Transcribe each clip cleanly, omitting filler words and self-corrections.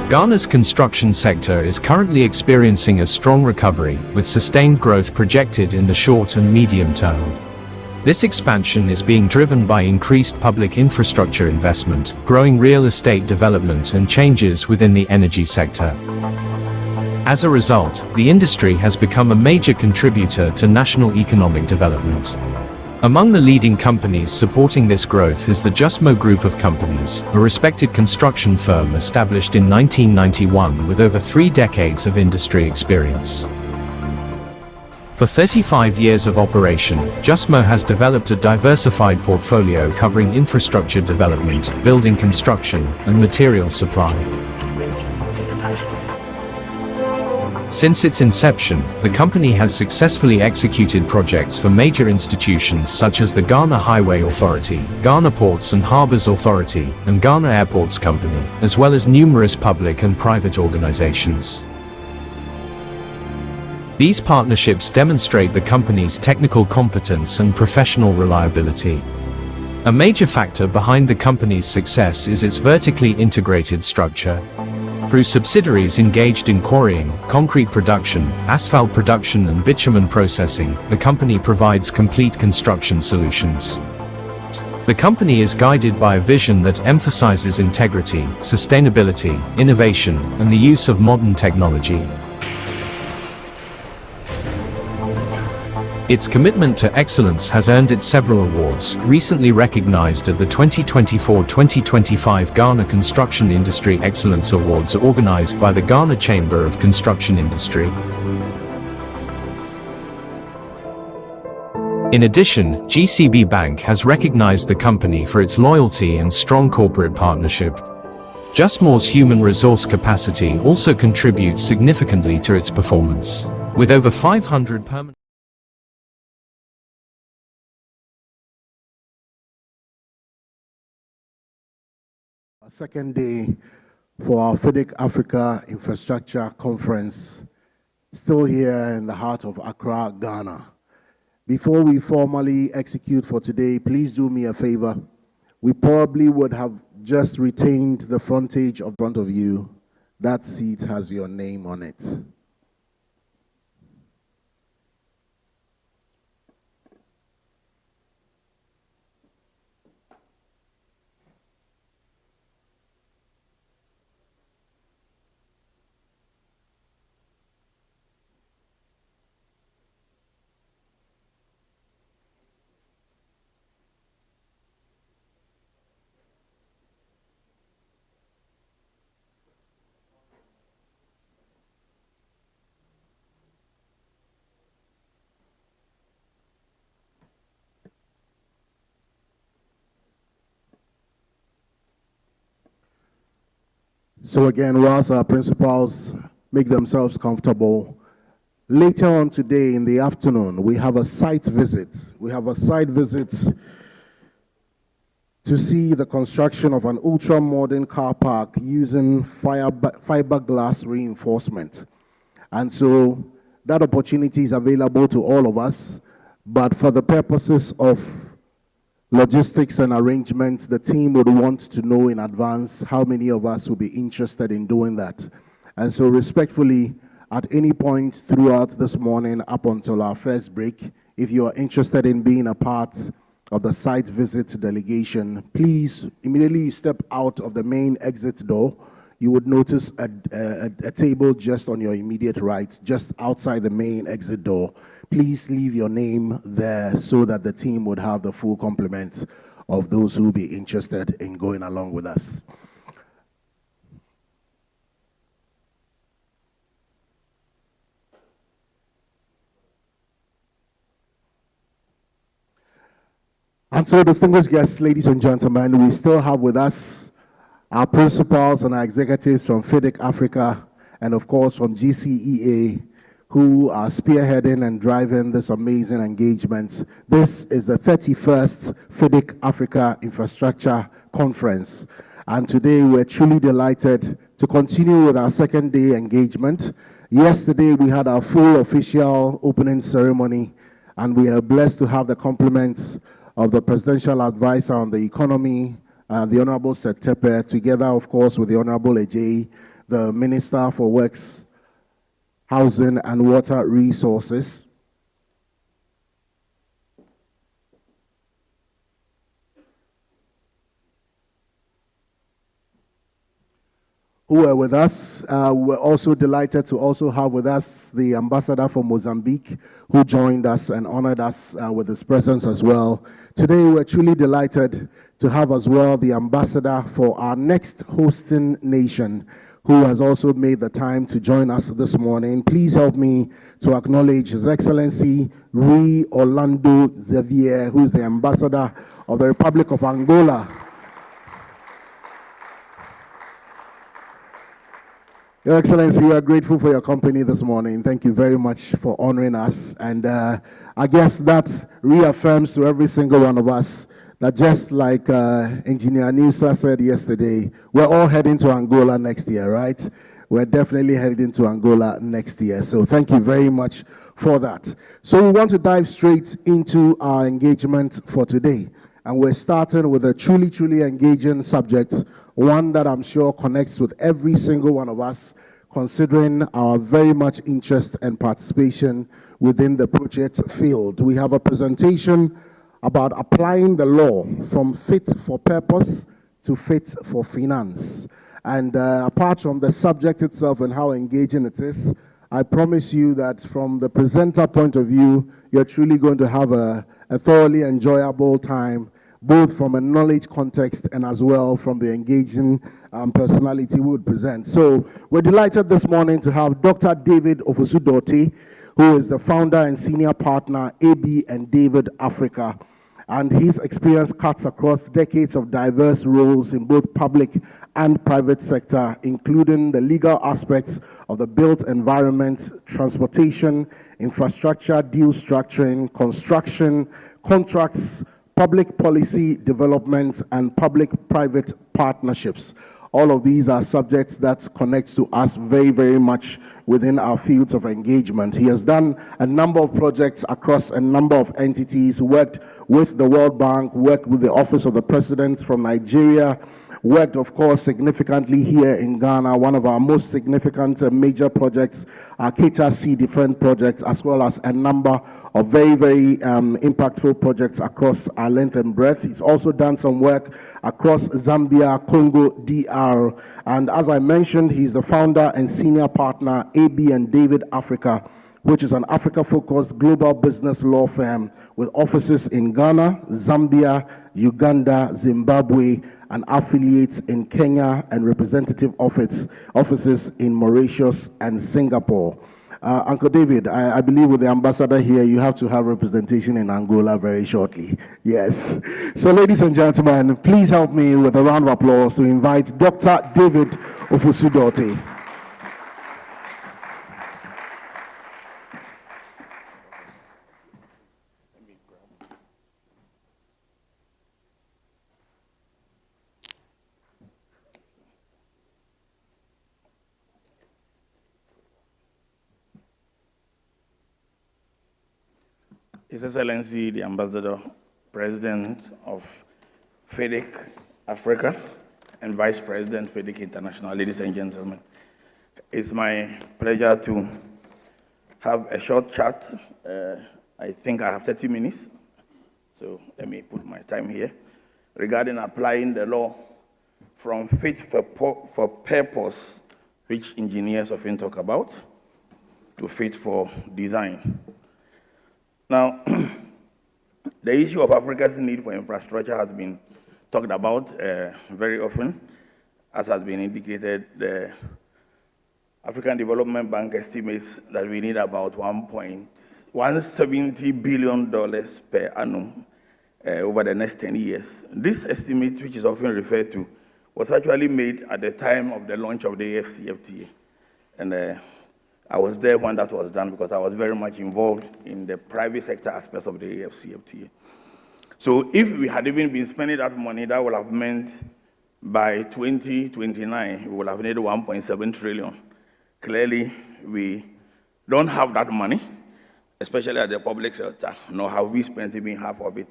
Ghana's construction sector is currently experiencing a strong recovery, with sustained growth projected in the short and medium term. This expansion is being driven by increased public infrastructure investment, growing real estate development, and changes within the energy sector. As a result, the industry has become a major contributor to national economic development. Among the leading companies supporting this growth is the Justmo Group of Companies, a respected construction firm established in 1991 with over 3 decades of industry experience. For 35 years of operation, Justmo has developed a diversified portfolio covering infrastructure development, building construction, and material supply. Since its inception, the company has successfully executed projects for major institutions such as the Ghana Highway Authority, Ghana Ports and Harbours Authority, and Ghana Airports Company, as well as numerous public and private organizations. These partnerships demonstrate the company's technical competence and professional reliability. A major factor behind the company's success is its vertically integrated structure. Through subsidiaries engaged in quarrying, concrete production, asphalt production and bitumen processing, the company provides complete construction solutions. The company is guided by a vision that emphasizes integrity, sustainability, innovation, and the use of modern technology. Its commitment to excellence has earned it several awards, recently recognized at the 2024-2025 Ghana Construction Industry Excellence Awards organized by the Ghana Chamber of Construction Industry. In addition, GCB Bank has recognized the company for its loyalty and strong corporate partnership. Justmo's human resource capacity also contributes significantly to its performance. With over 500 permanent second day for our Fidic Africa Infrastructure Conference, still here in the heart of Accra, Ghana. Before we formally execute for today, please do me a favor. We probably would have just retained the frontage of front of you. That seat has your name on it. So again, whilst our principals make themselves comfortable, later on today in the afternoon, we have a site visit. We have a site visit to see the construction of an ultra-modern car park using fiberglass reinforcement. And so that opportunity is available to all of us, but for the purposes of logistics and arrangements, the team would want to know in advance how many of us will be interested in doing that. And so respectfully, at any point throughout this morning up until our first break, if you are interested in being a part of the site visit delegation, please immediately step out of the main exit door. You would notice a table just on your immediate right, just outside the main exit door. Please leave your name there so that the team would have the full complement of those who will be interested in going along with us. And so, distinguished guests, ladies and gentlemen, we still have with us our principals and our executives from Fidic Africa and, of course, from GCEA, who are spearheading and driving this amazing engagement. This is the 31st Fidic Africa Infrastructure Conference. And today we're truly delighted to continue with our second day engagement. Yesterday we had our full official opening ceremony, and we are blessed to have the compliments of the Presidential Advisor on the Economy, the Honorable Seth Tepe, together, of course, with the Honorable Ajay. the Minister for Works, Housing and Water Resources. Who are with us. We're also delighted to also have with us the ambassador for Mozambique, who joined us and honored us with his presence as well. Today, we're truly delighted to have as well the ambassador for our next hosting nation, who has also made the time to join us this morning. Please help me to acknowledge His Excellency Rui Orlando Xavier, who is the ambassador of the Republic of Angola. Your Excellency, we are grateful for your company this morning. Thank you very much for honoring us. And I guess that reaffirms to every single one of us that just like Engineer Nisa said yesterday, we're all heading to Angola next year, right? We're definitely heading to Angola next year. So thank you very much for that. So we want to dive straight into our engagement for today. And we're starting with a truly, truly engaging subject, one that I'm sure connects with every single one of us, considering our very much interest and participation within the project field. We have a presentation about applying the law from fit for purpose to fit for finance. And apart from the subject itself and how engaging it is, I promise you that from the presenter point of view, you're truly going to have a thoroughly enjoyable time, both from a knowledge context and as well from the engaging personality we would present. So we're delighted this morning to have Dr. David Ofosu-Dorte, who is the founder and senior partner, AB and David Africa. And his experience cuts across decades of diverse roles in both public and private sector, including the legal aspects of the built environment, transportation, infrastructure, deal structuring, construction, contracts, public policy development, and public-private partnerships. All of these are subjects that connect to us very, very much within our fields of engagement. He has done a number of projects across a number of entities, worked with the World Bank, worked with the Office of the President from Nigeria, worked, of course, significantly here in Ghana. One of our most significant major projects, our KHC Defense project, as well as a number of very, very impactful projects across our length and breadth. He's also done some work across Zambia, Congo, DR. And as I mentioned, he's the founder and senior partner, AB and David Africa, which is an Africa-focused global business law firm with offices in Ghana, Zambia, Uganda, Zimbabwe, and affiliates in Kenya and representative offices in Mauritius and Singapore. Uncle David, I believe with the ambassador here, you have to have representation in Angola very shortly. Yes. So ladies and gentlemen, please help me with a round of applause to invite Dr. David Ofosu-Dorte. His Excellency, the Ambassador, President of Fidic Africa, and Vice President, Fidic International, ladies and gentlemen. It's my pleasure to have a short chat. I think I have 30 minutes, so let me put my time here, regarding applying the law from fit for purpose, which engineers often talk about, to fit for design. Now, the issue of Africa's need for infrastructure has been talked about very often. As has been indicated, the African Development Bank estimates that we need about $170 billion per annum over the next 10 years. This estimate, which is often referred to, was actually made at the time of the launch of the AFCFTA. And I was there when that was done because I was very much involved in the private sector aspects of the AFCFTA. So if we had even been spending that money, that would have meant by 2029, we would have needed 1.7 trillion. Clearly, we don't have that money, especially at the public sector, nor have we spent even half of it.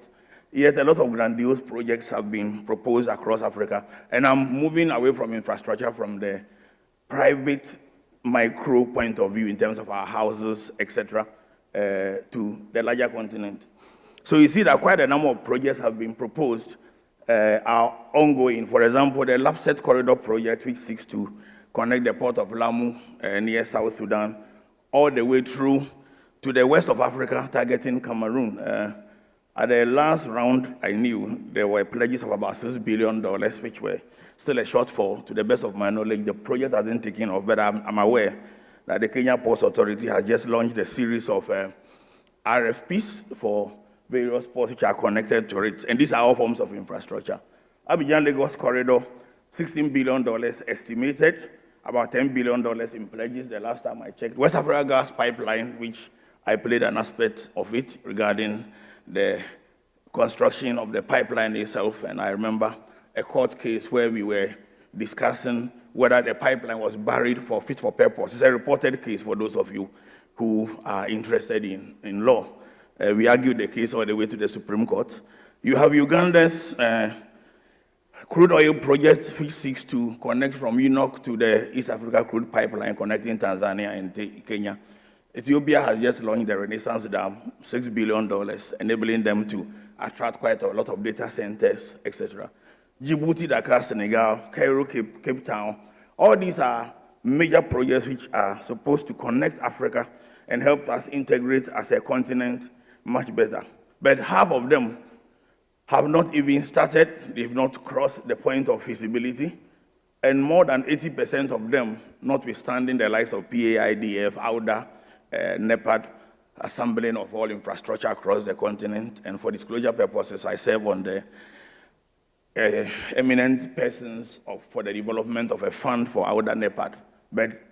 Yet a lot of grandiose projects have been proposed across Africa, and I'm moving away from infrastructure from the private micro point of view in terms of our houses, etc., to the larger continent. So you see that quite a number of projects have been proposed, are ongoing. For example, the Lapset Corridor project, which seeks to connect the port of Lamu near South Sudan, all the way through to the west of Africa, targeting Cameroon. At the last round, I knew there were pledges of about $6 billion, which were still a shortfall. To the best of my knowledge, the project hasn't taken off, but I'm aware that the Kenya Ports Authority has just launched a series of RFPs for various ports which are connected to it, and these are all forms of infrastructure. Abidjan-Lagos corridor, $16 billion estimated, about $10 billion in pledges the last time I checked. West Africa gas pipeline, which I played an aspect of it regarding the construction of the pipeline itself, and I remember a court case where we were discussing whether the pipeline was buried for fit for purpose. It's a reported case for those of you who are interested in law. We argued the case all the way to the Supreme Court. You have Uganda's crude oil project, which seeks to connect from Enoch to the East Africa crude pipeline connecting Tanzania and Kenya. Ethiopia has just launched the Renaissance Dam, $6 billion, enabling them to attract quite a lot of data centers, etc. Djibouti, Dakar, Senegal, Cairo, Cape Town. All these are major projects which are supposed to connect Africa and help us integrate as a continent much better. But half of them have not even started, they've not crossed the point of feasibility, and more than 80% of them, notwithstanding the likes of PAIDF, AUDA, NEPAD, assembling of all infrastructure across the continent, and for disclosure purposes, I serve on the eminent persons for the development of a fund for AUDA NEPAD. But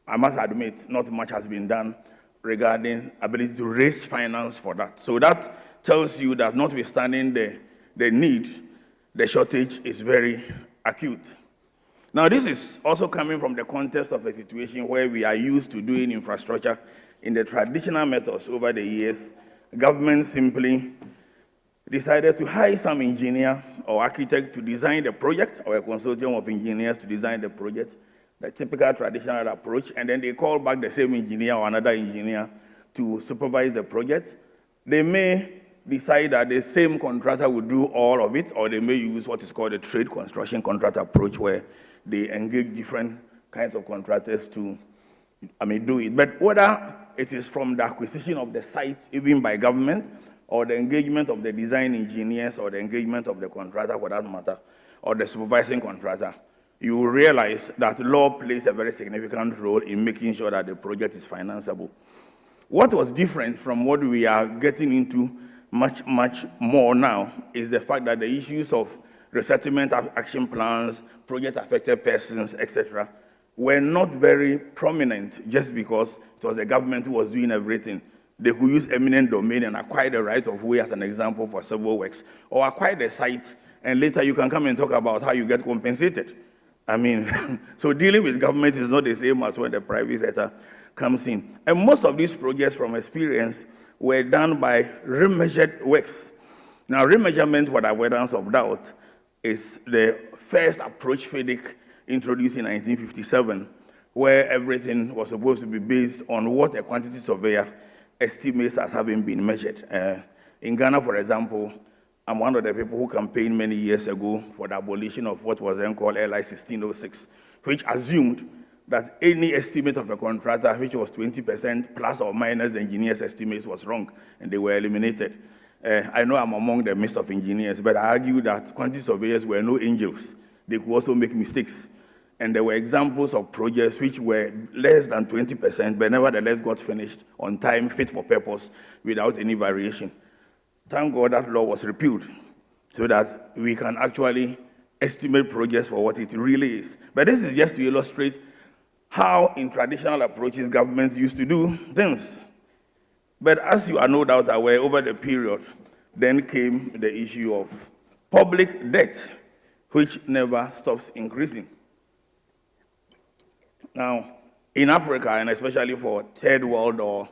I must admit, not much has been done regarding ability to raise finance for that. So that tells you that notwithstanding the need, the shortage is very acute. Now, this is also coming from the context of a situation where we are used to doing infrastructure in the traditional methods over the years. Government simply decided to hire some engineer or architect to design the project, or a consortium of engineers to design the project, the typical traditional approach, and then they call back the same engineer or another engineer to supervise the project. They may decide that the same contractor will do all of it, or they may use what is called a trade construction contract approach, where they engage different kinds of contractors to do it. But whether it is from the acquisition of the site, even by government, or the engagement of the design engineers, or the engagement of the contractor for that matter, or the supervising contractor, you will realize that law plays a very significant role in making sure that the project is financeable. What was different from what we are getting into much, much more now is the fact that the issues of resettlement action plans, project affected persons, etc., were not very prominent just because it was the government who was doing everything. They could use eminent domain and acquire the right of way as an example for civil works, or acquire the site, and later you can come and talk about how you get compensated. So dealing with government is not the same as when the private sector comes in. And most of these projects, from experience, were done by remeasured works. Now, remeasurement for the avoidance of doubt is the first approach Fidic introduced in 1957, where everything was supposed to be based on what a quantity surveyor estimates as having been measured. In Ghana, for example, I'm one of the people who campaigned many years ago for the abolition of what was then called LI 1606, which assumed that any estimate of a contractor, which was 20% plus or minus the engineer's estimates, was wrong, and they were eliminated. I know I'm among the midst of engineers, but I argue that quantity surveyors were no angels. They could also make mistakes. And there were examples of projects which were less than 20%, but nevertheless got finished on time, fit for purpose, without any variation. Thank God that law was repealed, so that we can actually estimate projects for what it really is. But this is just to illustrate how, in traditional approaches, governments used to do things. But as you are no doubt aware, over the period, then came the issue of public debt, which never stops increasing. Now, in Africa, and especially for third world or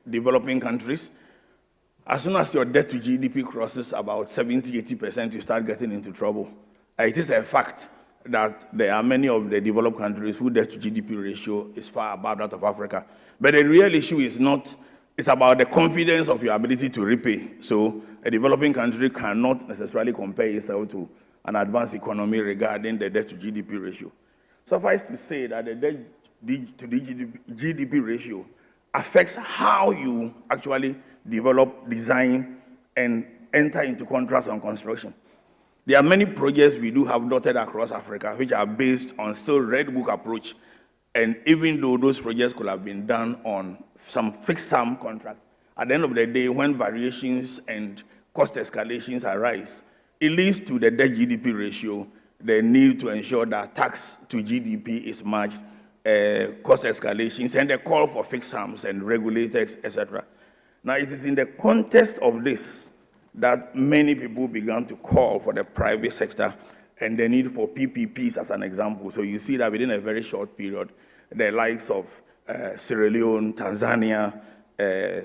developing countries, as soon as your debt to GDP crosses about 70–80%, you start getting into trouble. It is a fact that there are many of the developed countries whose debt to GDP ratio is far above that of Africa. But the real issue is not, it's about the confidence of your ability to repay. So a developing country cannot necessarily compare itself to an advanced economy regarding the debt to GDP ratio. Suffice to say that the debt to the GDP ratio affects how you actually develop, design, and enter into contracts on construction. There are many projects we do have dotted across Africa which are based on still red book approach. And even though those projects could have been done on some fixed sum contract, at the end of the day, when variations and cost escalations arise, it leads to the debt GDP ratio, the need to ensure that tax to GDP is matched, cost escalations, and the call for fixed sums and regulators, etc. Now, it is in the context of this that many people began to call for the private sector and the need for PPPs as an example. So you see that within a very short period, the likes of Sierra Leone, Tanzania,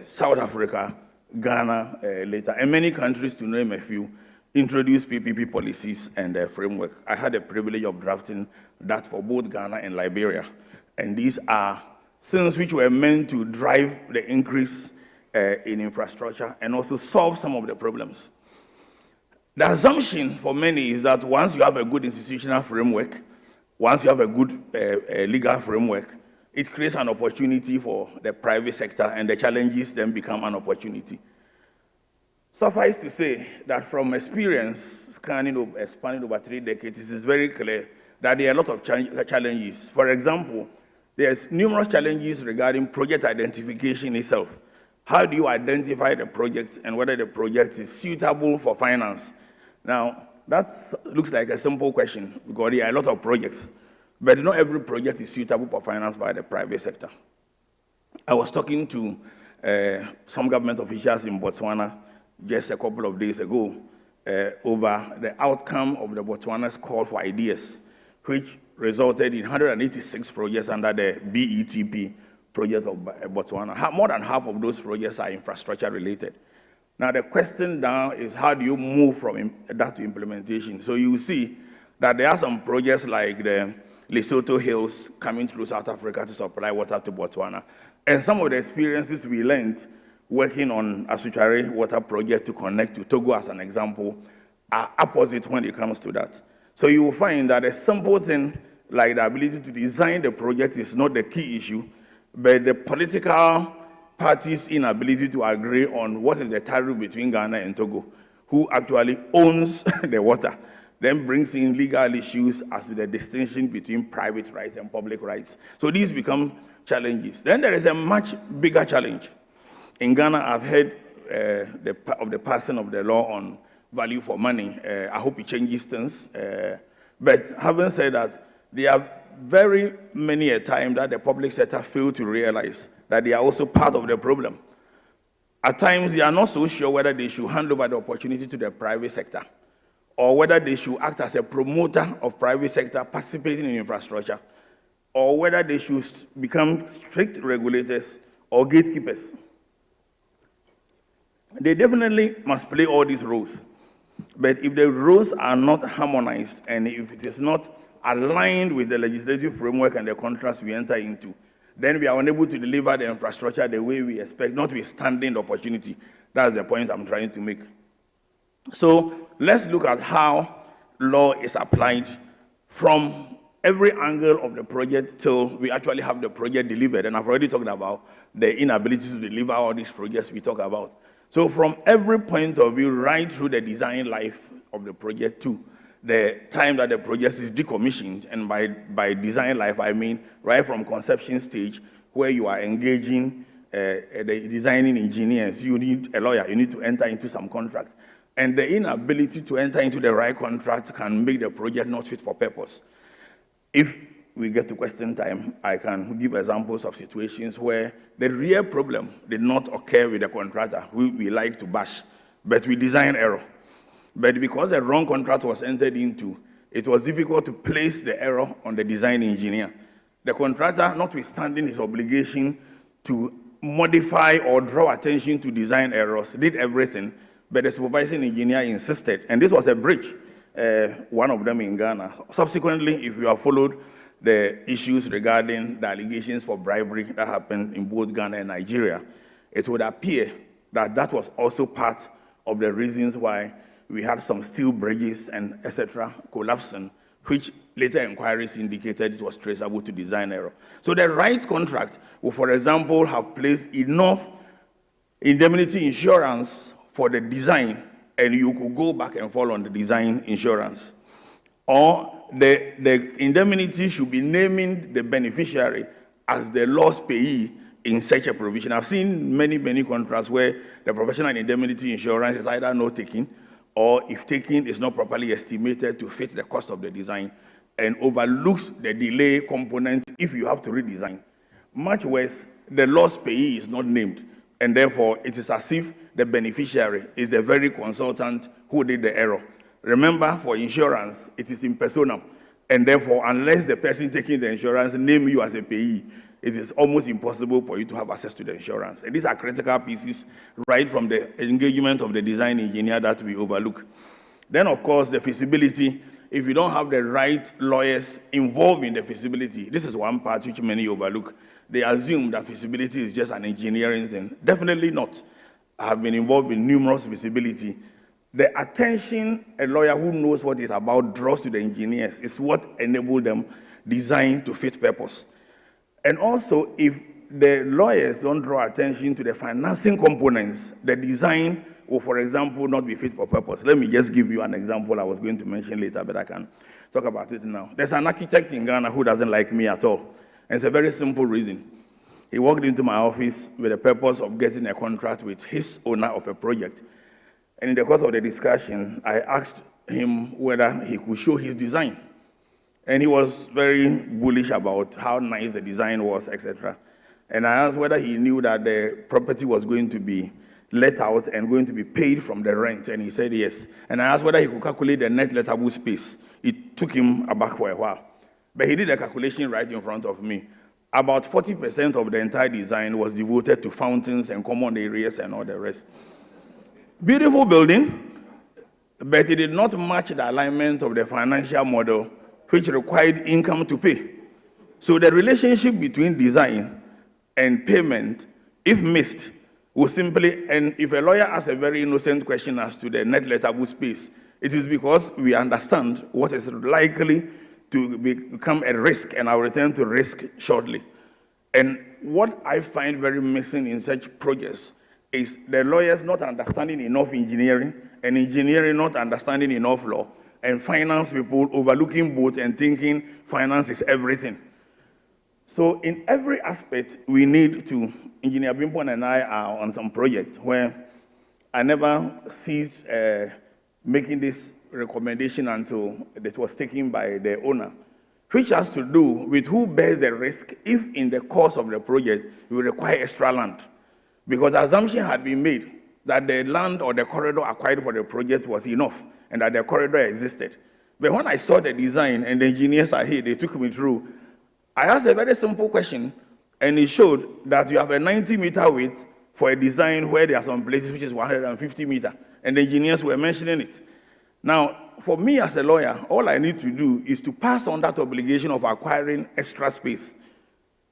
South Africa, Ghana later, and many countries, to name a few, introduced PPP policies and framework. I had the privilege of drafting that for both Ghana and Liberia. And these are things which were meant to drive the increase in infrastructure and also solve some of the problems. The assumption for many is that once you have a good institutional framework, once you have a good legal framework, it creates an opportunity for the private sector, and the challenges then become an opportunity. Suffice to say that from experience spanning over 3 decades, it is very clear that there are a lot of challenges. For example, there's numerous challenges regarding project identification itself. How do you identify the project and whether the project is suitable for finance? Now, that looks like a simple question because there are a lot of projects, but not every project is suitable for finance by the private sector. I was talking to some government officials in Botswana just a couple of days ago over the outcome of the Botswana's call for ideas, which resulted in 186 projects under the BETP project of Botswana. More than half of those projects are infrastructure related. Now the question now is, how do you move from that to implementation? So you see that there are some projects like the Lesotho Hills coming through South Africa to supply water to Botswana. And some of the experiences we learned working on Asuchare water project to connect to Togo as an example are opposite when it comes to that. So you will find that a simple thing like the ability to design the project is not the key issue, but the political parties' inability to agree on what is the tariff between Ghana and Togo, who actually owns the water, then brings in legal issues as to the distinction between private rights and public rights. So these become challenges. Then there is a much bigger challenge. In Ghana, I've heard of the passing of the law on value for money. I hope it changes things. But having said that, there are very many a time that the public sector fail to realize that they are also part of the problem. At times, they are not so sure whether they should hand over the opportunity to the private sector or whether they should act as a promoter of private sector participating in infrastructure, or whether they should become strict regulators or gatekeepers. They definitely must play all these roles. But if the roles are not harmonized and if it is not aligned with the legislative framework and the contracts we enter into, then we are unable to deliver the infrastructure the way we expect, notwithstanding the opportunity. That's the point I'm trying to make. So let's look at how law is applied from every angle of the project till we actually have the project delivered. And I've already talked about the inability to deliver all these projects we talk about. So from every point of view, right through the design life of the project to the time that the project is decommissioned, and by design life, I mean right from conception stage, where you are engaging the designing engineers, you need a lawyer, you need to enter into some contract. And the inability to enter into the right contract can make the project not fit for purpose. If we get to question time, I can give examples of situations where the real problem did not occur with the contractor, who we like to bash, but we design error. But because the wrong contract was entered into, it was difficult to place the error on the design engineer. The contractor, notwithstanding his obligation to modify or draw attention to design errors, did everything, but the supervising engineer insisted, and this was a breach. one of them in Ghana. Subsequently, if you have followed the issues regarding the allegations for bribery that happened in both Ghana and Nigeria, it would appear that that was also part of the reasons why we had some steel bridges and etc. collapsing, which later inquiries indicated it was traceable to design error. So the right contract will, for example, have placed enough indemnity insurance for the design, and you could go back and fall on the design insurance. Or the indemnity should be naming the beneficiary as the loss payee in such a provision. I've seen many contracts where the professional indemnity insurance is either not taken, or if taken, is not properly estimated to fit the cost of the design and overlooks the delay component if you have to redesign. Much worse, the loss payee is not named, and therefore it is as if the beneficiary is the very consultant who did the error. Remember, for insurance, it is in personam, and therefore, unless the person taking the insurance name you as a payee, it is almost impossible for you to have access to the insurance. And these are critical pieces right from the engagement of the design engineer that we overlook. Then, of course, the feasibility. If you don't have the right lawyers involved in the feasibility, this is one part which many overlook. They assume that feasibility is just an engineering thing. Definitely not. I have been involved in numerous feasibility. The attention a lawyer who knows what it's about draws to the engineers is what enables them design to fit purpose. And also, if the lawyers don't draw attention to the financing components, the design will, for example, not be fit for purpose. Let me just give you an example I was going to mention later, but I can talk about it now. There's an architect in Ghana who doesn't like me at all. And it's a very simple reason. He walked into my office with the purpose of getting a contract with his owner of a project. And in the course of the discussion, I asked him whether he could show his design. And he was very bullish about how nice the design was, etc. And I asked whether he knew that the property was going to be let out and going to be paid from the rent, and he said yes. And I asked whether he could calculate the net lettable space. It took him aback for a while. But he did a calculation right in front of me. About 40% of the entire design was devoted to fountains and common areas and all the rest. Beautiful building, but it did not match the alignment of the financial model, which required income to pay. So the relationship between design and payment, if missed, will simply, and if a lawyer asks a very innocent question as to the net lettable space, it is because we understand what is likely to become a risk, and I'll return to risk shortly. And what I find very missing in such projects is the lawyers not understanding enough engineering, and engineering not understanding enough law, and finance people overlooking both and thinking finance is everything. So in every aspect, we need to, Engineer Bimpon and I are on some project where I never ceased making this recommendation until it was taken by the owner, which has to do with who bears the risk if in the course of the project we require extra land. Because the assumption had been made that the land or the corridor acquired for the project was enough and that the corridor existed. But when I saw the design and the engineers are here, they took me through, I asked a very simple question, and it showed that you have a 90-meter width for a design where there are some places which is 150 meters, and the engineers were mentioning it. Now, for me as a lawyer, all I need to do is to pass on that obligation of acquiring extra space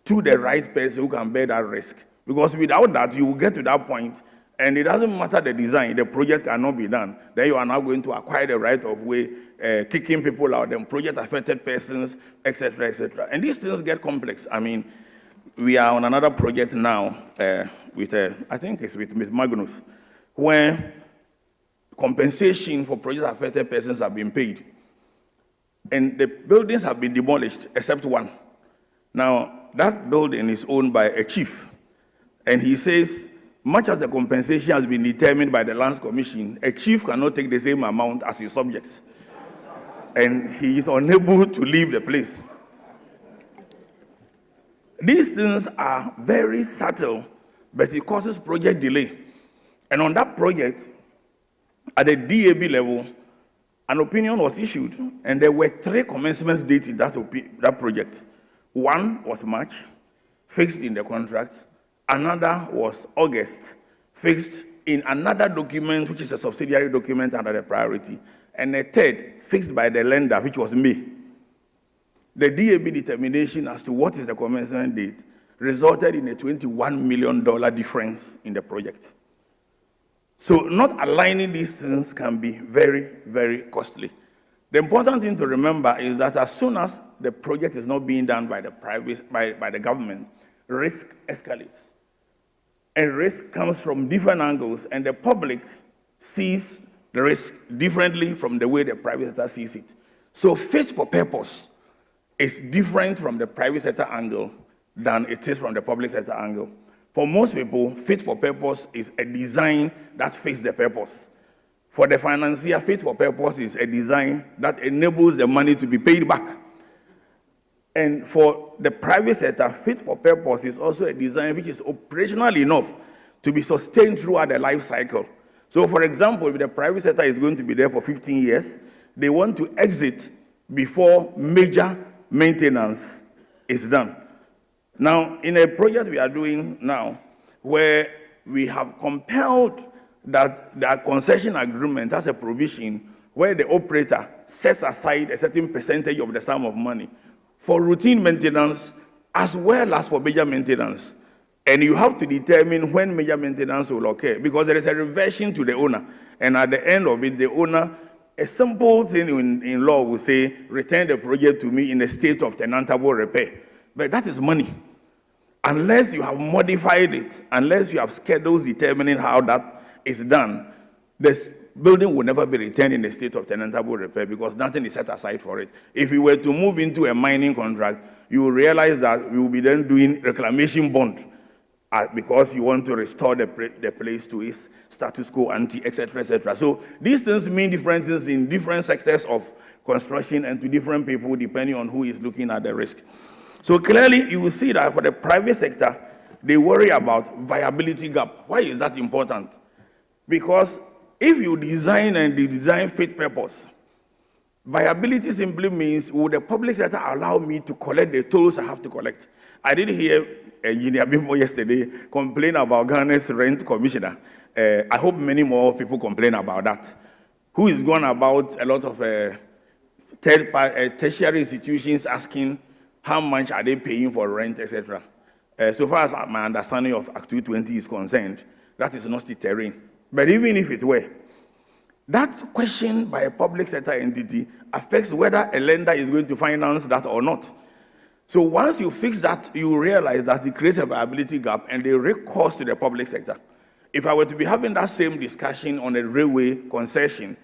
to the right person who can bear that risk. Because without that, you will get to that point, and it doesn't matter the design, the project cannot be done. Then you are now going to acquire the right of way, kicking people out, then project-affected persons, etc., etc. And these things get complex. I mean, we are on another project now with, I think it's with Ms. Magnus, where compensation for project-affected persons have been paid. And the buildings have been demolished, except one. Now, that building is owned by a chief. And he says, much as the compensation has been determined by the Lands Commission, a chief cannot take the same amount as his subjects. And he is unable to leave the place. These things are very subtle, but it causes project delay. And on that project, at the DAB level, an opinion was issued, and there were 3 commencement dates in that project. One was March, fixed in the contract. Another was August, fixed in another document, which is a subsidiary document under the priority. and a third fixed by the lender, which was me. The DAB determination as to what is the commencement date resulted in a $21 million difference in the project. So not aligning these things can be very, very costly. The important thing to remember is that as soon as the project is not being done by the by the government, risk escalates. And risk comes from different angles, and the public sees the risk differently from the way the private sector sees it. So fit for purpose is different from the private sector angle than it is from the public sector angle. For most people, fit for purpose is a design that fits the purpose. For the financier, fit for purpose is a design that enables the money to be paid back. And for the private sector, fit for purpose is also a design which is operational enough to be sustained throughout the life cycle. So for example, if the private sector is going to be there for 15 years, they want to exit before major maintenance is done. Now, in a project we are doing now, where we have compelled that the concession agreement has a provision where the operator sets aside a certain percentage of the sum of money for routine maintenance as well as for major maintenance. And you have to determine when major maintenance will occur, because there is a reversion to the owner. And at the end of it, the owner, a simple thing in law will say, return the project to me in a state of tenantable repair. But that is money. Unless you have modified it, unless you have schedules determining how that is done, this building will never be returned in a state of tenantable repair because nothing is set aside for it. If we were to move into a mining contract, you will realize that we will be then doing reclamation bond because you want to restore the place to its status quo ante, etc., etc. So these things mean different things in different sectors of construction and to different people depending on who is looking at the risk. So clearly, you will see that for the private sector, they worry about viability gap. Why is that important? Because if you design and the design fit purpose, viability simply means, will the public sector allow me to collect the tolls I have to collect? I did hear Engineer Bimbo yesterday complain about Ghana's rent commissioner. I hope many more people complain about that. Who is going about a lot of tertiary institutions asking how much are they paying for rent, etc. So far as my understanding of Act 220 is concerned, that is not the terrain. But even if it were, that question by a public sector entity affects whether a lender is going to finance that or not. So once you fix that, you realize that it creates a viability gap and they recourse to the public sector. If I were to be having that same discussion on a railway concession,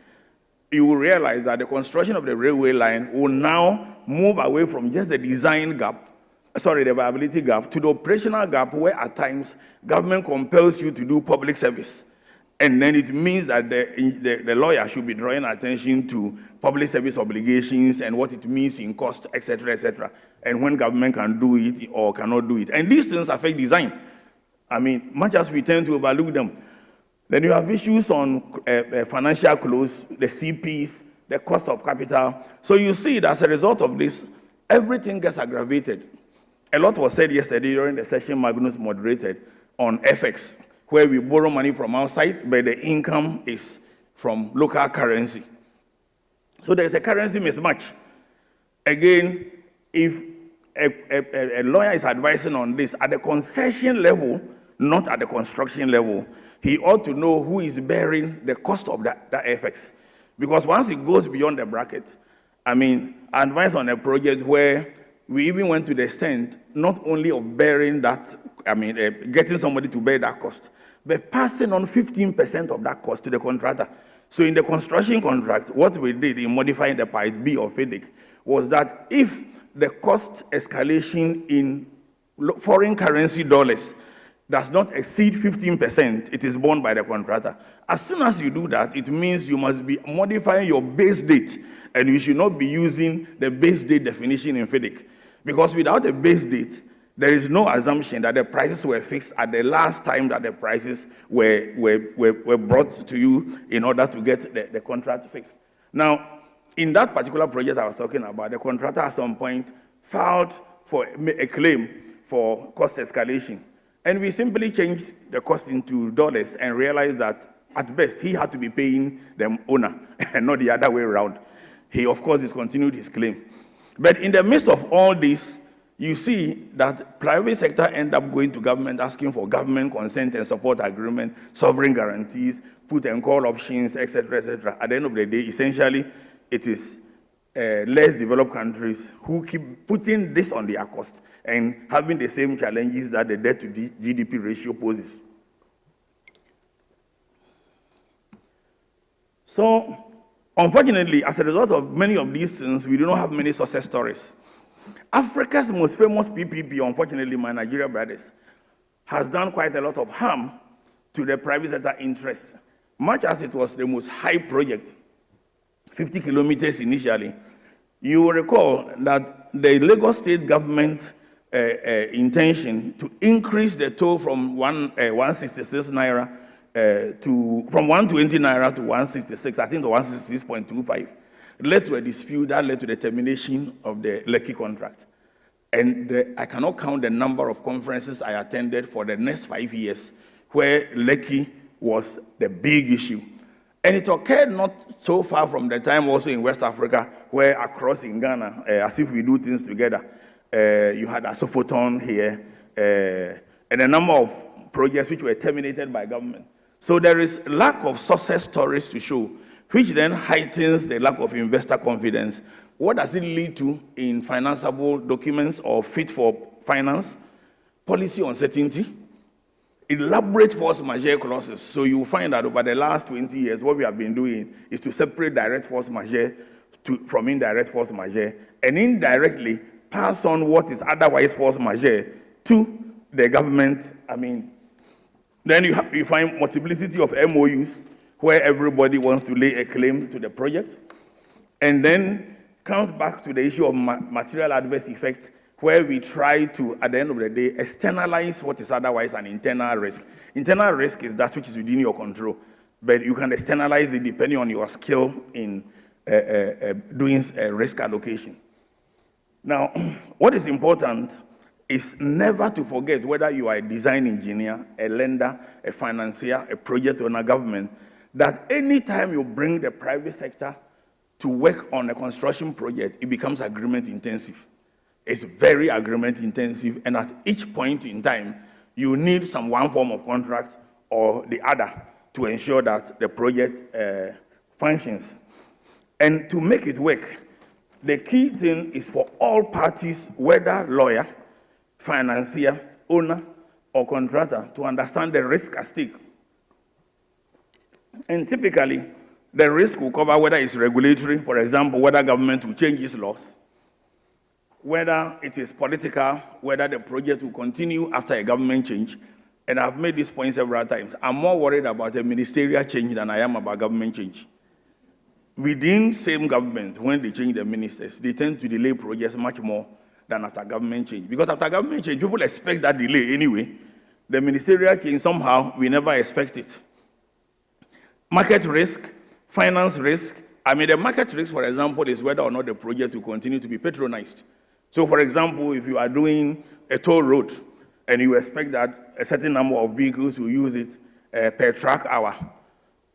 you will realize that the construction of the railway line will now move away from just the design gap, the viability gap, to the operational gap where at times government compels you to do public service. And then it means that the lawyer should be drawing attention to public service obligations and what it means in cost, etc., and when government can do it or cannot do it. And these things affect design. I mean, much as we tend to overlook them. Then you have issues on financial close, the CPs, the cost of capital. So you see that as a result of this, everything gets aggravated. A lot was said yesterday during the session Magnus moderated on FX, where we borrow money from outside, but the income is from local currency. So there's a currency mismatch. Again, if a lawyer is advising on this at the concession level, not at the construction level, he ought to know who is bearing the cost of that FX. Because once it goes beyond the bracket, I mean, advice on a project where we even went to the extent not only of bearing that, getting somebody to bear that cost, but passing on 15% of that cost to the contractor. So in the construction contract, what we did in modifying the Part B of Fidic was that if the cost escalation in foreign currency dollars does not exceed 15%, it is borne by the contractor. As soon as you do that, it means you must be modifying your base date, and you should not be using the base date definition in Fidic. Because without a base date, there is no assumption that the prices were fixed at the last time that the prices were brought to you in order to get the contract fixed. Now, in that particular project I was talking about, the contractor at some point filed for a claim for cost escalation. And we simply changed the cost into dollars and realized that at best, he had to be paying the owner and not the other way around. He, of course, discontinued his claim. But in the midst of all this, you see that private sector end up going to government, asking for government consent and support agreement, sovereign guarantees, put and call options, etc., etc. At the end of the day, essentially, it is less developed countries who keep putting this on their cost and having the same challenges that the debt to GDP ratio poses. So, unfortunately, as a result of many of these things, we do not have many success stories. Africa's most famous PPP, unfortunately, my Nigeria brothers, has done quite a lot of harm to the private sector interest. Much as it was the most high project, 50 kilometers initially, you will recall that the Lagos state government intention to increase the toll from 166 naira from 120 naira to 166, I think 166.25, led to a dispute that led to the termination of the Lekki contract. And I cannot count the number of conferences I attended for the next 5 years where Lekki was the big issue. And it occurred not so far from the time also in West Africa, where across in Ghana, as if we do things together, you had Asofoton here, and a number of projects which were terminated by government. So there is lack of success stories to show, which then heightens the lack of investor confidence. What does it lead to in financeable documents or fit for finance? Policy uncertainty, elaborate force majeure clauses. So you find that over the last 20 years, what we have been doing is to separate direct force majeure from indirect force majeure, and indirectly pass on what is otherwise force majeure to the government. Then you find multiplicity of MOUs where everybody wants to lay a claim to the project, and then comes back to the issue of material adverse effect, where we try to, at the end of the day, externalize what is otherwise an internal risk. Internal risk is that which is within your control, but you can externalize it depending on your skill in doing risk allocation. Now, what is important is never to forget, whether you are a design engineer, a lender, a financier, a project owner, government, that any time you bring the private sector to work on a construction project, it becomes agreement intensive. It's very agreement intensive, and at each point in time, you need one form of contract or the other to ensure that the project functions. And to make it work, the key thing is for all parties, whether lawyer, financier, owner, or contractor, to understand the risk at stake. And typically, the risk will cover whether it's regulatory, for example, whether government will change its laws, whether it is political, whether the project will continue after a government change. And I've made this point several times. I'm more worried about a ministerial change than I am about government change. Within same government, when they change the ministers, they tend to delay projects much more than after government change. Because after government change, people expect that delay anyway. The ministerial change, somehow, we never expect it. Market risk, finance risk. The market risk, for example, is whether or not the project will continue to be patronized. So, for example, if you are doing a toll road and you expect that a certain number of vehicles will use it per truck hour,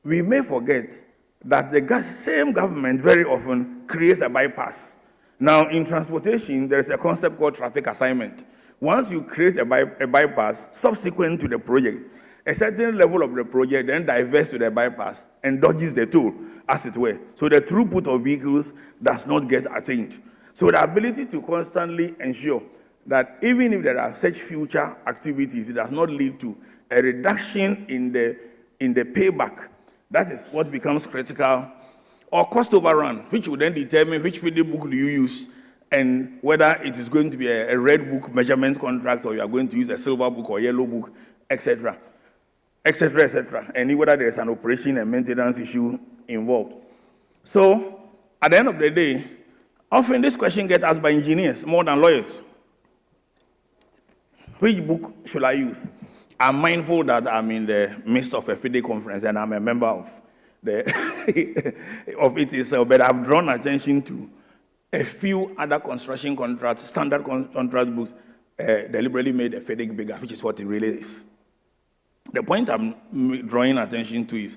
we may forget that the same government very often creates a bypass. Now, in transportation, there's a concept called traffic assignment. Once you create a bypass subsequent to the project, a certain level of the project then diverts to the bypass and dodges the toll, as it were. So the throughput of vehicles does not get attained. So the ability to constantly ensure that even if there are such future activities, it does not lead to a reduction in the payback. That is what becomes critical. Or cost overrun, which will then determine which Fidic book do you use, and whether it is going to be a red book measurement contract, or you are going to use a silver book or yellow book, etc., etc., etc., and whether there is an operation and maintenance issue involved. So, at the end of the day, often this question gets asked by engineers more than lawyers. Which book should I use? I'm mindful that I'm in the midst of a Fidic conference and I'm a member of it itself, but I've drawn attention to a few other construction contracts, standard contract books, deliberately made a Fidic bigger, which is what it really is. The point I'm drawing attention to is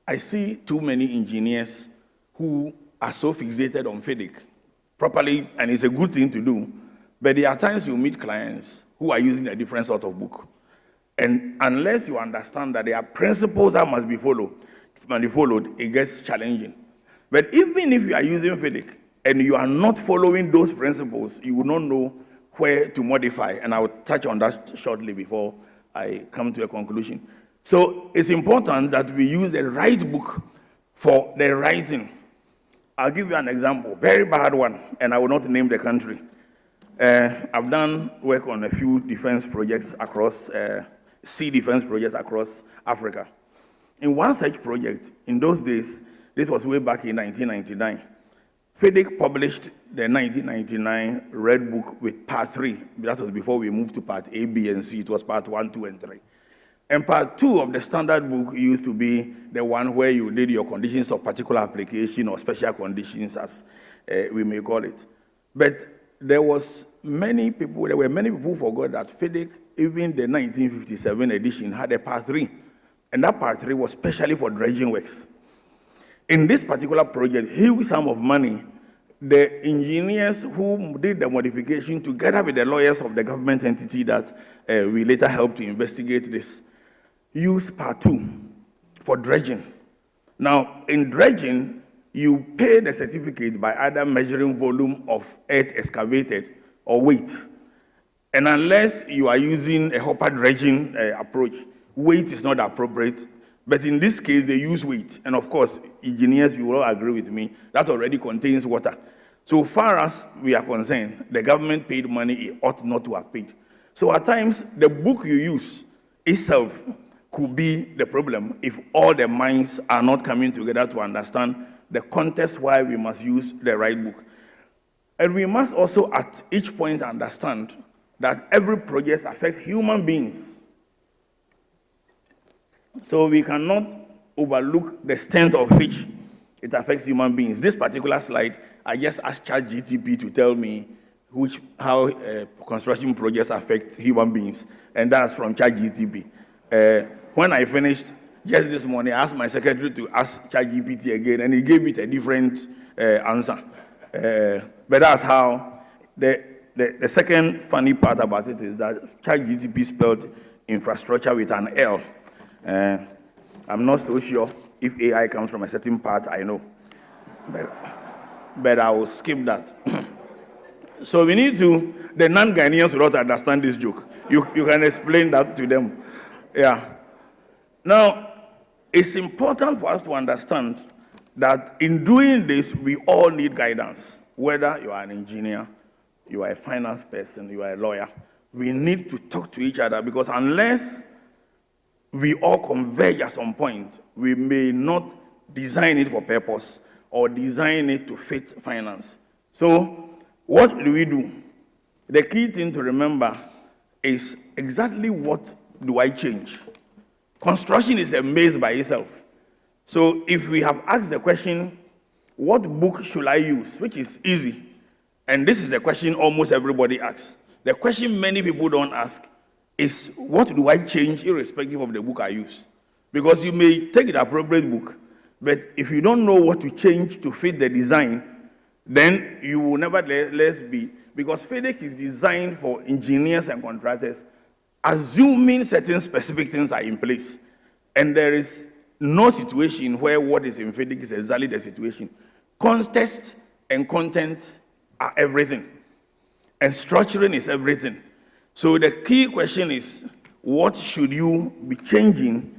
I see too many engineers who are so fixated on Fidic properly, and it's a good thing to do, but there are times you meet clients who are using a different sort of book. And unless you understand that there are principles that must be followed, it gets challenging. But even if you are using Fidic and you are not following those principles, you will not know where to modify. And I will touch on that shortly before I come to a conclusion. So it's important that we use the right book for the right thing. I'll give you an example, very bad one, and I will not name the country. I've done work on a few defense projects across, sea defense projects across Africa. In one such project, in those days, this was way back in 1999, Fidic published the 1999 Red Book with Part 3. That was before we moved to Part A, B, and C. It was Part 1, 2, and 3. And Part 2 of the standard book used to be the one where you did your conditions of particular application or special conditions, as we may call it. But there were many people who forgot that Fidic, even the 1957 edition, had a Part 3. And that Part 3 was specially for dredging works. In this particular project, huge sum of money, the engineers who did the modification together with the lawyers of the government entity that we later helped to investigate this, used Part 2 for dredging. Now, in dredging, you pay the certificate by either measuring volume of earth excavated or weight. And unless you are using a hopper dredging approach, weight is not appropriate. But in this case, they use weight. And of course, engineers, you will all agree with me, that already contains water. So far as we are concerned, the government paid money it ought not to have paid. So at times, the book you use itself could be the problem if all the minds are not coming together to understand the context why we must use the right book. And we must also at each point understand that every project affects human beings. So we cannot overlook the extent of which it affects human beings. This particular slide, I just asked ChatGPT to tell me how construction projects affect human beings, and that's from ChatGPT. When I finished just this morning, I asked my secretary to ask ChatGPT again, and he gave me a different answer. But that's how the second funny part about it is that ChatGPT spelled infrastructure with an L. I'm not so sure if AI comes from a certain part, I know. But I will skip that. So we need to, the non-Ghanaians will not understand this joke. You can explain that to them. Yeah. Now, it's important for us to understand that in doing this, we all need guidance. Whether you are an engineer, you are a finance person, you are a lawyer, we need to talk to each other, because unless we all converge at some point, we may not design it for purpose or design it to fit finance. So what do? The key thing to remember is exactly what do I change? Construction is a maze by itself. So if we have asked the question, what book should I use, which is easy, and this is the question almost everybody asks. The question many people don't ask is, what do I change irrespective of the book I use? Because you may take the appropriate book, but if you don't know what to change to fit the design, then you will nevertheless be, because Fidic is designed for engineers and contractors, assuming certain specific things are in place. And there is no situation where what is in Fidic is exactly the situation. Context and content are everything. And structuring is everything. So the key question is, what should you be changing?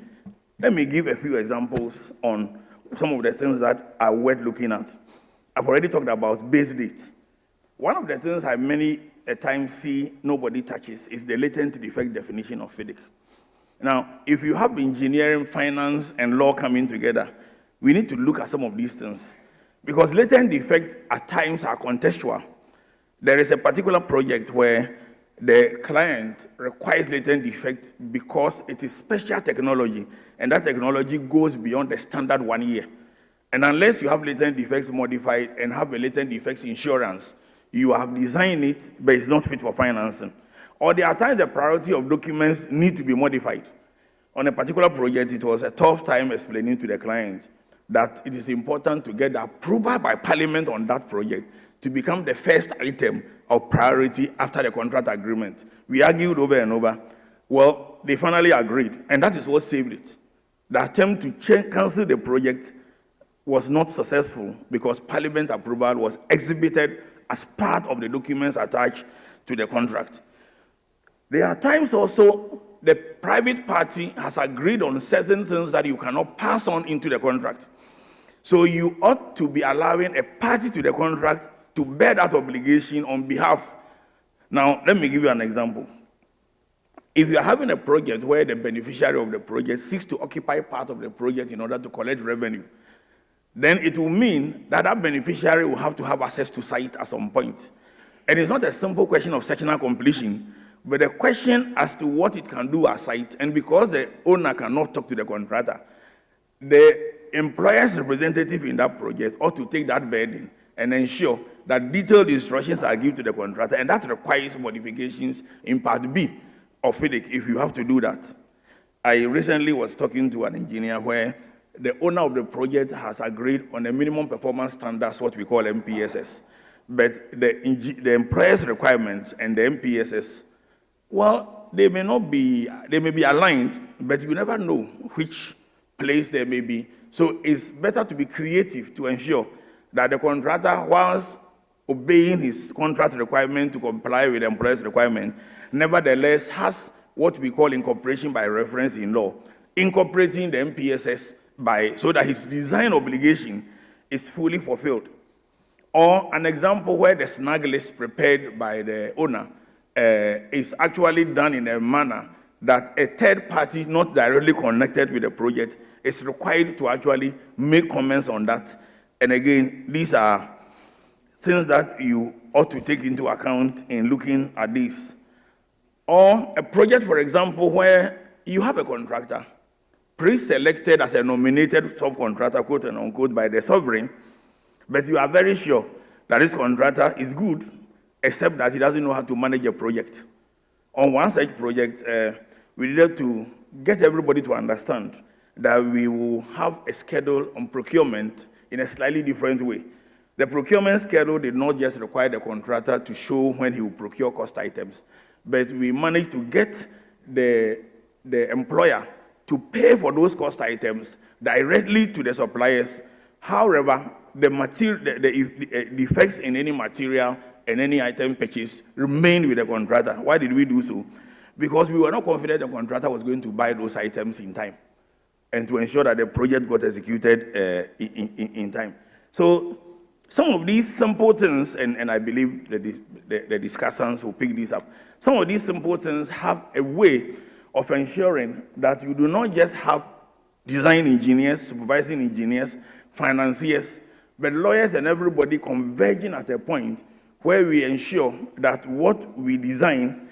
Let me give a few examples on some of the things that are worth looking at. I've already talked about base date. One of the things I many times see nobody touches is the latent defect definition of Fidic. Now, if you have engineering, finance, and law coming together, we need to look at some of these things. Because latent defect at times are contextual. There is a particular project where the client requires latent defect because it is special technology, and that technology goes beyond the standard 1 year. And unless you have latent defects modified and have a latent defects insurance, you have designed it, but it's not fit for financing. Or there are times the priority of documents need to be modified. on a particular project, it was a tough time explaining to the client that it is important to get the approval by Parliament on that project to become the first item of priority after the contract agreement. We argued over and over. Well, they finally agreed, and that is what saved it. The attempt to cancel the project was not successful because Parliament approval was exhibited as part of the documents attached to the contract. There are times also the private party has agreed on certain things that you cannot pass on into the contract. So you ought to be allowing a party to the contract to bear that obligation on behalf. Now, let me give you an example. If you are having a project where the beneficiary of the project seeks to occupy part of the project in order to collect revenue, then it will mean that that beneficiary will have to have access to site at some point. And it's not a simple question of sectional completion, but a question as to what it can do at site. And because the owner cannot talk to the contractor, the employer's representative in that project ought to take that burden and ensure that detailed instructions are given to the contractor, and that requires modifications in Part B of Fidic if you have to do that. I recently was talking to an engineer where the owner of the project has agreed on a minimum performance standards, what we call MPSS. But the employer's requirements and the MPSS, well, they may be aligned, but you never know which place they may be. So it's better to be creative to ensure that the contractor, whilst obeying his contract requirement to comply with the employer's requirement, nevertheless has what we call incorporation by reference in law, incorporating the MPSS so that his design obligation is fully fulfilled. Or an example where the snag list prepared by the owner is actually done in a manner that a third party not directly connected with the project is required to actually make comments on that. And again, these are things that you ought to take into account in looking at this. Or a project, for example, where you have a contractor pre-selected as a nominated subcontractor, quote and unquote, by the sovereign, but you are very sure that this contractor is good, except that he doesn't know how to manage a project. On one such project, we needed to get everybody to understand that we will have a schedule on procurement in a slightly different way. The procurement schedule did not just require the contractor to show when he will procure cost items, but we managed to get the employer to pay for those cost items directly to the suppliers. However, the defects in any material and any item purchased remained with the contractor. Why did we do so? Because we were not confident the contractor was going to buy those items in time and to ensure that the project got executed in time. So some of these simple things, and I believe the discussants will pick this up, some of these simple things have a way of ensuring that you do not just have design engineers, supervising engineers, financiers, but lawyers and everybody converging at a point where we ensure that what we design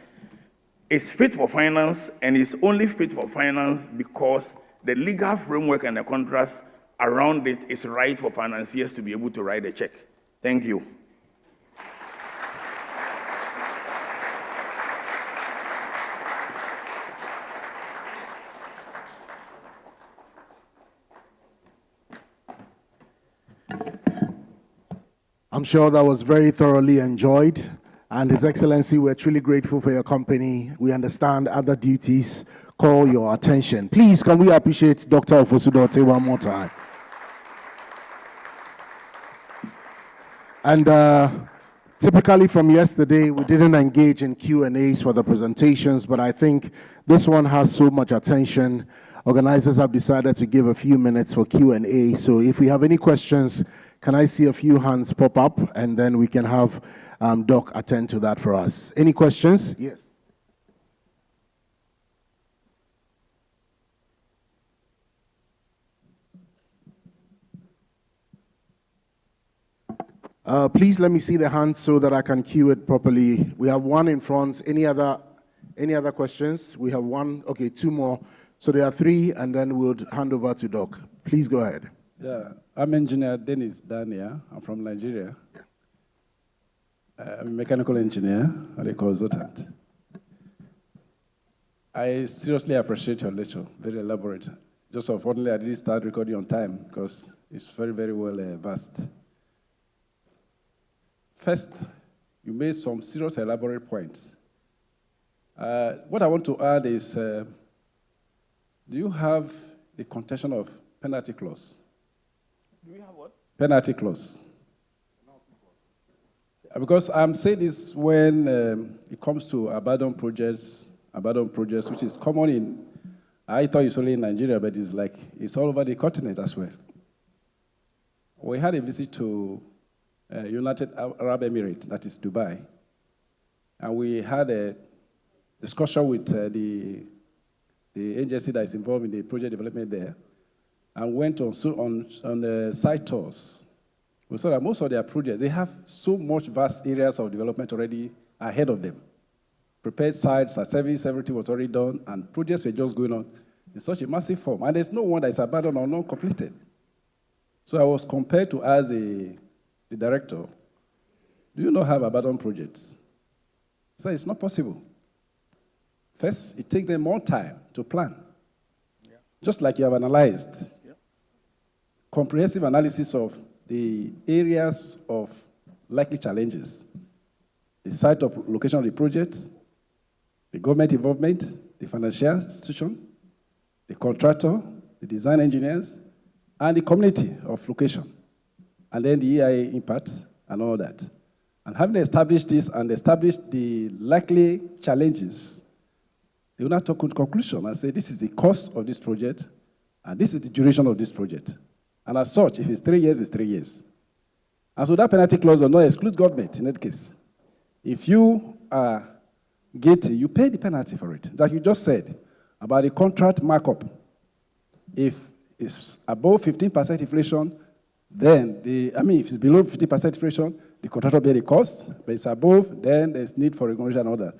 is fit for finance, and is only fit for finance because the legal framework and the contracts around it is right for financiers to be able to write a check. Thank you. I'm sure that was very thoroughly enjoyed. And His Excellency, we're truly grateful for your company. We understand other duties call your attention. Please, can we appreciate Dr. Ofosu-Dorte one more time? And typically from yesterday, we didn't engage in Q&As for the presentations, but I think this one has so much attention. Organizers have decided to give a few minutes for Q&A. So if we have any questions, can I see a few hands pop up, and then we can have Doc attend to that for us. Any questions? Yes. Please let me see the hands so that I can queue it properly. We have one in front. Any other questions? We have one. Okay, two more. So there are three, and then we'll hand over to Doc. Please go ahead. Yeah, I'm Engineer Dennis Dania. I'm from Nigeria. I'm a mechanical engineer and a consultant. I seriously appreciate your lecture, very elaborate. Just unfortunately, I didn't start recording on time because it's very, very well vast. First, you made some serious elaborate points. What I want to add is, do you have the contention of penalty clause? Do we have what? Penalty clause. Because I'm saying this when it comes to abandoned projects, which is common in, I thought it's only in Nigeria, but it's all over the continent as well. We had a visit to United Arab Emirates, that is Dubai, and we had a discussion with the agency that is involved in the project development there, and went on site tours. We saw that most of their projects, they have so much vast areas of development already ahead of them. Prepared sites, service, everything was already done, and projects were just going on in such a massive form. And there's no one that is abandoned or not completed. So I was compelled to ask the director, do you not have abandoned projects? He said, it's not possible. First, it takes them more time to plan. Yeah. Just like you have analyzed. Yeah. Comprehensive analysis of the areas of likely challenges, the site of location of the project, the government involvement, the financial institution, the contractor, the design engineers, and the community of location, and then the EIA impact and all that. And having established this and established the likely challenges, they will now talk to conclusion and say, this is the cost of this project, and this is the duration of this project. And as such, if it's 3 years, it's 3 years. And so that penalty clause does not exclude government in that case. If you are guilty, you pay the penalty for it. Like you just said about the contract markup. If it's above 15% inflation, then if it's below 50% inflation, the contractor bear the cost. But it's above, then there's need for regulation and all that.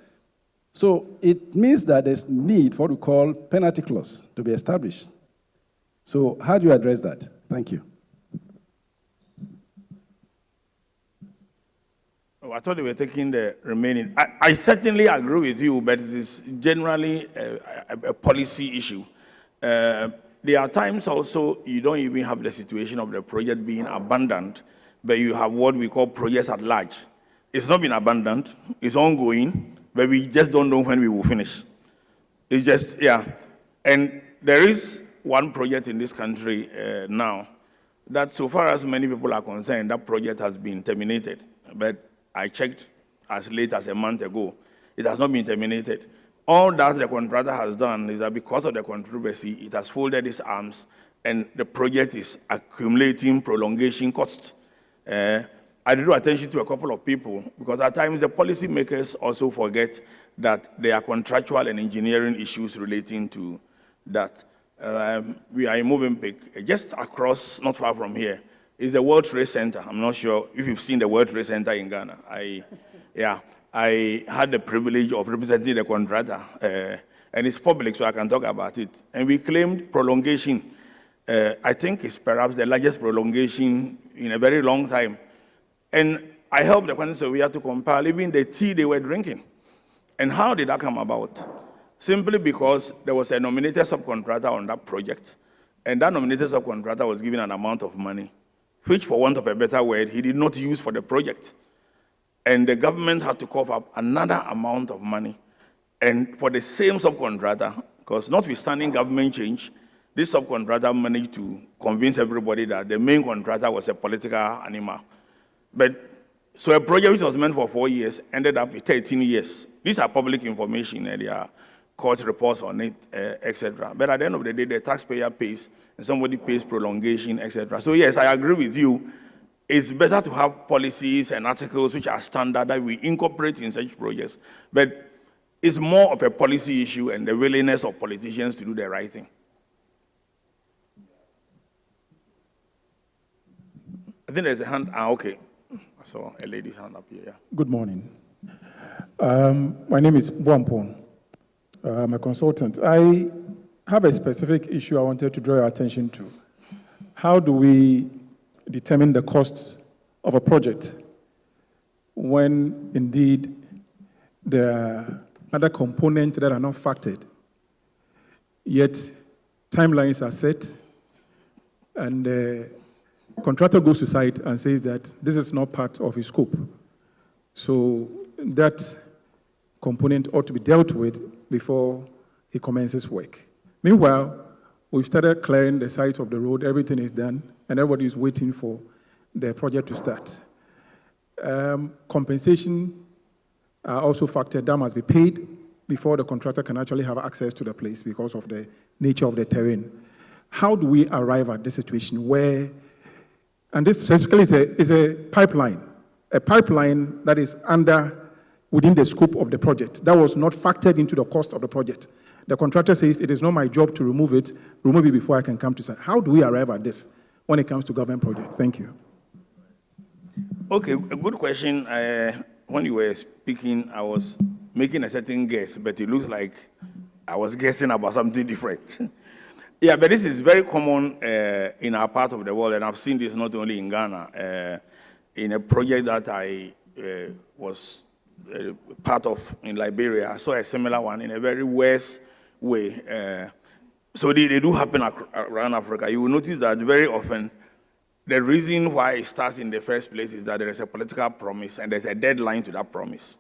So it means that there's need for what we call penalty clause to be established. So how do you address that? Thank you. Oh, I thought they were taking the remaining. I certainly agree with you, but it is generally a policy issue. There are times also you don't even have the situation of the project being abandoned, but you have what we call projects at large. It's not been abandoned, it's ongoing, but we just don't know when we will finish. It's just, yeah. And there is one project in this country now that, so far as many people are concerned, that project has been terminated. But I checked as late as a month ago, it has not been terminated. All that the contractor has done is that because of the controversy, it has folded its arms, and the project is accumulating prolongation costs. I drew attention to a couple of people, because at times the policymakers also forget that there are contractual and engineering issues relating to that. We are in Movenpick, just across, not far from here, is the World Trade Center. I'm not sure if you've seen the World Trade Center in Ghana. I had the privilege of representing the contractor, and it's public, so I can talk about it. And we claimed prolongation. I think it's perhaps the largest prolongation in a very long time. And I helped the Quantity Surveyor to compile even the tea they were drinking. And how did that come about? Simply because there was a nominated subcontractor on that project, and that nominated subcontractor was given an amount of money, which, for want of a better word, he did not use for the project. And the government had to cough up another amount of money. And for the same subcontractor, because notwithstanding government change, this subcontractor managed to convince everybody that the main contractor was a political animal. But so a project which was meant for 4 years ended up with 13 years. These are public information, and there are court reports on it, etc. But at the end of the day, the taxpayer pays, and somebody pays prolongation, etc. So yes, I agree with you. It's better to have policies and articles which are standard that we incorporate in such projects. But it's more of a policy issue and the willingness of politicians to do the right thing. I think there's a hand. Okay. I saw a lady's hand up here. Yeah. Good morning. My name is Buampon. I'm a consultant. I have a specific issue I wanted to draw your attention to. How do we determine the costs of a project when indeed there are other components that are not factored yet timelines are set, and the contractor goes to site and says that this is not part of his scope. So that component ought to be dealt with before he commences work. Meanwhile, we've started clearing the sides of the road, everything is done, and everybody is waiting for the project to start. Compensation are also factored that must be paid before the contractor can actually have access to the place because of the nature of the terrain. How do we arrive at this situation where, and this specifically is a pipeline that is within the scope of the project. That was not factored into the cost of the project. The contractor says, it is not my job to remove it before I can come to site. How do we arrive at this when it comes to government projects? Thank you. Okay, a good question. When you were speaking, I was making a certain guess, but it looks like I was guessing about something different. Yeah, but this is very common in our part of the world, and I've seen this not only in Ghana. In a project that I was part of in Liberia, I saw a similar one in a very worse way. So they do happen around Africa. You will notice that very often, the reason why it starts in the first place is that there is a political promise and there's a deadline to that promise.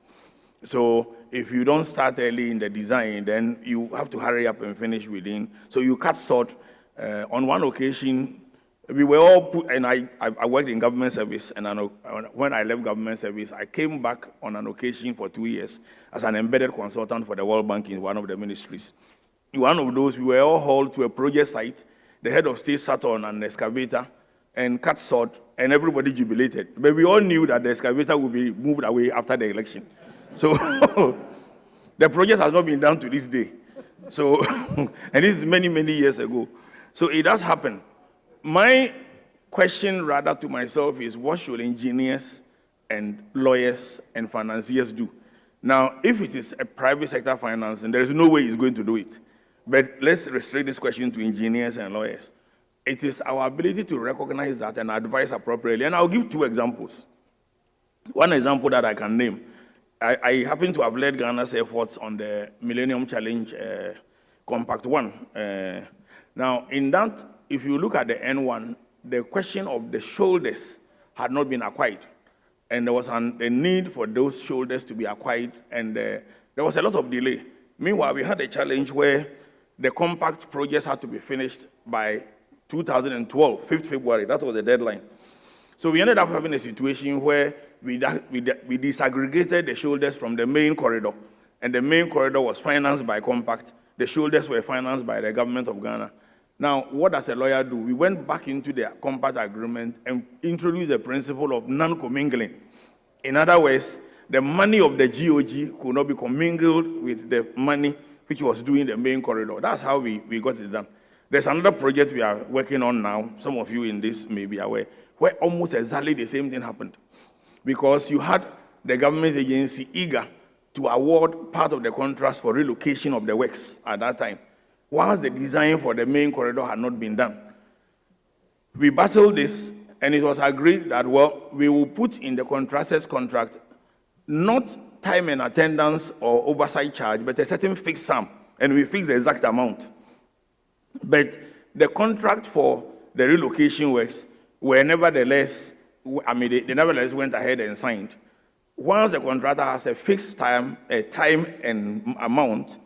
So if you don't start early in the design, then you have to hurry up and finish within. So you cut short. On one occasion, we were all put, and I worked in government service, and when I left government service, I came back on an occasion for 2 years as an embedded consultant for the World Bank in one of the ministries. In one of those, we were all hauled to a project site. The head of state sat on an excavator and cut short, and everybody jubilated. But we all knew that the excavator would be moved away after the election. So the project has not been done to this day. So, and this is many, many years ago. So it does happen. My question rather to myself is, what should engineers and lawyers and financiers do? Now, if it is a private sector financing, there is no way he's going to do it. But let's restrict this question to engineers and lawyers. It is our ability to recognize that and advise appropriately. And I'll give 2 examples. One example that I can name, I happen to have led Ghana's efforts on the Millennium Challenge Compact 1. Now, in that, if you look at the N1, the question of the shoulders had not been acquired. And there was a need for those shoulders to be acquired, and there was a lot of delay. Meanwhile, we had a challenge where the compact projects had to be finished by 2012, 5th February, that was the deadline. So we ended up having a situation where we disaggregated the shoulders from the main corridor, and the main corridor was financed by compact. The shoulders were financed by the government of Ghana. Now, what does a lawyer do? We went back into the compact agreement and introduced the principle of non-commingling. In other words, the money of the GOG could not be commingled with the money which was doing the main corridor. That's how we got it done. There's another project we are working on now, some of you in this may be aware, where almost exactly the same thing happened. Because you had the government agency eager to award part of the contracts for relocation of the works at that time, whilst the design for the main corridor had not been done. We battled this, and it was agreed that, well, we will put in the contractor's contract not time and attendance or oversight charge, but a certain fixed sum, and we fixed the exact amount. But the contract for the relocation works were nevertheless, they nevertheless went ahead and signed. Once the contractor has a fixed time and amount,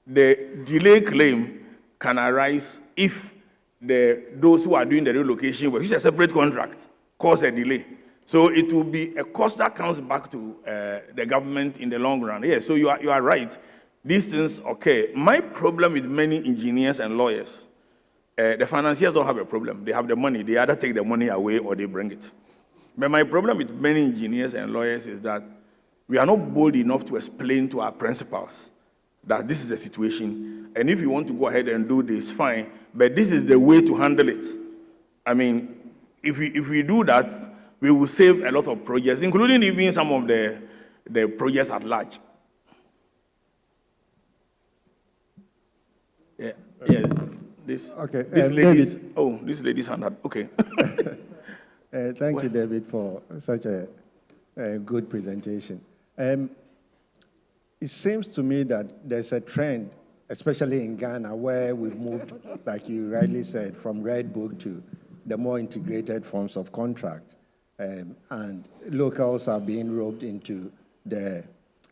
the delay claim can arise if those who are doing the relocation work, which is a separate contract, cause a delay. So it will be a cost that comes back to the government in the long run. Yes, so you are right. These things occur. My problem with many engineers and lawyers, the financiers don't have a problem. They have the money. They either take the money away or they bring it. But my problem with many engineers and lawyers is that we are not bold enough to explain to our principals that this is the situation. And if you want to go ahead and do this, fine. But this is the way to handle it. I mean, if we do that, we will save a lot of projects, including even some of the projects at large. Yeah. This lady's hand up. Okay. Thank you, David, for such a good presentation. It seems to me that there's a trend especially in Ghana, where we've moved, like you rightly said, from Red Book to the more integrated forms of contract. And locals are being roped into the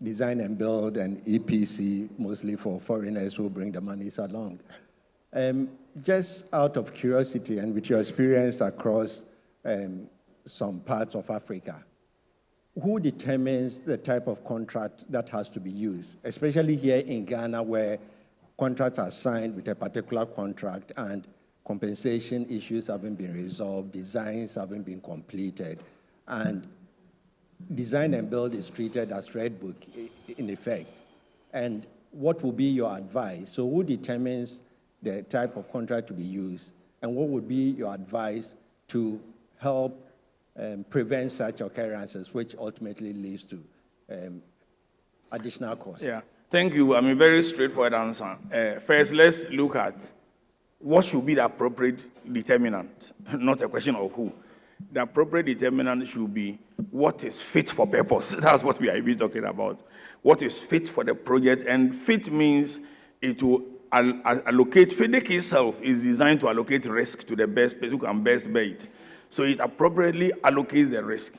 design and build and EPC, mostly for foreigners who bring the monies along. Just out of curiosity and with your experience across some parts of Africa, who determines the type of contract that has to be used, especially here in Ghana where contracts are signed with a particular contract and compensation issues haven't been resolved, designs haven't been completed, and design and build is treated as Red Book in effect. And what will be your advice? So who determines the type of contract to be used, and what would be your advice to help prevent such occurrences, which ultimately leads to additional costs? Yeah, thank you. I mean, very straightforward answer. First, let's look at what should be the appropriate determinant, not a question of who. The appropriate determinant should be what is fit for purpose. That's what we are even talking about. What is fit for the project, and fit means it will allocate. Fidic itself is designed to allocate risk to the best person who can best bear it. So it appropriately allocates the risk.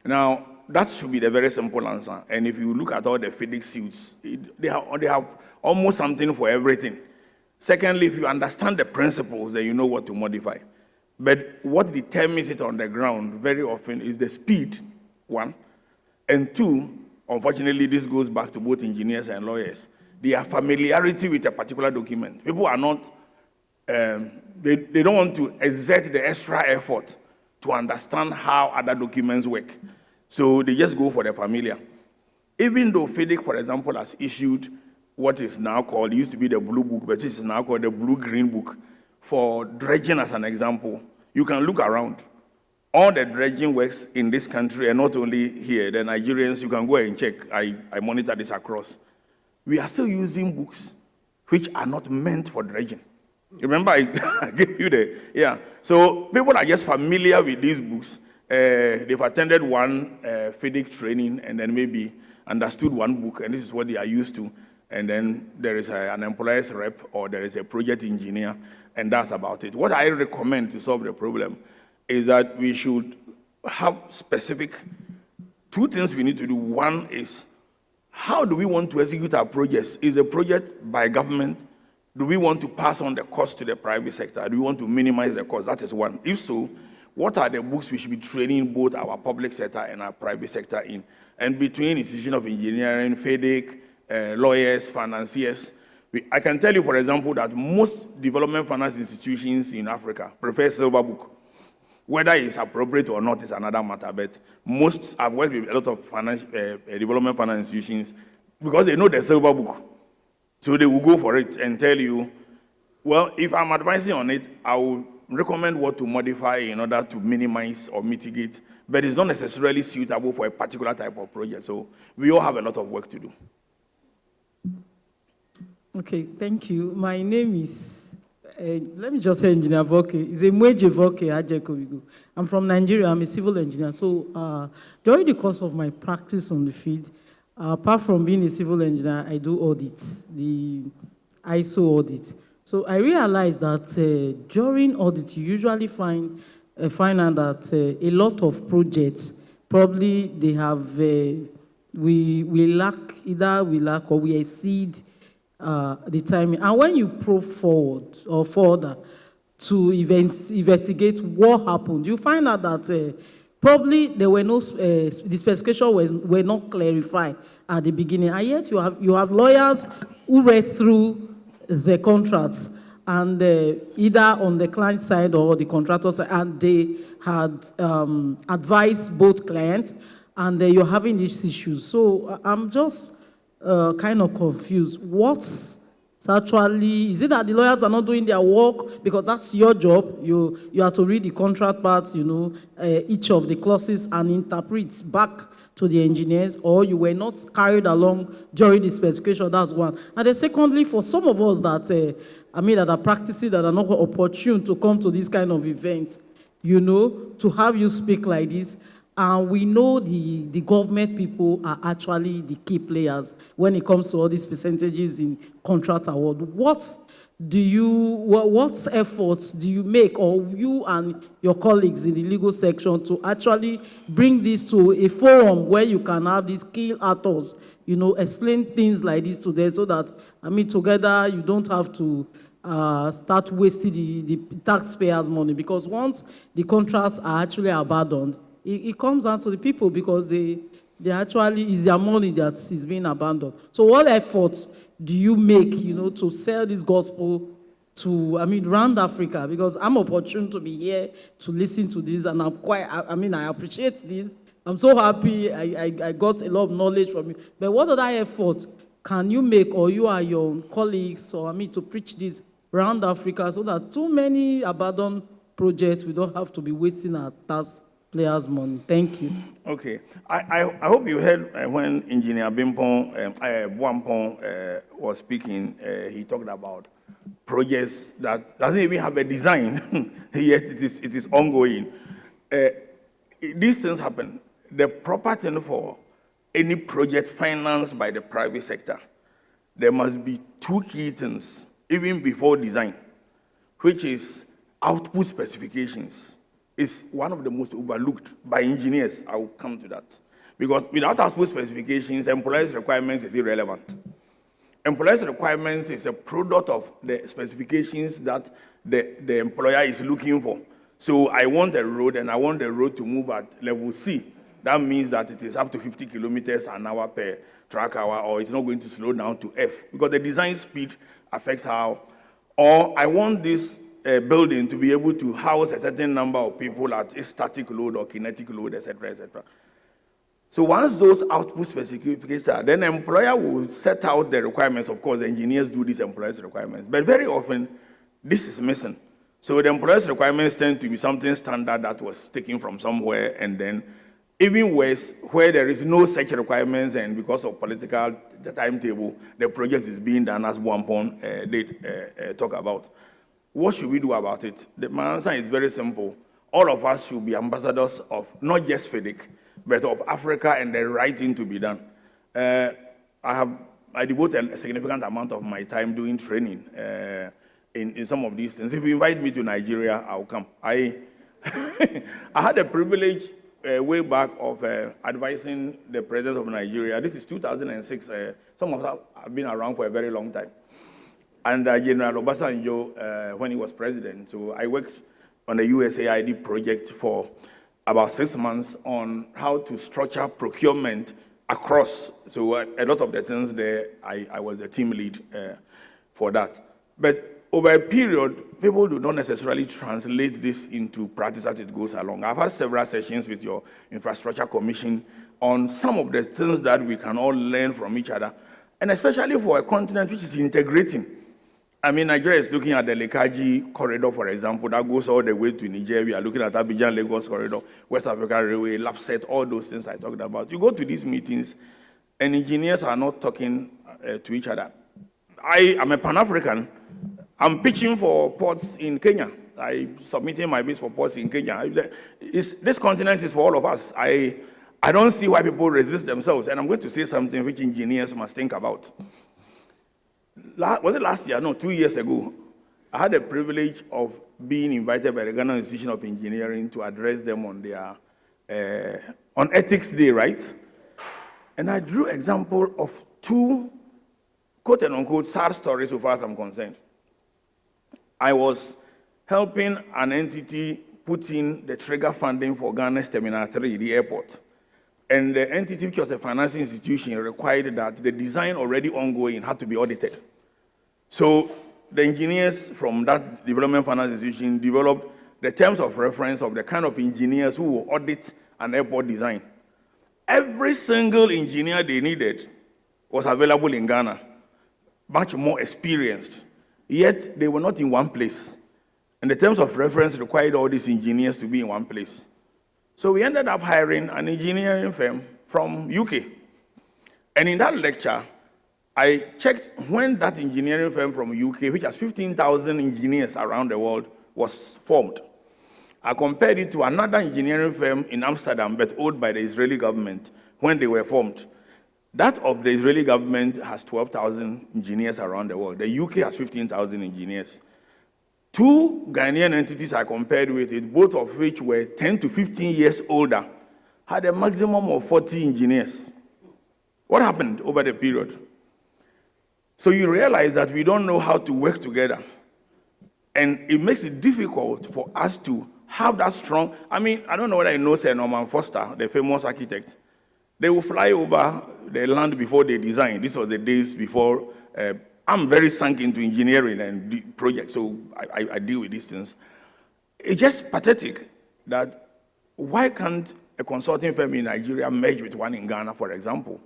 Now, that should be the very simple answer. And if you look at all the Fidic suits, they have almost something for everything. Secondly, if you understand the principles, then you know what to modify. But what determines it on the ground very often is the speed, one. And two, unfortunately, this goes back to both engineers and lawyers. Their familiarity with a particular document. People are not, they don't want to exert the extra effort to understand how other documents work. So they just go for the familiar. Even though Fidic, for example, has issued what is now called, it used to be the Blue Book, but it is now called the Blue-Green Book. For dredging, as an example, you can look around. All the dredging works in this country, and not only here, the Nigerians, you can go and check. I monitor this across. We are still using books which are not meant for dredging. Remember, I gave you yeah. So people are just familiar with these books. They've attended one Fidic training and then maybe understood one book, and this is what they are used to. And then there is an employer's rep or there is a project engineer, and that's about it. What I recommend to solve the problem is that we should have specific two things we need to do. One is, how do we want to execute our projects? Is a project by government? Do we want to pass on the cost to the private sector? Do we want to minimize the cost? That is one. If so, what are the books we should be training both our public sector and our private sector in? And between Institution of Engineering, Fidic, lawyers, financiers, I can tell you, for example, that most development finance institutions in Africa prefer Silver Book. Whether it's appropriate or not is another matter, but most, I've worked with a lot of development finance institutions because they know the Silver Book. So they will go for it and tell you, well, if I'm advising on it, I will recommend what to modify in order to minimize or mitigate, but it's not necessarily suitable for a particular type of project. So we all have a lot of work to do. Okay, thank you. My name is, let me just say Engineer Voke. It's a Mweje Voke Ajekovigo. I'm from Nigeria. I'm a civil engineer. So during the course of my practice on the field, apart from being a civil engineer, I do audits, the ISO audit. So I realized that during audit, you usually find out that a lot of projects, probably they have, we lack, either we lack or we exceed the timing. And when you probe forward or further to investigate what happened, you find out that probably there were no, the specification were not clarified at the beginning. And yet you have lawyers who read through the contracts and either on the client side or the contractor side, and they had advised both clients, and you're having these issues. So I'm just kind of confused. What's actually, is it that the lawyers are not doing their work? Because that's your job. You have to read the contract parts, you know, each of the clauses and interpret back to the engineers, or you were not carried along during the specification. That's one. And then secondly, for some of us that, that are practicing, that are not opportune to come to this kind of events, you know, to have you speak like this, And we know the government people are actually the key players when it comes to all these percentages in contract award. What efforts do you make, or you and your colleagues in the legal section, to actually bring this to a forum where you can have these key actors, explain things like this to them, so that, together you don't have to start wasting the taxpayers' money, because once the contracts are actually abandoned, it comes down to the people, because they actually, is their money that is being abandoned. So what efforts do you make, to sell this gospel to, around Africa? Because I'm opportune to be here to listen to this, and I appreciate this. I'm so happy I got a lot of knowledge from you. But what other efforts can you make, or you or your colleagues, or to preach this around Africa, so that too many abandoned projects, we don't have to be wasting our taxpayers' money? Thank you. Okay. I hope you heard when Engineer Buampong was speaking, he talked about projects that doesn't even have a design, yet it is ongoing. These things happen. The proper thing for any project financed by the private sector, there must be two key things, even before design, which is output specifications. Is one of the most overlooked by engineers. I will come to that. Because without output specifications, employers' requirements is irrelevant. Employers' requirements is a product of the specifications that the employer is looking for. So I want a road, and I want the road to move at level C. That means that it is up to 50 kilometers an hour per track hour, or it's not going to slow down to F, because the design speed affects how. Or I want this building to be able to house a certain number of people at a static load or kinetic load, etc., etc. So once those output specifications are, then the employer will set out the requirements. Of course, the engineers do these employers' requirements, but very often this is missing. So the employers' requirements tend to be something standard that was taken from somewhere, and then even worse, where there is no such requirements, and because of political timetable, the project is being done as Buampong did talk about. What should we do about it? My answer is very simple. All of us should be ambassadors of not just Fidic, but of Africa and the right thing to be done. I devote a significant amount of my time doing training in some of these things. If you invite me to Nigeria, I'll come. I had the privilege way back of advising the president of Nigeria. This is 2006. Some of us have been around for a very long time. And General Obasanjo, when he was president. So I worked on the USAID project for about 6 months on how to structure procurement across. So a lot of the things there, I was a team lead for that. But over a period, people do not necessarily translate this into practice as it goes along. I've had several sessions with your Infrastructure Commission on some of the things that we can all learn from each other, and especially for a continent which is integrating. Nigeria is looking at the Lekaji corridor, for example, that goes all the way to Nigeria. We are looking at Abidjan-Lagos corridor, West Africa Railway, LAPSET, all those things I talked about. You go to these meetings, and engineers are not talking to each other. I am a Pan-African. I'm pitching for ports in Kenya. I'm submitting my bids for ports in Kenya. This continent is for all of us. I don't see why people resist themselves, and I'm going to say something which engineers must think about. Was it last year? No, 2 years ago. I had the privilege of being invited by the Ghana Institution of Engineering to address them on their on Ethics Day, right? And I drew example of two quote and unquote sad stories so far as I'm concerned. I was helping an entity put in the trigger funding for Ghana's Terminal 3, the airport. And the entity, which was a financing institution, required that the design already ongoing had to be audited. So the engineers from that development finance institution developed the terms of reference of the kind of engineers who will audit an airport design. Every single engineer they needed was available in Ghana, much more experienced, yet they were not in one place. And the terms of reference required all these engineers to be in one place. So we ended up hiring an engineering firm from UK. And in that lecture, I checked when that engineering firm from UK, which has 15,000 engineers around the world, was formed. I compared it to another engineering firm in Amsterdam, but owned by the Israeli government when they were formed. That of the Israeli government has 12,000 engineers around the world. The UK has 15,000 engineers. Two Ghanaian entities I compared with it, both of which were 10 to 15 years older, had a maximum of 40 engineers. What happened over the period? So you realize that we don't know how to work together. And it makes it difficult for us to have that strong, I mean, I don't know whether you know Sir Norman Foster, the famous architect. They will fly over the land before they design. This was the days before, I'm very sunk into engineering and projects, so I deal with these things. It's just pathetic that why can't a consulting firm in Nigeria merge with one in Ghana, for example,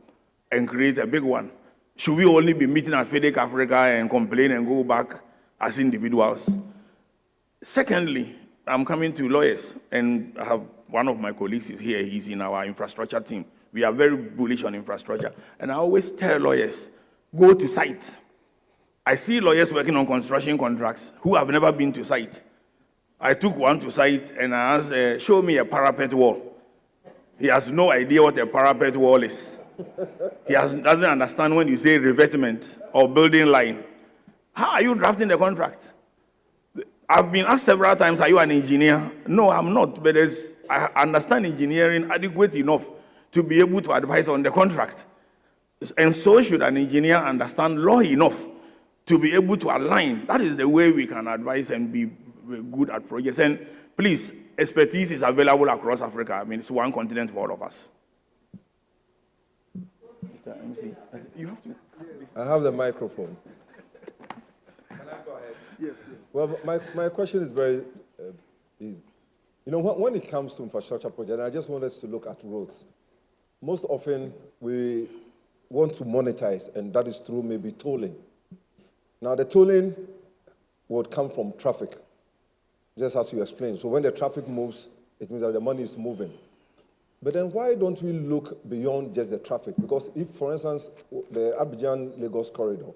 and create a big one? Should we only be meeting at Fidic Africa and complain and go back as individuals? Secondly, I'm coming to lawyers, and I have one of my colleagues is here. He's in our infrastructure team. We are very bullish on infrastructure. And I always tell lawyers, go to site. I see lawyers working on construction contracts who have never been to site. I took one to site and I asked, show me a parapet wall. He has no idea what a parapet wall is. He doesn't understand when you say revetment or building line. How are you drafting the contract? I've been asked several times, are you an engineer? No, I'm not, but I understand engineering adequate enough to be able to advise on the contract. And so should an engineer understand law enough to be able to align. That is the way we can advise and be good at projects. And please, expertise is available across Africa. I mean, it's one continent for all of us. You have to. I have the microphone. Can I go ahead? Yes. Well, my question is very easy. You know, when it comes to infrastructure projects, I just want us to look at roads. Most often, we want to monetize, and that is through maybe tolling. Now, the tolling would come from traffic, just as you explained. So when the traffic moves, it means that the money is moving. But then why don't we look beyond just the traffic? Because if, for instance, the Abidjan-Lagos corridor,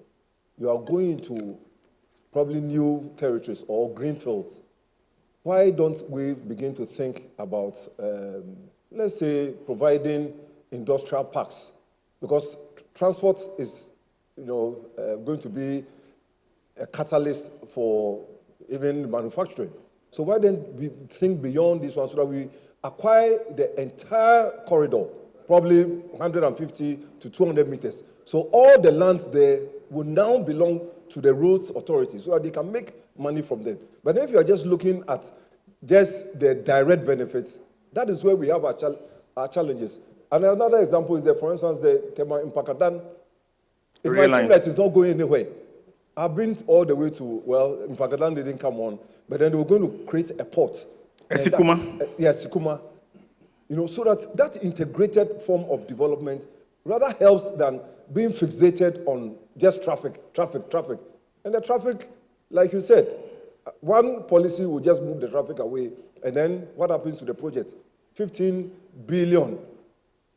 you are going to probably new territories or greenfields, why don't we begin to think about, let's say, providing industrial parks? Because transport is, going to be a catalyst for even manufacturing. So why don't we think beyond this one so that we acquire the entire corridor, probably 150 to 200 meters. So all the lands there will now belong to the roads authority so that they can make money from them. But if you are just looking at just the direct benefits, that is where we have our challenges. And another example is that, for instance, the Tema in Pakadan, it might seem that it's not going anywhere. I've been all the way to, in Pakadan they didn't come on, but then they were going to create a port. Sikuma? Yes, Sikuma. So that integrated form of development rather helps than being fixated on just traffic. And the traffic, like you said, one policy will just move the traffic away, and then what happens to the project? 15 billion.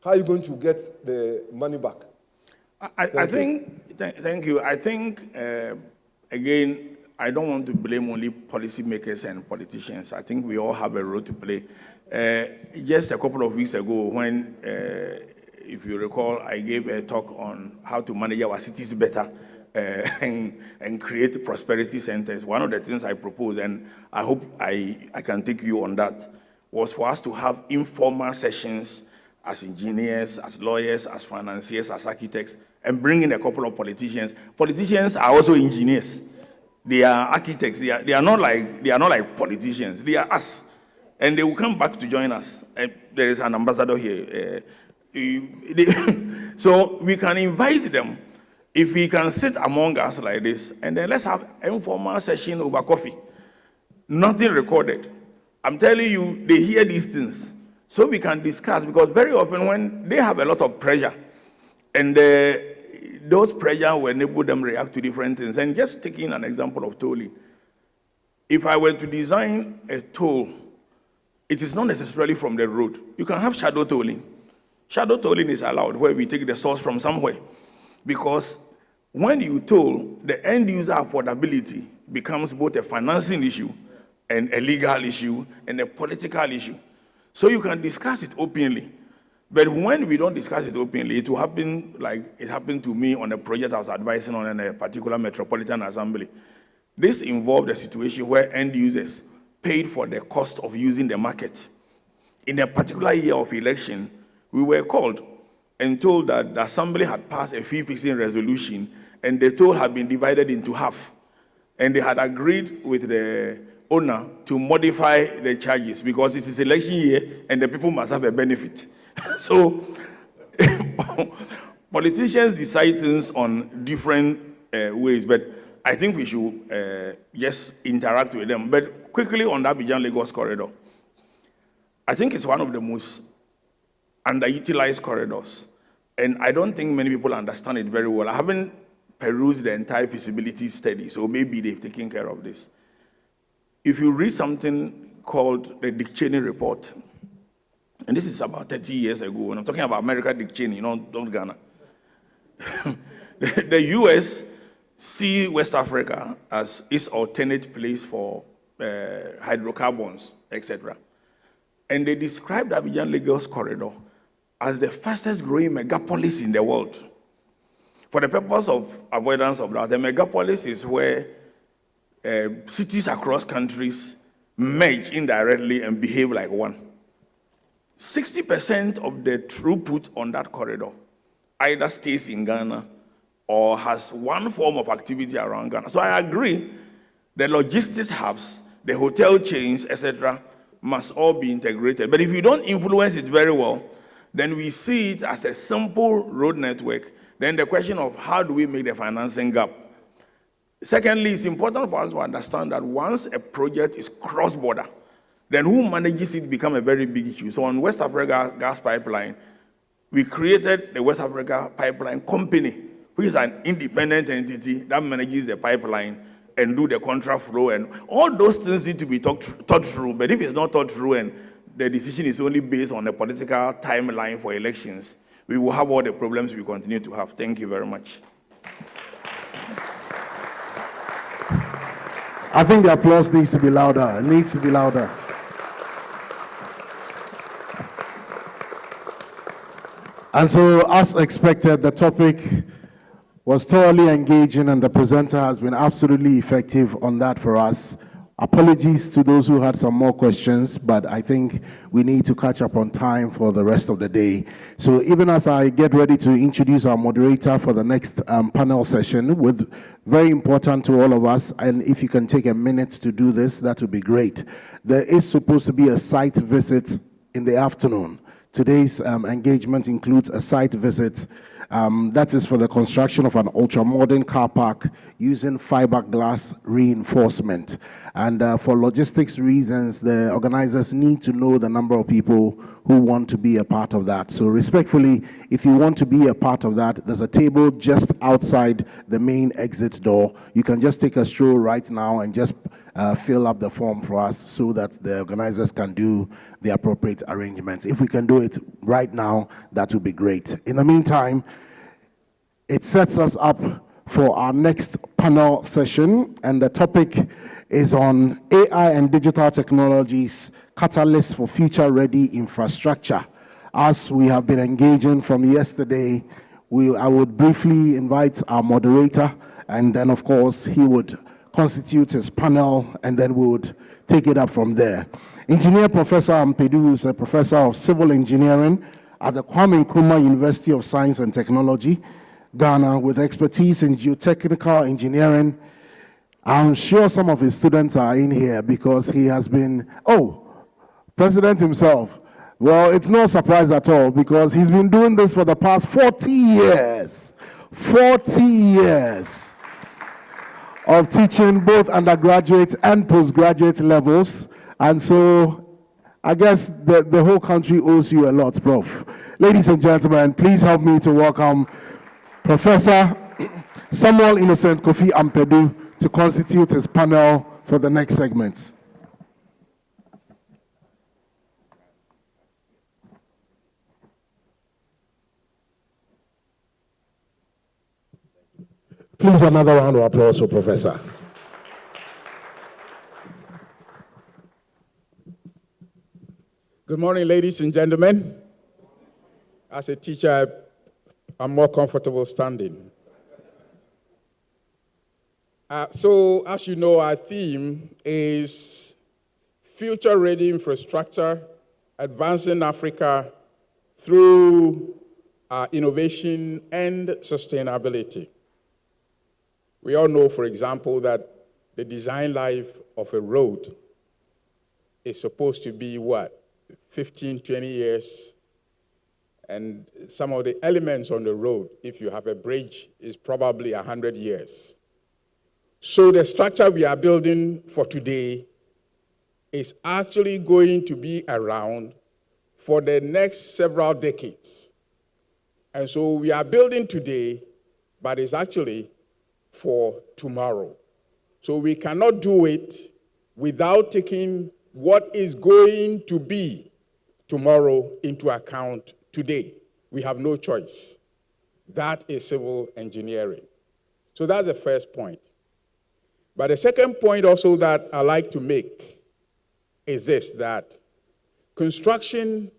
How are you going to get the money back? Thank you. I think, again, I don't want to blame only policymakers and politicians. I think we all have a role to play. Just a couple of weeks ago, when, if you recall, I gave a talk on how to manage our cities better and create prosperity centers. One of the things I proposed, and I hope I can take you on that, was for us to have informal sessions as engineers, as lawyers, as financiers, as architects, and bring in a couple of politicians. Politicians are also engineers. They are architects. They are not like politicians. They are us, and they will come back to join us. And there is an ambassador here. So we can invite them if we can sit among us like this, and then let's have an informal session over coffee. Nothing recorded. I'm telling you, they hear these things, so we can discuss. Because very often when they have a lot of pressure, and those pressure will enable them react to different things. And just taking an example of tolling, if I were to design a toll, it is not necessarily from the road. You can have shadow tolling. Shadow tolling is allowed where we take the source from somewhere. Because when you toll, the end user affordability becomes both a financing issue and a legal issue and a political issue. So you can discuss it openly. But when we don't discuss it openly, it will happen like it happened to me on a project I was advising on in a particular metropolitan assembly. This involved a situation where end users paid for the cost of using the market. In a particular year of election, we were called and told that the assembly had passed a fee-fixing resolution, and the toll had been divided into half. And they had agreed with the owner to modify the charges because it is election year and the people must have a benefit. So politicians decide things on different ways, but I think we should just interact with them. But quickly on the Abidjan-Lagos corridor, I think it's one of the most underutilized corridors, and I don't think many people understand it very well. I haven't perused the entire feasibility study, so maybe they've taken care of this. If you read something called the Dick Cheney report, and this is about 30 years ago, and I'm talking about America, Dick Cheney, not Ghana. The US see West Africa as its alternate place for hydrocarbons, etc. And they described the Abidjan-Lagos corridor as the fastest growing megapolis in the world. For the purpose of avoidance of that, the megapolis is where cities across countries merge indirectly and behave like one. 60% of the throughput on that corridor either stays in Ghana or has one form of activity around Ghana. So I agree, the logistics hubs, the hotel chains, etc., must all be integrated. But if you don't influence it very well, then we see it as a simple road network. Then the question of how do we make the financing gap? Secondly, it's important for us to understand that once a project is cross-border, then who manages it becomes a very big issue. So on West Africa gas pipeline, we created the West Africa Pipeline Company, which is an independent entity that manages the pipeline and do the contract flow, and all those things need to be thought through. But if it's not thought through and the decision is only based on a political timeline for elections, we will have all the problems we continue to have. Thank you very much. I think the applause needs to be louder. It needs to be louder. And so, as expected, the topic was thoroughly engaging, and the presenter has been absolutely effective on that for us. Apologies to those who had some more questions, but I think we need to catch up on time for the rest of the day. So even as I get ready to introduce our moderator for the next panel session, with very important to all of us, and if you can take a minute to do this, that would be great. There is supposed to be a site visit in the afternoon. Today's engagement includes a site visit that is for the construction of an ultra-modern car park using fiberglass reinforcement. And for logistics reasons, the organizers need to know the number of people who want to be a part of that. So respectfully, if you want to be a part of that, there's a table just outside the main exit door. You can just take a stroll right now and just fill up the form for us so that the organizers can do the appropriate arrangements. If we can do it right now, that would be great. In the meantime, it sets us up for our next panel session, and the topic is on AI and digital technologies, catalysts for future-ready infrastructure. As we have been engaging from yesterday, I would briefly invite our moderator, and then, of course, he would constitute his panel, and then we would take it up from there. Engineer Professor Ampedu is a professor of civil engineering at the Kwame Nkrumah University of Science and Technology, Ghana, with expertise in geotechnical engineering. I'm sure some of his students are in here because he has been, President himself. Well, it's no surprise at all because he's been doing this for the past 40 years. 40 years of teaching both undergraduate and postgraduate levels. And so I guess the whole country owes you a lot, Prof. Ladies and gentlemen, please help me to welcome Professor Samuel Innocent Kofi Ampedu to constitute his panel for the next segment. Please, another round of applause for Professor. Good morning, ladies and gentlemen. As a teacher, I'm more comfortable standing. So, as you know, our theme is future-ready infrastructure, advancing Africa through innovation and sustainability. We all know, for example, that the design life of a road is supposed to be what? 15, 20 years. And some of the elements on the road, if you have a bridge, is probably 100 years. So the structure we are building for today is actually going to be around for the next several decades. And so we are building today, but it's actually for tomorrow. So we cannot do it without taking what is going to be tomorrow into account today. We have no choice. That is civil engineering. So that's the first point. But the second point also that I like to make is this, that construction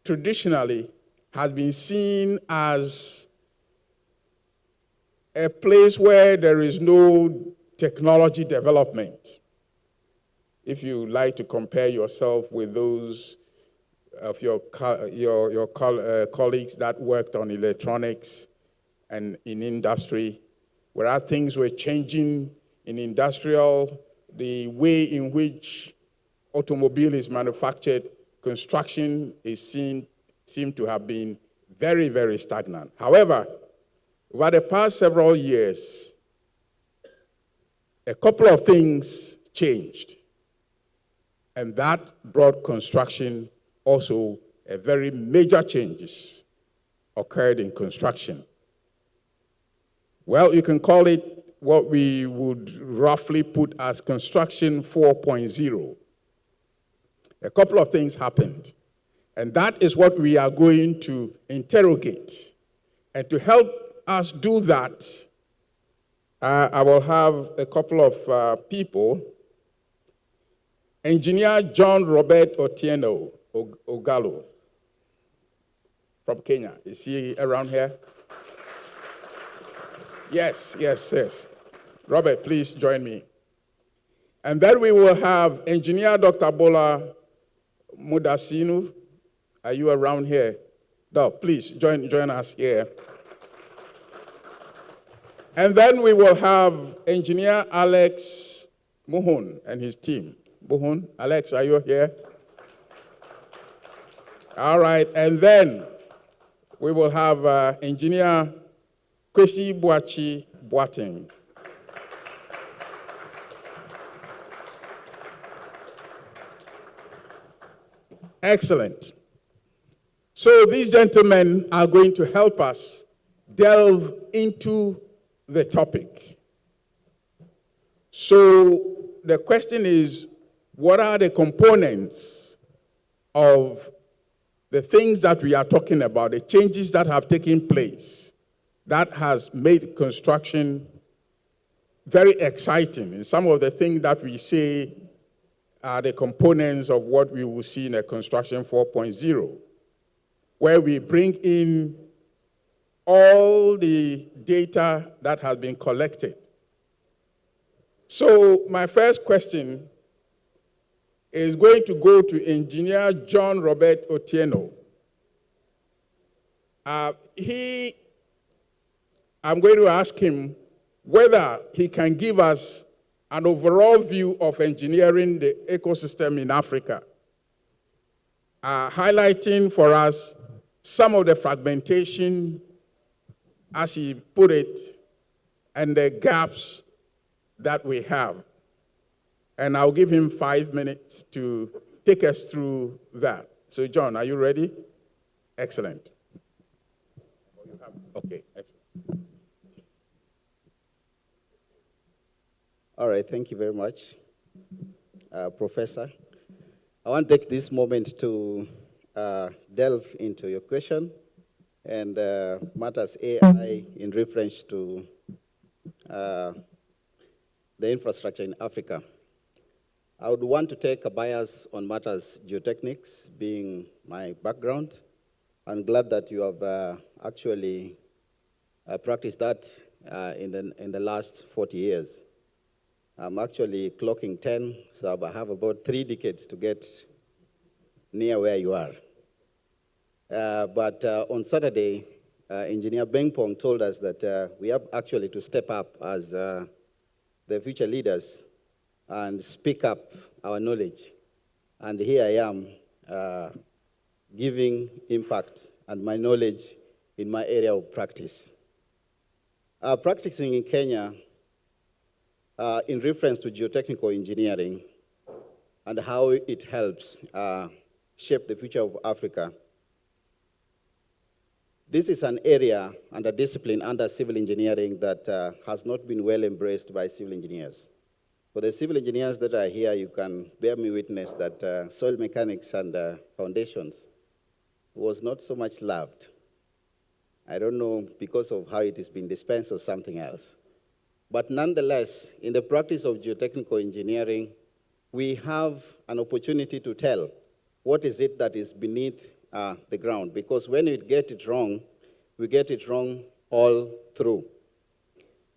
traditionally has been seen as a place where there is no technology development. If you like to compare yourself with those of your colleagues that worked on electronics and in industry, whereas things were changing in industrial, the way in which automobile is manufactured, construction is seemed to have been very, very stagnant. However, over the past several years, a couple of things changed. And that brought construction also a very major changes occurred in construction. Well, you can call it what we would roughly put as construction 4.0. A couple of things happened. And that is what we are going to interrogate. And to help us do that, I will have a couple of people. Engineer John Robert Otieno Ogalo from Kenya. Is he around here? Yes. Robert, please join me. And then we will have Engineer Dr. Bola Mudasinu. Are you around here? No, please join us here. And then we will have Engineer Alex Muhun and his team. Muhun, Alex, are you here? All right, and then we will have Engineer Kwesi Boachi Boateng. Excellent. So these gentlemen are going to help us delve into the topic. So the question is, what are the components of the things that we are talking about, the changes that have taken place that has made construction very exciting? And some of the things that we say are the components of what we will see in a construction 4.0, where we bring in all the data that has been collected. So my first question is going to go to Engineer John Robert Otieno. I'm going to ask him whether he can give us an overall view of engineering the ecosystem in Africa, highlighting for us some of the fragmentation, as he put it, and the gaps that we have. And I'll give him 5 minutes to take us through that. So, John, are you ready? Excellent. Okay, excellent. All right, thank you very much, Professor. I want to take this moment to delve into your question and matters AI in reference to the infrastructure in Africa. I would want to take a bias on matters geotechnics, being my background. I'm glad that you have actually practiced that in the last 40 years. I'm actually clocking 10, so I have about 3 decades to get near where you are. But on Saturday, Engineer Bengpong told us that we have actually to step up as the future leaders and speak up our knowledge. And here I am giving impact and my knowledge in my area of practice. Practicing in Kenya in reference to geotechnical engineering and how it helps shape the future of Africa. This is an area and a discipline under civil engineering that has not been well embraced by civil engineers. For the civil engineers that are here, you can bear me witness that soil mechanics and foundations was not so much loved. I don't know because of how it has been dispensed or something else. But nonetheless, in the practice of geotechnical engineering, we have an opportunity to tell what is it that is beneath the ground. Because when we get it wrong, we get it wrong all through.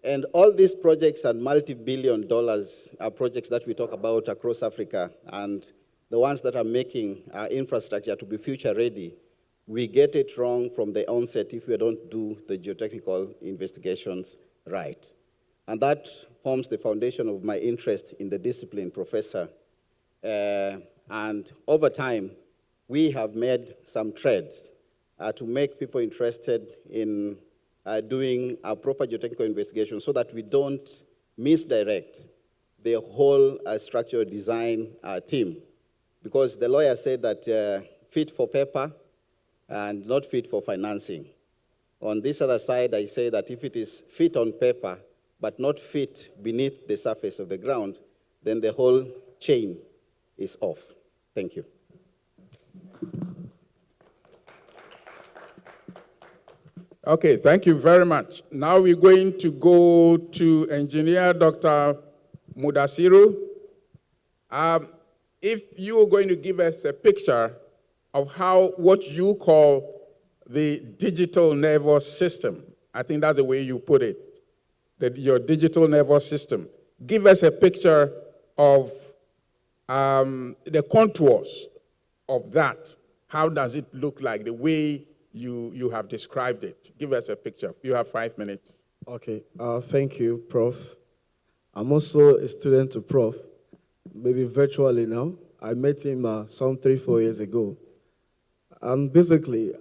And all these projects and multi-billion dollars projects that we talk about across Africa and the ones that are making infrastructure to be future ready, we get it wrong from the onset if we don't do the geotechnical investigations right. And that forms the foundation of my interest in the discipline, Professor. And over time, we have made some threads to make people interested in doing a proper geotechnical investigation so that we don't misdirect the whole structural design team. Because the lawyer said that fit for paper and not fit for financing. On this other side, I say that if it is fit on paper, but not fit beneath the surface of the ground, then the whole chain is off. Thank you. Okay, thank you very much. Now we're going to go to Engineer Dr. Mudasiru. If you are going to give us a picture of what you call the digital nervous system, I think that's the way you put it, your digital nervous system. Give us a picture of the contours of that. How does it look like, the way you have described it? Give us a picture. You have 5 minutes. Okay, thank you, Prof. I'm also a student to Prof, maybe virtually now. I met him some 3-4 years ago. And basically,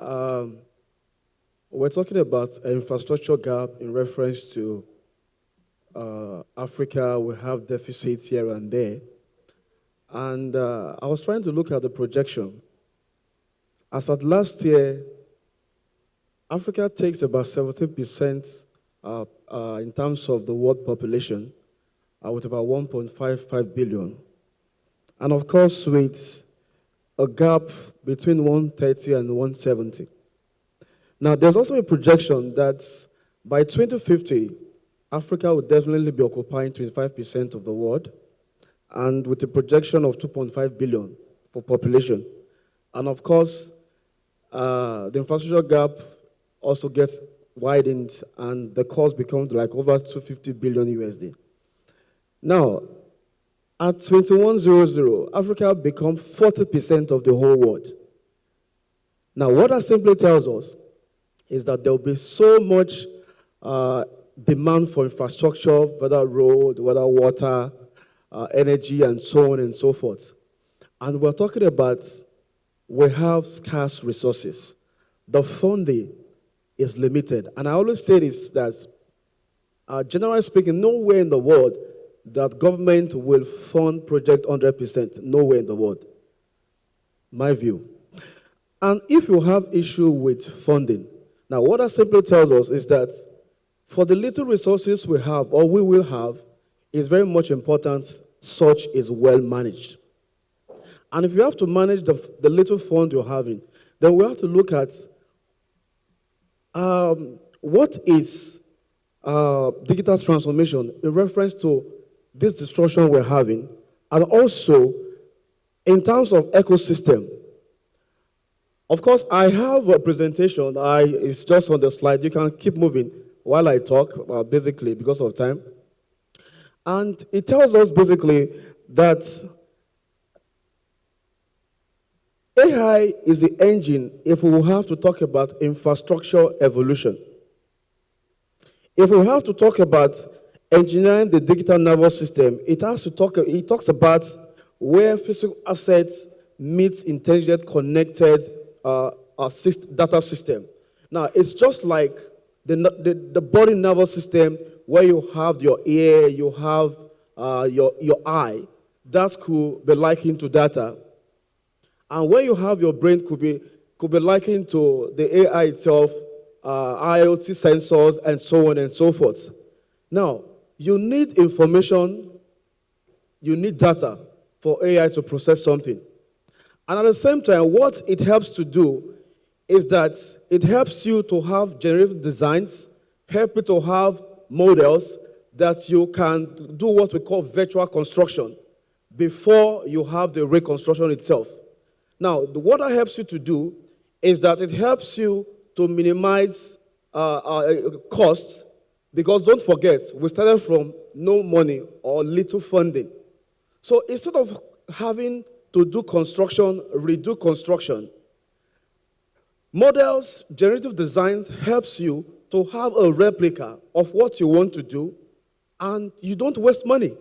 we're talking about an infrastructure gap in reference to Africa. We have deficits here and there. And I was trying to look at the projection. As at last year, Africa takes about 17% in terms of the world population, with about 1.55 billion. And of course, with a gap between 130 and 170. Now, there's also a projection that by 2050, Africa will definitely be occupying 25% of the world, and with a projection of 2.5 billion for population. And of course, the infrastructure gap also gets widened, and the cost becomes like over 250 billion USD. Now, at 2100, Africa becomes 40% of the whole world. Now, what that simply tells us is that there will be so much demand for infrastructure, whether road, whether water, energy, and so on and so forth. And we're talking about we have scarce resources. The funding is limited. And I always say this, that generally speaking, nowhere in the world that government will fund project 100%, nowhere in the world. My view. And if you have issue with funding, now what that simply tells us is that for the little resources we have, or we will have, is very much important such is well managed. And if you have to manage the little fund you're having, then we have to look at what is digital transformation in reference to this destruction we're having, and also in terms of ecosystem. Of course, I have a presentation. It's just on the slide. You can keep moving while I talk, basically, because of time. And it tells us basically that AI is the engine if we will have to talk about infrastructure evolution. If we have to talk about engineering the digital nervous system, it talks about where physical assets meets intelligent connected data system. Now, it's just like the body nervous system where you have your ear, you have your eye. That could be likened to data. And where you have your brain could be likened to the AI itself, IoT sensors, and so on and so forth. Now, you need information, you need data for AI to process something. And at the same time, what it helps to do is that it helps you to have generative designs, help you to have models that you can do what we call virtual construction before you have the reconstruction itself. Now, what that helps you to do is that it helps you to minimize costs, because don't forget, we started from no money or little funding. So instead of having to do construction, redo construction, models, generative designs helps you to have a replica of what you want to do, and you don't waste money.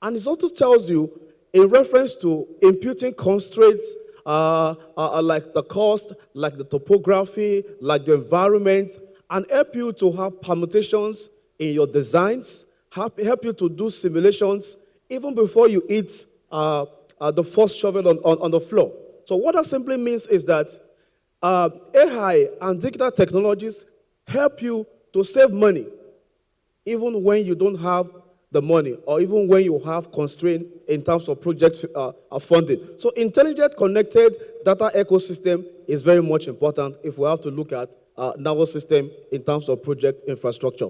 And it also tells you, in reference to imputing constraints like the cost, like the topography, like the environment, and help you to have permutations in your designs, help you to do simulations even before you hit the first shovel on the floor. So what that simply means is that AI and digital technologies help you to save money even when you don't have the money, or even when you have constraint in terms of project funding. So intelligent connected data ecosystem is very much important if we have to look at nervous system in terms of project infrastructure.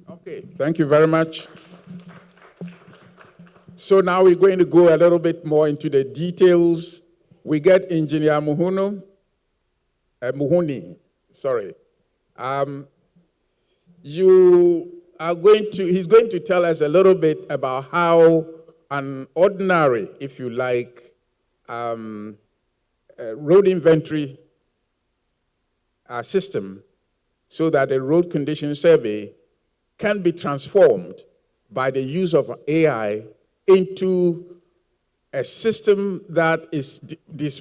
Okay, thank you very much. So now we're going to go a little bit more into the details. We get Engineer Muhuni. He's going to tell us a little bit about how an ordinary, if you like, road inventory system, so that a road condition survey can be transformed by the use of AI into a system that is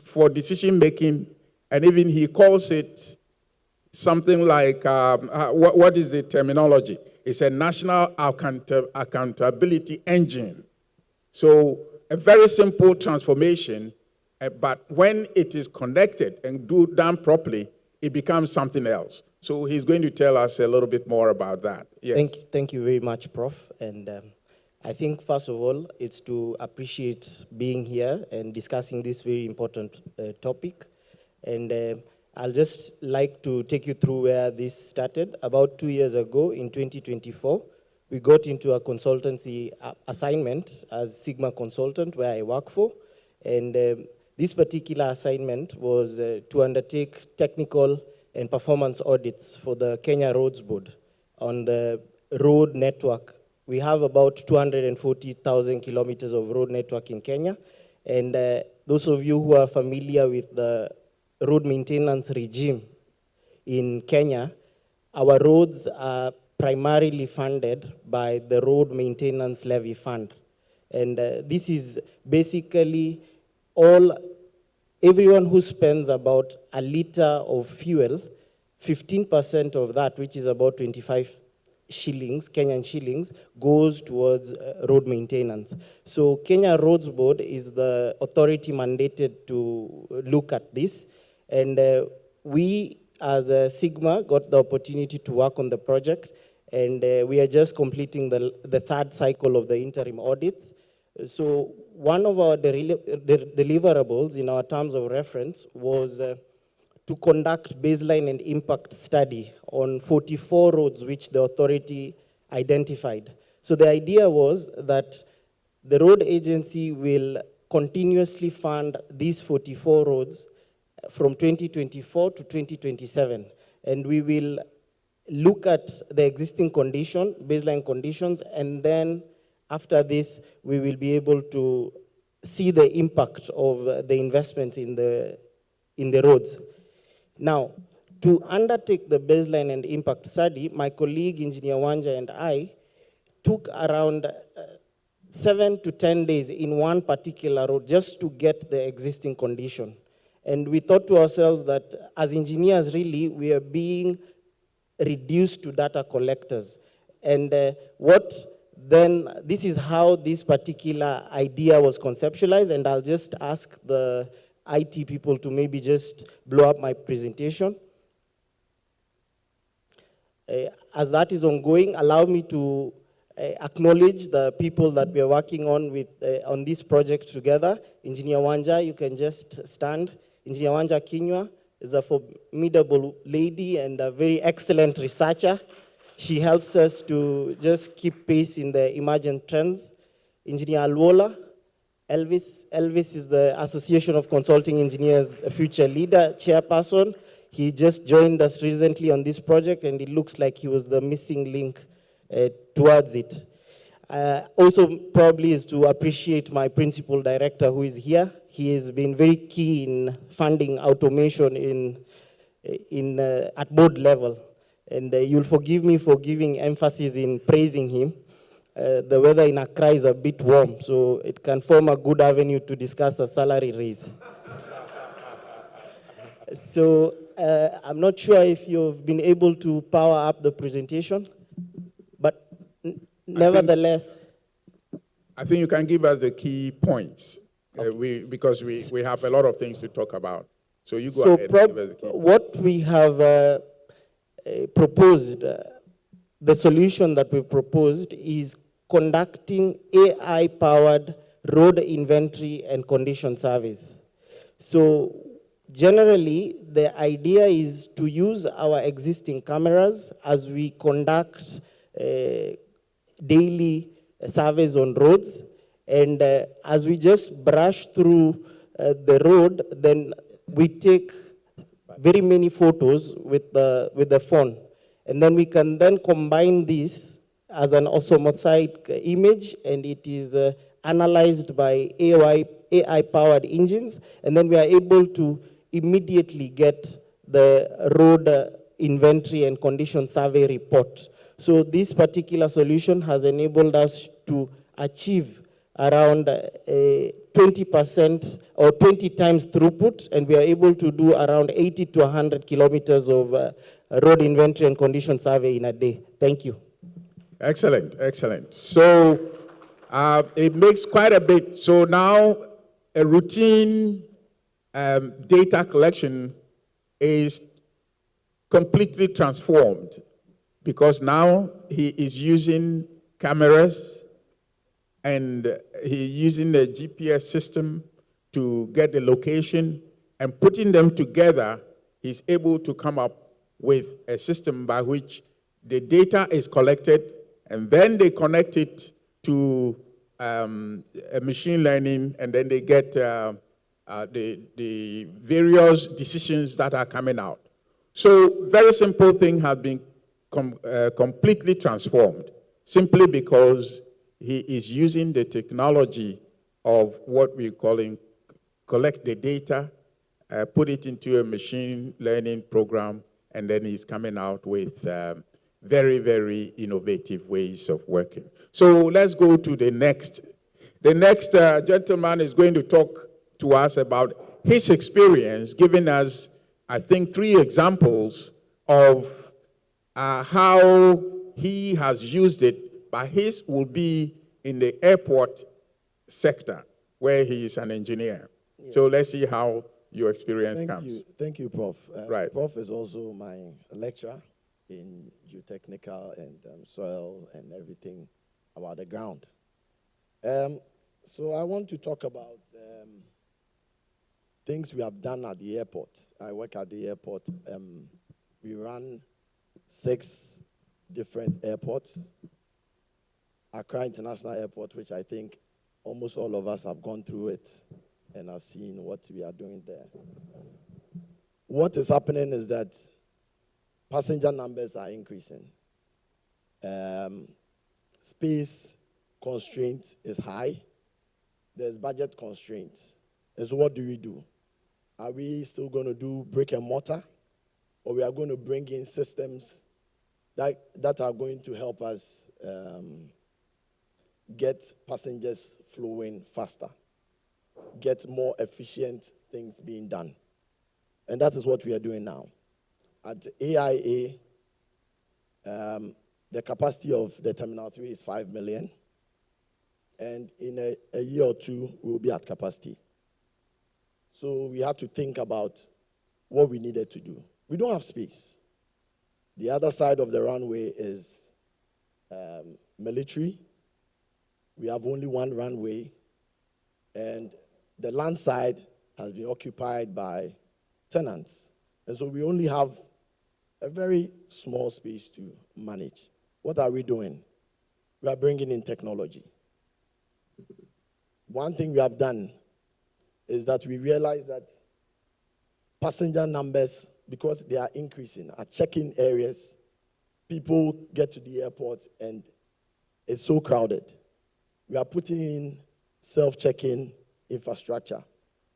for decision making, and even he calls it something like, what is the terminology? It's a national accountability engine. So a very simple transformation, but when it is connected and done properly, it becomes something else. So he's going to tell us a little bit more about that. Yes. Thank you very much, Prof. And I think, first of all, it's to appreciate being here and discussing this very important topic. And I'll just like to take you through where this started. About 2 years ago, in 2024, we got into a consultancy assignment as Sigma consultant, where I work for. And this particular assignment was to undertake technical and performance audits for the Kenya Roads Board on the road network. We have about 240,000 kilometers of road network in Kenya. And those of you who are familiar with the road maintenance regime in Kenya, our roads are primarily funded by the Road Maintenance Levy Fund. And this is basically everyone who spends about a liter of fuel, 15% of that, which is about 25 shillings, Kenyan shillings, goes towards road maintenance. So Kenya Roads Board is the authority mandated to look at this. And we, as a Sigma, got the opportunity to work on the project. And we are just completing the third cycle of the interim audits. So one of our deliverables in our terms of reference was to conduct baseline and impact study on 44 roads which the authority identified. So the idea was that the road agency will continuously fund these 44 roads from 2024 to 2027. And we will look at the existing condition, baseline conditions, and then after this, we will be able to see the impact of the investments in the roads. Now, to undertake the baseline and impact study, my colleague, Engineer Wanja, and I took around 7 to 10 days in one particular road just to get the existing condition. And we thought to ourselves that as engineers, really, we are being reduced to data collectors. And this is how this particular idea was conceptualized, and I'll just ask the IT people to maybe just blow up my presentation. As that is ongoing, allow me to acknowledge the people that we are working on this project together. Engineer Wanja, you can just stand. Engineer Wanja Kinywa is a formidable lady and a very excellent researcher. She helps us to just keep pace in the emergent trends. Engineer Alwola, Elvis is the Association of Consulting Engineers Future Leader Chairperson. He just joined us recently on this project, and it looks like he was the missing link towards it. Also, probably is to appreciate my principal director who is here. He has been very key in funding automation at board level. And you'll forgive me for giving emphasis in praising him. The weather in Accra is a bit warm, so it can form a good avenue to discuss a salary raise. So I'm not sure if you've been able to power up the presentation, but nevertheless. I think you can give us the key points, because we have a lot of things to talk about. So you go ahead and give us the key. What we have proposed, the solution that we proposed is conducting AI-powered road inventory and condition surveys. So generally, the idea is to use our existing cameras as we conduct daily surveys on roads. And as we just brush through the road, then we take very many photos with the phone. And then we can then combine this as an osmotic image, and it is analyzed by AI-powered engines. And then we are able to immediately get the road inventory and condition survey report. So this particular solution has enabled us to achieve around 20% or 20 times throughput, and we are able to do around 80 to 100 kilometers of road inventory and condition survey in a day. Thank you. Excellent, excellent. So it makes quite a bit. So now a routine data collection is completely transformed, because now he is using cameras and he's using the GPS system to get the location, and putting them together, he's able to come up with a system by which the data is collected, and then they connect it to a machine learning, and then they get the various decisions that are coming out. So very simple thing has been completely transformed, simply because he is using the technology of what we're calling collect the data, put it into a machine learning program, and then he's coming out with very, very innovative ways of working. So let's go to the next. The next gentleman is going to talk to us about his experience, giving us, I think, 3 examples of how he has used it, but his will be in the airport sector, where he is an engineer. Yeah. So let's see how your experience comes. Thank you, Prof. Right. Prof is also my lecturer in geotechnical and soil and everything about the ground. So I want to talk about things we have done at the airport. I work at the airport. We run 6 different airports, Accra International Airport, which I think almost all of us have gone through it and have seen what we are doing there. What is happening is that passenger numbers are increasing. Space constraint is high. There's budget constraints. And so what do? Are we still going to do brick and mortar? Or we are going to bring in systems that are going to help us get passengers flowing faster, get more efficient things being done. And that is what we are doing now. At AIA, the capacity of the Terminal 3 is 5 million. And in a year or two, we will be at capacity. So we had to think about what we needed to do. We don't have space. The other side of the runway is military. We have only one runway. And the land side has been occupied by tenants. And so we only have a very small space to manage. What are we doing? We are bringing in technology. One thing we have done is that we realize that passenger numbers, because they are increasing, at check-in areas, people get to the airport and it's so crowded. We are putting in self-check-in infrastructure.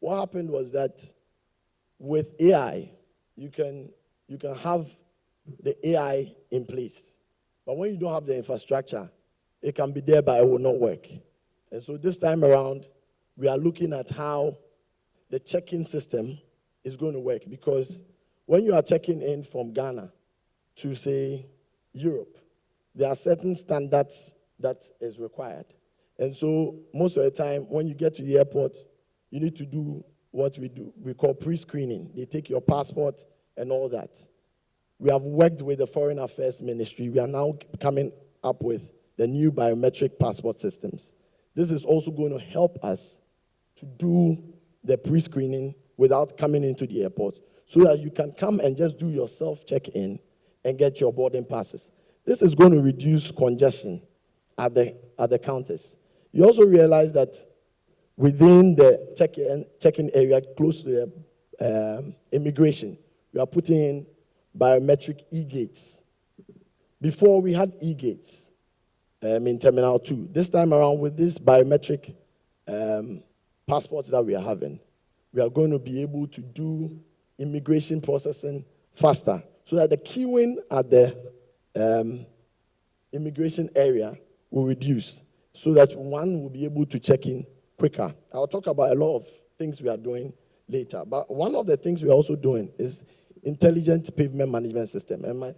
What happened was that with AI, you can have the AI in place. But when you don't have the infrastructure, it can be there, but it will not work. And so this time around, we are looking at how the check-in system is going to work. Because when you are checking in from Ghana to, say, Europe, there are certain standards that is required. And so most of the time, when you get to the airport, you need to do what we call pre-screening. They take your passport and all that. We have worked with the Foreign Affairs Ministry. We are now coming up with the new biometric passport systems. This is also going to help us to do the pre-screening without coming into the airport, so that you can come and just do your self-check-in and get your boarding passes. This is going to reduce congestion at the counters. You also realize that within the check-in area close to the immigration, we are putting in biometric e-gates. Before, we had e-gates in Terminal 2. This time around, with this biometric passports that we are having, we are going to be able to do immigration processing faster, so that the queuing at the immigration area will reduce, so that one will be able to check in quicker. I'll talk about a lot of things we are doing later. But one of the things we are also doing is intelligent pavement management system. And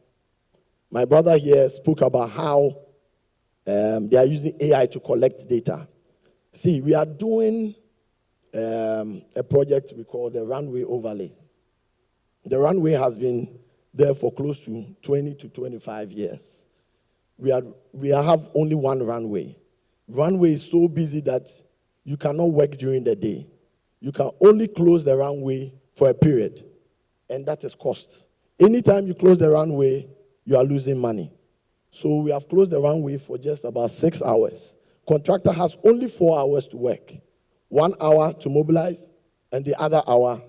my brother here spoke about how they are using AI to collect data. See, we are doing a project we call the runway overlay. The runway has been there for close to 20 to 25 years. We have only one runway. Runway is so busy that you cannot work during the day. You can only close the runway for a period, and that is cost. Anytime you close the runway, you are losing money. So we have closed the runway for just about 6 hours. Contractor has only 4 hours to work. 1 hour to mobilize, and the other hour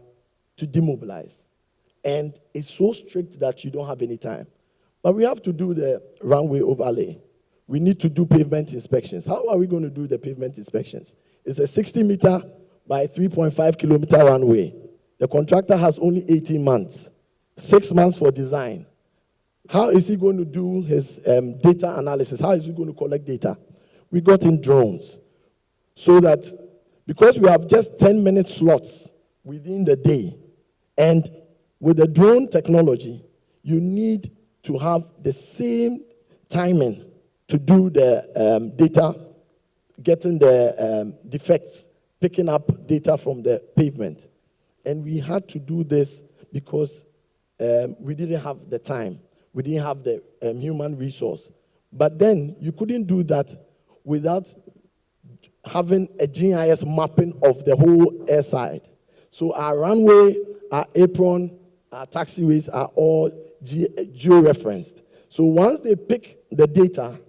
to demobilize. And it's so strict that you don't have any time. But we have to do the runway overlay. We need to do pavement inspections. How are we going to do the pavement inspections? It's a 60-meter by 3.5-kilometer runway. The contractor has only 18 months, 6 months for design. How is he going to do his data analysis? How is he going to collect data? We got in drones, so that because we have just 10-minute slots within the day, and with the drone technology, you need to have the same timing to do the data, getting the defects, picking up data from the pavement. And we had to do this because we didn't have the time. We didn't have the human resource. But then you couldn't do that without having a GIS mapping of the whole airside. So our runway, our apron, our taxiways are all geo-referenced. So once they pick the data,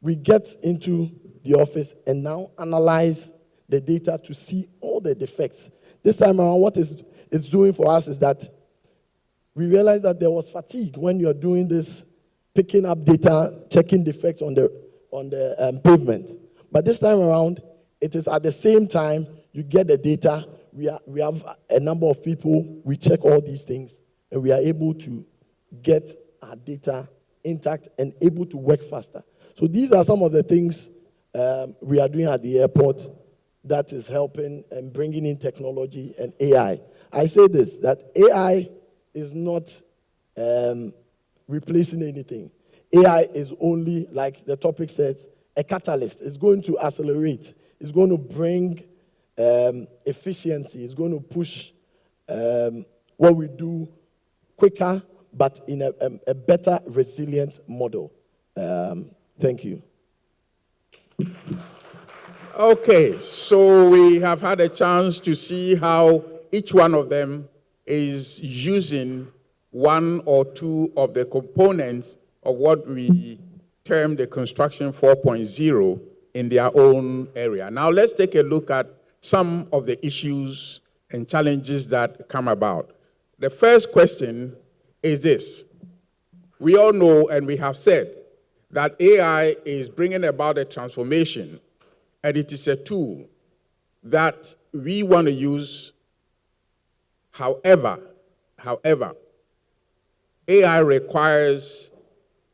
we get into the office and now analyze the data to see all the defects. This time around, what it's doing for us is that we realized that there was fatigue when you're doing this, picking up data, checking defects on the pavement. But this time around, it is at the same time you get the data. We have a number of people, we check all these things, and we are able to get our data intact and able to work faster. So these are some of the things we are doing at the airport that is helping and bringing in technology and AI. I say this, that AI is not replacing anything. AI is only, like the topic says, a catalyst. It's going to accelerate. It's going to bring efficiency. It's going to push what we do quicker, but in a better, resilient model. Thank you. Okay, so we have had a chance to see how each one of them is using one or two of the components of what we term the Construction 4.0 in their own area. Now let's take a look at some of the issues and challenges that come about. The first question is this. We all know and we have said that AI is bringing about a transformation, and it is a tool that we want to use. However, AI requires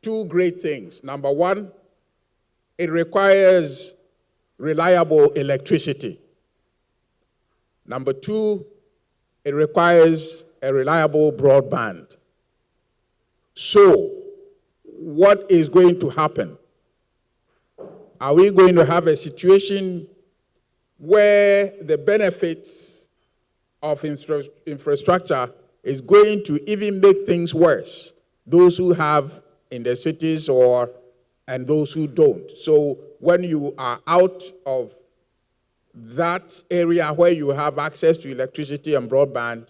two great things. Number one, it requires reliable electricity. Number two, it requires a reliable broadband. So, what is going to happen? Are we going to have a situation where the benefits of infrastructure is going to even make things worse? Those who have in the cities and those who don't. So when you are out of that area where you have access to electricity and broadband,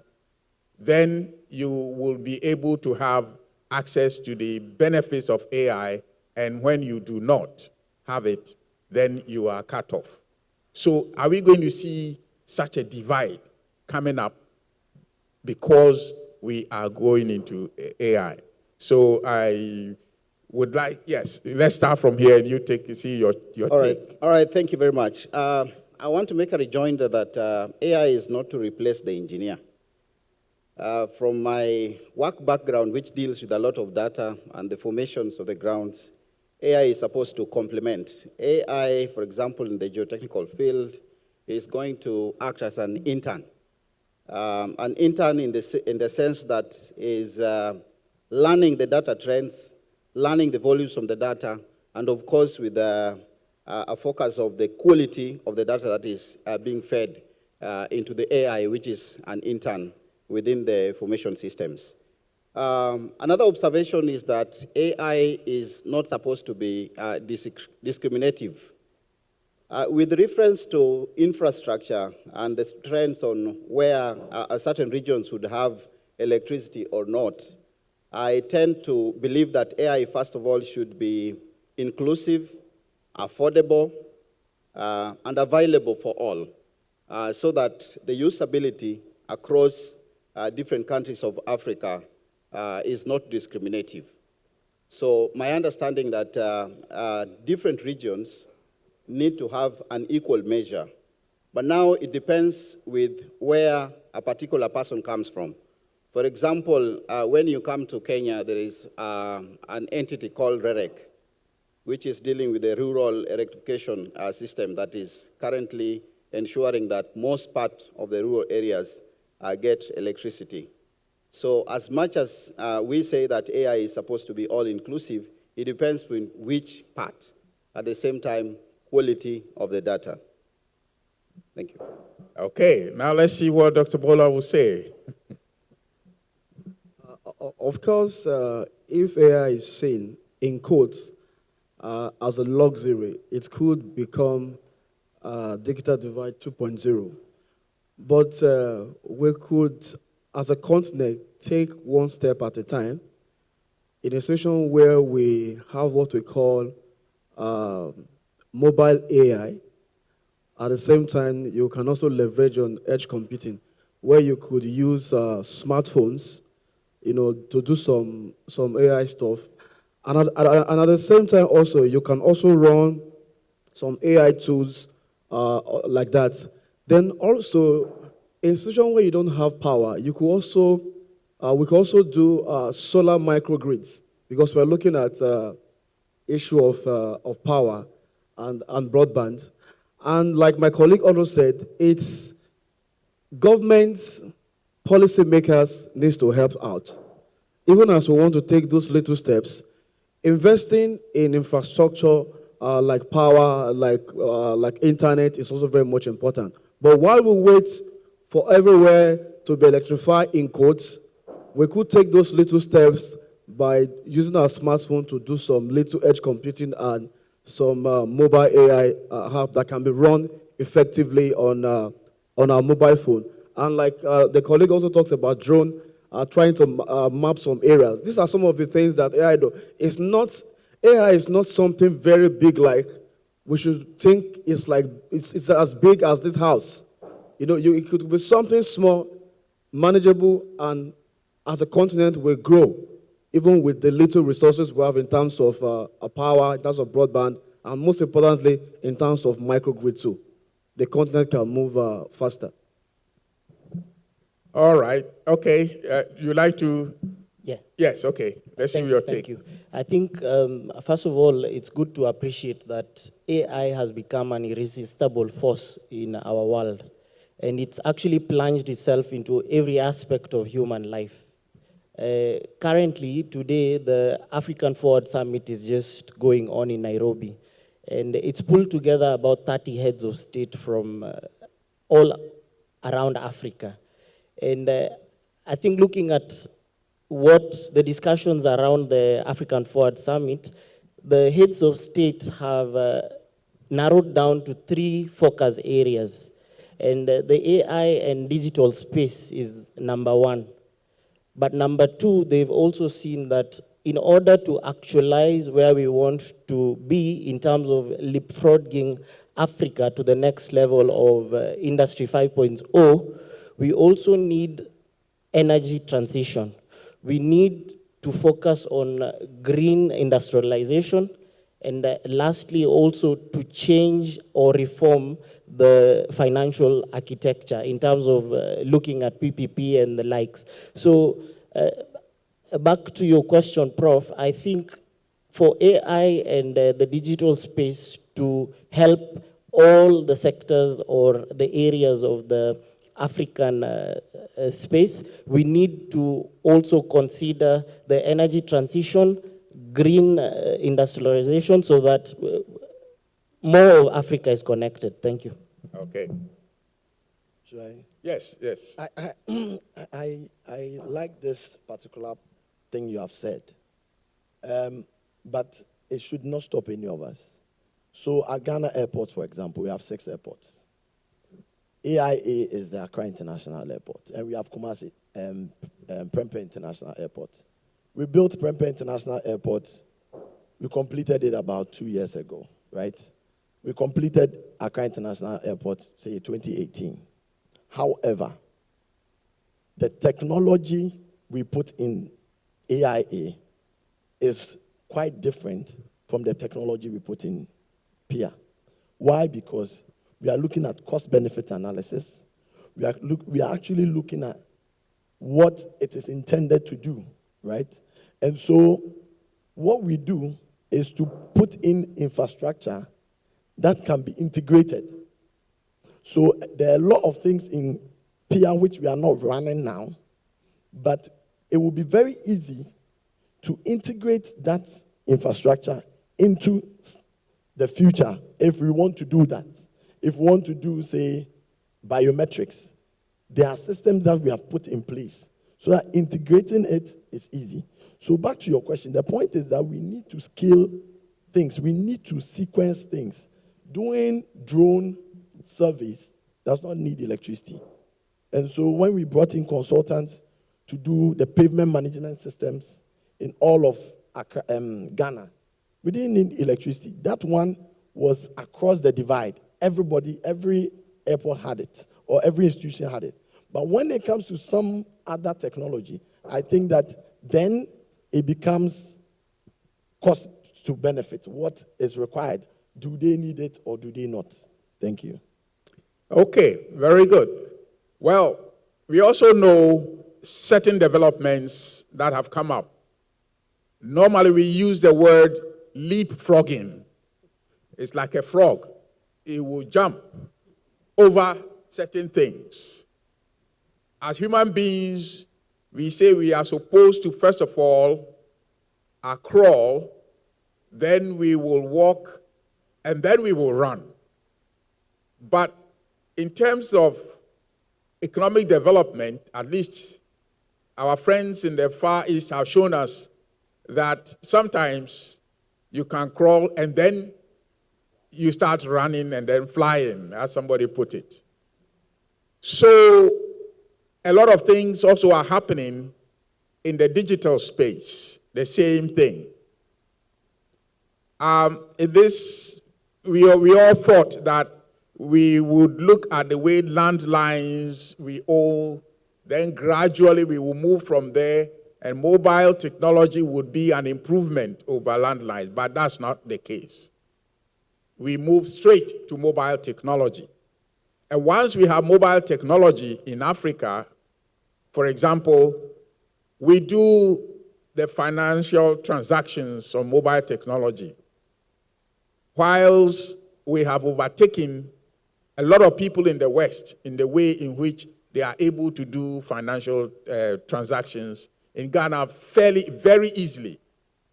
then you will be able to have access to the benefits of AI, and when you do not have it, then you are cut off. So are we going to see such a divide coming up because we are going into AI? So I would like, yes, let's start from here and you see your take. All right, thank you very much. I want to make a rejoinder that AI is not to replace the engineer. From my work background, which deals with a lot of data and the formations of the grounds, AI is supposed to complement. AI, for example, in the geotechnical field, is going to act as an intern. An intern in the sense that is learning the data trends, learning the volumes from the data, and of course with a focus of the quality of the data that is being fed into the AI, which is an intern within the formation systems. Another observation is that AI is not supposed to be discriminative. With reference to infrastructure and the trends on where certain regions would have electricity or not, I tend to believe that AI, first of all, should be inclusive, affordable, and available for all, so that the usability across different countries of Africa is not discriminative. So my understanding that different regions need to have an equal measure. But now it depends with where a particular person comes from. For example, when you come to Kenya, there is an entity called REREC, which is dealing with the rural electrification system that is currently ensuring that most part of the rural areas get electricity. So as much as we say that AI is supposed to be all-inclusive, it depends on which part. At the same time, quality of the data. Thank you. Okay, now let's see what Dr. Bola will say. Of course, if AI is seen, in quotes, as a luxury, it could become digital divide 2.0. But we could, as a continent, take one step at a time in a situation where we have what we call mobile AI. At the same time, you can also leverage on edge computing, where you could use smartphones, to do some AI stuff. And at the same time, also, you can also run some AI tools like that. Then also, in a situation where you don't have power, you could also, we could also do solar microgrids, because we're looking at issue of power and broadband. And like my colleague also said, it's governments, policymakers needs to help out. Even as we want to take those little steps, investing in infrastructure like power, like internet is also very much important. But while we wait for everywhere to be electrified in quotes, we could take those little steps by using our smartphone to do some little edge computing and some mobile AI app that can be run effectively on our mobile phone. And like the colleague also talks about drone, trying to map some areas. These are some of the things that AI do. AI is not something very big like we should think it's as big as this house. It could be something small, manageable, and as a continent will grow, even with the little resources we have in terms of power, in terms of broadband, and most importantly, in terms of microgrid too. The continent can move faster. All right. Okay. You like to? Yeah. Yes. Okay. Let's see your take. Thank you. I think, first of all, it's good to appreciate that AI has become an irresistible force in our world. And it's actually plunged itself into every aspect of human life. Currently, today, the African Forward Summit is just going on in Nairobi. And it's pulled together about 30 heads of state from all around Africa. And I think looking at what the discussions around the African Forward Summit, the heads of state have narrowed down to 3 focus areas. And the AI and digital space is number 1. But number 2, they've also seen that in order to actualize where we want to be in terms of leapfrogging Africa to the next level of Industry 5.0, we also need energy transition. We need to focus on green industrialization, and lastly, also to change or reform the financial architecture in terms of looking at PPP and the likes. So back to your question, Prof, I think for AI and the digital space to help all the sectors or the areas of the African space, we need to also consider the energy transition, green industrialization, so that more of Africa is connected. Thank you. Okay. Should I? Yes, yes. I like this particular thing you have said, but it should not stop any of us. So at Ghana Airport, for example, we have 6 airports. AIA is the Accra International Airport, and we have Kumasi, Prempeh International Airport. We built Prempeh International Airport. We completed it about 2 years ago, right? We completed Accra International Airport, say, 2018. However, the technology we put in AIA is quite different from the technology we put in PIA. Why? Because we are looking at cost-benefit analysis. We are actually looking at what it is intended to do, right? And so what we do is to put in infrastructure that can be integrated. So there are a lot of things in PIA which we are not running now, but it will be very easy to integrate that infrastructure into the future if we want to do that. If we want to do, say, biometrics, there are systems that we have put in place so that integrating it is easy. So back to your question, the point is that we need to scale things. We need to sequence things. Doing drone surveys does not need electricity. And so when we brought in consultants to do the pavement management systems in all of Ghana, We didn't need electricity. That one was across the divide. Everybody, every airport had it, or every institution had it. But when it comes to some other technology, I think that then it becomes cost to benefit. What is required? Do they need it or do they not? Thank you. Okay, very good. Well, we also know certain developments that have come up. Normally, we use the word leapfrogging. It's like a frog. It will jump over certain things. As human beings, we say we are supposed to, first of all, crawl, then we will walk, and then we will run. But in terms of economic development, at least our friends in the Far East have shown us that sometimes you can crawl and then you start running and then flying, as somebody put it. So a lot of things also are happening in the digital space, the same thing. In this, we all thought that we would look at the way landlines we own, then gradually we will move from there, and mobile technology would be an improvement over landlines, but that's not the case. We move straight to mobile technology. And once we have mobile technology in Africa, for example, we do the financial transactions on mobile technology. Whilst we have overtaken a lot of people in the West in the way in which they are able to do financial transactions in Ghana very easily,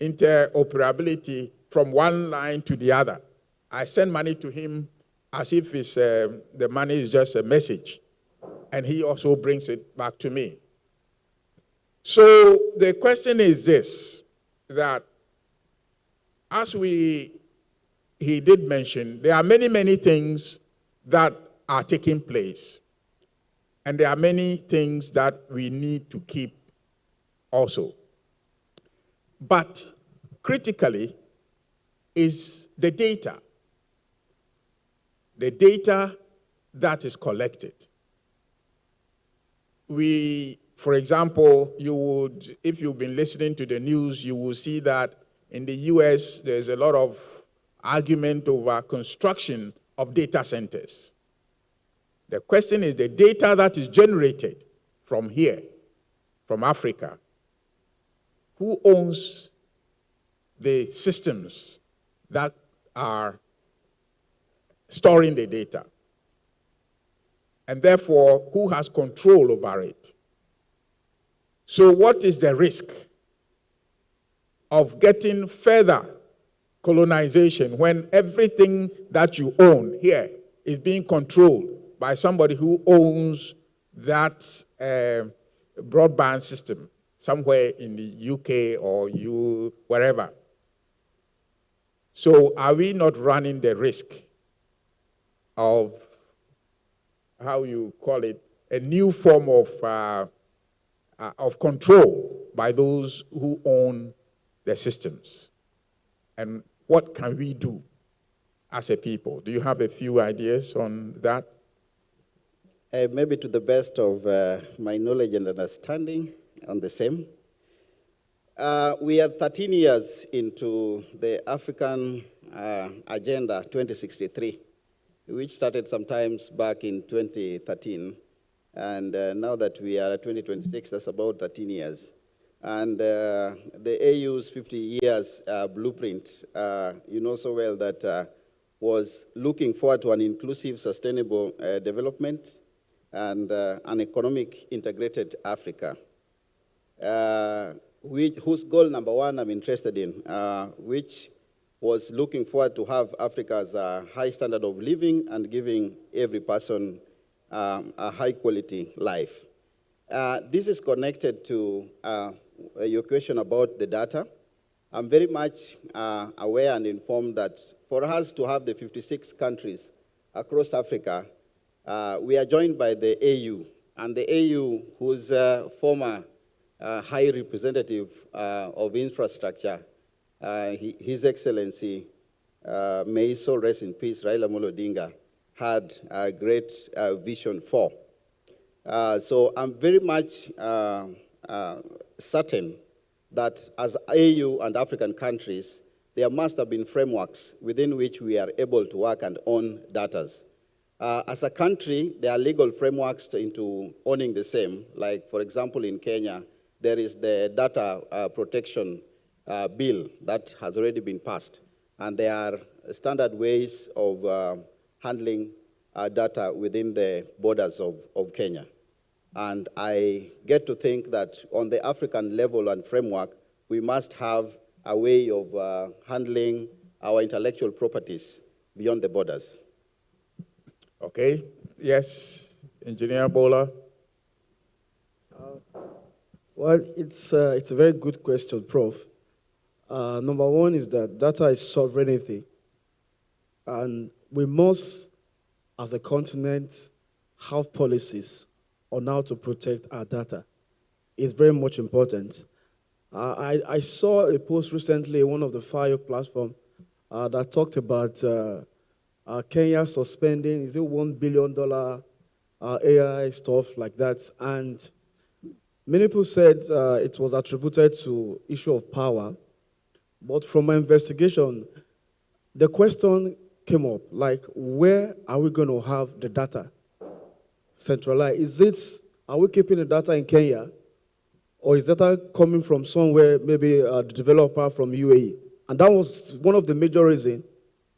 interoperability from one line to the other. I send money to him as if it's, the money is just a message, and he also brings it back to me. So the question is this, that as he did mention, there are many, many things that are taking place. And there are many things that we need to keep also. But critically is the data. The data that is collected. For example, if you've been listening to the news, you will see that in the US, there's a lot of argument over construction of data centers. The question is the data that is generated from here, from Africa, who owns the systems that are storing the data? And therefore, who has control over it? So what is the risk of getting further colonization when everything that you own here is being controlled by somebody who owns that broadband system somewhere in the UK or wherever? So are we not running the risk of, how you call it, a new form of control by those who own the systems? And what can we do as a people? Do you have a few ideas on that? Maybe to the best of my knowledge and understanding on the same. We are 13 years into the African Agenda 2063, which started sometimes back in 2013. And now that we are at 2026, that's about 13 years. And the AU's 50 years blueprint, you know so well that was looking forward to an inclusive, sustainable development and an economic integrated Africa, whose goal number one I'm interested in, which was looking forward to have Africa's high standard of living and giving every person a high quality life. This is connected to your question about the data. I'm very much aware and informed that for us to have the 56 countries across Africa, we are joined by the AU, and the AU, whose former high representative of infrastructure His Excellency, may his soul rest in peace, Raila Amolo Odinga, had a great vision for. So I'm very much certain that as AU and African countries, there must have been frameworks within which we are able to work and own data. As a country, there are legal frameworks into owning the same. Like, for example, in Kenya, there is the data protection bill that has already been passed. And there are standard ways of handling data within the borders of Kenya. And I get to think that on the African level and framework, we must have a way of handling our intellectual properties beyond the borders. Okay, yes, Engineer Bola. Well, it's a very good question, Prof. Number one is that data is sovereignty, and we must, as a continent, have policies on how to protect our data. It's very much important. I saw a post recently on one of the FIRE platform that talked about Kenya suspending, is it $1 billion AI stuff like that, and many people said it was attributed to issue of power, but from my investigation, the question came up, like, where are we going to have the data centralized? Are we keeping the data in Kenya, or is data coming from somewhere, maybe the developer from UAE? And that was one of the major reasons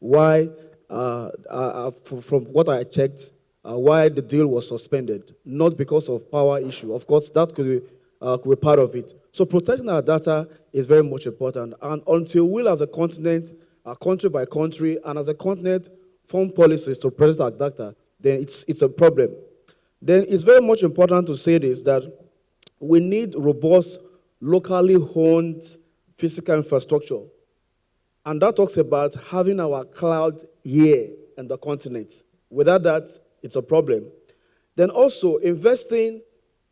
why, from what I checked, why the deal was suspended, not because of power issue. Of course, that could be part of it. So protecting our data is very much important. And until we as a continent, country by country, and as a continent, form policies to protect our data, then it's a problem. Then it's very much important to say this, that we need robust, locally owned physical infrastructure. And that talks about having our cloud here in the continent. Without that, it's a problem. Then also investing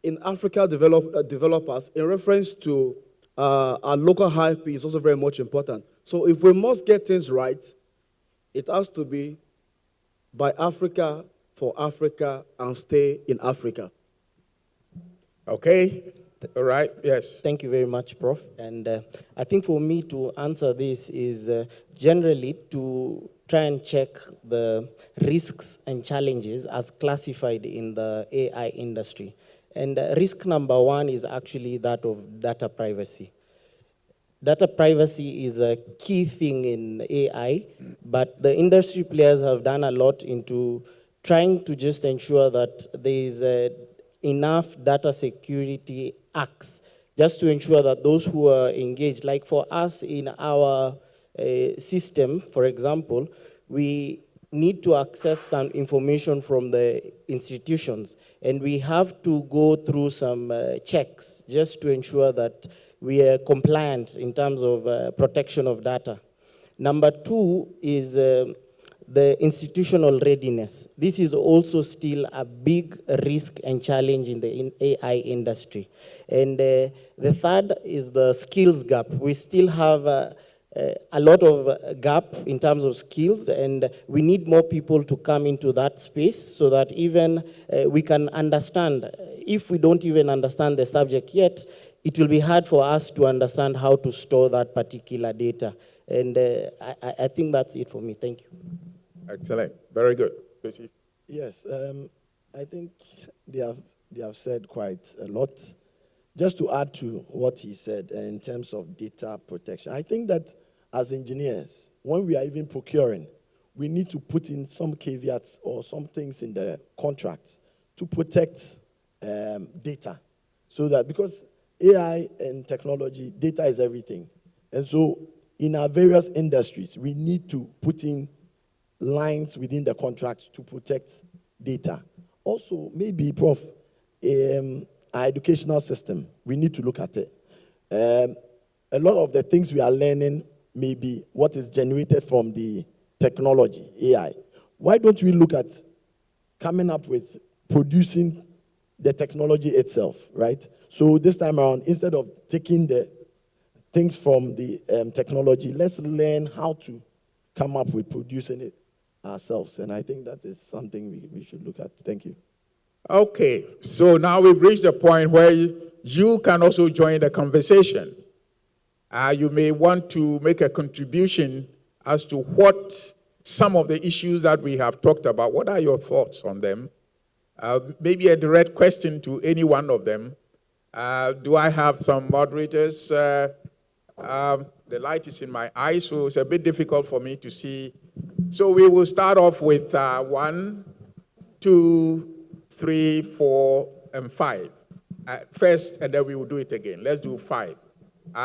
in Africa developers in reference to our local IP is also very much important. So if we must get things right, it has to be by Africa, for Africa, and stay in Africa. Okay, all right, yes. Thank you very much, Prof. And I think for me to answer this is generally to try and check the risks and challenges as classified in the AI industry. And risk number one is actually that of data privacy. Data privacy is a key thing in AI, but the industry players have done a lot into trying to just ensure that there is enough data security acts just to ensure that those who are engaged, like for us in our system, for example, we need to access some information from the institutions, and we have to go through some checks just to ensure that we are compliant in terms of protection of data. Number two is the institutional readiness. This is also still a big risk and challenge in the AI industry. And the third is the skills gap. We still have a lot of gap in terms of skills, and we need more people to come into that space so that even we can understand. If we don't even understand the subject yet, it will be hard for us to understand how to store that particular data. And I think that's it for me. Thank you. Excellent. Very good. Basi? Yes, I think they have said quite a lot. Just to add to what he said in terms of data protection, I think that as engineers, when we are even procuring, we need to put in some caveats or some things in the contract to protect data. So that, because AI and technology, data is everything. And so in our various industries, we need to put in lines within the contract to protect data. Also, maybe, Prof, our educational system, we need to look at it. A lot of the things we are learning may be what is generated from the technology, AI. Why don't we look at coming up with producing the technology itself, right? So this time around, instead of taking the things from the technology. Let's learn how to come up with producing it ourselves. And I think that is something we should look at. Thank you. Okay, so now we've reached a point where you can also join the conversation. You may want to make a contribution as to what some of the issues that we have talked about, what are your thoughts on them? Maybe a direct question to any one of them. Do I have some moderators? The light is in my eyes, so it's a bit difficult for me to see. So we will start off with 1, 2, 3, 4, and 5. First, and then we will do it again. Let's do 5.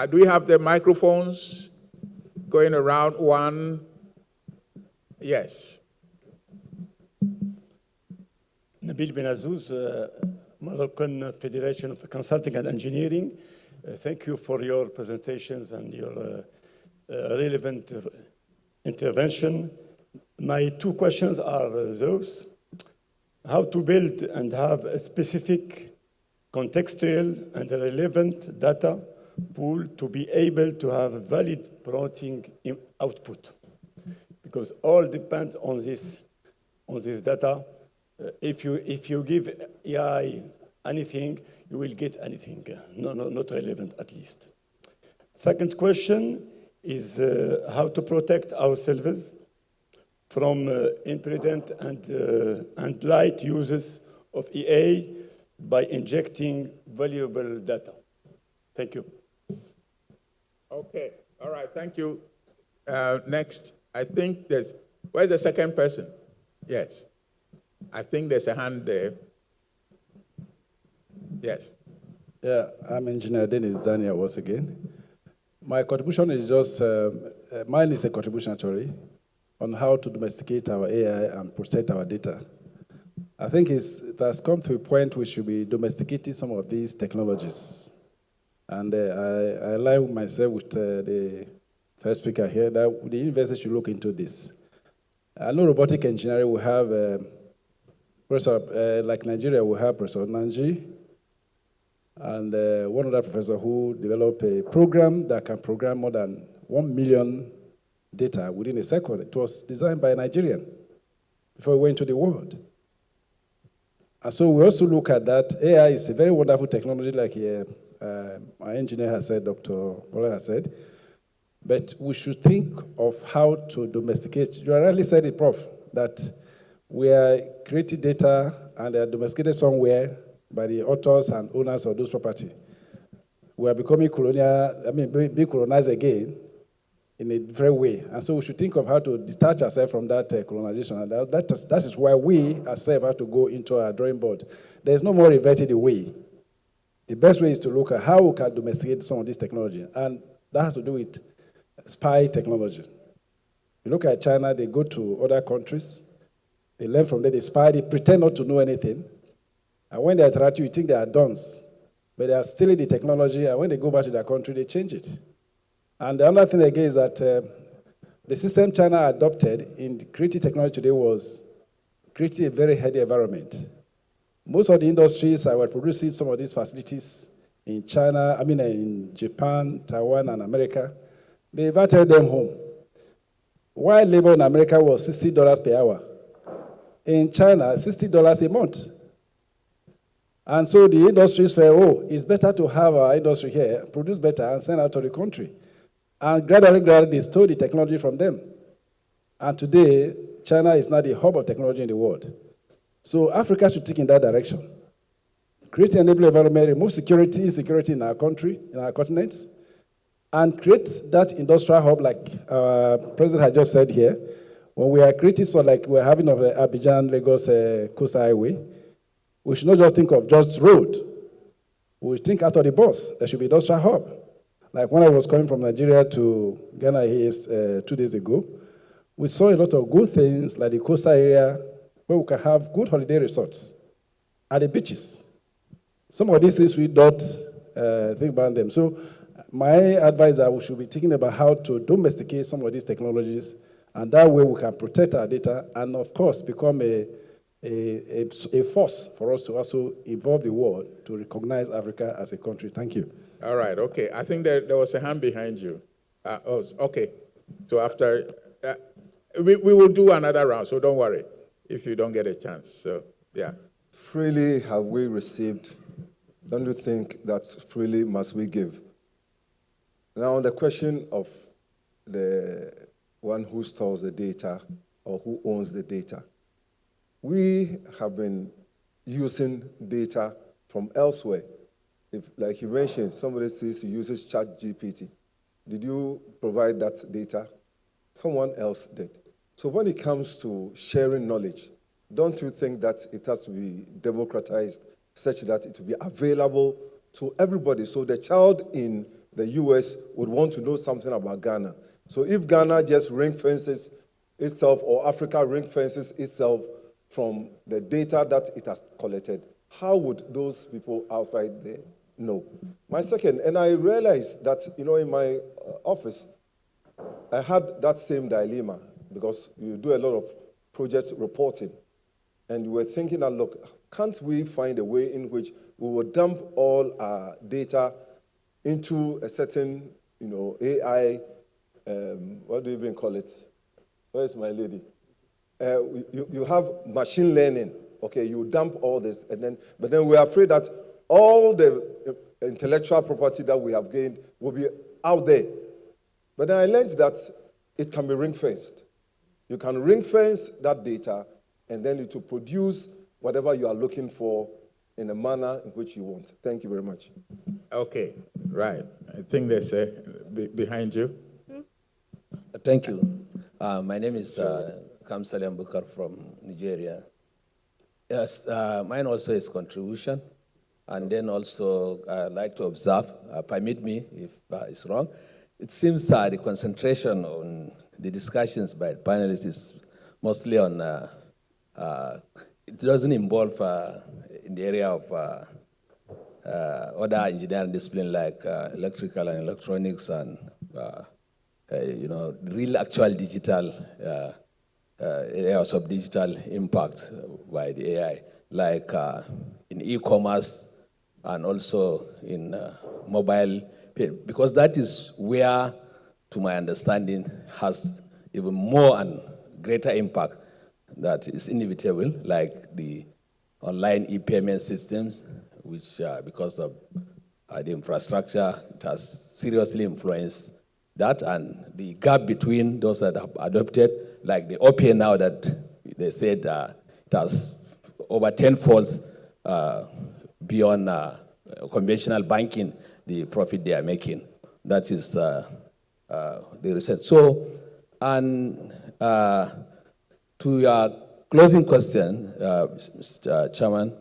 Do we have the microphones going around? 1. Yes. Nabil Benazouz, Moroccan Federation of Consulting and Engineering. Thank you for your presentations and your relevant intervention. My 2 questions are those. How to build and have a specific contextual and relevant data pool to be able to have a valid promoting output. Because all depends on this data. If you give AI anything, you will get anything. Not relevant at least. Second question is how to protect ourselves from imprudent and light uses of AI by injecting valuable data. Thank you. Okay, all right, thank you. Next, I think where's the second person? Yes. I think there's a hand there. Yes. Yeah, I'm Engineer Dennis Daniel once again. My contribution is just, mine is a contribution actually, on how to domesticate our AI and protect our data. I think it has come to a point we should be domesticating some of these technologies. And I align myself with the first speaker here that the university should look into this. I know robotic engineering will have, like Nigeria, we have Professor Nanji, and one other professor who developed a program that can program more than 1 million data within a second. It was designed by a Nigerian before it went to the world. And so we also look at that. AI is a very wonderful technology, like my engineer has said, Dr. Bola has said. But we should think of how to domesticate. You already said it, Prof, that we are creating data and they are domesticated somewhere by the authors and owners of those property. We are becoming being colonized again in a different way. And so we should think of how to detach ourselves from that colonization. And that is why we ourselves have to go into our drawing board. There's no more reverted away. The best way is to look at how we can domesticate some of this technology. And that has to do with spy technology. You look at China, they go to other countries, they learn from there, they spy, they pretend not to know anything. And when they interact you think they are dons, but they are stealing the technology, and when they go back to their country, they change it. And the other thing again is that the system China adopted in creating technology today was creating a very heady environment. Most of the industries that were producing some of these facilities in China, in Japan, Taiwan, and America, they invited them home. While labor in America was $60 per hour, in China, $60 a month. And so the industries say, it's better to have our industry here, produce better, and send out to the country. And gradually, they stole the technology from them. And today, China is now the hub of technology in the world. So Africa should take in that direction. Create an enabling environment, remove insecurity in our country, in our continents, and create that industrial hub like our president had just said here. When we are creating, so like we're having of Abidjan, Lagos, Coast Highway, we should not just think of just road. We think out of the box. There should be industrial hub. Like when I was coming from Nigeria to Ghana here 2 days ago, we saw a lot of good things like the coastal area where we can have good holiday resorts at the beaches. Some of these things we don't think about them. So my advice is that we should be thinking about how to domesticate some of these technologies, and that way we can protect our data and, of course, become a force for us to also involve the world to recognize Africa as a country. Thank you. All right, okay. I think there was a hand behind you. Okay. So after, we will do another round, so don't worry if you don't get a chance. So, yeah. Freely have we received. Don't you think that freely must we give? Now, on the question of the one who stores the data or who owns the data, we have been using data from elsewhere. If, like you mentioned, somebody says he uses ChatGPT. Did you provide that data? Someone else did. So when it comes to sharing knowledge, don't you think that it has to be democratized such that it will be available to everybody? So the child in the US would want to know something about Ghana. So if Ghana just ring fences itself or Africa ring fences itself from the data that it has collected, how would those people outside there know? My second, and I realized that, in my office, I had that same dilemma because you do a lot of project reporting. And we were thinking that, look, can't we find a way in which we will dump all our data into a certain, AI, what do you even call it? Where's my lady? You have machine learning, okay, you dump all this, but then we're afraid that all the intellectual property that we have gained will be out there. But then I learned that it can be ring-fenced. You can ring-fence that data, and then it will produce whatever you are looking for in a manner in which you want. Thank you very much. Okay, right. I think there's a behind you. Thank you. My name is Kamsaliam Bukar from Nigeria. Yes, mine also is contribution. And then also, I'd like to observe, permit me if it's wrong. It seems the concentration on the discussions by panelists is mostly on, it doesn't involve in the area of other engineering discipline like electrical and electronics and, real actual digital areas of digital impact by the AI, like in e-commerce and also in mobile pay, because that is where, to my understanding, has even more and greater impact that is inevitable, like the online e-payment systems, which because of the infrastructure, it has seriously influenced that, and the gap between those that have adopted, like the OPA now that they said it has over 10 folds beyond conventional banking, the profit they are making. That is the research. So, and to your closing question, Mr. Chairman,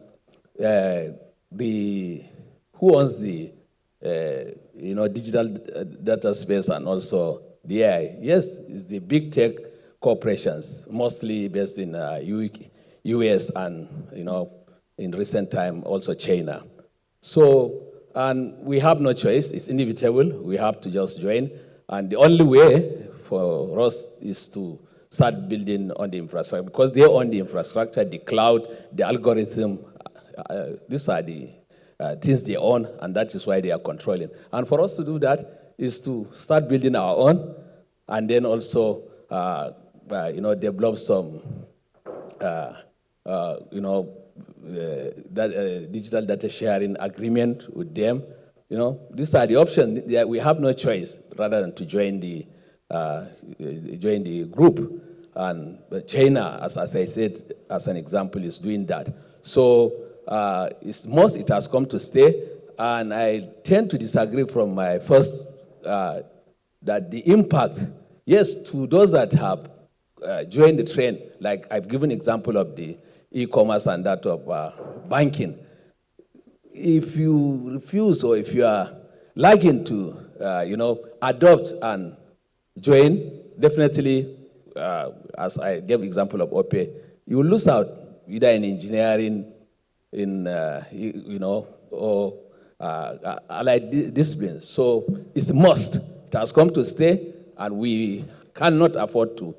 who owns the digital data space and also the AI? Yes, it's the big tech corporations, mostly based in US and in recent time also China. So, and we have no choice, it's inevitable, we have to just join. And the only way for us is to start building on the infrastructure, because they own the infrastructure, the cloud, the algorithm, these are the things they own, and that is why they are controlling. And for us to do that is to start building our own, and then also, develop some, digital data sharing agreement with them. These are the options. We have no choice rather than to join the group. And China, as I said, as an example, is doing that. So it has come to stay. And I tend to disagree from my first, that the impact, yes, to those that have joined the trend, like I've given example of the e-commerce and that of banking. If you refuse or if you are lagging to, adopt and join, definitely, as I gave example of OPE, you will lose out either in engineering, in, or allied disciplines. So it's a must. It has come to stay, and we cannot afford to,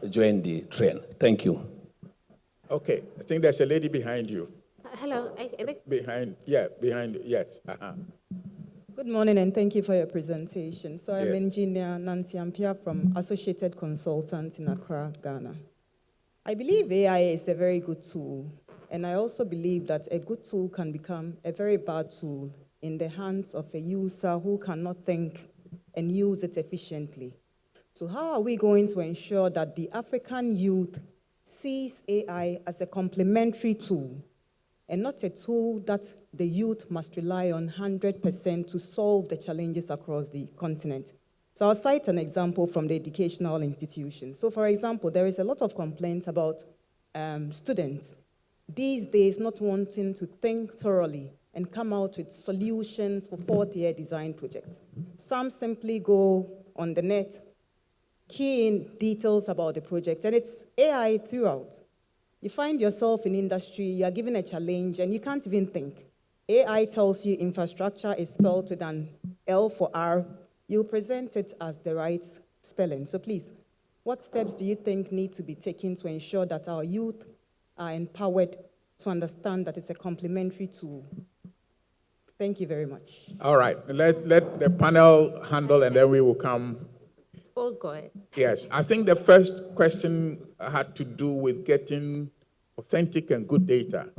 join the trend. Thank you. Okay, I think there's a lady behind you. Hello, I think. Behind, yes. Good morning, and thank you for your presentation. So I'm Yeah. Engineer Nancy Ampia from Associated Consultants in Accra, Ghana. I believe AI is a very good tool, and I also believe that a good tool can become a very bad tool in the hands of a user who cannot think and use it efficiently. So how are we going to ensure that the African youth sees AI as a complementary tool and not a tool that the youth must rely on 100% to solve the challenges across the continent? So I'll cite an example from the educational institutions. So for example, there is a lot of complaints about students these days not wanting to think thoroughly and come out with solutions for fourth-year design projects. Some simply go on the net, key in details about the project, and it's AI throughout. You find yourself in industry, you are given a challenge, and you can't even think. AI tells you infrastructure is spelled with an L for R. You present it as the right spelling. So please, what steps do you think need to be taken to ensure that our youth are empowered to understand that it's a complementary tool? Thank you very much. All right, let the panel handle, and then we will come. Oh, go ahead. Yes, I think the first question had to do with getting authentic and good data.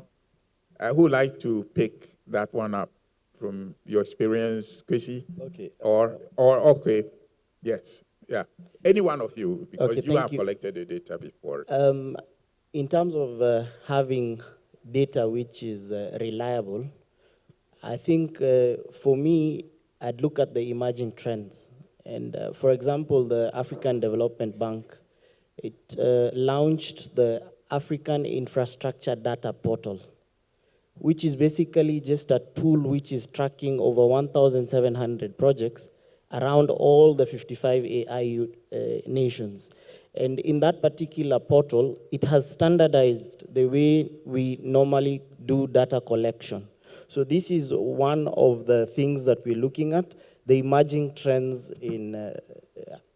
Who would like to pick that one up from your experience, Kwesi? Okay. Or okay, yes, yeah. Any one of you, because Okay, you have you. collected the data before. In terms of having data which is reliable, I think for me, I'd look at the emerging trends. And for example, the African Development Bank, it launched the African Infrastructure Data Portal, which is basically just a tool which is tracking over 1,700 projects around all the 55 AI nations. And in that particular portal, it has standardized the way we normally do data collection. So this is one of the things that we're looking at, the emerging trends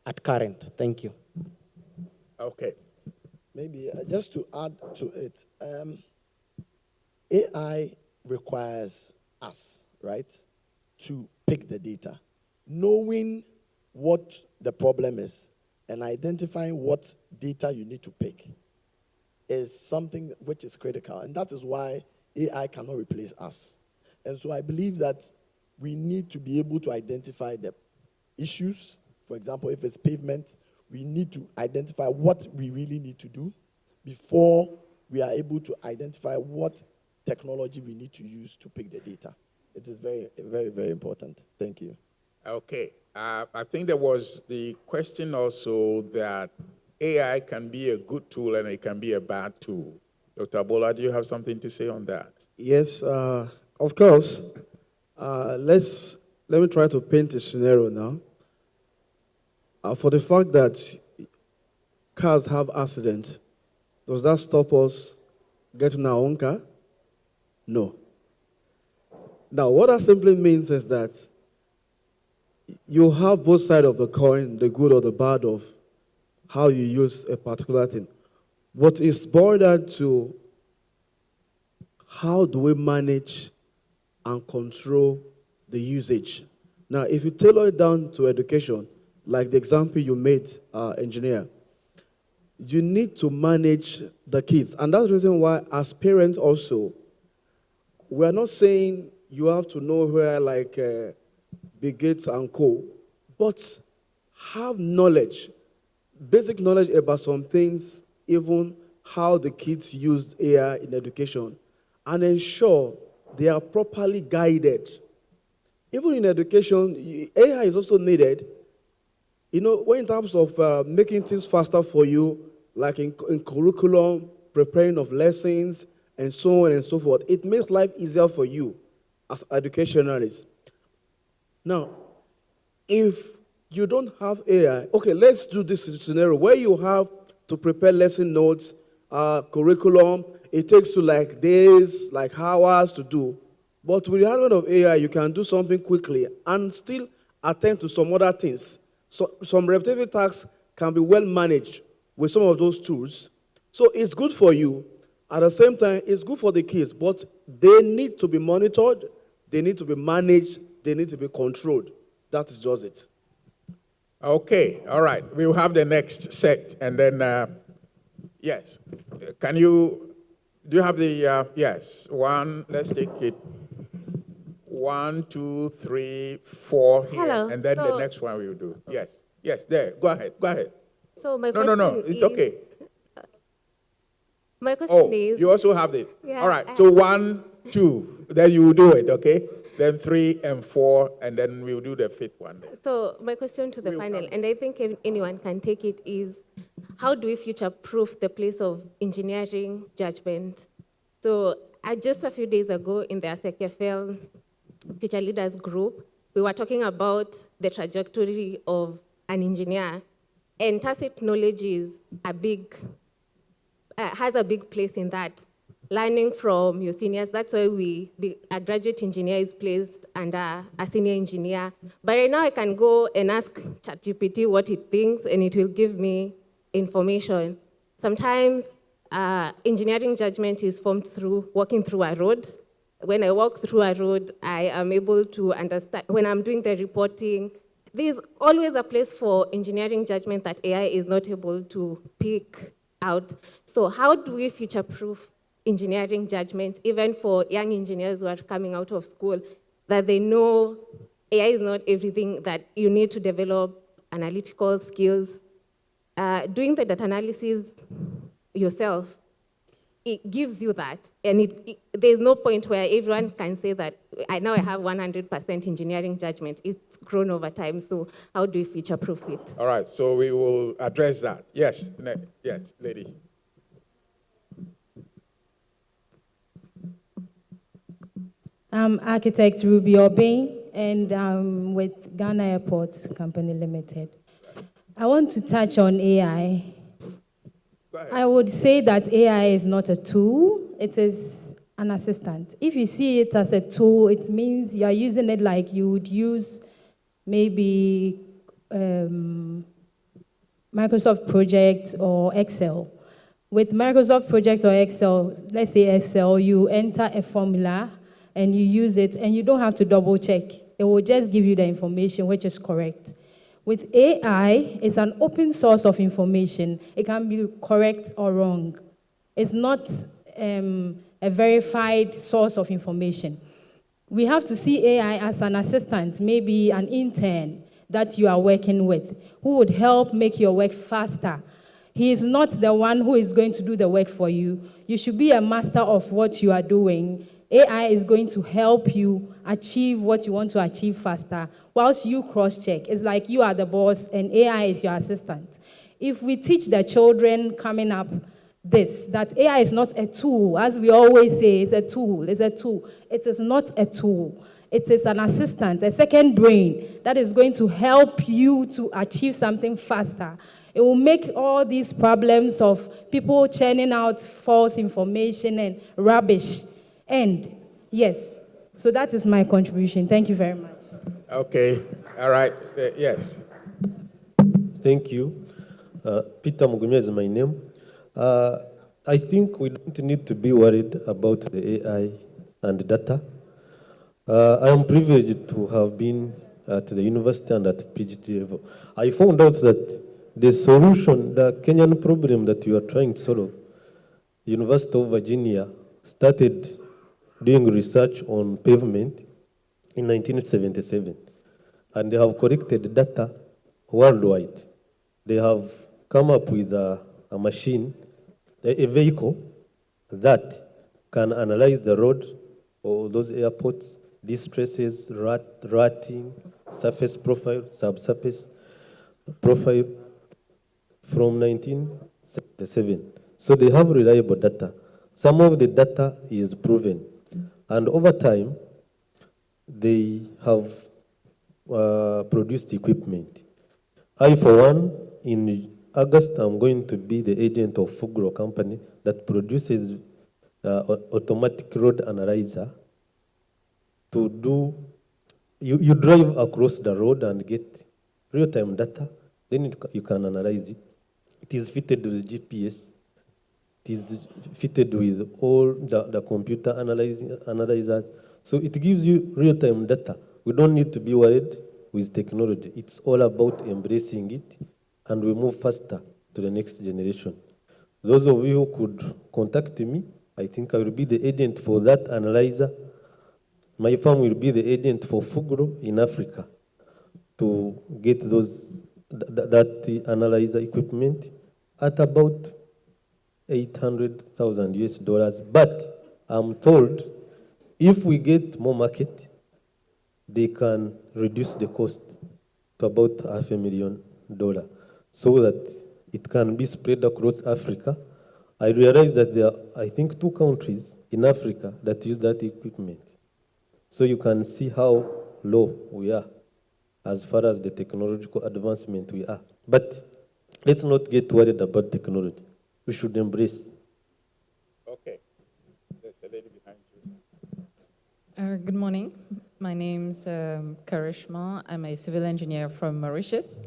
at current. Thank you. Okay. Maybe just to add to it, AI requires us, right, to pick the data. Knowing what the problem is and identifying what data you need to pick is something which is critical. And that is why AI cannot replace us. And so I believe that we need to be able to identify the issues. For example, if it's pavement, we need to identify what we really need to do before we are able to identify what technology we need to use to pick the data. It is very, very, very important. Thank you. Okay. I think there was the question also that AI can be a good tool and it can be a bad tool. Dr. Bola, do you have something to say on that? Yes, of course. Let me try to paint a scenario now. For the fact that cars have accidents, does that stop us getting our own car? No. Now, what that simply means is that you have both sides of the coin, the good or the bad of how you use a particular thing. What is boiled down to how do we manage and control the usage? Now, if you tailor it down to education, like the example you made, engineer, you need to manage the kids. And that's the reason why, as parents also, we are not saying you have to know where, like, Bill Gates and co, but have knowledge, basic knowledge about some things, even how the kids use AI in education, and ensure they are properly guided. Even in education, AI is also needed. You know, when in terms of making things faster for you, like in curriculum, preparing of lessons, and so on and so forth, it makes life easier for you as educationalists. Now, if you don't have AI, okay, let's do this scenario where you have to prepare lesson notes, curriculum. It takes you like days, like hours to do. But with the advent of AI, you can do something quickly and still attend to some other things. So some repetitive tasks can be well managed with some of those tools. So it's good for you. At the same time, it's good for the kids, but they need to be monitored, they need to be managed, they need to be controlled. That is just it. Okay, all right. We'll have the next set, and then, yes. Do you have the, yes, one, let's take it. 1, 2, 3, 4 here, Hello. and then the next one we'll do. Yes, there. Go ahead. So my question No, it's okay. My question is... you also have it. Yeah, all right, so 1, 2, then you will do it, okay? Then 3 and 4, and then we'll do the 5th one. So my question to the panel, and I think anyone can take it, is how do we future-proof the place of engineering judgment? So just a few days ago in the ASECFL Future Leaders Group, we were talking about the trajectory of an engineer, and tacit knowledge is has a big place in that. Learning from your seniors, that's why a graduate engineer is placed under a senior engineer. But right now I can go and ask ChatGPT what it thinks, and it will give me information. Sometimes engineering judgment is formed through walking through a road. When I walk through a road, I am able to understand, when I'm doing the reporting, there's always a place for engineering judgment that AI is not able to pick out. So how do we future-proof engineering judgment, even for young engineers who are coming out of school, that they know AI is not everything, that you need to develop analytical skills. Doing the data analysis yourself, it gives you that. And there's no point where everyone can say that, now I have 100% engineering judgment. It's grown over time, so how do we future-proof it? All right, so we will address that. Yes, lady. I'm architect Ruby Obey, and I'm with Ghana Airports Company Limited. I want to touch on AI. I would say that AI is not a tool, it is an assistant. If you see it as a tool, it means you're using it like you would use maybe Microsoft Project or Excel. With Microsoft Project or Excel, let's say Excel, you enter a formula and you use it, and you don't have to double check. It will just give you the information which is correct. With AI, it's an open source of information. It can be correct or wrong. It's not a verified source of information. We have to see AI as an assistant, maybe an intern that you are working with, who would help make your work faster. He is not the one who is going to do the work for you. You should be a master of what you are doing. AI is going to help you achieve what you want to achieve faster, whilst you cross-check. It's like you are the boss and AI is your assistant. If we teach the children coming up that AI is not a tool, as we always say, it's a tool. It is not a tool. It is an assistant, a second brain that is going to help you to achieve something faster. It will make all these problems of people churning out false information and rubbish end. Yes. So that is my contribution. Thank you very much. Okay. All right. Yes. Thank you. Peter Mugumya is my name. I think we don't need to be worried about the AI and data. I am privileged to have been at the university and at PhD level. I found out that the solution, the Kenyan problem that we are trying to solve, University of Virginia started doing research on pavement in 1977. And they have collected data worldwide. They have come up with a machine, a vehicle that can analyze the road or those airports, distresses, rutting, surface profile, subsurface profile from 1977. So they have reliable data. Some of the data is proven. And over time, they have produced equipment. I, for one, in August, I'm going to be the agent of Fugro company that produces automatic road analyzer to do, you drive across the road and get real-time data, then you can analyze it. It is fitted with GPS. It is fitted with all the computer analyzers. So it gives you real-time data. We don't need to be worried with technology. It's all about embracing it, and we move faster to the next generation. Those of you who could contact me, I think I will be the agent for that analyzer. My firm will be the agent for Fugro in Africa to get that analyzer equipment at about $800,000 US. But I'm told if we get more market, they can reduce the cost to about $500,000 so that it can be spread across Africa. I realized that there are, I think, 2 countries in Africa that use that equipment. So you can see how low we are as far as the technological advancement we are. But let's not get worried about technology. We should embrace. Okay. There's a lady behind you. Good morning. My name's Karishma. I'm a civil engineer from Mauritius.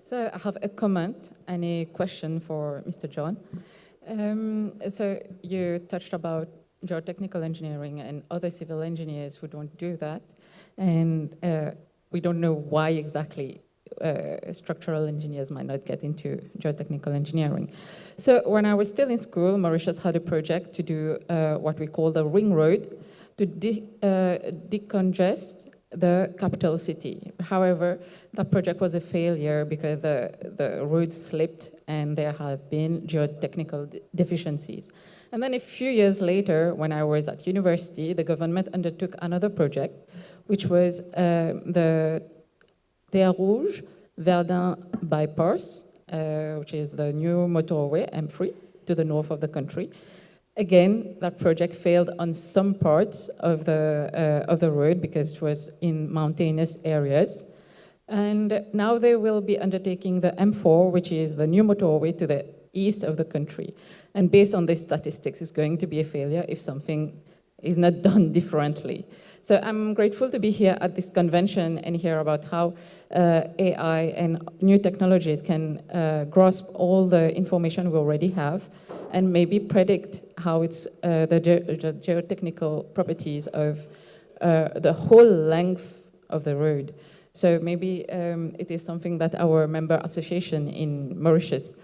So I have a comment and a question for Mr. John. So you touched about geotechnical engineering and other civil engineers who don't do that. And we don't know why exactly structural engineers might not get into geotechnical engineering. So when I was still in school, Mauritius had a project to do what we call the ring road to decongest the capital city. However, that project was a failure because the road slipped and there have been geotechnical deficiencies. And then a few years later, when I was at university, the government undertook another project, which was the Terre Rouge Verdun bypass, which is the new motorway, M3, to the north of the country. Again, that project failed on some parts of the road because it was in mountainous areas. And now they will be undertaking the M4, which is the new motorway to the east of the country. And based on these statistics, it's going to be a failure if something is not done differently. So I'm grateful to be here at this convention and hear about how AI and new technologies can grasp all the information we already have and maybe predict how it's the geotechnical properties of the whole length of the road. So maybe it is something that our member association in Mauritius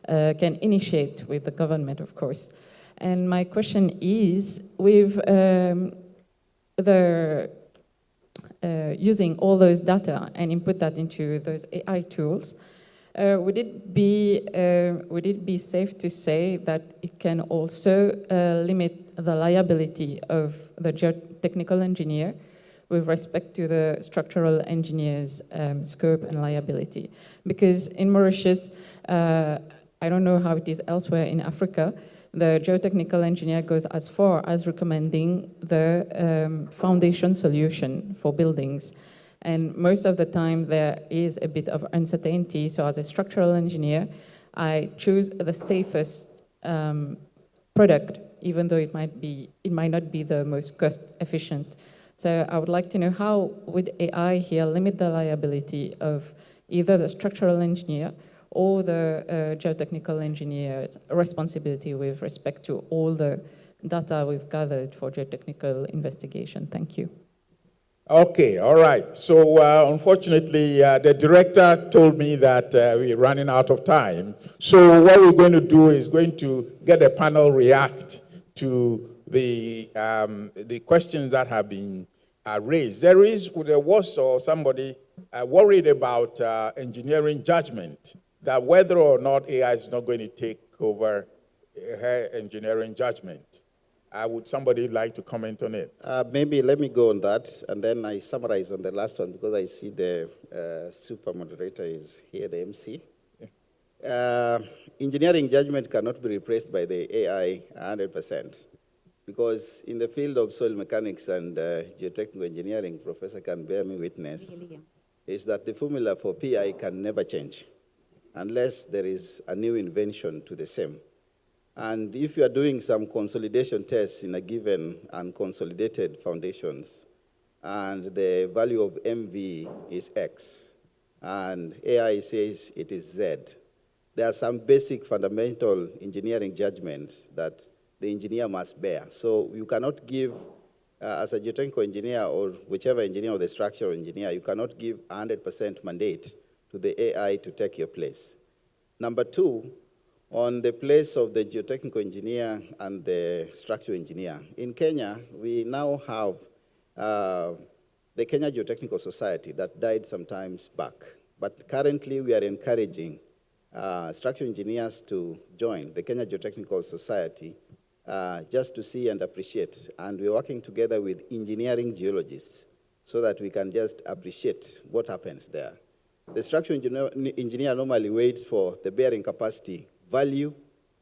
can initiate with the government, of course. And my question is, with using all those data and input that into those AI tools, would it be safe to say that it can also limit the liability of the geotechnical engineer with respect to the structural engineer's scope and liability? Because in Mauritius, I don't know how it is elsewhere in Africa, the geotechnical engineer goes as far as recommending the foundation solution for buildings. And most of the time there is a bit of uncertainty. So as a structural engineer, I choose the safest product, even though it might not be the most cost efficient. So I would like to know, how would AI here limit the liability of either the structural engineer or the geotechnical engineer's responsibility with respect to all the data we've gathered for geotechnical investigation? Thank you. Okay, all right. So unfortunately, the director told me that we're running out of time. So what we're going to do is going to get the panel react to the questions that have been raised. There was somebody worried about engineering judgment, that whether or not AI is not going to take over her engineering judgment. Would somebody like to comment on it? Maybe let me go on that, and then I summarize on the last one, because I see the super moderator is here, the MC. Engineering judgment cannot be replaced by the AI 100%, because in the field of soil mechanics and geotechnical engineering, Professor can bear me witness, is that the formula for PI can never change unless there is a new invention to the same. And if you are doing some consolidation tests in a given unconsolidated foundations, and the value of MV is X, and AI says it is Z, there are some basic fundamental engineering judgments that the engineer must bear. So you cannot give, as a geotechnical engineer or whichever engineer or the structural engineer, you cannot give 100% mandate to the AI to take your place. Number two, on the place of the geotechnical engineer and the structural engineer. In Kenya, we now have the Kenya Geotechnical Society that died some time back. But currently, we are encouraging structural engineers to join the Kenya Geotechnical Society just to see and appreciate. And we're working together with engineering geologists so that we can just appreciate what happens there. The structural engineer normally waits for the bearing capacity value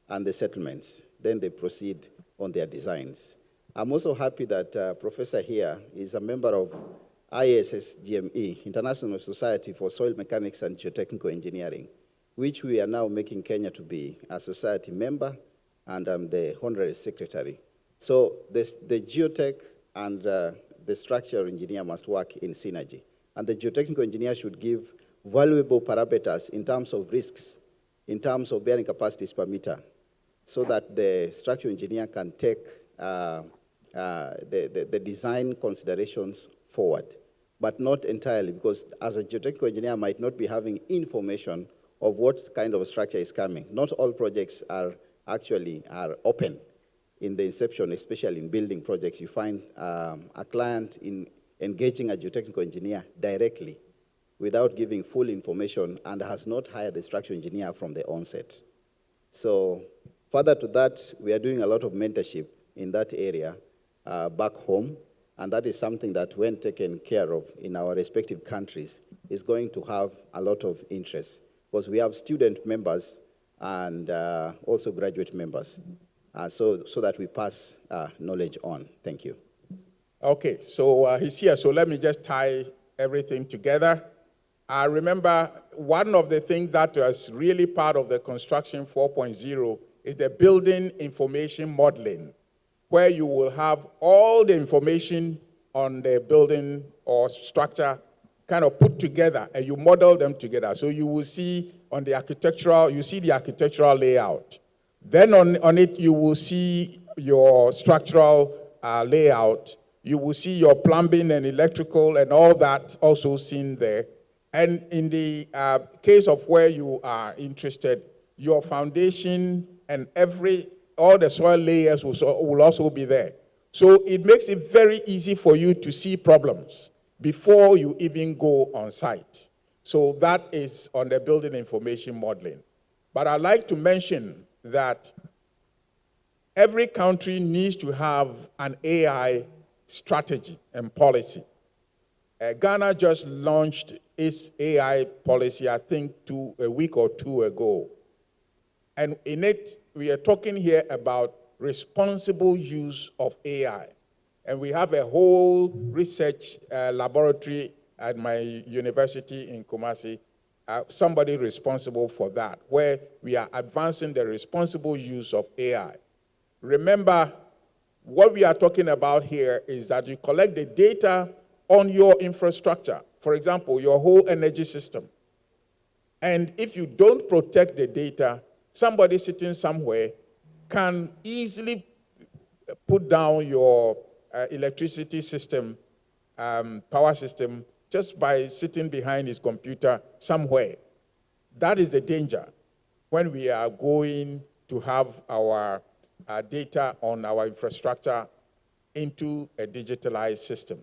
and the settlements. Then they proceed on their designs. I'm also happy that Professor here is a member of ISSGME, International Society for Soil Mechanics and Geotechnical Engineering, which we are now making Kenya to be a society member, and I'm the honorary secretary. So the geotech and the structural engineer must work in synergy. And the geotechnical engineer should give valuable parameters in terms of risks, in terms of bearing capacities per meter, so that the structural engineer can take the design considerations forward, but not entirely, because as a geotechnical engineer might not be having information of what kind of structure is coming. Not all projects are actually open in the inception, especially in building projects. You find a client in engaging a geotechnical engineer directly without giving full information and has not hired the structural engineer from the onset. So further to that, we are doing a lot of mentorship in that area back home, and that is something that when taken care of in our respective countries is going to have a lot of interest, because we have student members and also graduate members, so that we pass knowledge on. Thank you. Okay, so he's here, so let me just tie everything together. I remember one of the things that was really part of the Construction 4.0 is the building information modeling, where you will have all the information on the building or structure kind of put together, and you model them together. So you will see on the architectural, you see the architectural layout. Then on it, you will see your structural layout. You will see your plumbing and electrical and all that also seen there. And in the case of where you are interested, your foundation and all the soil layers will also be there. So it makes it very easy for you to see problems before you even go on site. So that is on the building information modeling. But I'd like to mention that every country needs to have an AI strategy and policy. Ghana just launched its AI policy, I think, a week or two ago. And in it, we are talking here about responsible use of AI. And we have a whole research laboratory at my university in Kumasi, somebody responsible for that, where we are advancing the responsible use of AI. Remember, what we are talking about here is that you collect the data on your infrastructure, for example, your whole energy system. And if you don't protect the data, somebody sitting somewhere can easily put down your electricity system, power system, just by sitting behind his computer somewhere. That is the danger when we are going to have our data on our infrastructure into a digitalized system.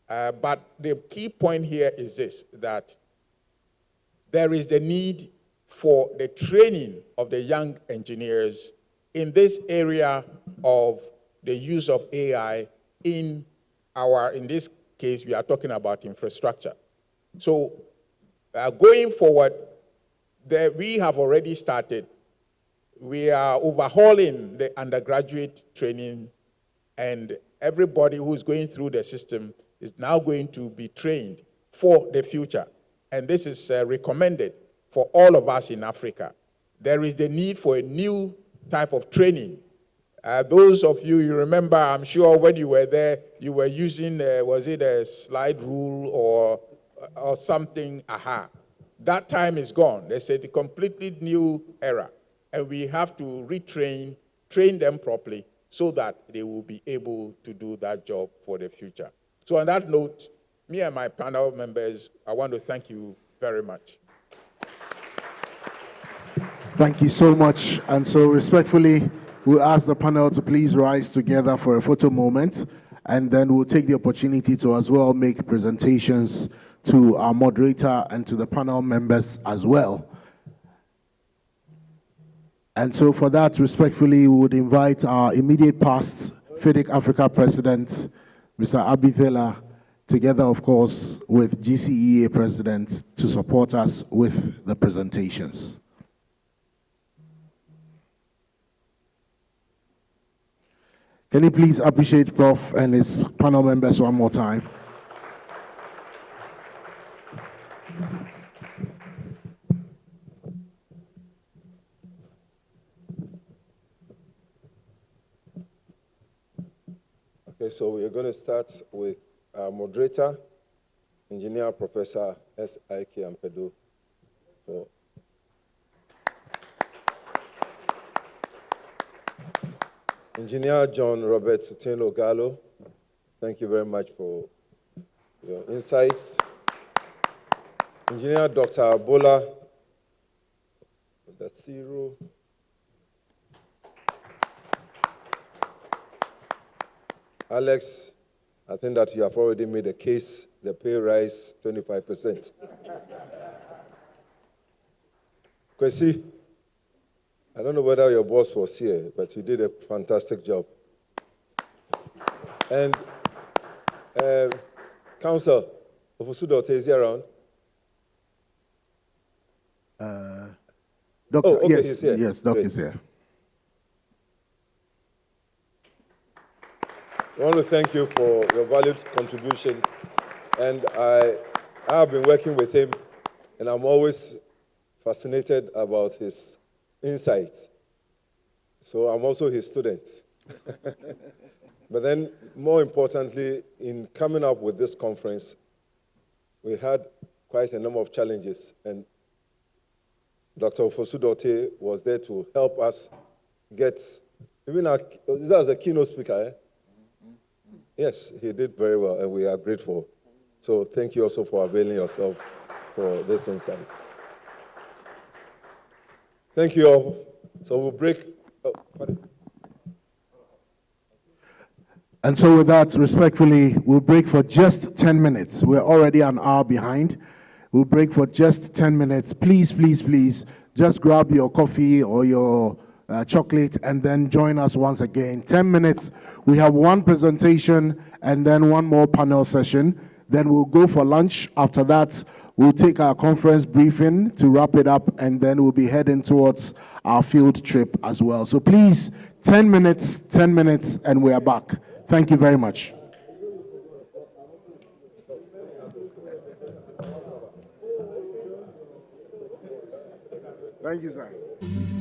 But the key point here is this, that there is the need for the training of the young engineers in this area of the use of AI in this case, we are talking about infrastructure. So going forward, we have already started. We are overhauling the undergraduate training, and everybody who's going through the system is now going to be trained for the future. And this is recommended for all of us in Africa. There is the need for a new type of training. Those of you remember, I'm sure when you were there, you were using, was it a slide rule or something, that time is gone. There's a completely new era, and we have to train them properly so that they will be able to do that job for the future. So on that note, me and my panel members, I want to thank you very much. Thank you so much. And so respectfully, we'll ask the panel to please rise together for a photo moment, and then we'll take the opportunity to as well make presentations to our moderator and to the panel members as well. And so for that, respectfully, we would invite our immediate past Fidic Africa President, Mr. Abithela, together, of course, with GCEA President, to support us with the presentations. Can you please appreciate Prof and his panel members one more time? Okay, so we're going to start with our moderator, Engineer Professor S.I.K. Ampedu. Engineer John Robert Suteno Gallo, thank you very much for your insights. Engineer Dr. Bola Dasiro. Alex, I think that you have already made a case, the pay rise 25%. Kwesi, I don't know whether your boss was here, but you did a fantastic job. And Council, Ofosudote, is he around? Doctor, oh, okay, yes, he's here. Yes, Doc is here. I want to thank you for your valued contribution. And I have been working with him, and I'm always fascinated about his insights. So I'm also his student. But then, more importantly, in coming up with this conference, we had quite a number of challenges, and Dr. Ofosudote was there to help us get, even that was a keynote speaker, eh? Yes, he did very well, and we are grateful. So thank you also for availing yourself for this insight. Thank you all. So we'll break. Oh, pardon. And so with that, respectfully, we'll break for just 10 minutes. We're already an hour behind. We'll break for just 10 minutes. Please, please, please, just grab your coffee or your chocolate and then join us once again. 10 minutes. We have one presentation and then one more panel session. Then we'll go for lunch. After that, we'll take our conference briefing to wrap it up, and then we'll be heading towards our field trip as well. So please, 10 minutes, and we are back. Thank you very much. Thank you, sir.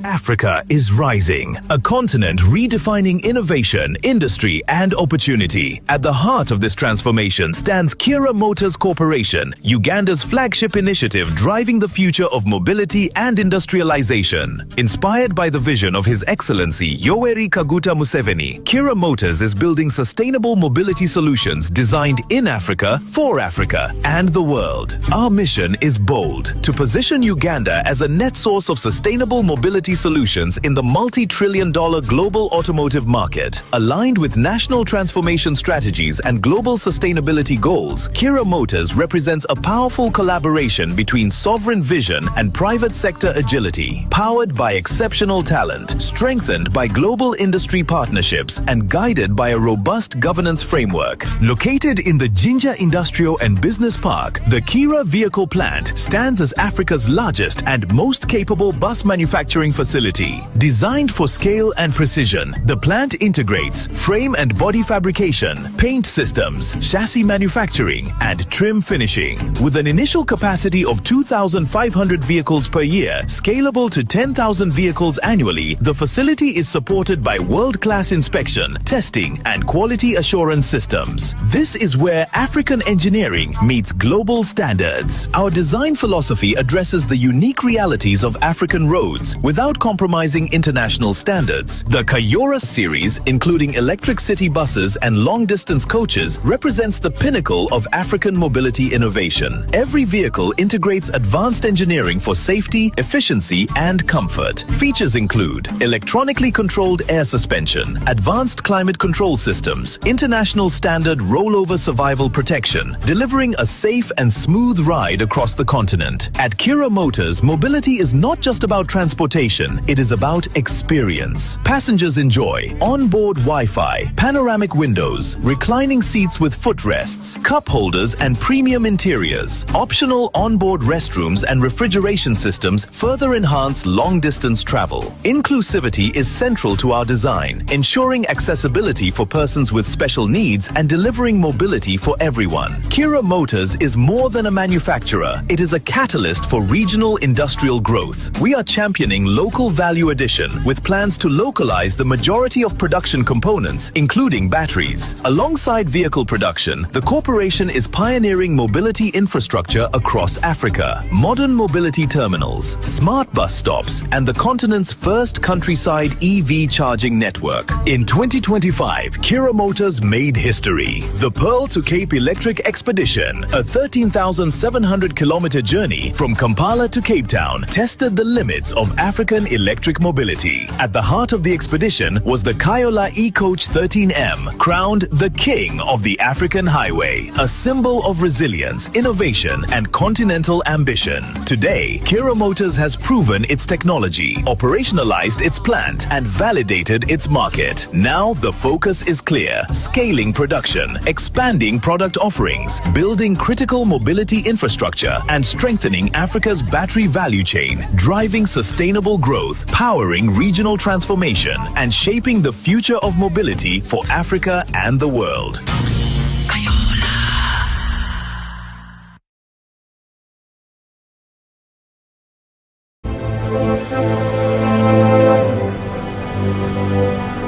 Africa is rising, a continent redefining innovation, industry, and opportunity. At the heart of this transformation stands Kira Motors Corporation, Uganda's flagship initiative driving the future of mobility and industrialization. Inspired by the vision of His Excellency Yoweri Kaguta Museveni, Kira Motors is building sustainable mobility solutions designed in Africa, for Africa, and the world. Our mission is bold: to position Uganda as a net source of sustainable mobility solutions in the multi-trillion-dollar global automotive market. Aligned with national transformation strategies and global sustainability goals, Kira Motors represents a powerful collaboration between sovereign vision and private sector agility, powered by exceptional talent, strengthened by global industry partnerships, and guided by a robust governance framework. Located in the Jinja Industrial and Business Park, the Kira Vehicle Plant stands as Africa's largest and most capable bus manufacturing facility. Designed for scale and precision, the plant integrates frame and body fabrication, paint systems, chassis manufacturing, and trim finishing. With an initial capacity of 2,500 vehicles per year, scalable to 10,000 vehicles annually, the facility is supported by world-class inspection, testing, and quality assurance systems. This is where African engineering meets global standards. Our design philosophy addresses the unique realities of African roads without compromising international standards. The Kayora series, including electric city buses and long-distance coaches, represents the pinnacle of African mobility innovation. Every vehicle integrates advanced engineering for safety, efficiency, and comfort. Features include electronically controlled air suspension, advanced climate control systems, international standard rollover survival protection, delivering a safe and smooth ride across the continent. At Kira Motors, mobility is not just about transportation, it is about experience. Passengers enjoy onboard Wi-Fi, panoramic windows, reclining seats with footrests, cup holders, and premium interiors. Optional onboard restrooms and refrigeration systems further enhance long-distance travel. Inclusivity is central to our design, ensuring accessibility for persons with special needs and delivering mobility for everyone. Kira Motors is more than a manufacturer. It is a catalyst for regional industrial growth. We are championing local value addition with plans to localize the majority of production components, including batteries. Alongside vehicle production, the corporation is pioneering mobility infrastructure across Africa. Modern mobility terminals, smart bus stops, and the continent's first countryside EV charging network. In 2025, Kira Motors made history. The Pearl to Cape Electric Expedition, a 13,700-kilometer journey from Kampala to Cape Town, tested the limits of African electric mobility. At the heart of the expedition was the Kayola E-Coach 13M, crowned the King of the African Highway, a symbol of resilience, innovation, and continental ambition. Today, Kira Motors has proven its technology, operationalized its plant, and validated its market. Now the focus is clear: scaling production, expanding product offerings, building critical mobility infrastructure, and strengthening Africa's battery value chain, driving sustainable growth, powering regional transformation, and shaping the future of mobility for Africa and the world.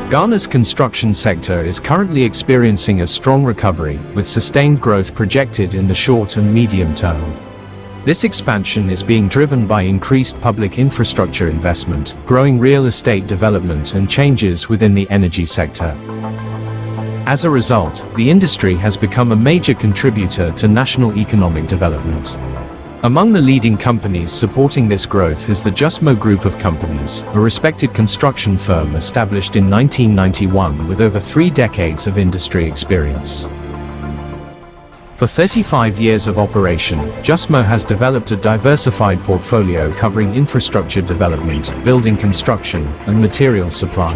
Ghana's construction sector is currently experiencing a strong recovery, with sustained growth projected in the short and medium term. This expansion is being driven by increased public infrastructure investment, growing real estate development, and changes within the energy sector. As a result, the industry has become a major contributor to national economic development. Among the leading companies supporting this growth is the Justmo Group of Companies, a respected construction firm established in 1991 with over 3 decades of industry experience. For 35 years of operation, Justmo has developed a diversified portfolio covering infrastructure development, building construction, and material supply.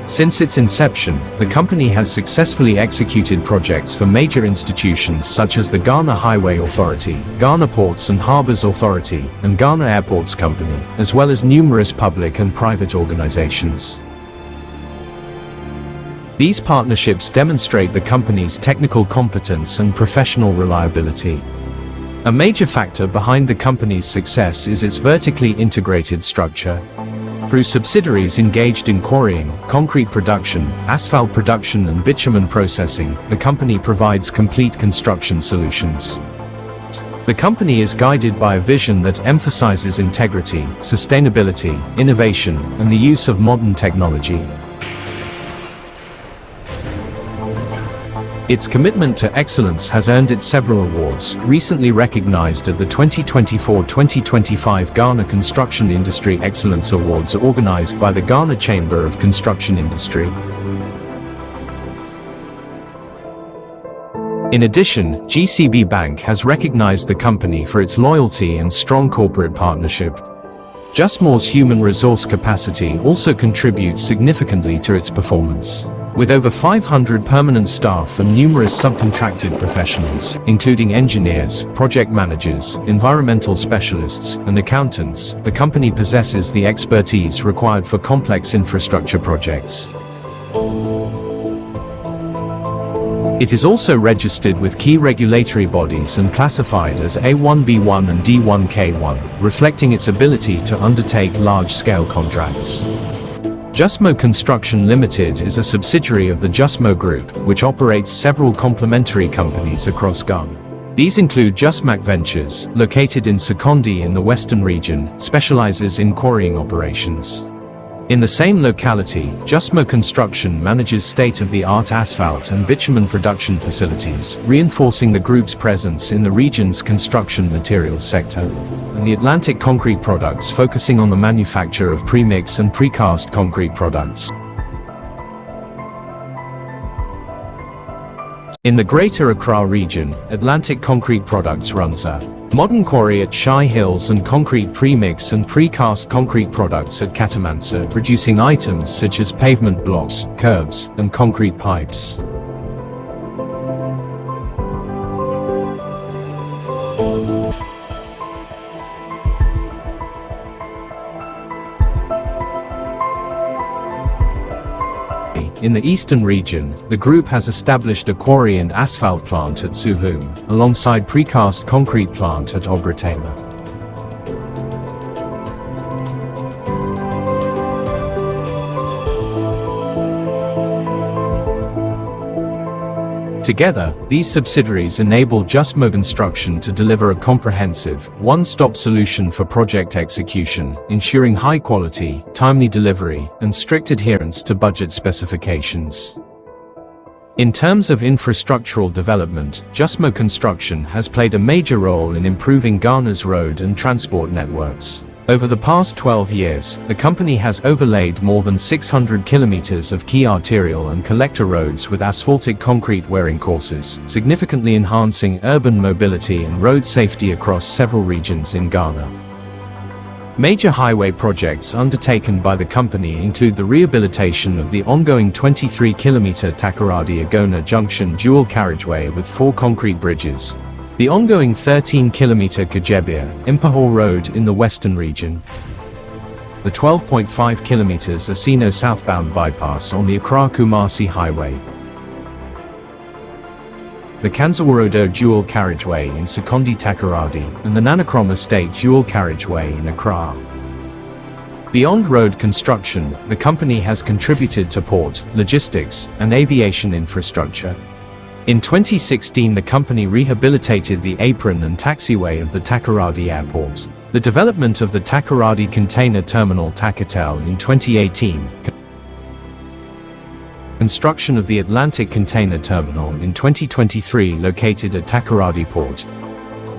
Since its inception, the company has successfully executed projects for major institutions such as the Ghana Highway Authority, Ghana Ports and Harbours Authority, and Ghana Airports Company, as well as numerous public and private organizations. These partnerships demonstrate the company's technical competence and professional reliability. A major factor behind the company's success is its vertically integrated structure. Through subsidiaries engaged in quarrying, concrete production, asphalt production, and bitumen processing, the company provides complete construction solutions. The company is guided by a vision that emphasizes integrity, sustainability, innovation, and the use of modern technology. Its commitment to excellence has earned it several awards, recently recognized at the 2024-2025 Ghana Construction Industry Excellence Awards organized by the Ghana Chamber of Construction Industry. In addition, GCB Bank has recognized the company for its loyalty and strong corporate partnership. Justmo's human resource capacity also contributes significantly to its performance. With over 500 permanent staff and numerous subcontracted professionals, including engineers, project managers, environmental specialists, and accountants, the company possesses the expertise required for complex infrastructure projects. It is also registered with key regulatory bodies and classified as A1B1 and D1K1, reflecting its ability to undertake large-scale contracts. Justmo Construction Limited is a subsidiary of the Justmo Group, which operates several complementary companies across Ghana. These include Justmac Ventures, located in Sekondi in the Western region, specializes in quarrying operations. In the same locality, Justmo Construction manages state-of-the-art asphalt and bitumen production facilities, reinforcing the group's presence in the region's construction materials sector. And the Atlantic Concrete Products, focusing on the manufacture of premix and precast concrete products. In the Greater Accra region, Atlantic Concrete Products runs a modern quarry at Shy Hills and concrete premix and precast concrete products at Katamansa, producing items such as pavement blocks, curbs, and concrete pipes. In the eastern region, the group has established a quarry and asphalt plant at Suhum, alongside precast concrete plant at Obratema. Together, these subsidiaries enable Justmo Construction to deliver a comprehensive, one-stop solution for project execution, ensuring high quality, timely delivery, and strict adherence to budget specifications. In terms of infrastructural development, Justmo Construction has played a major role in improving Ghana's road and transport networks. Over the past 12 years, the company has overlaid more than 600 kilometers of key arterial and collector roads with asphaltic concrete wearing courses, significantly enhancing urban mobility and road safety across several regions in Ghana. Major highway projects undertaken by the company include the rehabilitation of the ongoing 23-kilometer Takoradi-Agona Junction dual carriageway with 4 concrete bridges, the ongoing 13-kilometer Kajebia-Impahor Road in the western region, the 12.5 kilometers Asino southbound bypass on the Accra-Kumasi Highway, the Kanzawarodo dual carriageway in Sekondi Takoradi, and the Nanakrom Estate dual carriageway in Accra. Beyond road construction, the company has contributed to port, logistics, and aviation infrastructure. In 2016, the company rehabilitated the apron and taxiway of the Takoradi Airport. The development of the Takoradi Container Terminal Takotel in 2018. Construction of the Atlantic Container Terminal in 2023 located at Takoradi Port,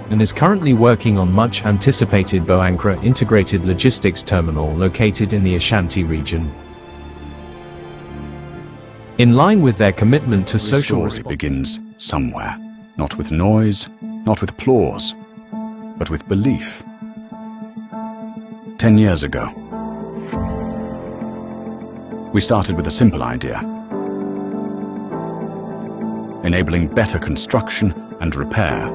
and is currently working on much anticipated Boankra Integrated Logistics Terminal located in the Ashanti region. In line with their commitment to social responsibility, begins somewhere, not with noise, not with applause, but with belief. 10 years ago, we started with a simple idea: enabling better construction and repair,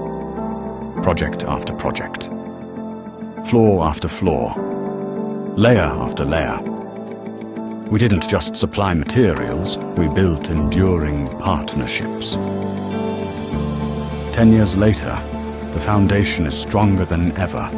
project after project, floor after floor, layer after layer. We didn't just supply materials, we built enduring partnerships. 10 years later, the foundation is stronger than ever.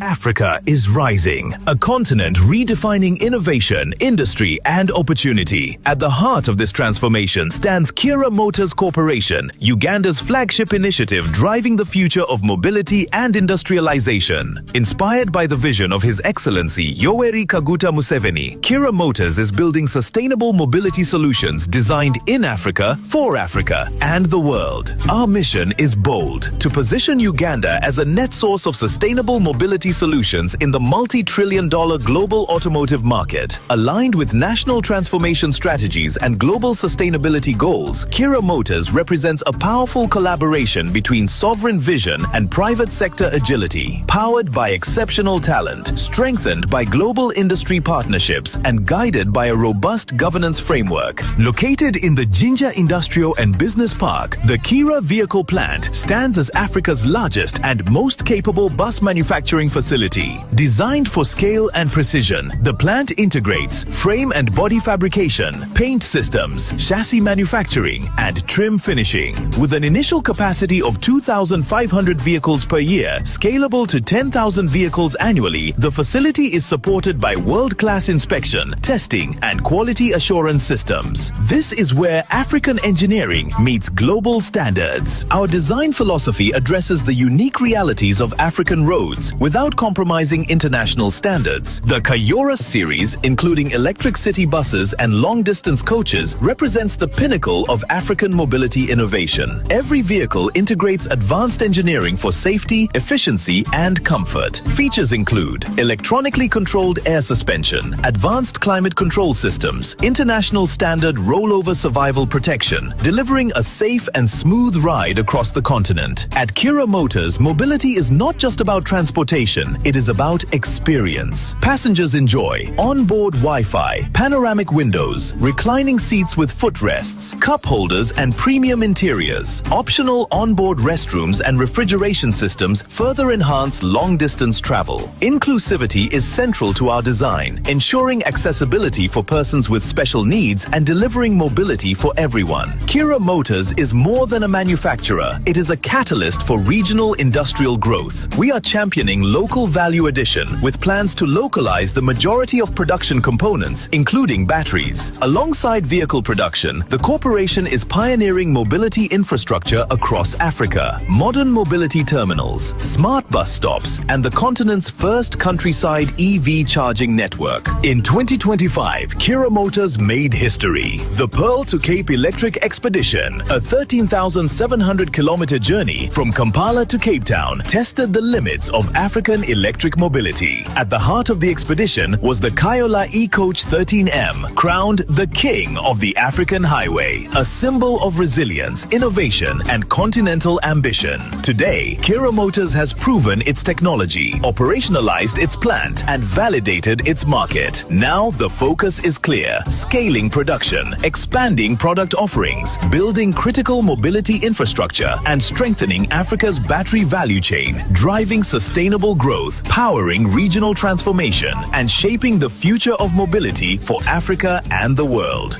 Africa is rising, a continent redefining innovation, industry, and opportunity. At the heart of this transformation stands Kira Motors Corporation, Uganda's flagship initiative driving the future of mobility and industrialization. Inspired by the vision of His Excellency Yoweri Kaguta Museveni, Kira Motors is building sustainable mobility solutions designed in Africa, for Africa, and the world. Our mission is bold: to position Uganda as a net source of sustainable mobility solutions in the multi-trillion-dollar global automotive market. Aligned with national transformation strategies and global sustainability goals, Kira Motors represents a powerful collaboration between sovereign vision and private sector agility. Powered by exceptional talent, strengthened by global industry partnerships, and guided by a robust governance framework. Located in the Jinja Industrial and Business Park, the Kira Vehicle Plant stands as Africa's largest and most capable bus manufacturing facility. Designed for scale and precision, the plant integrates frame and body fabrication, paint systems, chassis manufacturing, and trim finishing. With an initial capacity of 2,500 vehicles per year, scalable to 10,000 vehicles annually, the facility is supported by world-class inspection, testing, and quality assurance systems. This is where African engineering meets global standards. Our design philosophy addresses the unique realities of African roads without compromising international standards. The Kayora series, including electric city buses and long-distance coaches, represents the pinnacle of African mobility innovation. Every vehicle integrates advanced engineering for safety, efficiency, and comfort. Features include electronically controlled air suspension, advanced climate control systems, international standard rollover survival protection, delivering a safe and smooth ride across the continent. At Kira Motors, mobility is not just about transportation, it is about experience. Passengers enjoy onboard Wi-Fi, panoramic windows, reclining seats with footrests, cup holders, and premium interiors. Optional onboard restrooms and refrigeration systems further enhance long-distance travel. Inclusivity is central to our design, ensuring accessibility for persons with special needs and delivering mobility for everyone. Kira Motors is more than a manufacturer. It is a catalyst for regional industrial growth. We are championing local value addition with plans to localize the majority of production components, including batteries. Alongside vehicle production, the corporation is pioneering mobility infrastructure across Africa. Modern mobility terminals, smart bus stops, and the continent's first countryside EV charging network. In 2025, Kira Motors made history. The Pearl to Cape Electric Expedition, a 13,700-kilometer journey from Kampala to Cape Town, tested the limits of African electric mobility. At the heart of the expedition was the Kayola E-Coach 13M, crowned the king of the African highway, a symbol of resilience, innovation, and continental ambition. Today, Kira Motors has proven its technology, operationalized its plant, and validated its market. Now the focus is clear: scaling production, expanding product offerings, building critical mobility infrastructure, and strengthening Africa's battery value chain, driving sustainable growth, powering regional transformation, and shaping the future of mobility for Africa and the world.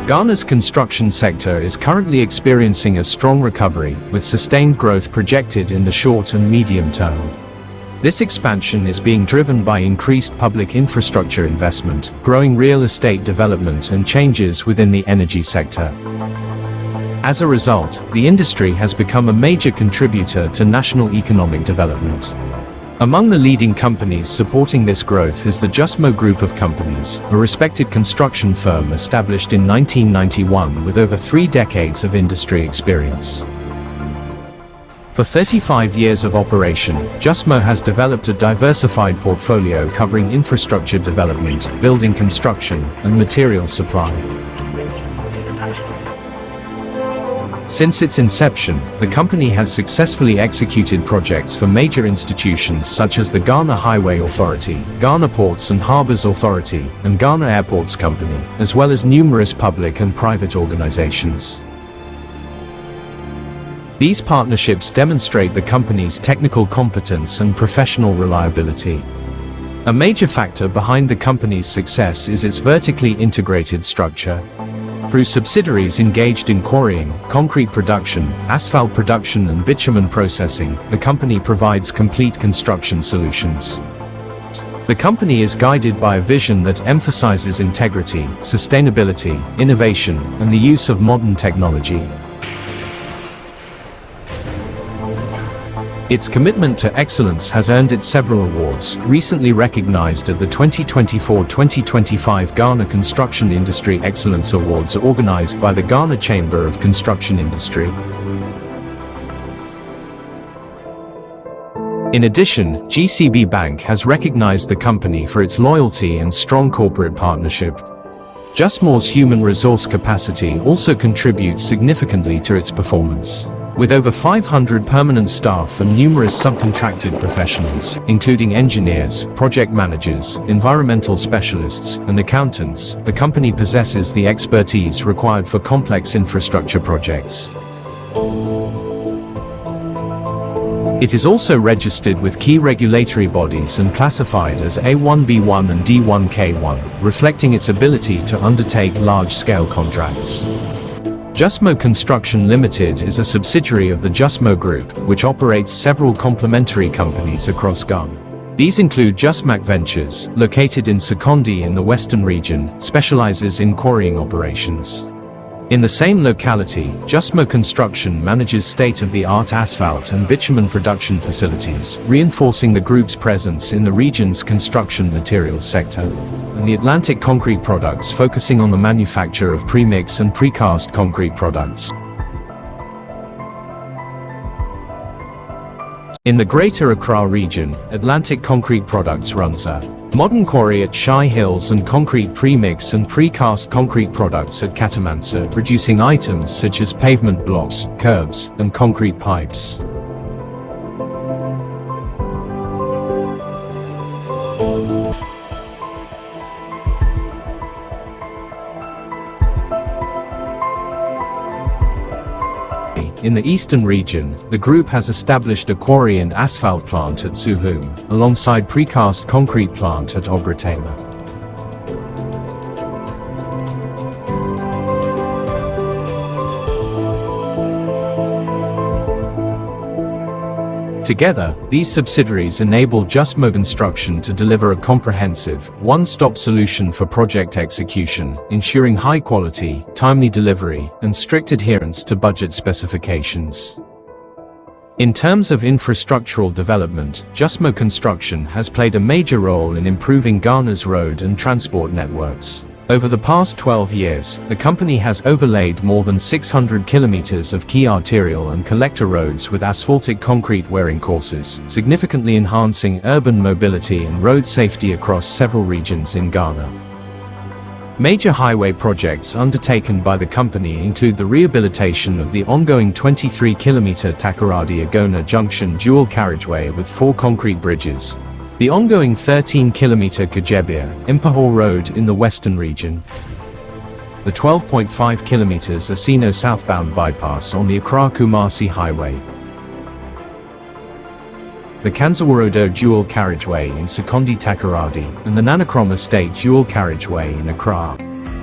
Ghana's construction sector is currently experiencing a strong recovery, with sustained growth projected in the short and medium term. This expansion is being driven by increased public infrastructure investment, growing real estate development, and changes within the energy sector. As a result, the industry has become a major contributor to national economic development. Among the leading companies supporting this growth is the Justmo Group of Companies, a respected construction firm established in 1991 with over 3 decades of industry experience. For 35 years of operation, Justmo has developed a diversified portfolio covering infrastructure development, building construction, and material supply. Since its inception, the company has successfully executed projects for major institutions such as the Ghana Highway Authority, Ghana Ports and Harbours Authority, and Ghana Airports Company, as well as numerous public and private organizations. These partnerships demonstrate the company's technical competence and professional reliability. A major factor behind the company's success is its vertically integrated structure. Through subsidiaries engaged in quarrying, concrete production, asphalt production and bitumen processing, the company provides complete construction solutions. The company is guided by a vision that emphasizes integrity, sustainability, innovation, and the use of modern technology. Its commitment to excellence has earned it several awards, recently recognized at the 2024-2025 Ghana Construction Industry Excellence Awards organized by the Ghana Chamber of Construction Industry. In addition, GCB Bank has recognized the company for its loyalty and strong corporate partnership. JustMore's human resource capacity also contributes significantly to its performance. With over 500 permanent staff and numerous subcontracted professionals, including engineers, project managers, environmental specialists, and accountants, the company possesses the expertise required for complex infrastructure projects. It is also registered with key regulatory bodies and classified as A1B1 and D1K1, reflecting its ability to undertake large-scale contracts. JustMore Construction Limited is a subsidiary of the JustMore Group, which operates several complementary companies across Ghana. These include JustMac Ventures, located in Sekondi in the Western region, specializes in quarrying operations. In the same locality, JustMore Construction manages state-of-the-art asphalt and bitumen production facilities, reinforcing the group's presence in the region's construction materials sector. And the Atlantic Concrete Products, focusing on the manufacture of premix and precast concrete products. In the Greater Accra region, Atlantic Concrete Products runs a modern quarry at Shy Hills and concrete premix and precast concrete products at Katamansa, producing items such as pavement blocks, curbs, and concrete pipes. In the eastern region, the group has established a quarry and asphalt plant at Suhum, alongside precast concrete plant at Obratema. Together, these subsidiaries enable JustMore Construction to deliver a comprehensive, one-stop solution for project execution, ensuring high quality, timely delivery, and strict adherence to budget specifications. In terms of infrastructural development, JustMore Construction has played a major role in improving Ghana's road and transport networks. Over the past 12 years, the company has overlaid more than 600 kilometers of key arterial and collector roads with asphaltic concrete wearing courses, significantly enhancing urban mobility and road safety across several regions in Ghana. Major highway projects undertaken by the company include the rehabilitation of the ongoing 23-kilometer Takoradi-Agona Junction dual carriageway with 4 concrete bridges, the ongoing 13-kilometer Kajebia-Impahor Road in the western region, the 12.5 kilometers Asino southbound bypass on the Accra-Kumasi Highway, the Kanzawarodo dual carriageway in Sekondi Takoradi, and the Nanakrom Estate dual carriageway in Accra.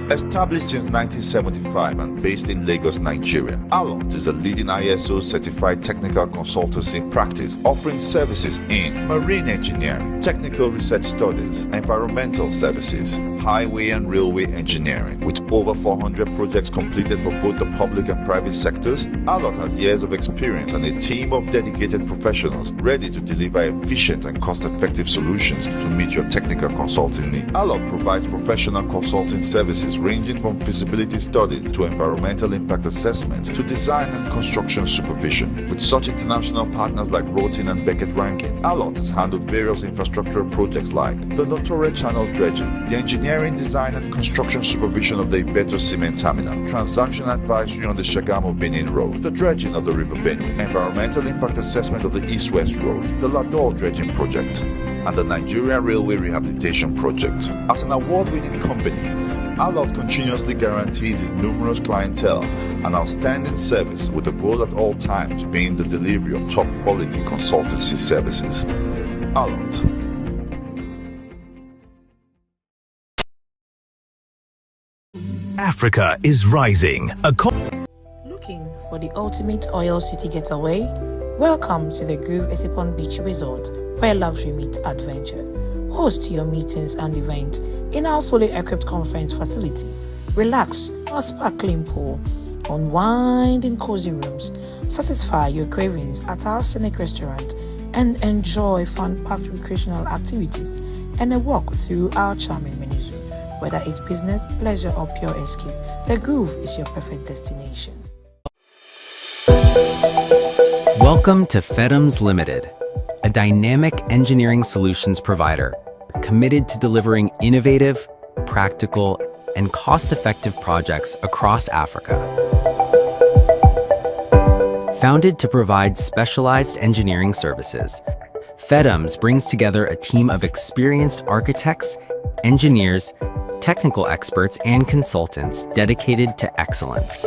Established since 1975 and based in Lagos, Nigeria, Alot is a leading ISO-certified technical consultancy practice offering services in marine engineering, technical research studies, environmental services, highway and railway engineering. With over 400 projects completed for both the public and private sectors, Alot has years of experience and a team of dedicated professionals ready to deliver efficient and cost-effective solutions to meet your technical consulting needs. Alot provides professional consulting services ranging from feasibility studies to environmental impact assessments to design and construction supervision. With such international partners like Rotin and Beckett Rankin, Alot has handled various infrastructural projects like the Notore Channel dredging, the engineering, design and construction supervision of the Ibeto Cement Terminal, transaction advisory on the Shagamu-Benin Road, the dredging of the River Benue, environmental impact assessment of the East-West Road, the Lador dredging project, and the Nigeria Railway Rehabilitation Project. As an award-winning company, Alot continuously guarantees its numerous clientele an outstanding service with a goal at all times being the delivery of top-quality consultancy services. Alot. Africa is rising. Looking for the ultimate oil city getaway? Welcome to the Groove Etipon Beach Resort, where luxury meets adventure. Host your meetings and events in our fully equipped conference facility. Relax our sparkling pool, unwind in cozy rooms, satisfy your cravings at our scenic restaurant, and enjoy fun-packed recreational activities and a walk through our charming menu zoo. Whether it's business, pleasure, or pure escape, the Groove is your perfect destination. Welcome to FEDMS Limited, a dynamic engineering solutions provider committed to delivering innovative, practical, and cost-effective projects across Africa. Founded to provide specialized engineering services, FEDMS brings together a team of experienced architects, engineers, technical experts, and consultants dedicated to excellence.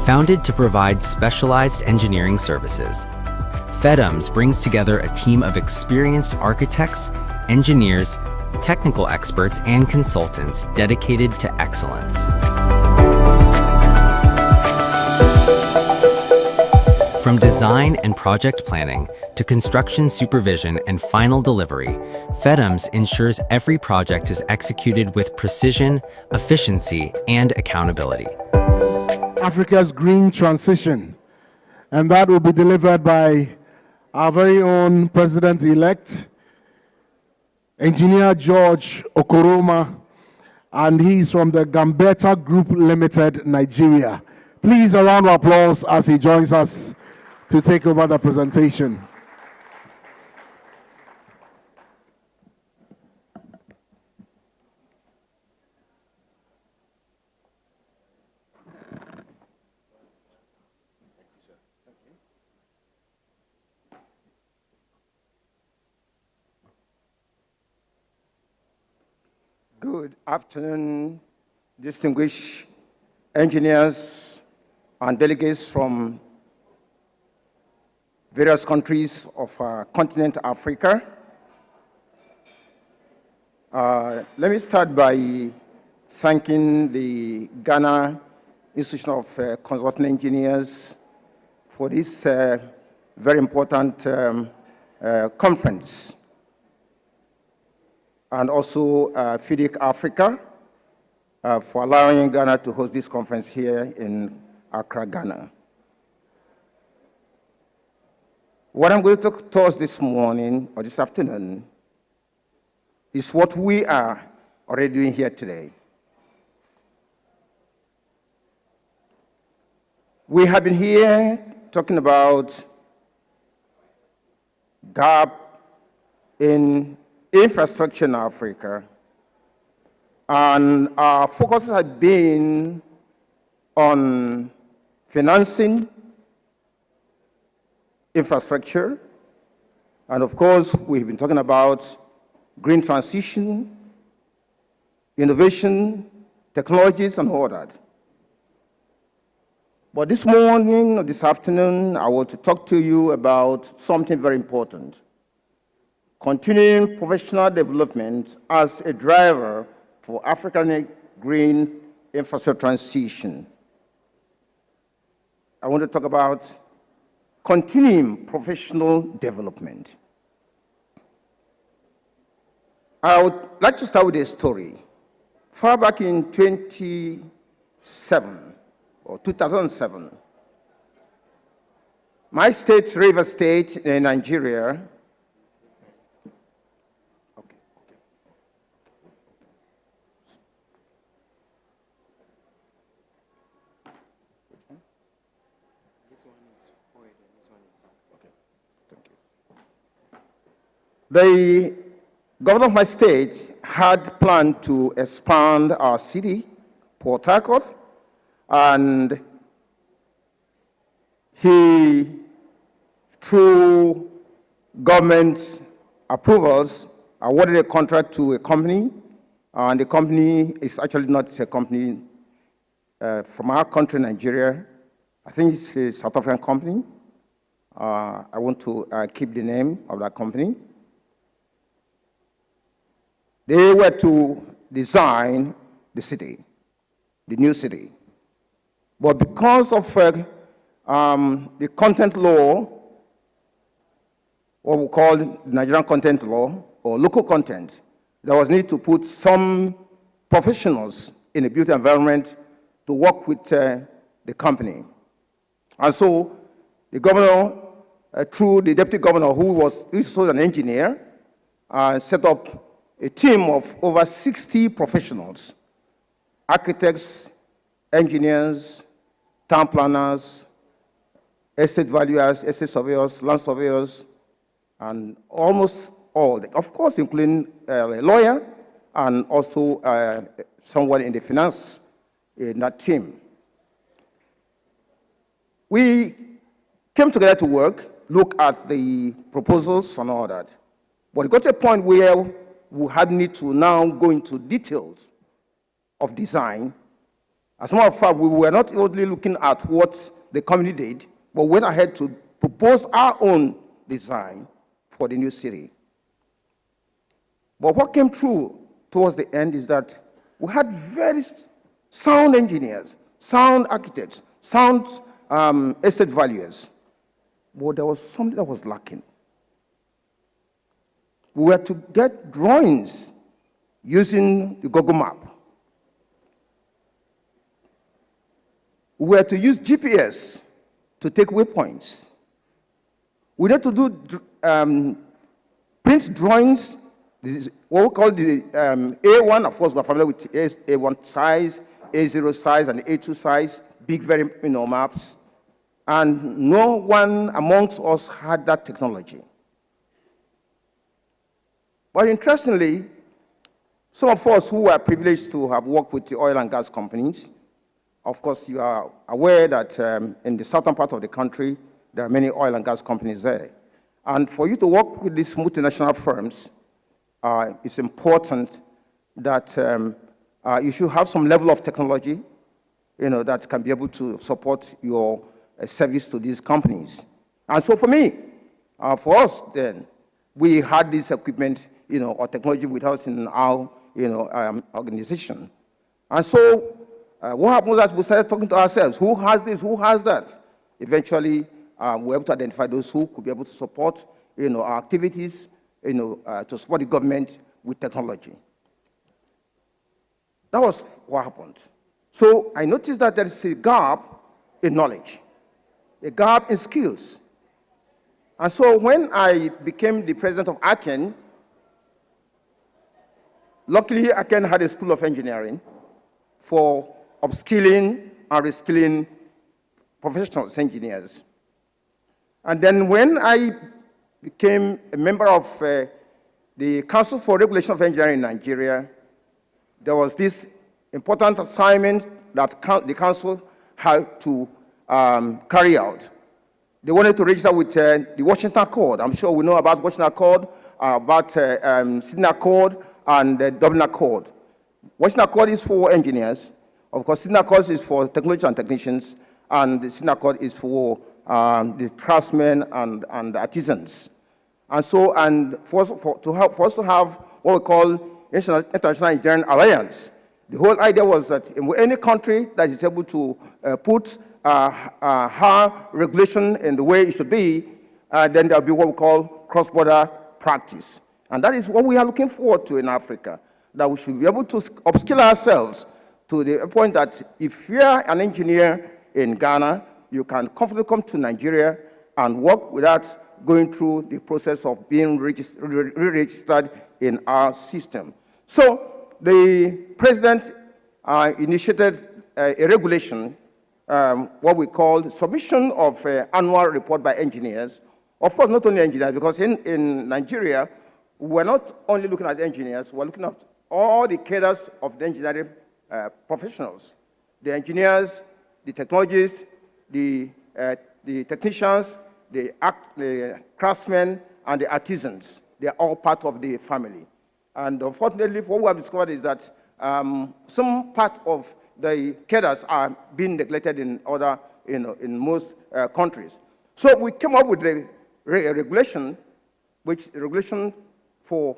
Founded to provide specialized engineering services, FEDMS brings together a team of experienced architects, engineers, technical experts, and consultants dedicated to excellence. From design and project planning to construction supervision and final delivery, FEDMS ensures every project is executed with precision, efficiency, and accountability. Africa's green transition, and that will be delivered by our very own President-elect, Engineer George Okoroma, and he's from the Gambetta Group Limited, Nigeria. Please, a round of applause as he joins us to take over the presentation. Good afternoon, distinguished engineers and delegates from various countries of continent Africa. Let me start by thanking the Ghana Institution of Consulting Engineers for this very important conference, and also Fidic Africa for allowing Ghana to host this conference here in Accra, Ghana. What I'm going to talk to us this morning or this afternoon is what we are already doing here today. We have been here talking about gap in infrastructure in Africa, and our focus has been on financing infrastructure, and of course we've been talking about green transition, innovation, technologies, and all that. But this morning or this afternoon, I want to talk to you about something very important: continuing professional development as a driver for African green infrastructure transition. I want to talk about continuing professional development. I would like to start with a story. Far back in 2007, my state, Rivers State in Nigeria, The governor of my state had planned to expand our city, Port Harcourt, and he, through government approvals, awarded a contract to a company, and the company is actually not a company from our country, Nigeria. I think it's a South African company. I want to keep the name of that company. They were to design the city, the new city. But because of the content law, what we call the Nigerian content law, or local content, there was need to put some professionals in the built environment to work with the company. And so the governor, through the deputy governor, who was also an engineer, set up a team of over 60 professionals, architects, engineers, town planners, estate valuers, estate surveyors, land surveyors, and almost all, of course, including a lawyer and also someone in the finance in that team. We came together to work, look at the proposals and all that. But it got to a point where we had need to now go into details of design. As a matter of fact, we were not only looking at what the company did, but went ahead to propose our own design for the new city. But what came true towards the end is that we had very sound engineers, sound architects, sound estate valuers, but there was something that was lacking. We were to get drawings using the Google map. We were to use GPS to take waypoints. We had to do print drawings. This is what we call the A1. Of course, we're familiar with A1 size, A0 size, and A2 size, big, very maps. And no one amongst us had that technology. But interestingly, some of us who were privileged to have worked with the oil and gas companies, of course, you are aware that in the southern part of the country, there are many oil and gas companies there. And for you to work with these multinational firms, it's important that you should have some level of technology, that can be able to support your service to these companies. And so for me, for us then, we had this equipment, or technology with us in our, organization. And so what happened was that we started talking to ourselves, who has this, who has that? Eventually, we were able to identify those who could be able to support, our activities, to support the government with technology. That was what happened. So I noticed that there is a gap in knowledge, a gap in skills. And so when I became the president of ACEN, luckily ACEN had a school of engineering for upskilling and reskilling professionals, engineers. And then when I became a member of the Council for Regulation of Engineering in Nigeria, there was this important assignment that the council had to carry out. They wanted to register with the Washington Accord. I'm sure we know about Washington Accord, about Sydney Accord, and the Dublin Accord. Washington Accord is for engineers. Of course, Sydney Accord is for technologists and technicians, and the Sydney Accord is for the craftsmen and artisans. And so, for us to have what we call International Engineering Alliance, the whole idea was that in any country that is able to put high regulation in the way it should be, then there'll be what we call cross-border practice. And that is what we are looking forward to in Africa, that we should be able to upskill ourselves to the point that if you're an engineer in Ghana, you can confidently come to Nigeria and work without going through the process of being re-registered in our system. So the president initiated a regulation, what we call the submission of annual report by engineers. Of course, not only engineers, because in Nigeria, we're not only looking at engineers, we're looking at all the cadres of the engineering professionals, the engineers, the technologists, the technicians, the craftsmen, and the artisans. They are all part of the family. And unfortunately, what we have discovered is that some part of the cadres are being neglected in other, in most countries. So we came up with a regulation, regulation for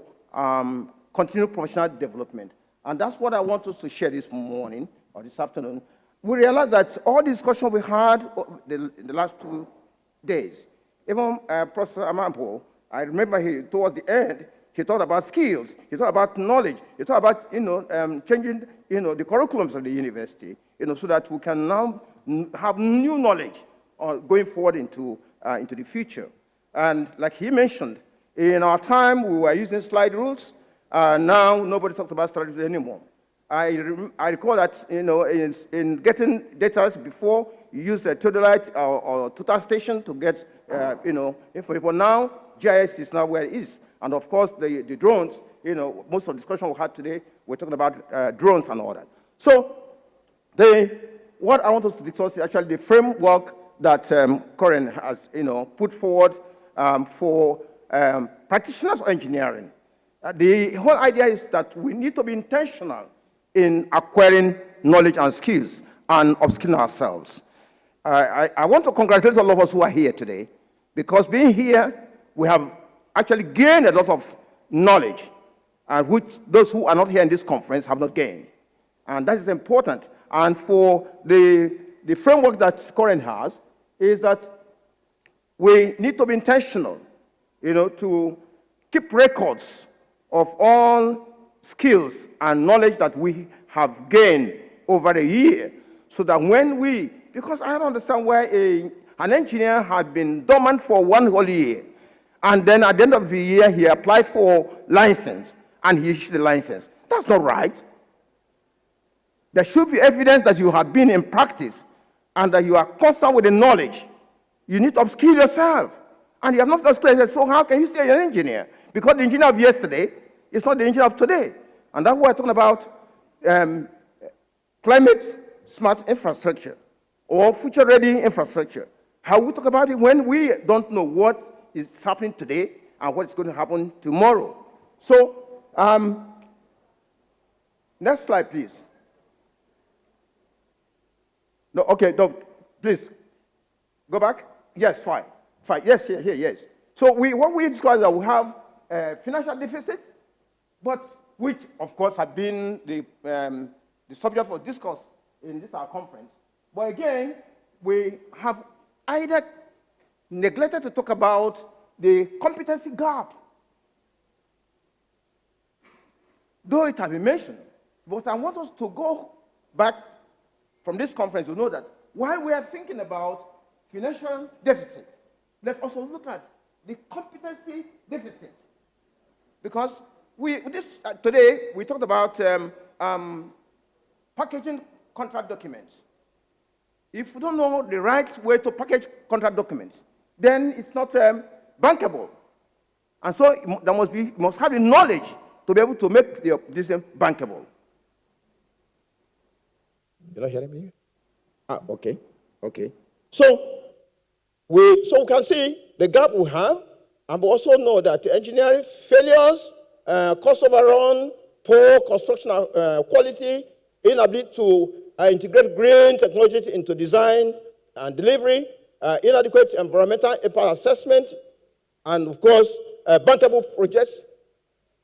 continued professional development. And that's what I want us to share this morning or this afternoon. We realized that all the discussion we had in the last 2 days, even Professor Amampo, I remember towards the end, he talked about skills, he talked about knowledge, he talked about changing the curriculums of the university, so that we can now have new knowledge going forward into the future. And like he mentioned, in our time we were using slide rules. Now nobody talks about slide rules anymore. I recall that in getting data before, you use a theodolite or total station to get information. Now GIS is now where it is. And of course, the drones, most of the discussion we had today, we're talking about drones and all that. So what I want us to discuss is actually the framework that Corinne has put forward for practitioners of engineering. The whole idea is that we need to be intentional in acquiring knowledge and skills and upskilling ourselves. I want to congratulate all of us who are here today, because being here, we have actually gained a lot of knowledge, which those who are not here in this conference have not gained. And that is important. And for the framework that Corinne has is that we need to be intentional, to keep records of all skills and knowledge that we have gained over a year, so that when because I don't understand why an engineer had been dormant for 1 whole year, and then at the end of the year, he applied for license, and he issued the license. That's not right. There should be evidence that you have been in practice and that you are constant with the knowledge. You need to upskill yourself. And you have not upskilled, so how can you say you're an engineer? Because the engineer of yesterday is not the engineer of today. And that's why we're talking about climate-smart infrastructure or future-ready infrastructure. How we talk about it when we don't know what is happening today and what is going to happen tomorrow. So, next slide, please. No, okay, no, please. Go back. Yes, fine. Fine. Yes, here, yes. So what we discussed is that we have financial deficit, but which, of course, have been the subject for discourse in this our conference. But again, we have either neglected to talk about the competency gap. Though it has been mentioned, but I want us to go back from this conference to know that while we are thinking about financial deficit, let's also look at the competency deficit. Because today we talked about packaging contract documents. If we don't know the right way to package contract documents, then it's not bankable. And so you must have the knowledge to be able to make this bankable. You're not hearing me? Okay. So we can see the gap we have, and we also know that engineering failures, cost overrun, poor construction quality, inability to integrate green technologies into design and delivery, inadequate environmental impact assessment, and of course, bankable projects.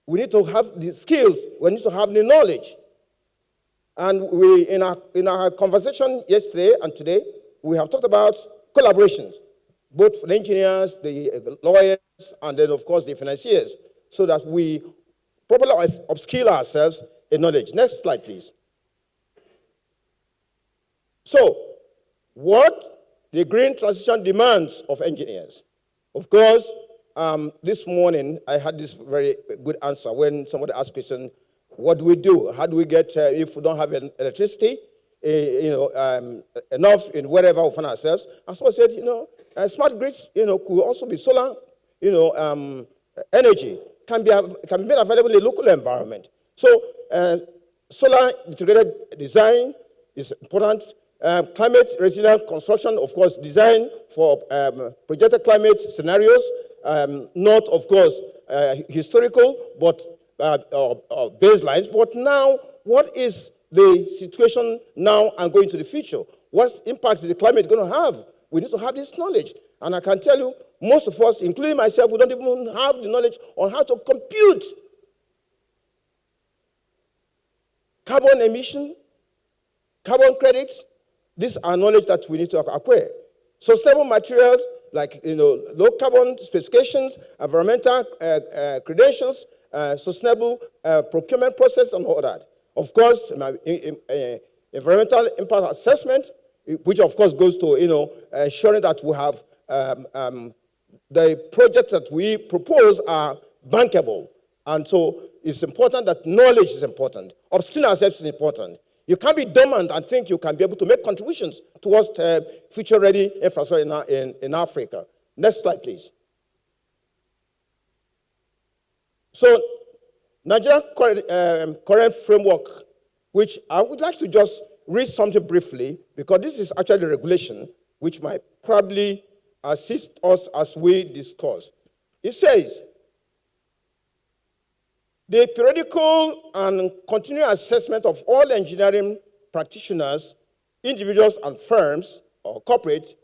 We need to have the skills, we need to have the knowledge. And in our conversation yesterday and today, we have talked about collaborations, both for the engineers, the lawyers, and then, of course, the financiers, so that we properly upskill ourselves in knowledge. Next slide, please. So, what the green transition demands of engineers? Of course, this morning, I had this very good answer when somebody asked a question, what do we do? How do we get, if we don't have electricity, enough in wherever we find ourselves? And so I said, smart grids, could also be solar, energy. can be made available in the local environment. So solar integrated design is important. Climate resilient construction, of course, design for projected climate scenarios, not, of course, historical, but baselines. But now, what is the situation now and going to the future? What impact is the climate going to have? We need to have this knowledge. And I can tell you, most of us, including myself, we don't even have the knowledge on how to compute carbon emission, carbon credits. These are knowledge that we need to acquire. Sustainable materials, like low carbon specifications, environmental credentials, sustainable procurement process, and all that. Of course, environmental impact assessment, which of course goes to ensuring that we have the projects that we propose are bankable. And so it's important that knowledge is important. Upskilling ourselves is important. You can't be dormant and think you can be able to make contributions towards future-ready infrastructure in Africa. Next slide, please. So, Nigeria current framework, which I would like to just read something briefly, because this is actually a regulation which might probably assist us as we discuss. It says, the periodical and continuous assessment of all engineering practitioners, individuals and firms or corporate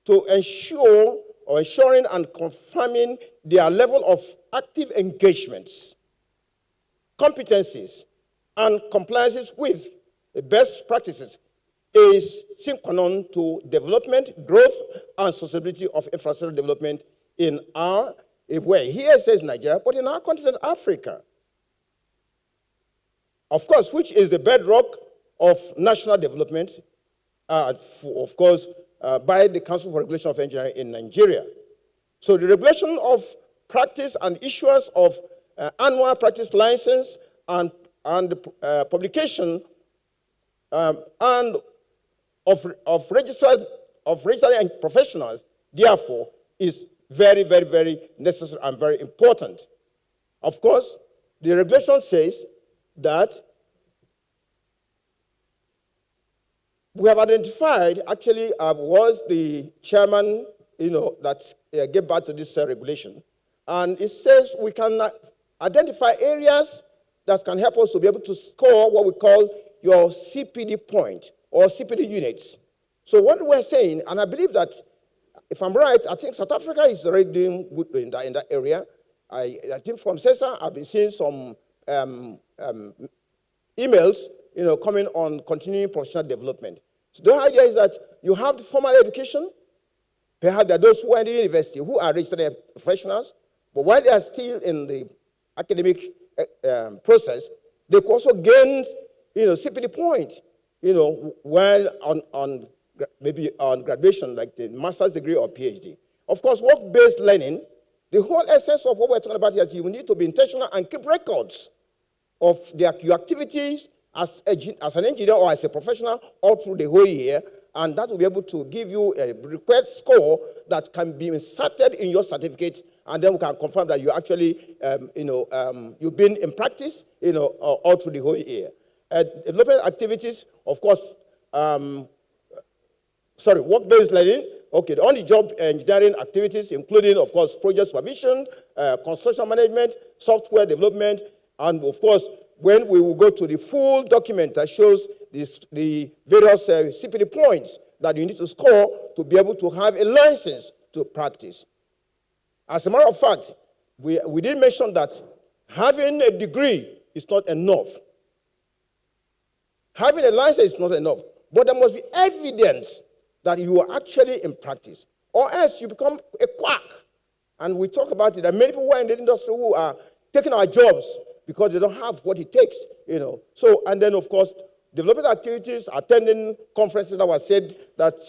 to ensuring and confirming their level of active engagements, competencies, and compliances with the best practices is sine qua non to development, growth, and sustainability of infrastructure development in our, where here it says Nigeria, but in our continent, Africa. Of course, which is the bedrock of national development, of course, by the Council for Regulation of Engineering in Nigeria. So the regulation of practice and issuance of annual practice license and the publication and of registered professionals, therefore, is very, very, very necessary and very important. Of course, the regulation says that we have identified, actually, was the chairman, that gave birth to this regulation. And it says we can identify areas that can help us to be able to score what we call your CPD point or CPD units. So what we're saying, and I believe that, if I'm right, I think South Africa is already doing good in that area. I think from CESA, I've been seeing some emails, coming on continuing professional development. So the idea is that you have the formal education. Perhaps there are those who are in the university who are registered professionals, but while they are still in the academic process, they could also gain, CPD point, while maybe on graduation, like the master's degree or PhD. Of course, work-based learning, the whole essence of what we're talking about here is you need to be intentional and keep records of your activities as an engineer or as a professional all through the whole year, and that will be able to give you a required score that can be inserted in your certificate, and then we can confirm that you actually, you've been in practice, all through the whole year. Development activities, of course, work-based learning. Okay, the on-the-job engineering activities, including, of course, project supervision, construction management, software development, and, of course, when we will go to the full document that shows the various CPD points that you need to score to be able to have a license to practice. As a matter of fact, we did mention that having a degree is not enough. Having a license is not enough, but there must be evidence that you are actually in practice, or else you become a quack. And we talk about it. There are many people in the industry who are taking our jobs because they don't have what it takes, So, and then, of course, development activities, attending conferences that was said that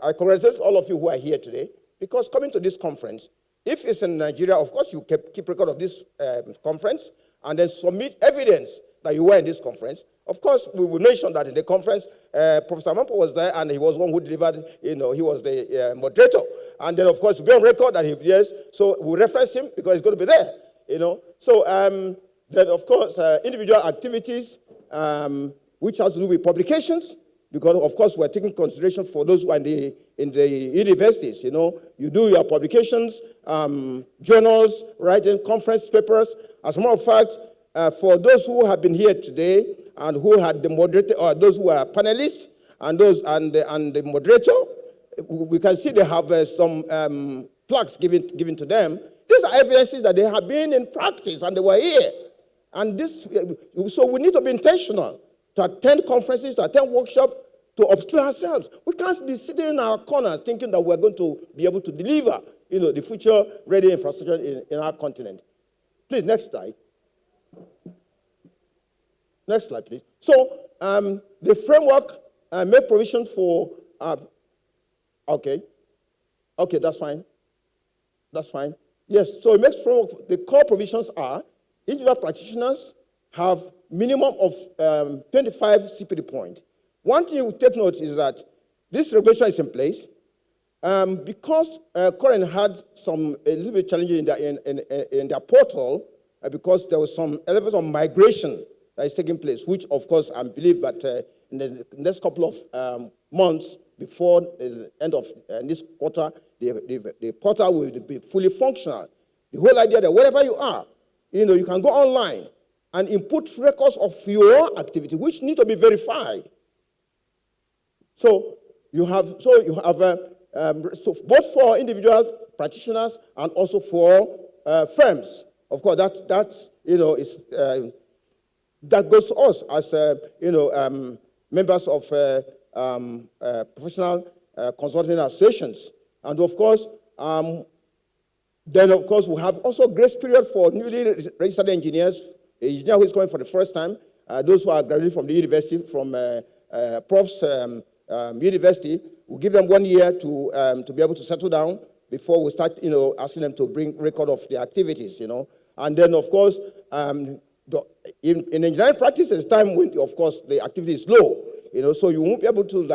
I congratulate all of you who are here today, because coming to this conference, if it's in Nigeria, of course, you keep record of this conference and then submit evidence that you were in this conference. Of course, we will mention that in the conference, Professor Mampo was there, and he was one who delivered, he was the moderator. And then, of course, be on record that he, yes, so we'll reference him because he's going to be there. So then, of course, individual activities, which has to do with publications, because, of course, we're taking consideration for those who are in the universities, You do your publications, journals, writing conference papers. As a matter of fact, for those who have been here today and who had the moderator, or those who are panelists, and the moderator, we can see they have some plaques given to them. These are evidences that they have been in practice and they were here. And so we need to be intentional to attend conferences, to attend workshops, to upskill ourselves. We can't be sitting in our corners thinking that we're going to be able to deliver, the future-ready infrastructure in our continent. Please, next slide. Next slide, please. So the framework made provision for, okay, that's fine. That's fine. Yes, so it makes framework, the core provisions are, individual practitioners have minimum of 25 CPD points. One thing you take note is that this regulation is in place because Korean had a little bit challenging in their portal because there was some levels of migration that is taking place, which, of course, I believe that in the next couple of months before the end of this quarter, the portal will be fully functional. The whole idea that wherever you are, you can go online and input records of your activity, which need to be verified. So you have both for individual practitioners and also for firms. Of course, that goes to us as members of professional consulting associations, and of course, then of course we have also grace period for newly registered engineers, an engineer who is coming for the first time, those who are graduating from the university, from profs. University, we'll give them 1 year to be able to settle down before we start, asking them to bring record of their activities, And then, of course, in engineering practice, there's time when, of course, the activity is low, so you won't be able to,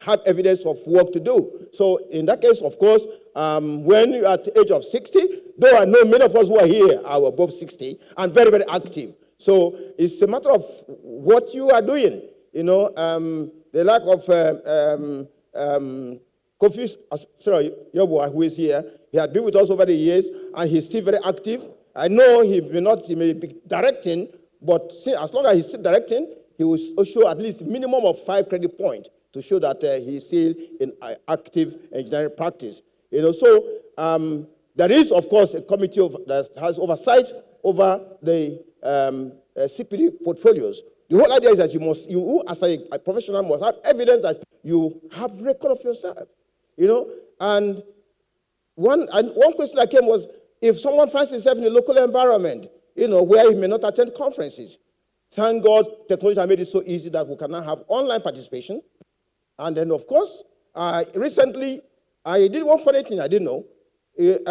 have evidence of work to do. So in that case, of course, when you're at the age of 60, though I know many of us who are here are above 60 and very, very active. So it's a matter of what you are doing, the lack of Kofi Yobo, who is here, he has been with us over the years, and he's still very active. I know he may be directing, but as long as he's still directing, he will show at least a minimum of 5 credit points to show that he's still in active engineering practice. So there is, of course, a committee that has oversight over the CPD portfolios. The whole idea is that you as a professional must have evidence that you have record of yourself, And one question that came was, if someone finds himself in a local environment, where he may not attend conferences, thank God technology has made it so easy that we can now have online participation. And then, of course, recently, I did one funny thing I didn't know. It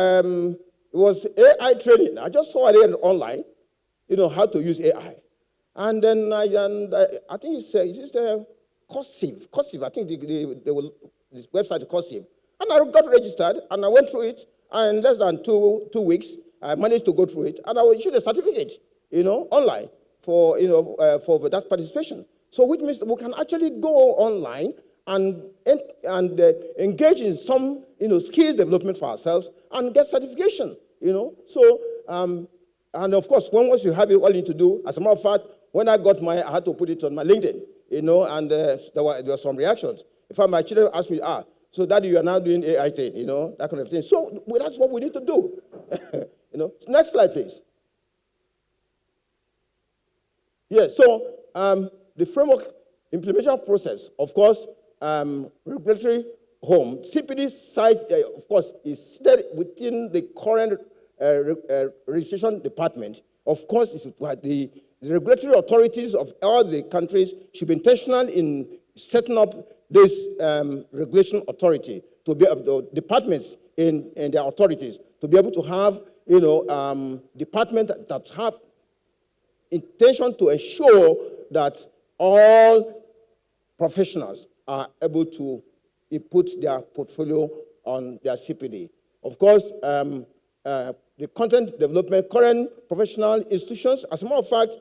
was AI training. I just saw it online, how to use AI. And then I think it's Cursive. Cursive, I think this website is Cursive. And I got registered, and I went through it, and in less than two weeks, I managed to go through it, and I issued a certificate, online for that participation. So which means we can actually go online and engage in some, skills development for ourselves and get certification, So, and of course, once you have it, all you need to do, as a matter of fact, when I got mine, I had to put it on my LinkedIn, and there were some reactions. In fact, my children asked me, so Daddy, you are now doing AI thing, that kind of thing. So that's what we need to do. Next slide, please. Yes, so the framework implementation process, of course, regulatory home, CPD site, of course, is seated within the current registration department. Of course, it's the regulatory authorities of all the countries should be intentional in setting up this regulation authority to be departments in their authorities to be able to have departments that have intention to ensure that all professionals are able to put their portfolio on their CPD. Of course, the content development, current professional institutions. As a matter of fact,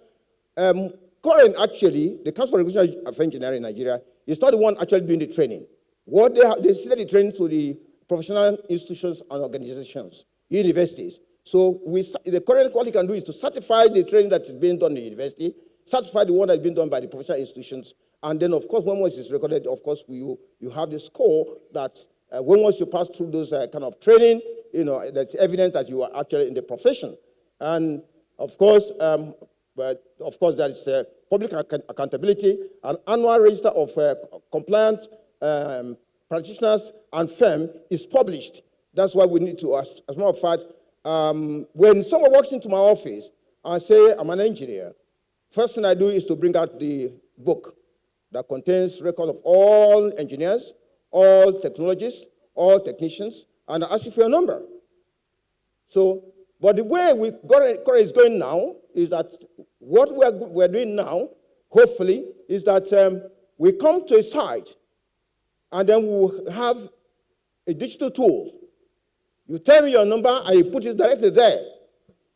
current actually, the Council for Regulation of Engineering in Nigeria is not the one actually doing the training. What they send the training to the professional institutions and organizations, universities. So the current what you can do is to certify the training that is being done in the university, certify the one that is being done by the professional institutions, and then of course when once it's recorded, of course you have the score that when once you pass through those kind of training, that's evident that you are actually in the profession. And of course, there is public accountability, an annual register of compliant practitioners and firm is published. That's why we need to, as a matter of fact, when someone walks into my office and say, I'm an engineer, first thing I do is to bring out the book that contains record of all engineers, all technologists, all technicians, and I ask you for your number. So, but the way Korea is going now is that what we're doing now, hopefully, is that we come to a site and then we'll have a digital tool. You tell me your number and you put it directly there,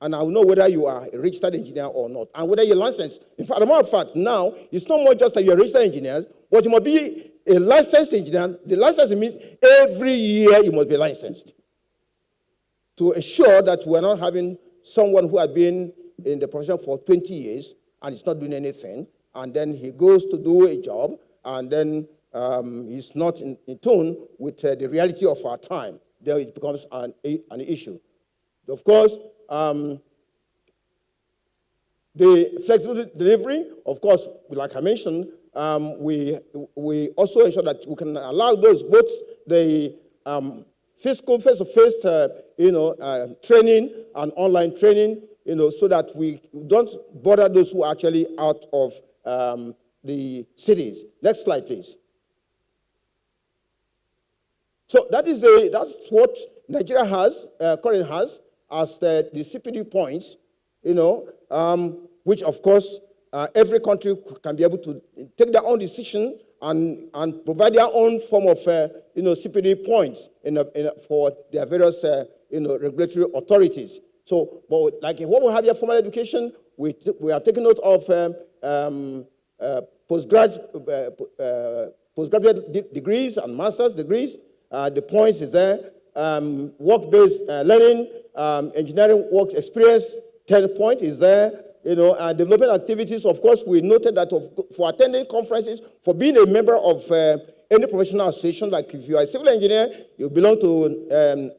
and I will know whether you are a registered engineer or not, and whether you're licensed. In fact, as a matter of fact, now, it's not more just that you're a registered engineer, but you must be a licensed engineer. The license means every year you must be licensed to ensure that we're not having someone who has been in the profession for 20 years and is not doing anything, and then he goes to do a job, and then he's not in tune with the reality of our time. There it becomes an issue. Of course, the flexible delivery, of course, like I mentioned, we also ensure that we can allow those, both the physical face-to-face, training and online training, so that we don't bother those who are actually out of the cities. Next slide, please. So that's what Nigeria has, currently has, as the CPD points, which of course every country can be able to take their own decision and provide their own form of CPD points for their various regulatory authorities. So, but like when we have your formal education, we are taking note of postgraduate degrees and master's degrees. The points is there. Work-based learning, engineering work experience, 10 points is there. Development activities, of course, we noted that for attending conferences, for being a member of any professional association, like if you are a civil engineer, you belong to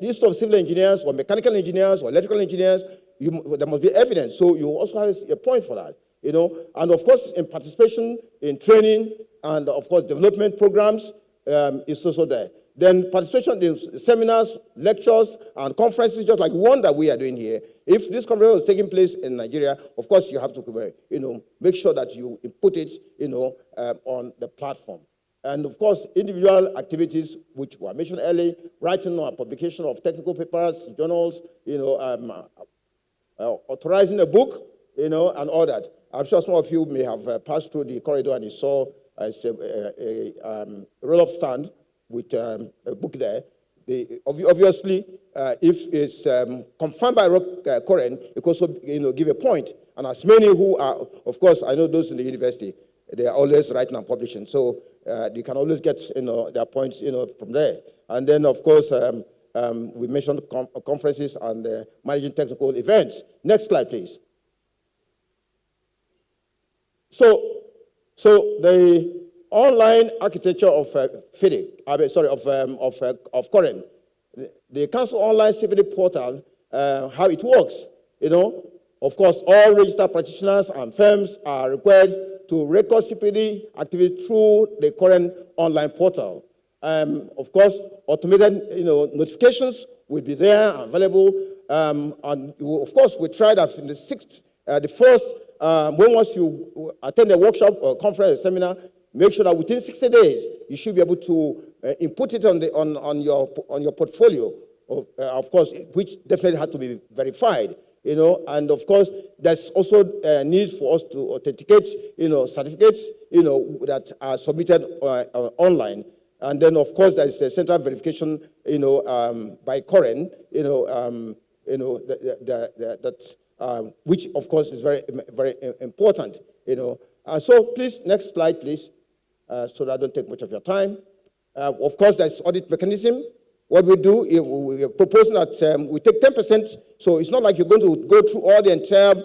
list of civil engineers or mechanical engineers or electrical engineers, there must be evidence. So you also have a point for that, And of course, in participation in training and of course development programs is also there. Then participation in seminars, lectures, and conferences, just like one that we are doing here. If this conference was taking place in Nigeria, of course you have to, make sure that you put it, on the platform. And of course, individual activities, which were mentioned earlier, writing or publication of technical papers, journals, authorizing a book, and all that. I'm sure some of you may have passed through the corridor and you saw a roll-up stand with a book there. Obviously, if it's confirmed by Koren, it could also give a point. And as many who are, of course, I know those in the university, they are always writing and publishing. So they can always get their points from there. And then, of course, we mentioned conferences and managing technical events. Next slide, please. So the online architecture of Fidic, of Koren, the Council Online CPD portal, how it works, of course, all registered practitioners and firms are required to record CPD activity through the Koren online portal. Of course, automated, notifications will be there, available, and of course, we tried that in the first, once you attend a workshop or conference or seminar, make sure that within 60 days, you should be able to input it on your portfolio, of course, which definitely had to be verified, and of course, there's also a need for us to authenticate, certificates, that are submitted online. And then, of course, there is a central verification, by Koren, which, of course, is very, very important, So please, next slide, please, so that I don't take much of your time. Of course, there's audit mechanism. What we do, we are proposing that we take 10%, so it's not like you're going to go through all the entire,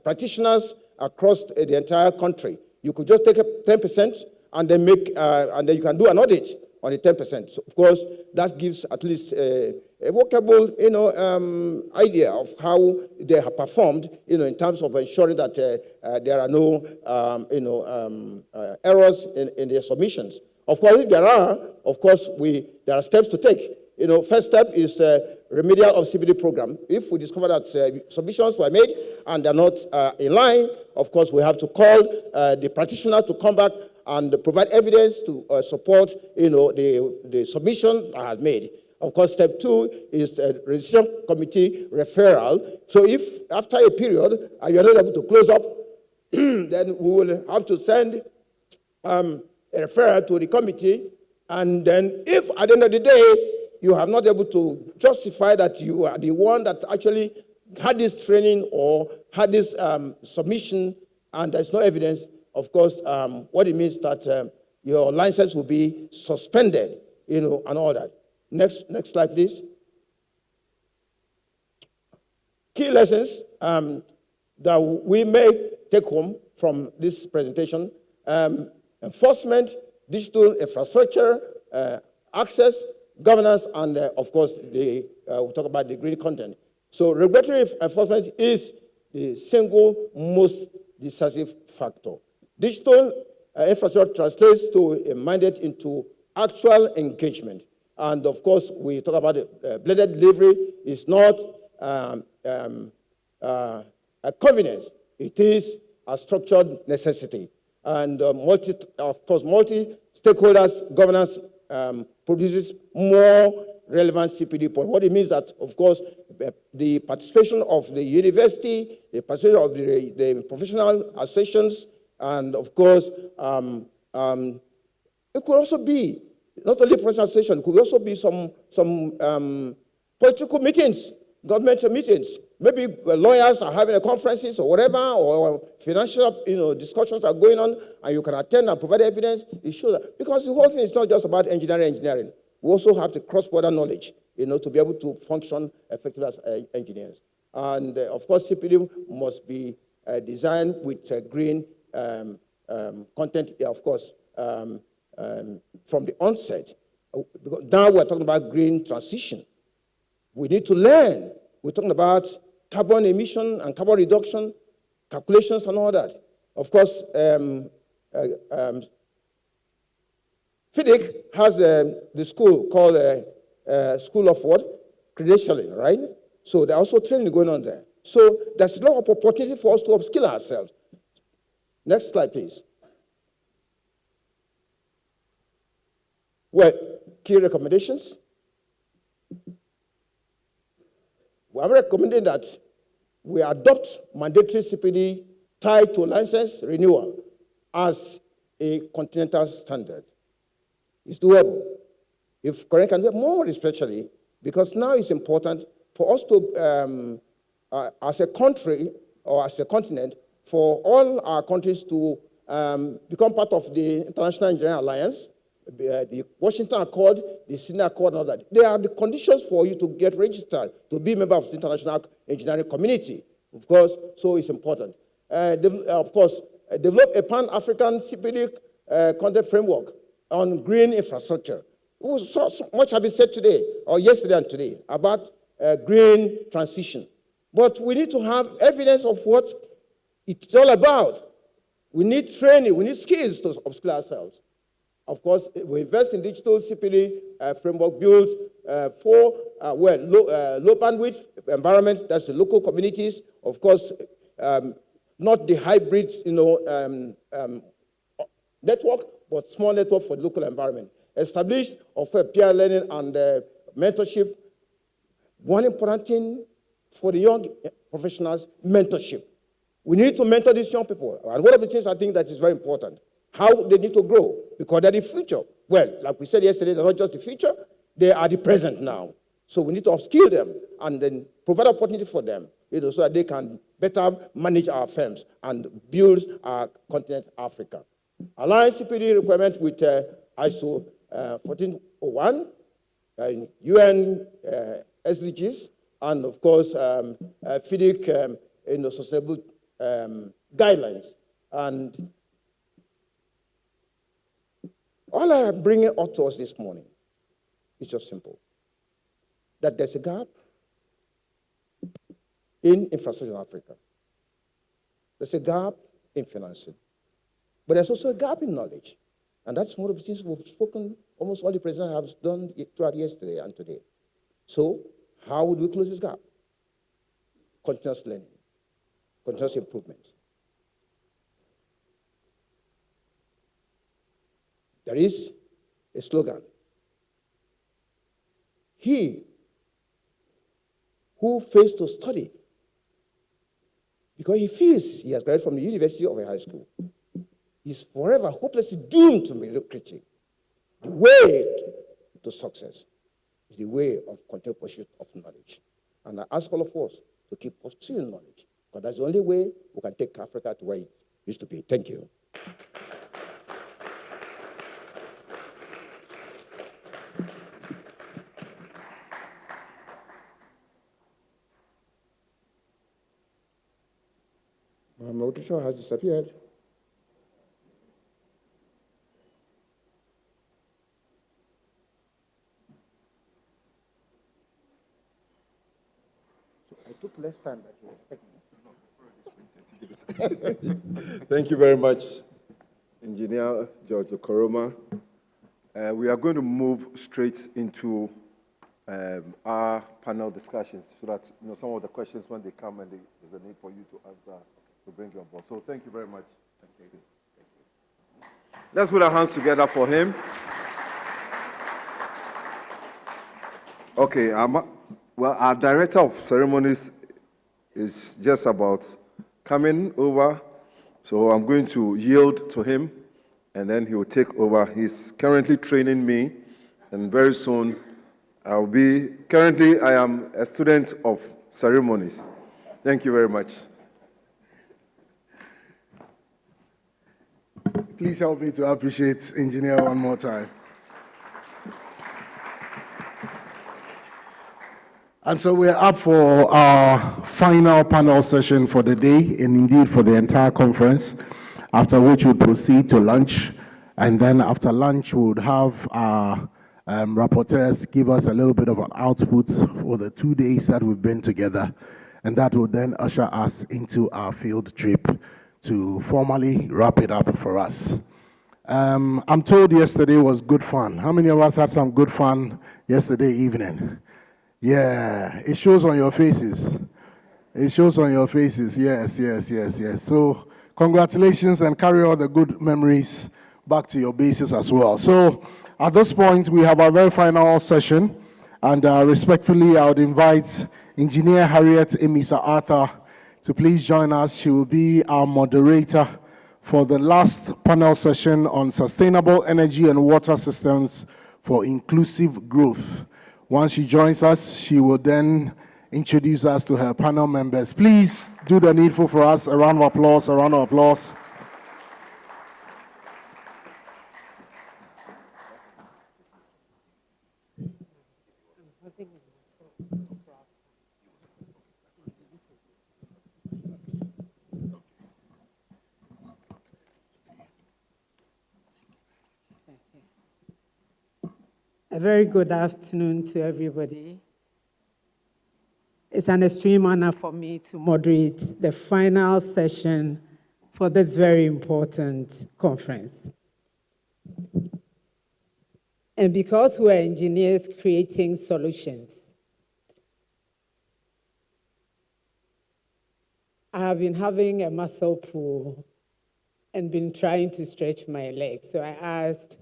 practitioners across the entire country. You could just take 10% and then and then you can do an audit on the 10%. So of course, that gives at least a workable, idea of how they have performed, in terms of ensuring that there are no, errors in their submissions. Of course, if there are, of course, there are steps to take. First step is remedial of CPD program. If we discover that submissions were made and they're not in line, of course, we have to call the practitioner to come back and provide evidence to support, the submission that has made. Of course, step 2 is the registration committee referral. So if after a period you're not able to close up, then we will have to send a referral to the committee. And then if at the end of the day, you have not able to justify that you are the one that actually had this training or had this submission, and there's no evidence, of course, what it means that your license will be suspended, and all that. Next slide, please. Key lessons that we may take home from this presentation: enforcement, digital infrastructure, access, governance, and of course, we'll talk about the green content. So regulatory enforcement is the single most decisive factor. Digital infrastructure translates to a mandate into actual engagement. And of course, we talk about blended delivery is not a convenience. It is a structured necessity. And multi-stakeholders governance produces more relevant CPD points. What it means that, of course, the participation of the university, the participation of the professional associations, and of course, it could also be not only professional association, it could also be some political meetings, government meetings. Maybe lawyers are having a conferences or whatever, or financial discussions are going on, and you can attend and provide evidence. It shows that. Because the whole thing is not just about engineering. We also have the cross-border knowledge, to be able to function effectively as engineers. And of course, CPD must be designed with green content, of course, from the onset. Now we're talking about green transition. We need to learn. We're talking about carbon emission and carbon reduction, calculations and all that. Of course, Fidic has the school called School of what? Credentialing, right? So there's also training going on there. So there's a lot of opportunity for us to upskill ourselves. Next slide, please. Well, key recommendations. I'm recommending that we adopt mandatory CPD tied to license renewal as a continental standard. It's doable. If Korea can do it more, especially, because now it's important for us to, as a country or as a continent, for all our countries to become part of the International Engineering Alliance, the Washington Accord, the Sydney Accord, and all that. They are the conditions for you to get registered, to be a member of the international engineering community, of course, so it's important. Of course, develop a pan-African CPD content framework on green infrastructure. So much has been said today, or yesterday and today, about green transition. But we need to have evidence of what it's all about. We need training, we need skills to upskill ourselves. Of course, we invest in digital CPD framework built for low bandwidth environment, that's the local communities. Of course, not the hybrid network, but small network for the local environment. Established of peer learning and mentorship. One important thing for the young professionals, mentorship. We need to mentor these young people. And one of the things I think that is very important, how they need to grow, because they're the future. Well, like we said yesterday, they're not just the future, they are the present now. So we need to upskill them and then provide opportunity for them, so that they can better manage our firms and build our continent, Africa. Align CPD requirement with ISO 1401, UN SDGs, and of course, Fidic sustainable guidelines. And all I am bringing out to us this morning is just simple. That there's a gap in infrastructure in Africa. There's a gap in financing. But there's also a gap in knowledge. And that's one of the things we've spoken, almost all the presidents have done throughout yesterday and today. So how would we close this gap? Continuous learning, continuous improvement. There is a slogan. He who fails to study because he feels he has graduated from the university or a high school is forever hopelessly doomed to mediocrity. The way to success is the way of continued pursuit of knowledge. And I ask all of us to keep pursuing knowledge, because that's the only way we can take Africa to where it used to be. Thank you. My moderator has disappeared. So I took less time than you expected. Thank you very much, Engineer George Okoroma. We are going to move straight into our panel discussions so that some of the questions, when they come and there's a need for you to answer, to bring you on board. So thank you very much. Thank you. Let's put our hands together for him. Okay, well, our director of ceremonies is just about coming over, so I'm going to yield to him, and then he will take over. He's currently training me, and very soon currently I am a student of ceremonies. Thank you very much. Please help me to appreciate Engineer one more time. And so we're up for our final panel session for the day, and indeed for the entire conference, after which we'll proceed to lunch. And then after lunch, we would have our rapporteurs give us a little bit of an output for the 2 days that we've been together. And that will then usher us into our field trip to formally wrap it up for us. I'm told yesterday was good fun. How many of us had some good fun yesterday evening? Yeah, it shows on your faces. It shows on your faces, yes. So congratulations, and carry all the good memories back to your bases as well. So at this point, we have our very final session, and respectfully, I would invite Engineer Harriet Emisa Arthur to please join us. She will be our moderator for the last panel session on sustainable energy and water systems for inclusive growth. Once she joins us, she will then introduce us to her panel members. Please do the needful for us. A round of applause, a round of applause. A very good afternoon to everybody. It's an extreme honor for me to moderate the final session for this very important conference. And because we're engineers creating solutions, I have been having a muscle pull and been trying to stretch my legs. So I asked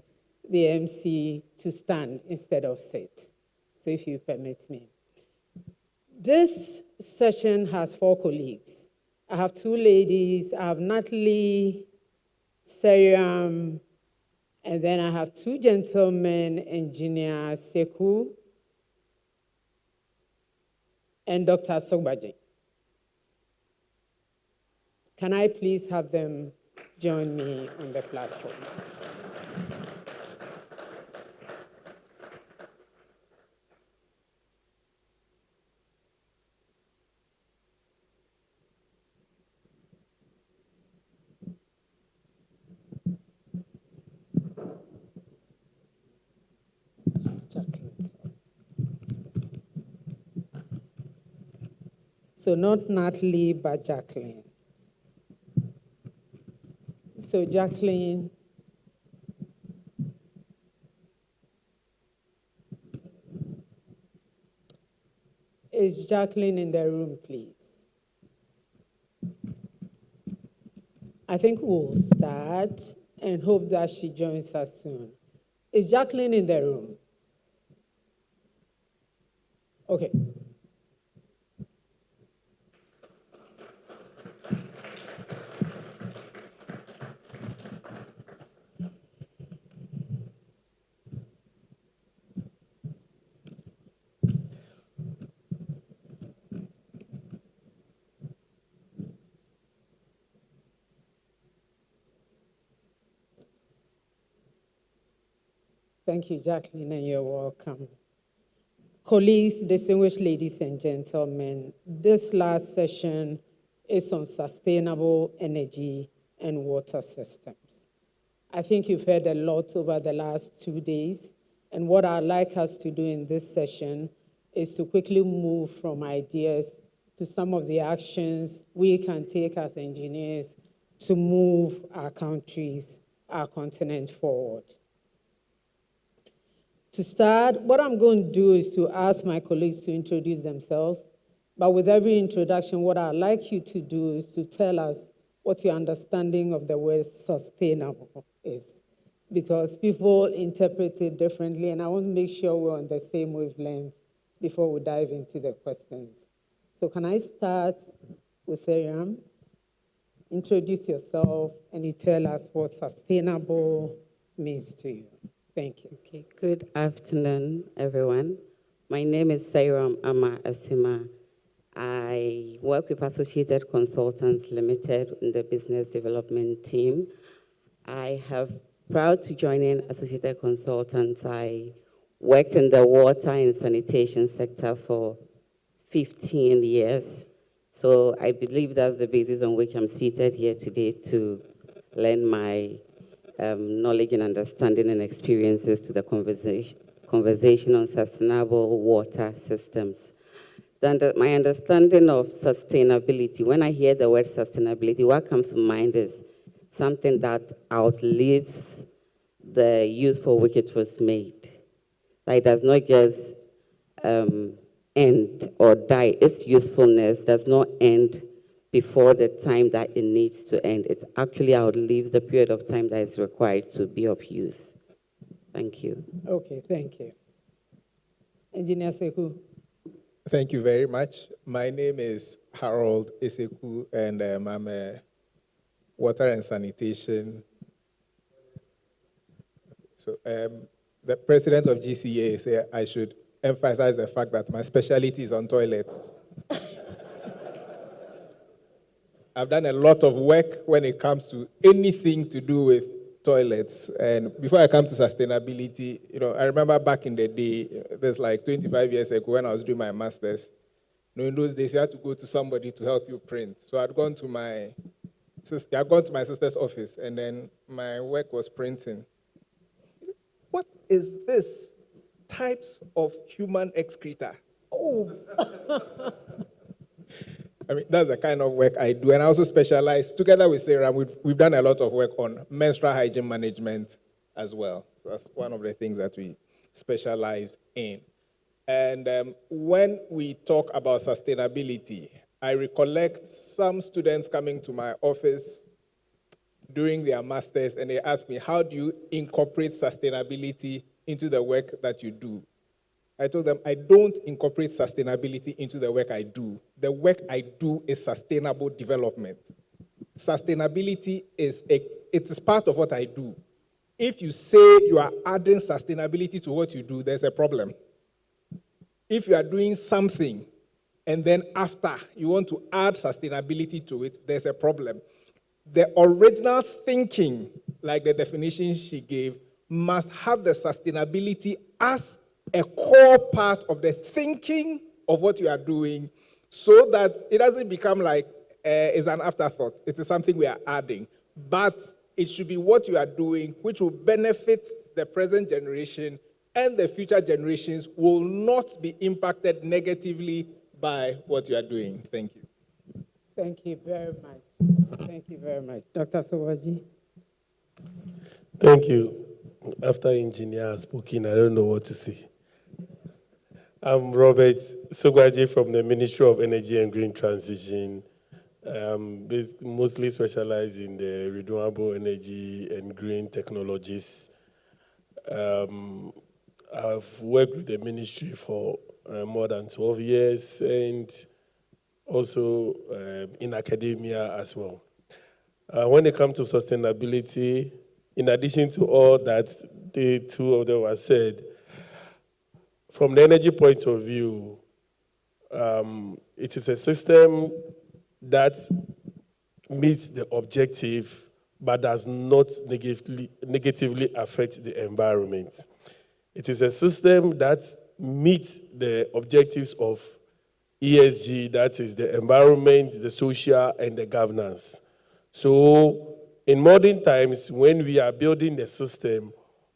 the MC to stand instead of sit, so if you permit me. This session has 4 colleagues. I have 2 ladies. I have Natalie, Seriam, And then I have two gentlemen, Engineer Sekou and Dr. Sogbaji. Can I please have them join me on the platform? So not Natalie, but Jacqueline. So Jacqueline, is Jacqueline in the room, please? I think we'll start and hope that she joins us soon. Is Jacqueline in the room? Okay. Thank you, Jacqueline, and you're welcome. Colleagues, distinguished ladies and gentlemen, this last session is on sustainable energy and water systems. I think you've heard a lot over the last 2 days, and what I'd like us to do in this session is to quickly move from ideas to some of the actions we can take as engineers to move our countries, our continent forward. To start, what I'm going to do is to ask my colleagues to introduce themselves. But with every introduction, what I'd like you to do is to tell us what your understanding of the word sustainable is. Because people interpret it differently, and I want to make sure we're on the same wavelength before we dive into the questions. So can I start with Seyram? Introduce yourself, and you tell us what sustainable means to you. Thank you. Okay, good afternoon, everyone. My name is Seyram Ama Asima. I work with Associated Consultants Limited in the business development team. I have, proud to join in Associated Consultants. I worked in the water and sanitation sector for 15 years. So I believe that's the basis on which I'm seated here today to lend my knowledge and understanding and experiences to the conversation on sustainable water systems. My understanding of sustainability, when I hear the word sustainability, what comes to mind is something that outlives the use for which it was made. Like, it does not just end or die. Its usefulness does not end before the time that it needs to end. It actually outlives the period of time that is required to be of use. Thank you. Okay, thank you. Engineer Sekou. Thank you very much. My name is Harold Eseku, and I'm a water and sanitation. So the president of GCA said I should emphasize the fact that my specialty is on toilets. I've done a lot of work when it comes to anything to do with toilets. And before I come to sustainability, I remember back in the day, there's like 25 years ago when I was doing my master's. In those days, you had to go to somebody to help you print. So I'd gone to my sister's office, and then my work was printing. What is this? Types of human excreta. Oh! I mean, that's the kind of work I do. And I also specialize, together with Sarah, we've done a lot of work on menstrual hygiene management as well. So that's one of the things that we specialize in. And when we talk about sustainability, I recollect some students coming to my office during their masters, and they asked me, how do you incorporate sustainability into the work that you do? I told them, I don't incorporate sustainability into the work I do. The work I do is sustainable development. Sustainability is part of what I do. If you say you are adding sustainability to what you do, there's a problem. If you are doing something and then after you want to add sustainability to it, there's a problem. The original thinking, like the definition she gave, must have the sustainability as a core part of the thinking of what you are doing, so that it doesn't become like it's an afterthought. It is something we are adding. But it should be what you are doing, which will benefit the present generation, and the future generations will not be impacted negatively by what you are doing. Thank you. Thank you very much. Thank you very much. Dr. Sowaji. Thank you. After engineer has spoken, I don't know what to say. I'm Robert Sogwaji from the Ministry of Energy and Green Transition. Mostly specialized in the renewable energy and green technologies. I've worked with the ministry for more than 12 years and also in academia as well. When it comes to sustainability, in addition to all that the two of them have said, from the energy point of view, it is a system that meets the objective but does not negatively affect the environment. It is a system that meets the objectives of ESG, that is the environment, the social, and the governance. So in modern times, when we are building the system,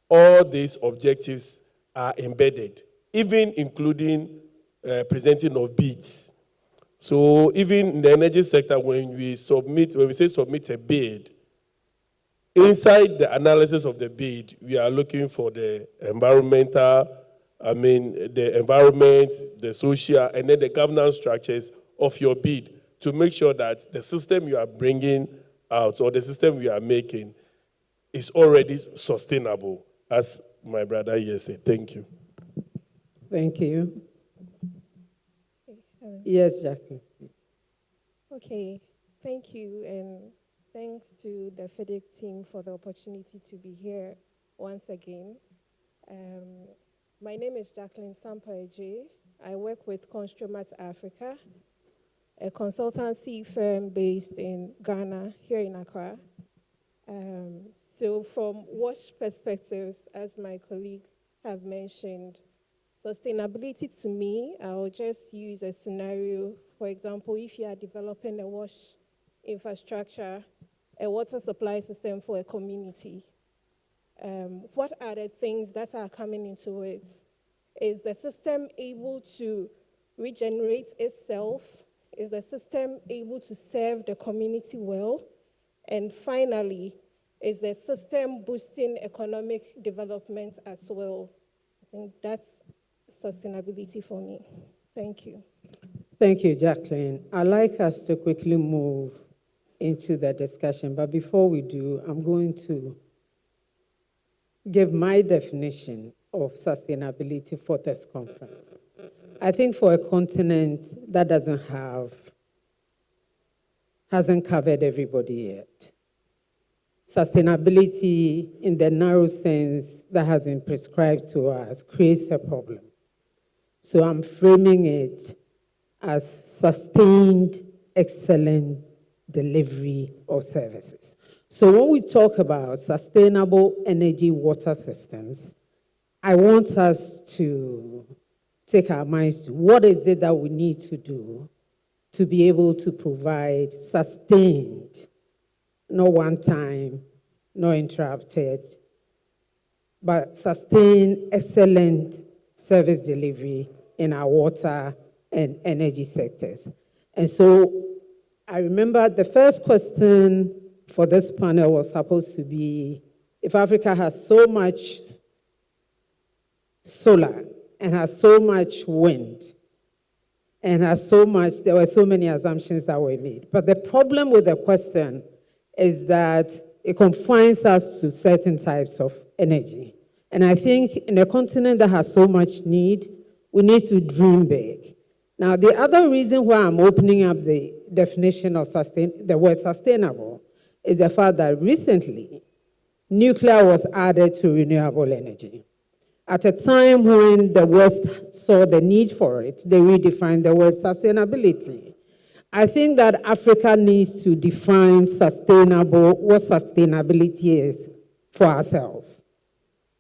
all these objectives are embedded, even including presenting of bids. So even in the energy sector, when we say submit a bid, inside the analysis of the bid, we are looking for the environmental, the environment, the social, and then the governance structures of your bid to make sure that the system you are bringing out or the system we are making is already sustainable, as my brother here said. Thank you. Thank you. Yes, Jackie. Okay, thank you, and thanks to the Fidic team for the opportunity to be here once again. My name is Jacqueline Sampaeje. I work with Fidic Africa, a consultancy firm based in Ghana, here in Accra. So from WASH perspectives, as my colleague have mentioned, sustainability to me, I'll just use a scenario. For example, if you are developing a WASH infrastructure, a water supply system for a community, what are the things that are coming into it? Is the system able to regenerate itself? Is the system able to serve the community well? And finally, is the system boosting economic development as well? I think that's sustainability for me. Thank you. Thank you, Jacqueline. I'd like us to quickly move into the discussion, but before we do, I'm going to give my definition of sustainability for this conference. I think for a continent that hasn't covered everybody yet, sustainability in the narrow sense that has been prescribed to us creates a problem. So I'm framing it as sustained, excellent delivery of services. So when we talk about sustainable energy water systems, I want us to take our minds to what is it that we need to do to be able to provide sustained, not one time, not interrupted, but sustained, excellent service delivery in our water and energy sectors. And so I remember the first question for this panel was supposed to be, if Africa has so much solar and has so much wind and has so much, there were so many assumptions that were made. But the problem with the question is that it confines us to certain types of energy. And I think in a continent that has so much need, we need to dream big. Now, the other reason why I'm opening up the definition of the word sustainable is the fact that recently, nuclear was added to renewable energy. At a time when the West saw the need for it, they redefined the word sustainability. I think that Africa needs to define what sustainability is for ourselves.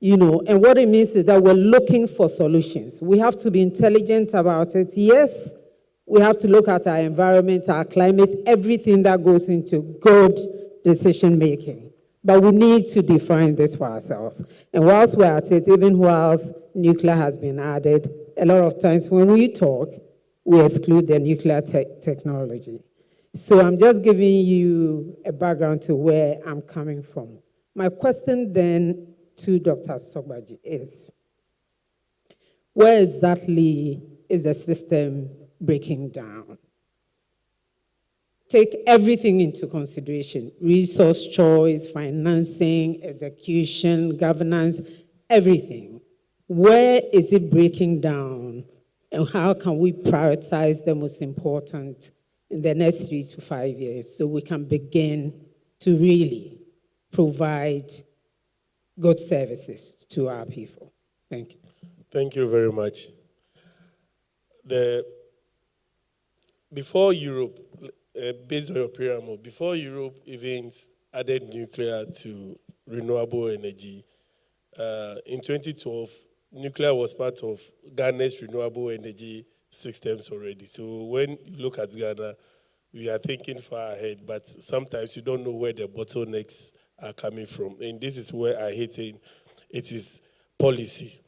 And what it means is that we're looking for solutions. We have to be intelligent about it. Yes, we have to look at our environment, our climate, everything that goes into good decision making. But we need to define this for ourselves. And whilst we're at it, even whilst nuclear has been added, a lot of times when we talk, we exclude the nuclear technology. So I'm just giving you a background to where I'm coming from. My question then to Dr. Sogbaji is, where exactly is the system breaking down? Take everything into consideration: resource choice, financing, execution, governance, everything. Where is it breaking down, and how can we prioritize the most important in the next 3 to 5 years so we can begin to really provide good services to our people? Thank you. Thank you very much. Before Europe, based on your pyramid, before Europe even added nuclear to renewable energy, in 2012, nuclear was part of Ghana's renewable energy systems already. So when you look at Ghana, we are thinking far ahead, but sometimes you don't know where the bottlenecks are coming from. And this is where I hate it. It is policy.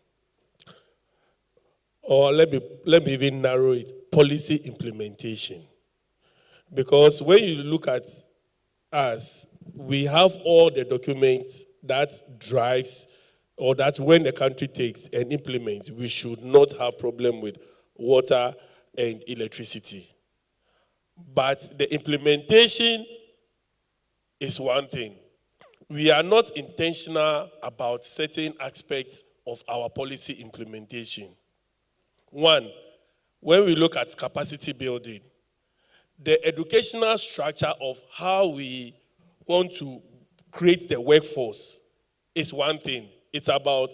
Or let me even narrow it, policy implementation. Because when you look at us, we have all the documents that drives, or that when the country takes and implements, we should not have problem with water and electricity. But the implementation is one thing. We are not intentional about certain aspects of our policy implementation. One, when we look at capacity building, the educational structure of how we want to create the workforce is one thing. It's about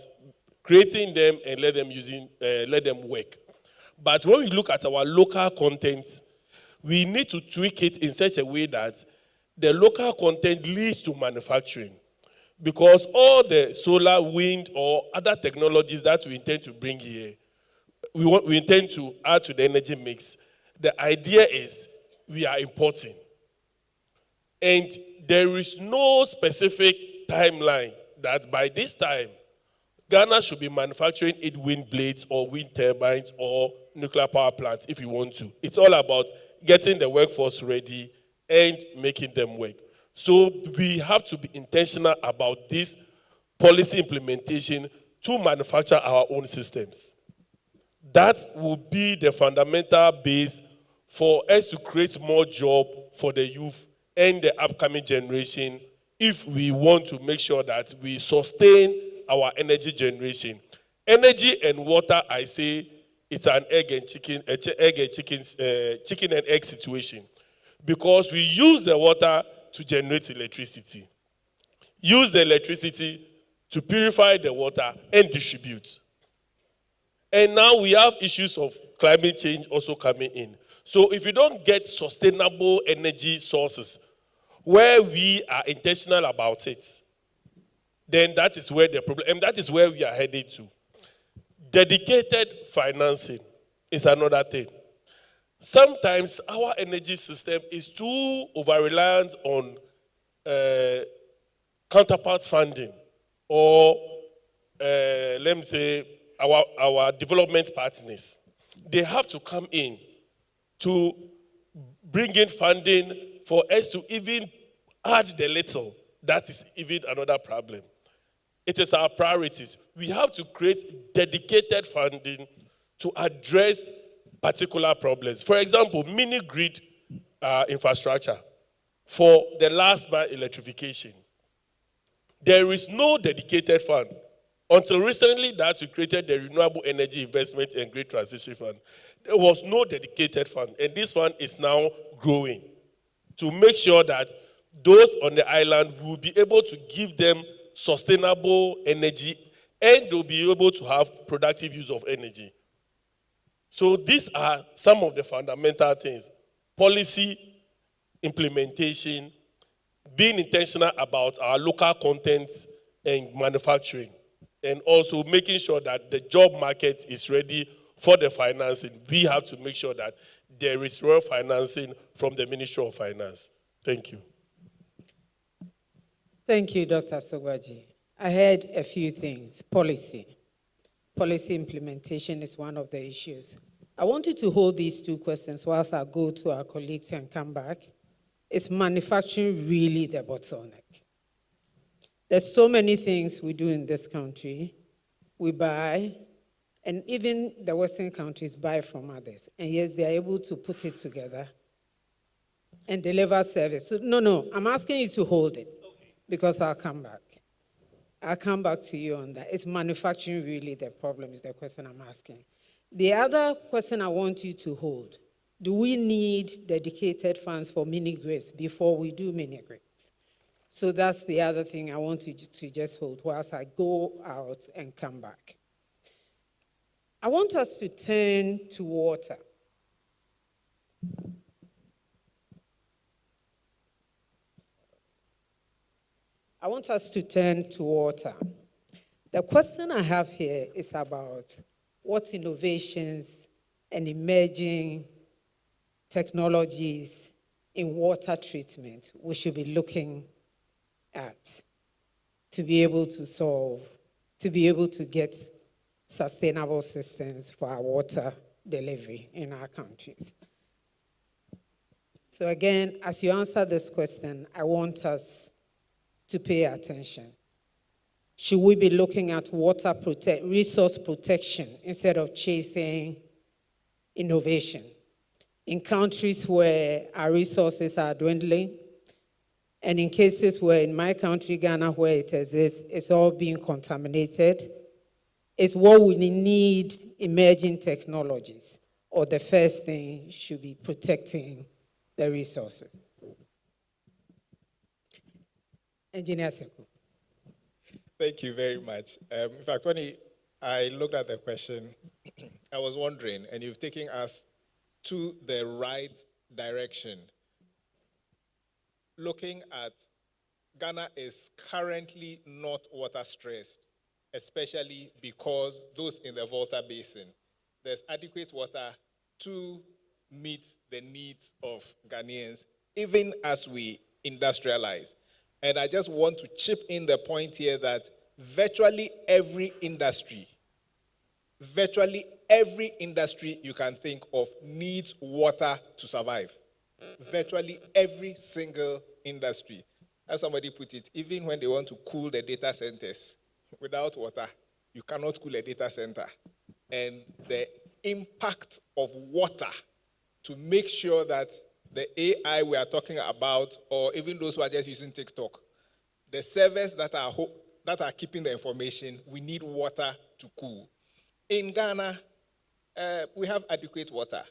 creating them and let them work. But when we look at our local content, we need to tweak it in such a way that the local content leads to manufacturing. Because all the solar, wind, or other technologies that we intend to bring here, we intend to add to the energy mix. The idea is we are importing. And there is no specific timeline that by this time, Ghana should be manufacturing 8 wind blades or wind turbines or nuclear power plants if we want to. It's all about getting the workforce ready and making them work. So we have to be intentional about this policy implementation to manufacture our own systems. That will be the fundamental base for us to create more jobs for the youth and the upcoming generation if we want to make sure that we sustain our energy generation. Energy and water, I say, it's an chicken and egg situation. Because we use the water to generate electricity. Use the electricity to purify the water and distribute. And now we have issues of climate change also coming in. So if you don't get sustainable energy sources where we are intentional about it, then that is where the problem, and that is where we are heading to. Dedicated financing is another thing. Sometimes our energy system is too over-reliant on counterpart funding or, let me say, our development partners. They have to come in to bring in funding for us to even add the little. That is even another problem. It is our priorities. We have to create dedicated funding to address particular problems. For example, mini-grid infrastructure for the last mile electrification. There is no dedicated fund. Until recently that we created the Renewable Energy Investment and Grid Transition Fund, there was no dedicated fund. And this fund is now growing to make sure that those on the island will be able to give them sustainable energy, and they'll be able to have productive use of energy. So these are some of the fundamental things: policy, implementation, being intentional about our local content and manufacturing, and also making sure that the job market is ready for the financing. We have to make sure that there is real financing from the Ministry of Finance. Thank you. Thank you, Dr. Sogwaji. I heard a few things. Policy. Policy implementation is one of the issues. I want you to hold these two questions whilst I go to our colleagues and come back. Is manufacturing really the bottleneck? There's so many things we do in this country. We buy, and even the Western countries buy from others. And yes, they are able to put it together and deliver service. So, no, I'm asking you to hold it, because I'll come back. I'll come back to you on that. Is manufacturing really the problem, is the question I'm asking. The other question I want you to hold: do we need dedicated funds for mini grids before we do mini grids? So that's the other thing I want you to just hold whilst I go out and come back. I want us to turn to water. I want us to turn to water. The question I have here is about what innovations and emerging technologies in water treatment we should be looking at to be able to solve, to be able to get sustainable systems for our water delivery in our countries. So again, as you answer this question, I want us to pay attention. Should we be looking at resource protection instead of chasing innovation? In countries where our resources are dwindling, and in cases where, in my country, Ghana, where it exists, it's all being contaminated, it's what we need: emerging technologies, or the first thing should be protecting the resources. Engineer Sekou. Thank you very much. In fact, when I looked at the question, I was wondering, and you've taken us to the right direction. Looking at Ghana is currently not water stressed, especially because those in the Volta Basin, there's adequate water to meet the needs of Ghanaians, even as we industrialize. And I just want to chip in the point here that virtually every industry you can think of needs water to survive. Virtually every single industry. As somebody put it, even when they want to cool the data centers, without water, you cannot cool a data center. And the impact of water to make sure that the AI we are talking about, or even those who are just using TikTok, the servers that are keeping the information, we need water to cool. In Ghana, we have adequate water,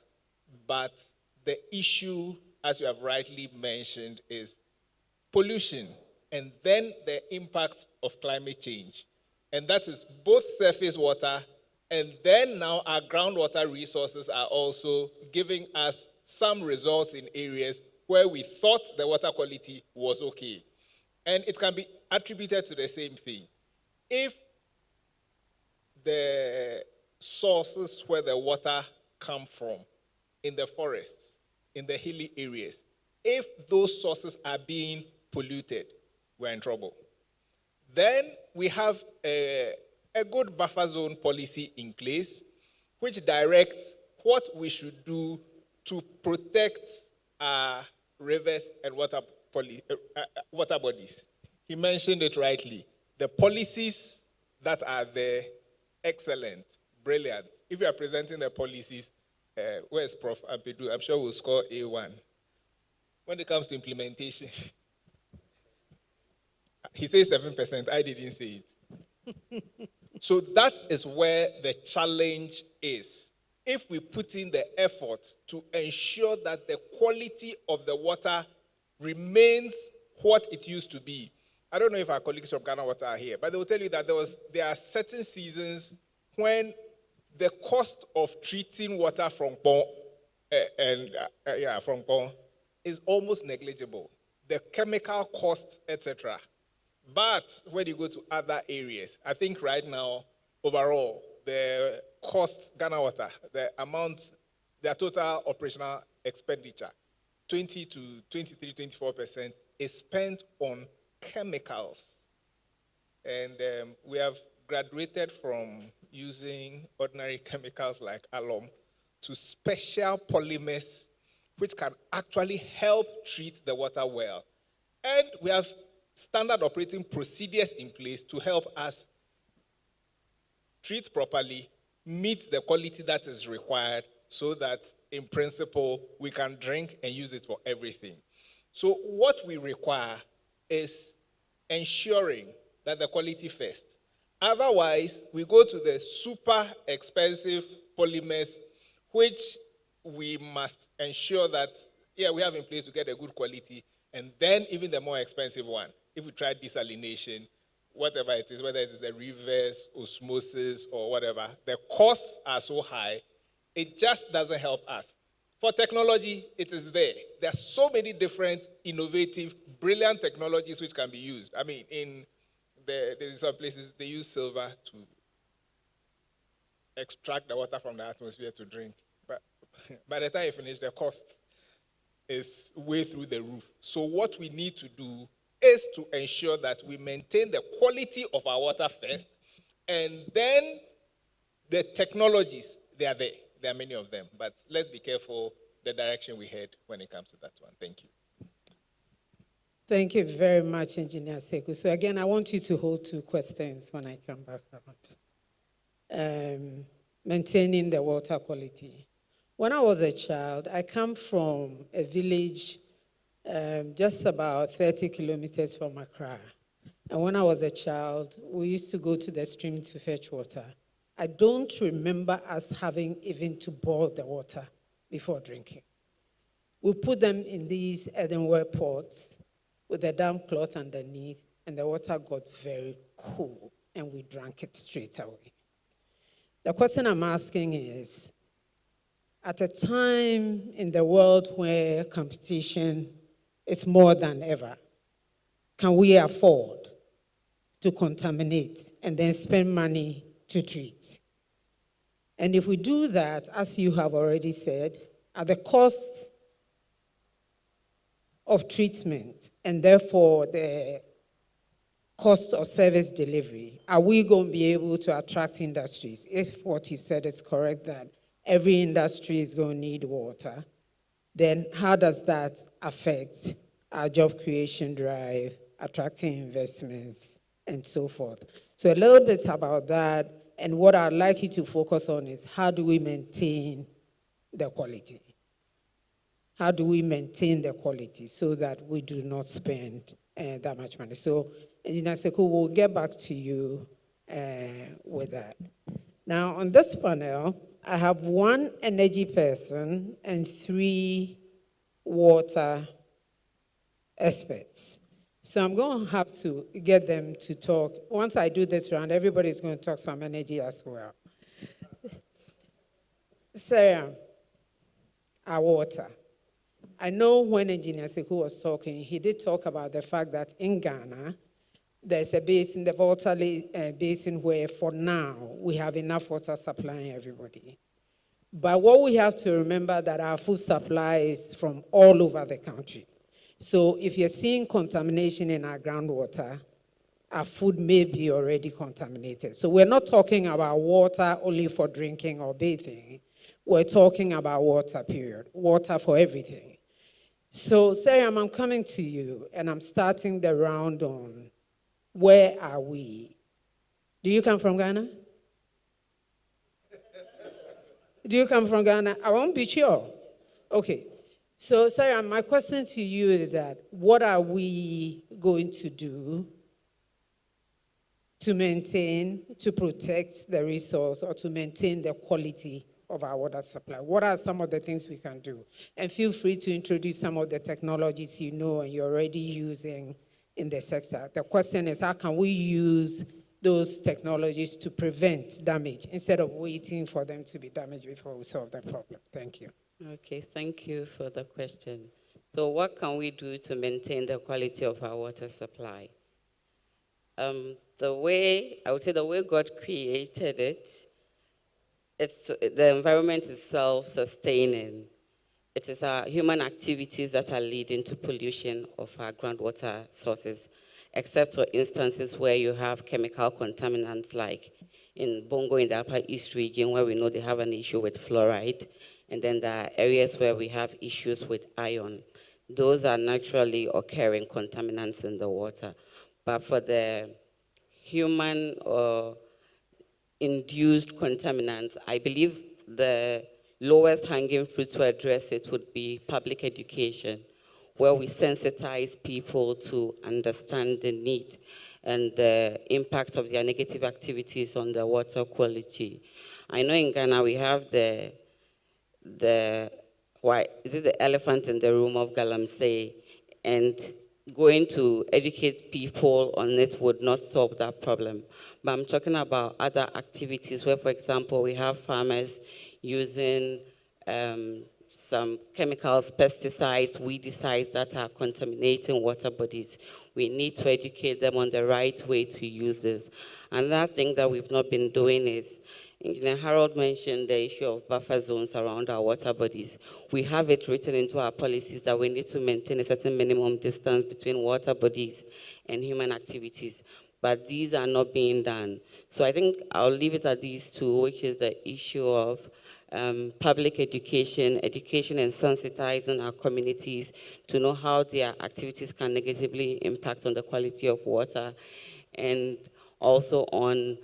but the issue, as you have rightly mentioned, is pollution, and then the impact of climate change. And that is both surface water, and then now our groundwater resources are also giving us some results in areas where we thought the water quality was okay. And it can be attributed to the same thing. If the sources where the water come from, in the forests, in the hilly areas, if those sources are being polluted, we're in trouble. Then we have a good buffer zone policy in place, which directs what we should do to protect our rivers and water bodies. He mentioned it rightly. The policies that are there, excellent, brilliant. If you are presenting the policies, where's Prof. Ampedu? I'm sure we'll score A1. When it comes to implementation, he says 7%, I didn't say it. So that is where the challenge is. If we put in the effort to ensure that the quality of the water remains what it used to be, I don't know if our colleagues from Ghana Water are here, but they will tell you that there are certain seasons when the cost of treating water from pond from pond is almost negligible. The chemical costs, etc. But when you go to other areas, I think right now, overall, the cost, Ghana Water, the amount, their total operational expenditure, 20 to 23, 24% is spent on chemicals. And we have graduated from using ordinary chemicals like alum to special polymers which can actually help treat the water well. And we have standard operating procedures in place to help us treat properly, meet the quality that is required, so that, in principle, we can drink and use it for everything. So what we require is ensuring that the quality first. Otherwise, we go to the super expensive polymers, which we must ensure that, we have in place to get a good quality, and then even the more expensive one. If we try desalination, whatever it is, whether it is a reverse osmosis or whatever, the costs are so high, it just doesn't help us. For technology, it is there. There are so many different, innovative, brilliant technologies which can be used. I mean, there's some places they use silver to extract the water from the atmosphere to drink. But by the time you finish, the cost is way through the roof. So what we need to do is to ensure that we maintain the quality of our water first, and then the technologies, they are there. There are many of them, but let's be careful the direction we head when it comes to that one. Thank you. Thank you very much, Engineer Seku. So again, I want you to hold 2 questions when I come back around. Maintaining the water quality. When I was a child, I come from a village just about 30 kilometers from Accra. And when I was a child, we used to go to the stream to fetch water. I don't remember us having even to boil the water before drinking. We put them in these earthenware pots with a damp cloth underneath, and the water got very cool, and we drank it straight away. The question I'm asking is, at a time in the world where competition is more than ever, can we afford to contaminate and then spend money to treat? And if we do that, as you have already said, at the cost of treatment and therefore the cost of service delivery, are we going to be able to attract industries? If what you said is correct, that every industry is going to need water, then how does that affect our job creation drive, attracting investments, and so forth? So a little bit about that, and what I'd like you to focus on is how do we maintain the quality? How do we maintain the quality so that we do not spend that much money? So, Engineer Seku, we'll get back to you with that. Now, on this panel, I have 1 energy person and 3 water experts. So I'm going to have to get them to talk. Once I do this round, everybody's going to talk some energy as well. Sarah, our water. I know when Engineer Seku was talking, he did talk about the fact that in Ghana, there's a basin, the Volta Basin, where for now we have enough water supplying everybody. But what we have to remember that our food supply is from all over the country. So if you're seeing contamination in our groundwater, our food may be already contaminated. So we're not talking about water only for drinking or bathing. We're talking about water, period. Water for everything. So, Sarah, I'm coming to you, and I'm starting the round on where are we? Do you come from Ghana? Do you come from Ghana? I won't be sure. Okay. So, Sarah, my question to you is that what are we going to do to maintain, to protect the resource or to maintain the quality of our water supply? What are some of the things we can do? And feel free to introduce some of the technologies you know and you're already using in the sector. The question is, how can we use those technologies to prevent damage instead of waiting for them to be damaged before we solve the problem? Thank you. Okay, thank you for the question. So what can we do to maintain the quality of our water supply? The way God created it, the environment is self-sustaining. It is our human activities that are leading to pollution of our groundwater sources, except for instances where you have chemical contaminants like in Bongo in the Upper East region, where we know they have an issue with fluoride, and then there are areas where we have issues with iron. Those are naturally occurring contaminants in the water. But for the human or induced contaminants, I believe the lowest hanging fruit to address it would be public education, where we sensitize people to understand the need and the impact of their negative activities on the water quality. I know in Ghana we have the elephant in the room of Galamsey, and going to educate people on it would not solve that problem. But I'm talking about other activities where, for example, we have farmers using some chemicals, pesticides, weedicides that are contaminating water bodies. We need to educate them on the right way to use this. Another thing that we've not been doing is, Engineer Harold mentioned the issue of buffer zones around our water bodies. We have it written into our policies that we need to maintain a certain minimum distance between water bodies and human activities, but these are not being done. So I think I'll leave it at these two, which is the issue of public education and sensitizing our communities to know how their activities can negatively impact on the quality of water, and also on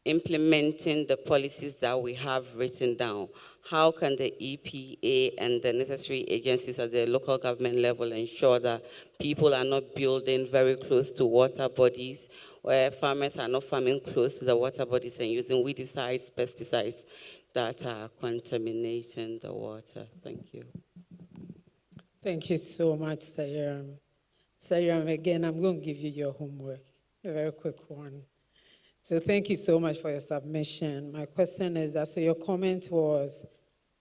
implementing the policies that we have written down. How can the EPA and the necessary agencies at the local government level ensure that people are not building very close to water bodies, where farmers are not farming close to the water bodies and using weedicides, pesticides that are contaminating the water? Thank you. Thank you so much, Sayram. Sayram, again, I'm going to give you your homework, a very quick one. So thank you so much for your submission. My question is that, so your comment was,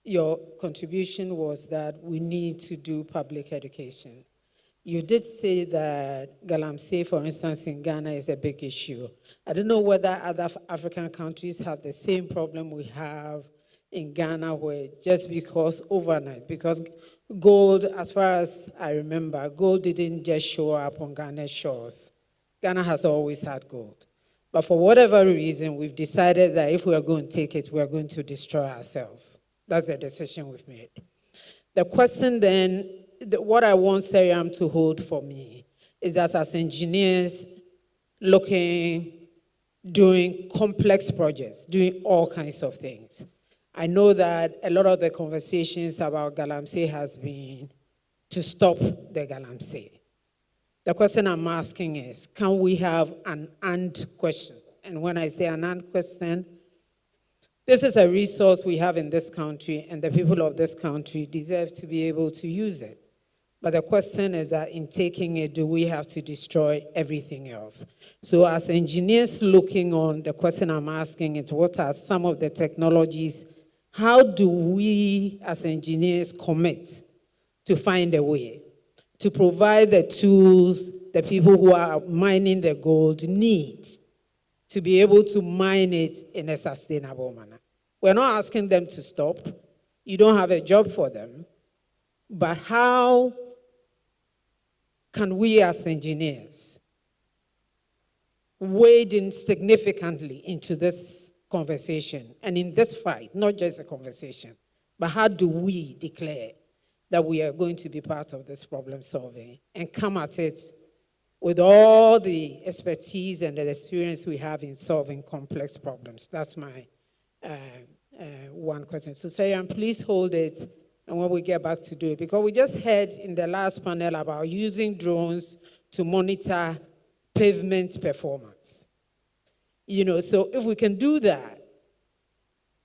your contribution was that we need to do public education. You did say that Galamsey, for instance, in Ghana is a big issue. I don't know whether other African countries have the same problem we have in Ghana, where just because overnight, because gold, as far as I remember, gold didn't just show up on Ghana's shores. Ghana has always had gold. But for whatever reason, we've decided that if we are going to take it, we are going to destroy ourselves. That's the decision we've made. The question then, what I want Sayram to hold for me is that as engineers doing complex projects, doing all kinds of things, I know that a lot of the conversations about Galamsey has been to stop the Galamsey. The question I'm asking is, can we have an and question? And when I say an and question, this is a resource we have in this country, and the people of this country deserve to be able to use it. But the question is that in taking it, do we have to destroy everything else? So as engineers looking on, the question I'm asking is, what are some of the technologies? How do we as engineers commit to find a way to provide the tools the people who are mining the gold need to be able to mine it in a sustainable manner? We're not asking them to stop. You don't have a job for them. But how can we as engineers wade in significantly into this conversation and in this fight, not just a conversation, but how do we declare that we are going to be part of this problem solving and come at it with all the expertise and the experience we have in solving complex problems? That's my one question. So Sayram, please hold it, and when we get back to do it, because we just heard in the last panel about using drones to monitor pavement performance. So if we can do that,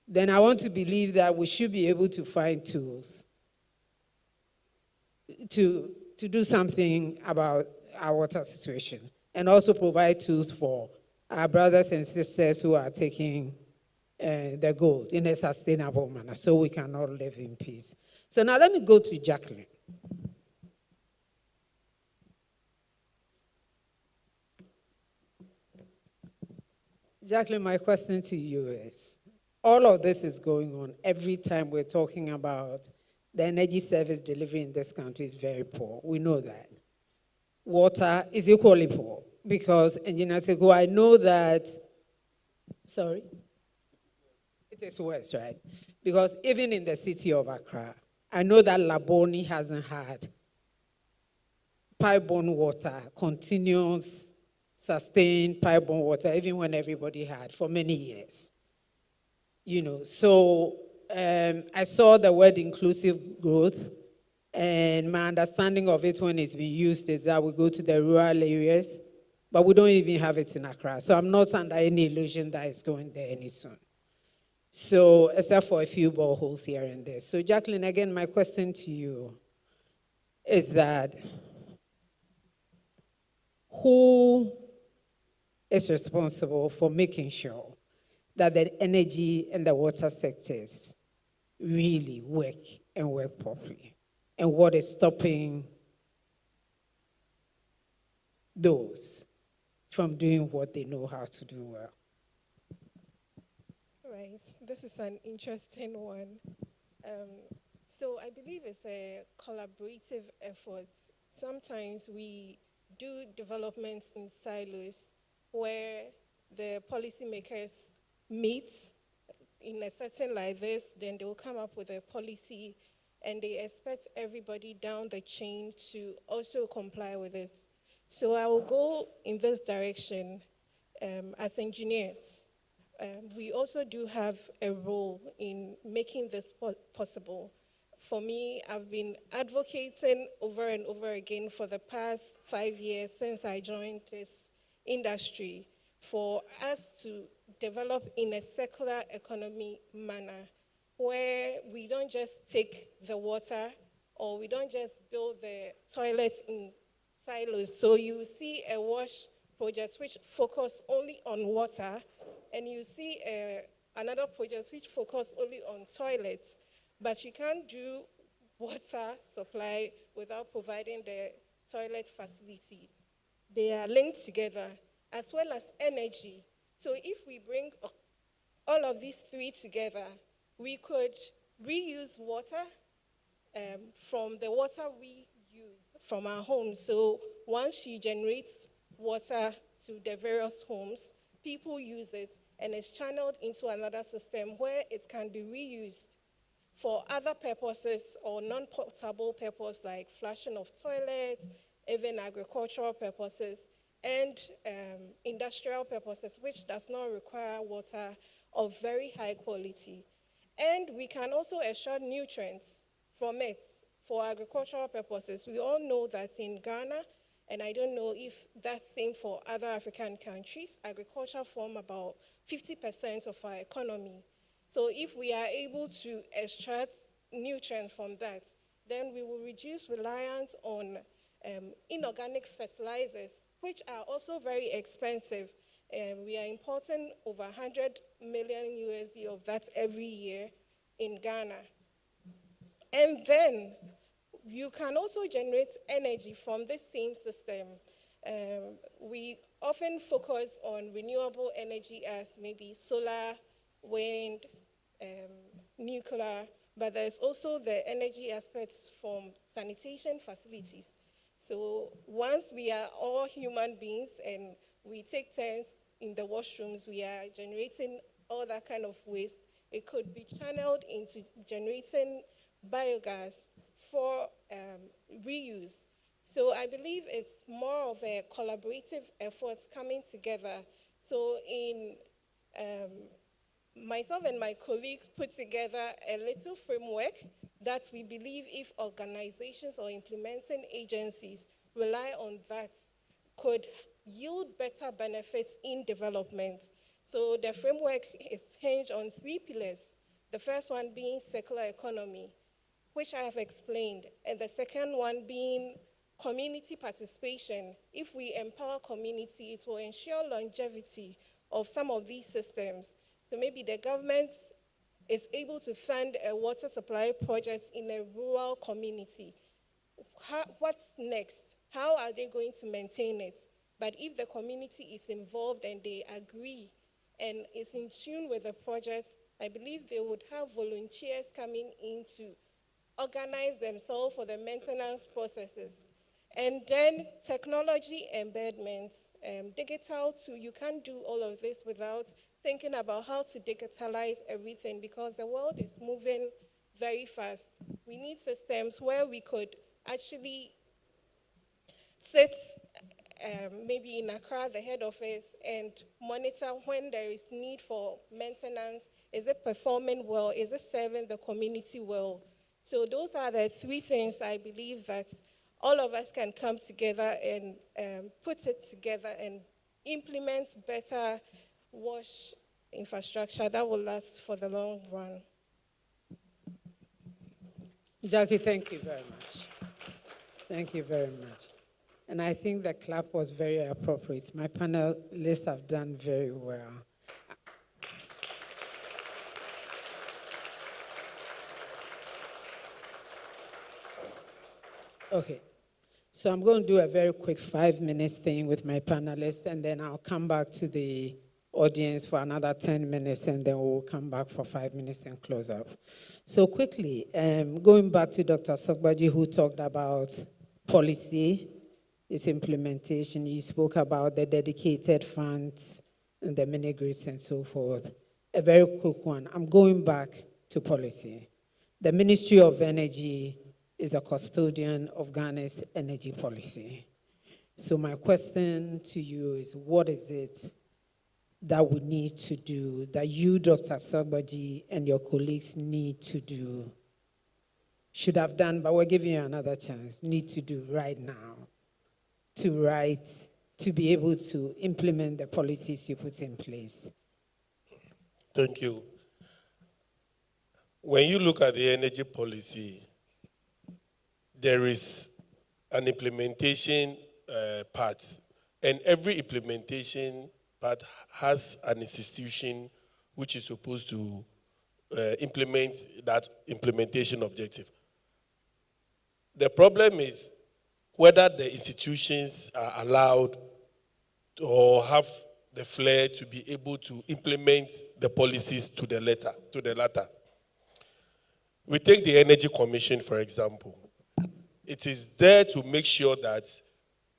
then I want to believe that we should be able to find tools to do something about our water situation, and also provide tools for our brothers and sisters who are taking the gold in a sustainable manner so we can all live in peace. So now let me go to Jacqueline. Jacqueline, my question to you is, all of this is going on every time we're talking about the energy service delivery in this country is very poor. We know that. Water is equally poor because, Engineer Sego, I know that, sorry? It is worse, right? Because even in the city of Accra, I know that Laboni hasn't had pipe-borne water, continuous, sustained pipe-borne water, even when everybody had for many years. You know, so I saw the word inclusive growth, and my understanding of it when it's been used is that we go to the rural areas, but we don't even have it in Accra. So I'm not under any illusion that it's going there any soon. So, except for a few boreholes here and there. So, Jacqueline, again, my question to you is that who is responsible for making sure that the energy and the water sectors really work and work properly? And what is stopping those from doing what they know how to do well? Right, this is an interesting one. So I believe it's a collaborative effort. Sometimes we do developments in silos where the policymakers meet in a setting like this, then they will come up with a policy and they expect everybody down the chain to also comply with it. So I will go in this direction as engineers. We also do have a role in making this possible. For me, I've been advocating over and over again for the past 5 years since I joined this industry for us to develop in a circular economy manner where we don't just take the water or we don't just build the toilets in silos. So you see a wash project which focus only on water, and you see another project which focus only on toilets, but you can't do water supply without providing the toilet facility. They are linked together, as well as energy. So if we bring all of these three together, we could reuse water from the water we use from our homes. So once you generate water to the various homes, people use it and it's channeled into another system where it can be reused for other purposes or non-potable purposes like flushing of toilets, even agricultural purposes, and industrial purposes, which does not require water of very high quality. And we can also extract nutrients from it for agricultural purposes. We all know that in Ghana, and I don't know if that's same for other African countries, agriculture forms about 50% of our economy. So if we are able to extract nutrients from that, then we will reduce reliance on inorganic fertilizers, which are also very expensive. We are importing over 100 million USD of that every year in Ghana. And then you can also generate energy from this same system. We often focus on renewable energy as maybe solar, wind, nuclear, but there's also the energy aspects from sanitation facilities. So once we are all human beings and we take turns in the washrooms, we are generating all that kind of waste. It could be channeled into generating biogas for reuse. So I believe it's more of a collaborative effort coming together. So in myself and my colleagues put together a little framework that we believe if organizations or implementing agencies rely on that could yield better benefits in development. So the framework is hinged on 3 pillars. The first one being circular economy, which I have explained, and the second one being community participation, if we empower community, it will ensure longevity of some of these systems. So maybe the government is able to fund a water supply project in a rural community. What's next? How are they going to maintain it? But if the community is involved and they agree and is in tune with the project, I believe they would have volunteers coming in to organize themselves for the maintenance processes. And then technology embedments, digital too. You can't do all of this without thinking about how to digitalize everything, because the world is moving very fast. We need systems where we could actually sit maybe in Accra, the head office, and monitor when there is need for maintenance. Is it performing well? Is it serving the community well? So those are the three things I believe that all of us can come together and put it together and implement better wash infrastructure that will last for the long run. Jackie, thank you very much. Thank you very much. And I think the clap was very appropriate. My panelists have done very well. Okay, so I'm going to do a very quick 5-minute thing with my panelists, and then I'll come back to the audience for another 10 minutes, and then we'll come back for 5 minutes and close up. So quickly, going back to Dr. Sogbaji, who talked about policy, its implementation. You spoke about the dedicated funds and the mini-grids and so forth. A very quick one. I'm going back to policy. The Ministry of Energy is a custodian of Ghana's energy policy. So my question to you is, what is it that we need to do, that you, Dr. Sogbaji, and your colleagues need to do, should have done, but we're giving you another chance, need to do right now to be able to implement the policies you put in place? Thank you. When you look at the energy policy, there is an implementation part, and every implementation part has an institution which is supposed to implement that implementation objective. The problem is whether the institutions are allowed or have the flair to be able to implement the policies to the latter. We take the Energy Commission, for example. It is there to make sure that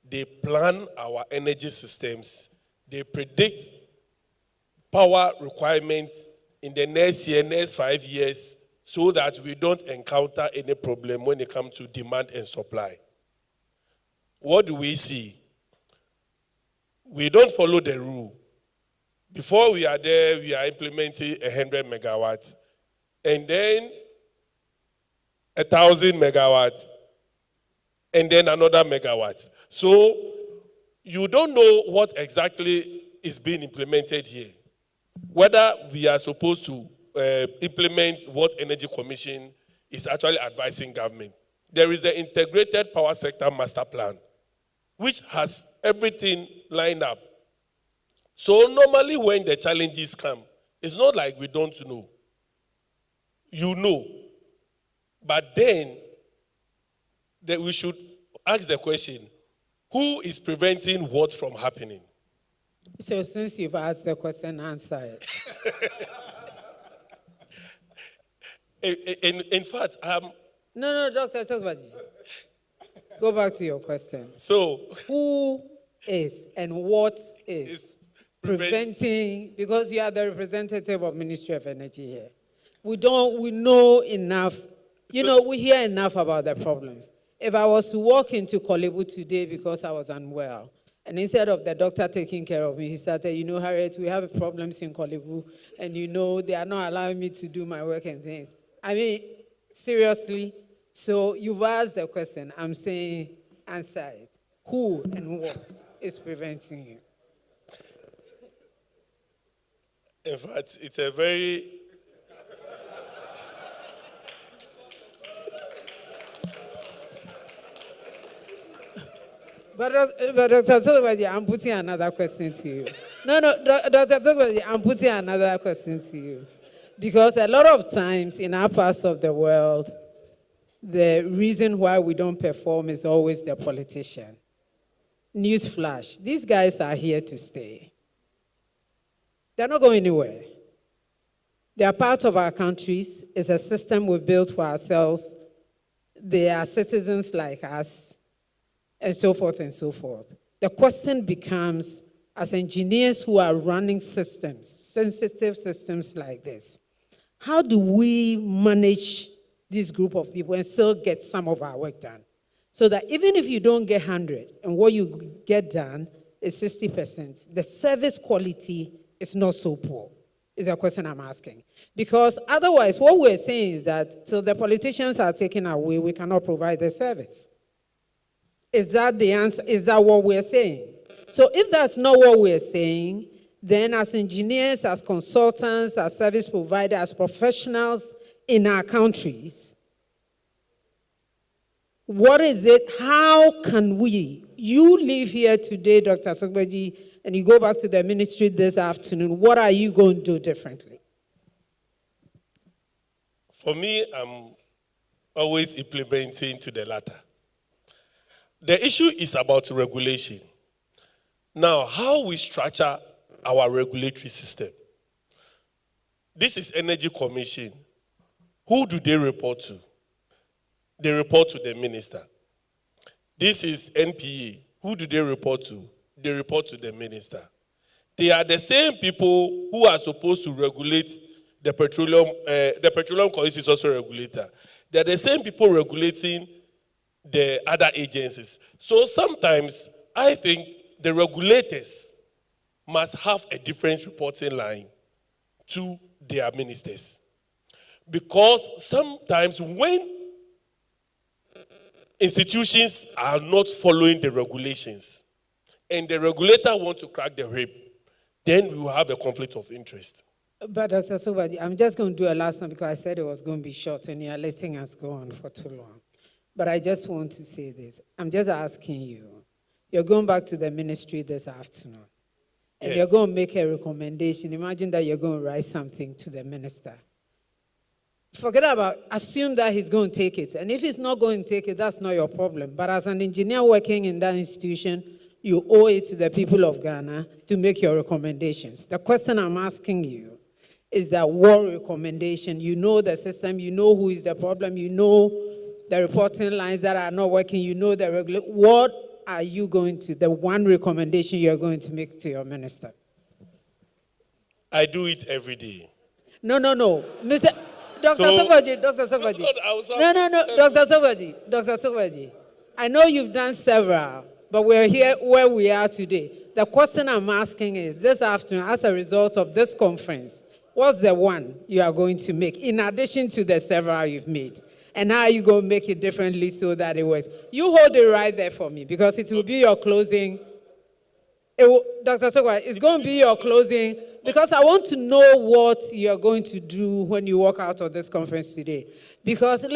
they plan our energy systems, they predict power requirements in the next year, next 5 years, so that we don't encounter any problem when it comes to demand and supply. What do we see? We don't follow the rule. Before we are there, we are implementing 100 megawatts, and then 1,000 megawatts, and then another megawatt. So you don't know what exactly is being implemented here. Whether we are supposed to implement what Energy Commission is actually advising government. There is the Integrated Power Sector Master Plan, which has everything lined up. So normally when the challenges come, it's not like we don't know. You know. But then we should ask the question, who is preventing what from happening? So since you've asked the question, answer it. In fact, No, Dr. Sogbaji. Go back to your question. So, who is and what is preventing, because you are the representative of Ministry of Energy here. We know enough, we hear enough about the problems. If I was to walk into Kolebu today because I was unwell, and instead of the doctor taking care of me, he started, Harriet, we have problems in Kolebu, and they are not allowing me to do my work and things. I mean, seriously? So you've asked the question. I'm saying answer it. Who and what is preventing you? In fact, it's a very... But Dr. Sobaji, I'm putting another question to you. No, Dr. Sobaji, I'm putting another question to you. Because a lot of times in our parts of the world, the reason why we don't perform is always the politician. Newsflash, these guys are here to stay. They're not going anywhere. They are part of our countries. It's a system we've built for ourselves. They are citizens like us, and so forth and so forth. The question becomes, as engineers who are running systems, sensitive systems like this, how do we manage this group of people and still get some of our work done? So that even if you don't get 100 and what you get done is 60%, the service quality is not so poor, is a question I'm asking. Because otherwise, what we're saying is that till the politicians are taken away, we cannot provide the service. Is that the answer? Is that what we're saying? So if that's not what we're saying, then as engineers, as consultants, as service providers, as professionals in our countries, what is it? How can we? You live here today, Dr. Sogbeji, and you go back to the ministry this afternoon. What are you going to do differently? For me, I'm always implementing to the latter. The issue is about regulation. Now, how we structure our regulatory system. This is Energy Commission. Who do they report to? They report to the minister. This is NPA. Who do they report to? They report to the minister. They are the same people who are supposed to regulate the petroleum. The Petroleum Commission is also a regulator. They are the same people regulating the other agencies. So sometimes I think the regulators must have a different reporting line to their ministers. Because sometimes when institutions are not following the regulations and the regulator wants to crack the whip, then we will have a conflict of interest. But Dr. Sobadi, I'm just going to do a last one because I said it was going to be short and you're letting us go on for too long. But I just want to say this. I'm just asking you. You're going back to the ministry this afternoon. And You're going to make a recommendation. Imagine that you're going to write something to the minister. Forget about, assume that he's going to take it. And if he's not going to take it, that's not your problem. But as an engineer working in that institution, you owe it to the people of Ghana to make your recommendations. The question I'm asking you is that what recommendation? You know the system, you know who is the problem, you know the reporting lines that are not working, you know the regulation. What are you going to, the one recommendation you're going to make to your minister? I do it every day. No. Mr. Dr. Sobaji. Dr. Sobaji. I know you've done several, but we're here where we are today. The question I'm asking is, this afternoon, as a result of this conference, what's the one you are going to make, in addition to the several you've made? And how are you going to make it differently so that it works? You hold it right there for me, because it will be your closing. Dr. Sobaji, it's going to be your closing, because I want to know what you're going to do when you walk out of this conference today. Because,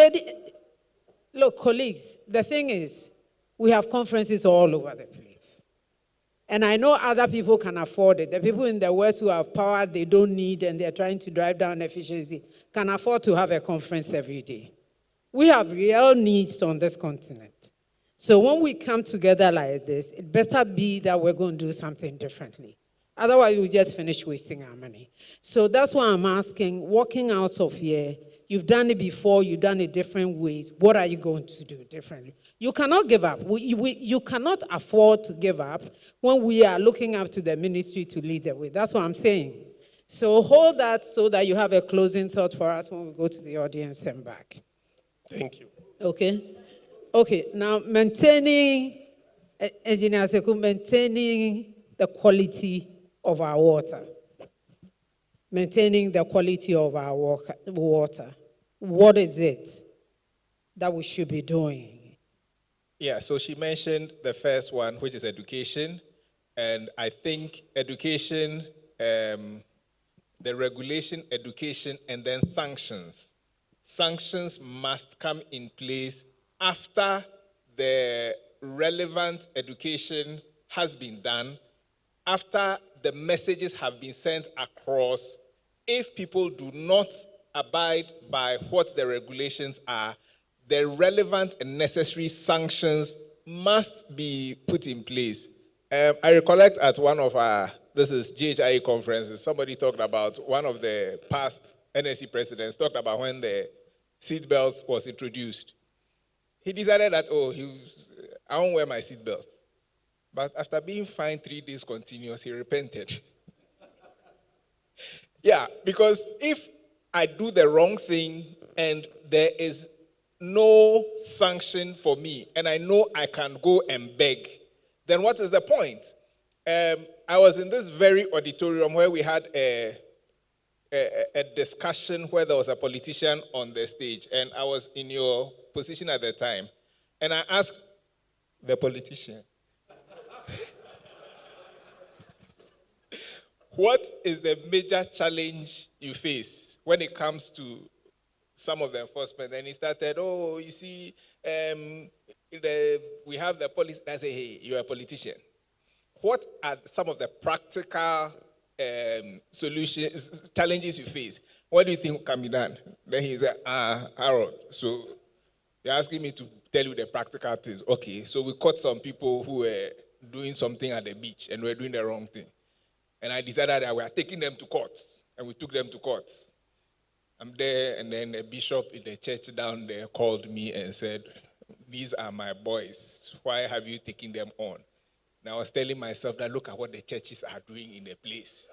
look, colleagues, the thing is, we have conferences all over the place. And I know other people can afford it. The people in the West who have power they don't need and they're trying to drive down efficiency can afford to have a conference every day. We have real needs on this continent. So when we come together like this, it better be that we're going to do something differently. Otherwise, we just finish wasting our money. So that's why I'm asking, walking out of here, you've done it before, you've done it different ways. What are you going to do differently? You cannot give up. You cannot afford to give up when we are looking up to the ministry to lead the way. That's what I'm saying. So hold that so that you have a closing thought for us when we go to the audience and back. Thank you. Okay, now maintaining, Engineer Sekou, maintaining the quality of our water. Maintaining the quality of our water. What is it that we should be doing? Yeah, so she mentioned the first one, which is education. And I think education, the regulation, education, and then sanctions. Sanctions must come in place after the relevant education has been done, after the messages have been sent across, if people do not abide by what the regulations are, the relevant and necessary sanctions must be put in place. I recollect at one of our, this is GHIA conferences, somebody talked about, one of the past NSC presidents talked about when the seatbelt was introduced. He decided that, I won't wear my seatbelt. But after being fined 3 days continuous, he repented. Yeah, because if I do the wrong thing and there is no sanction for me, and I know I can go and beg, then what is the point? I was in this very auditorium where we had a discussion where there was a politician on the stage, and I was in your position at the time, and I asked the politician, what is the major challenge you face when it comes to some of the enforcement? And he started, you see, we have the police. I say, hey, you're a politician. What are some of the practical solutions, challenges you face? What do you think can be done? Then he said, Harold, so you're asking me to tell you the practical things. Okay, so we caught some people who were doing something at the beach and were doing the wrong thing. And I decided that we are taking them to court. And we took them to court. I'm there, and then a bishop in the church down there called me and said, these are my boys. Why have you taken them on? And I was telling myself that look at what the churches are doing in the place.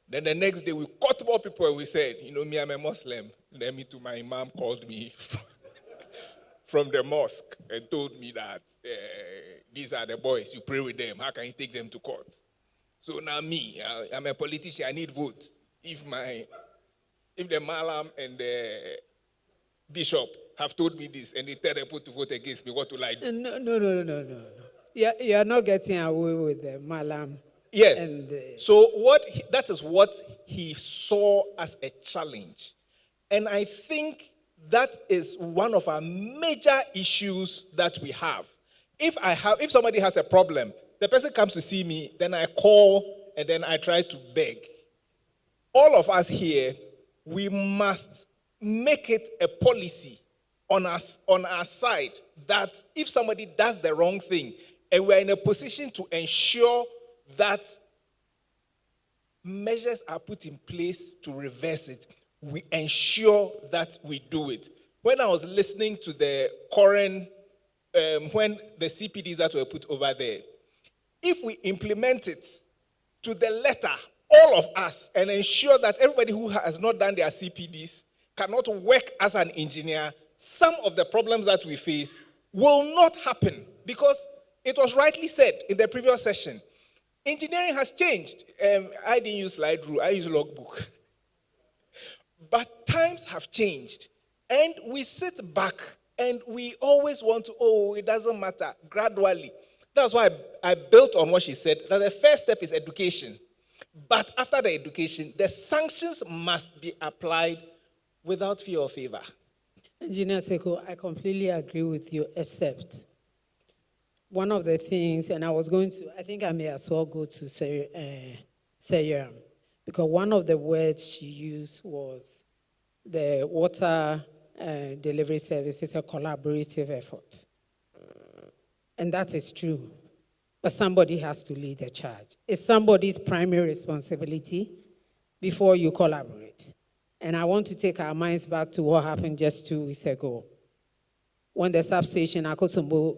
Then the next day we caught more people and we said, me, I'm a Muslim. Then me to my imam called me from the mosque and told me that these are the boys, you pray with them. How can you take them to court? So now me, I'm a politician, I need vote. If the Malam and the bishop have told me this and they tell them to vote against me, what will I do? No. You're not getting away with the Malam. Yes. So that is what he saw as a challenge. And I think that is one of our major issues that we have. If somebody has a problem, the person comes to see me, then I call, and then I try to beg. All of us here, we must make it a policy on our side that if somebody does the wrong thing, and we're in a position to ensure that measures are put in place to reverse it, we ensure that we do it. When I was listening to the current, when the CPDs that were put over there, if we implement it to the letter, all of us, and ensure that everybody who has not done their CPDs cannot work as an engineer, some of the problems that we face will not happen. Because it was rightly said in the previous session, engineering has changed. I didn't use slide rule, I use logbook. But times have changed. And we sit back and we always want to, it doesn't matter, gradually. That's why I built on what she said, that the first step is education. But after the education, the sanctions must be applied without fear or favor. Engineer Seko, I completely agree with you, except one of the things, and I think I may as well go to Sayram, because one of the words she used was the water delivery service is a collaborative effort. And that is true. But somebody has to lead the charge. It's somebody's primary responsibility before you collaborate. And I want to take our minds back to what happened just 2 weeks ago. When the substation, Akosombo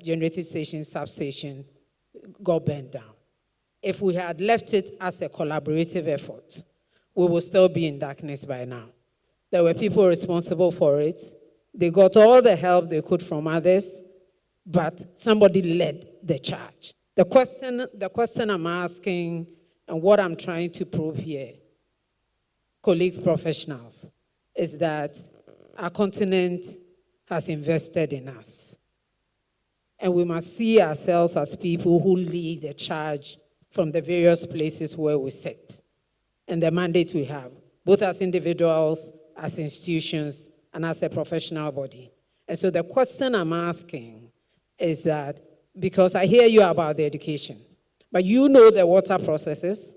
generating station substation, got burned down. If we had left it as a collaborative effort, we would still be in darkness by now. There were people responsible for it. They got all the help they could from others, but somebody led the charge. The question I'm asking and what I'm trying to prove here, colleague professionals, is that our continent has invested in us. And we must see ourselves as people who lead the charge from the various places where we sit and the mandate we have, both as individuals, as institutions, and as a professional body. And so the question I'm asking is that, because I hear you about the education, but you know the water processes.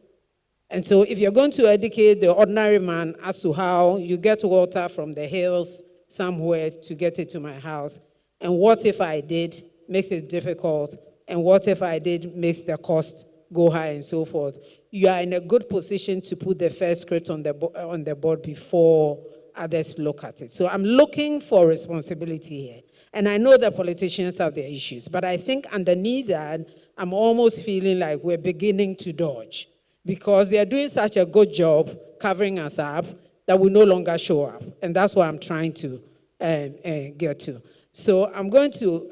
And so if you're going to educate the ordinary man as to how you get water from the hills somewhere to get it to my house, and what if I did makes it difficult, and what if I did makes the cost go high and so forth, you are in a good position to put the first script on the board before others look at it. So I'm looking for responsibility here. And I know the politicians have their issues, but I think underneath that, I'm almost feeling like we're beginning to dodge, because they are doing such a good job covering us up that we no longer show up. And that's what I'm trying to get to. So I'm going to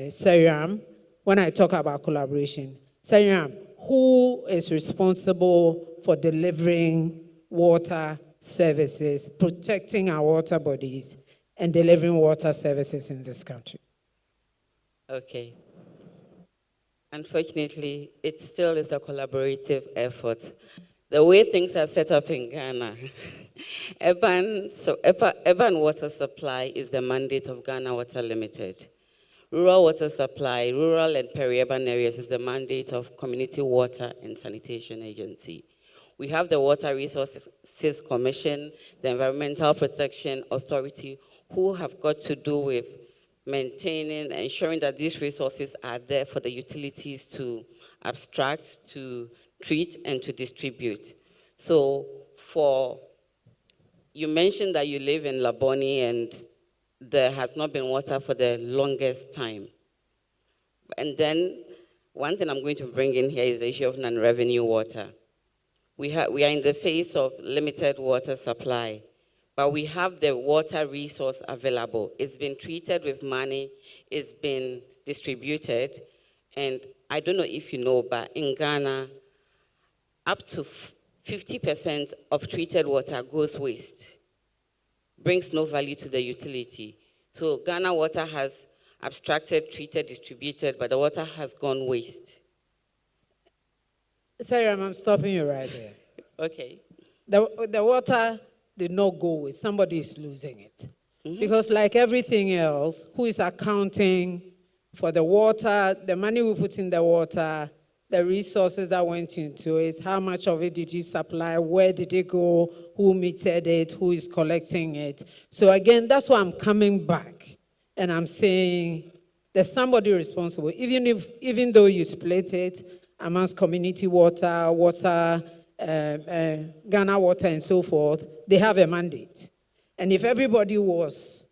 Sariam when I talk about collaboration. Sariam, who is responsible for delivering water services, protecting our water bodies, and delivering water services in this country? Okay. Unfortunately, it still is a collaborative effort. The way things are set up in Ghana, urban water supply is the mandate of Ghana Water Limited. Rural water supply, rural and peri-urban areas is the mandate of Community Water and Sanitation Agency. We have the Water Resources Commission, the Environmental Protection Authority, who have got to do with maintaining, ensuring that these resources are there for the utilities to abstract, to treat, and to distribute. So you mentioned that you live in Laboni and there has not been water for the longest time. And then one thing I'm going to bring in here is the issue of non-revenue water. We are in the phase of limited water supply, but we have the water resource available. It's been treated with money, it's been distributed, and I don't know if you know, but in Ghana, up to 50% of treated water goes waste, brings no value to the utility. So Ghana Water has abstracted, treated, distributed, but the water has gone waste. Sorry, I'm stopping you right there. Okay. The water did not go waste. Somebody is losing it. Mm-hmm. Because like everything else, who is accounting for the water, the money we put in the water, the resources that went into it, how much of it did you supply, where did it go, who metered it, who is collecting it. So again, that's why I'm coming back and I'm saying there's somebody responsible. Even though you split it amongst community water, Ghana Water and so forth, they have a mandate. And if everybody was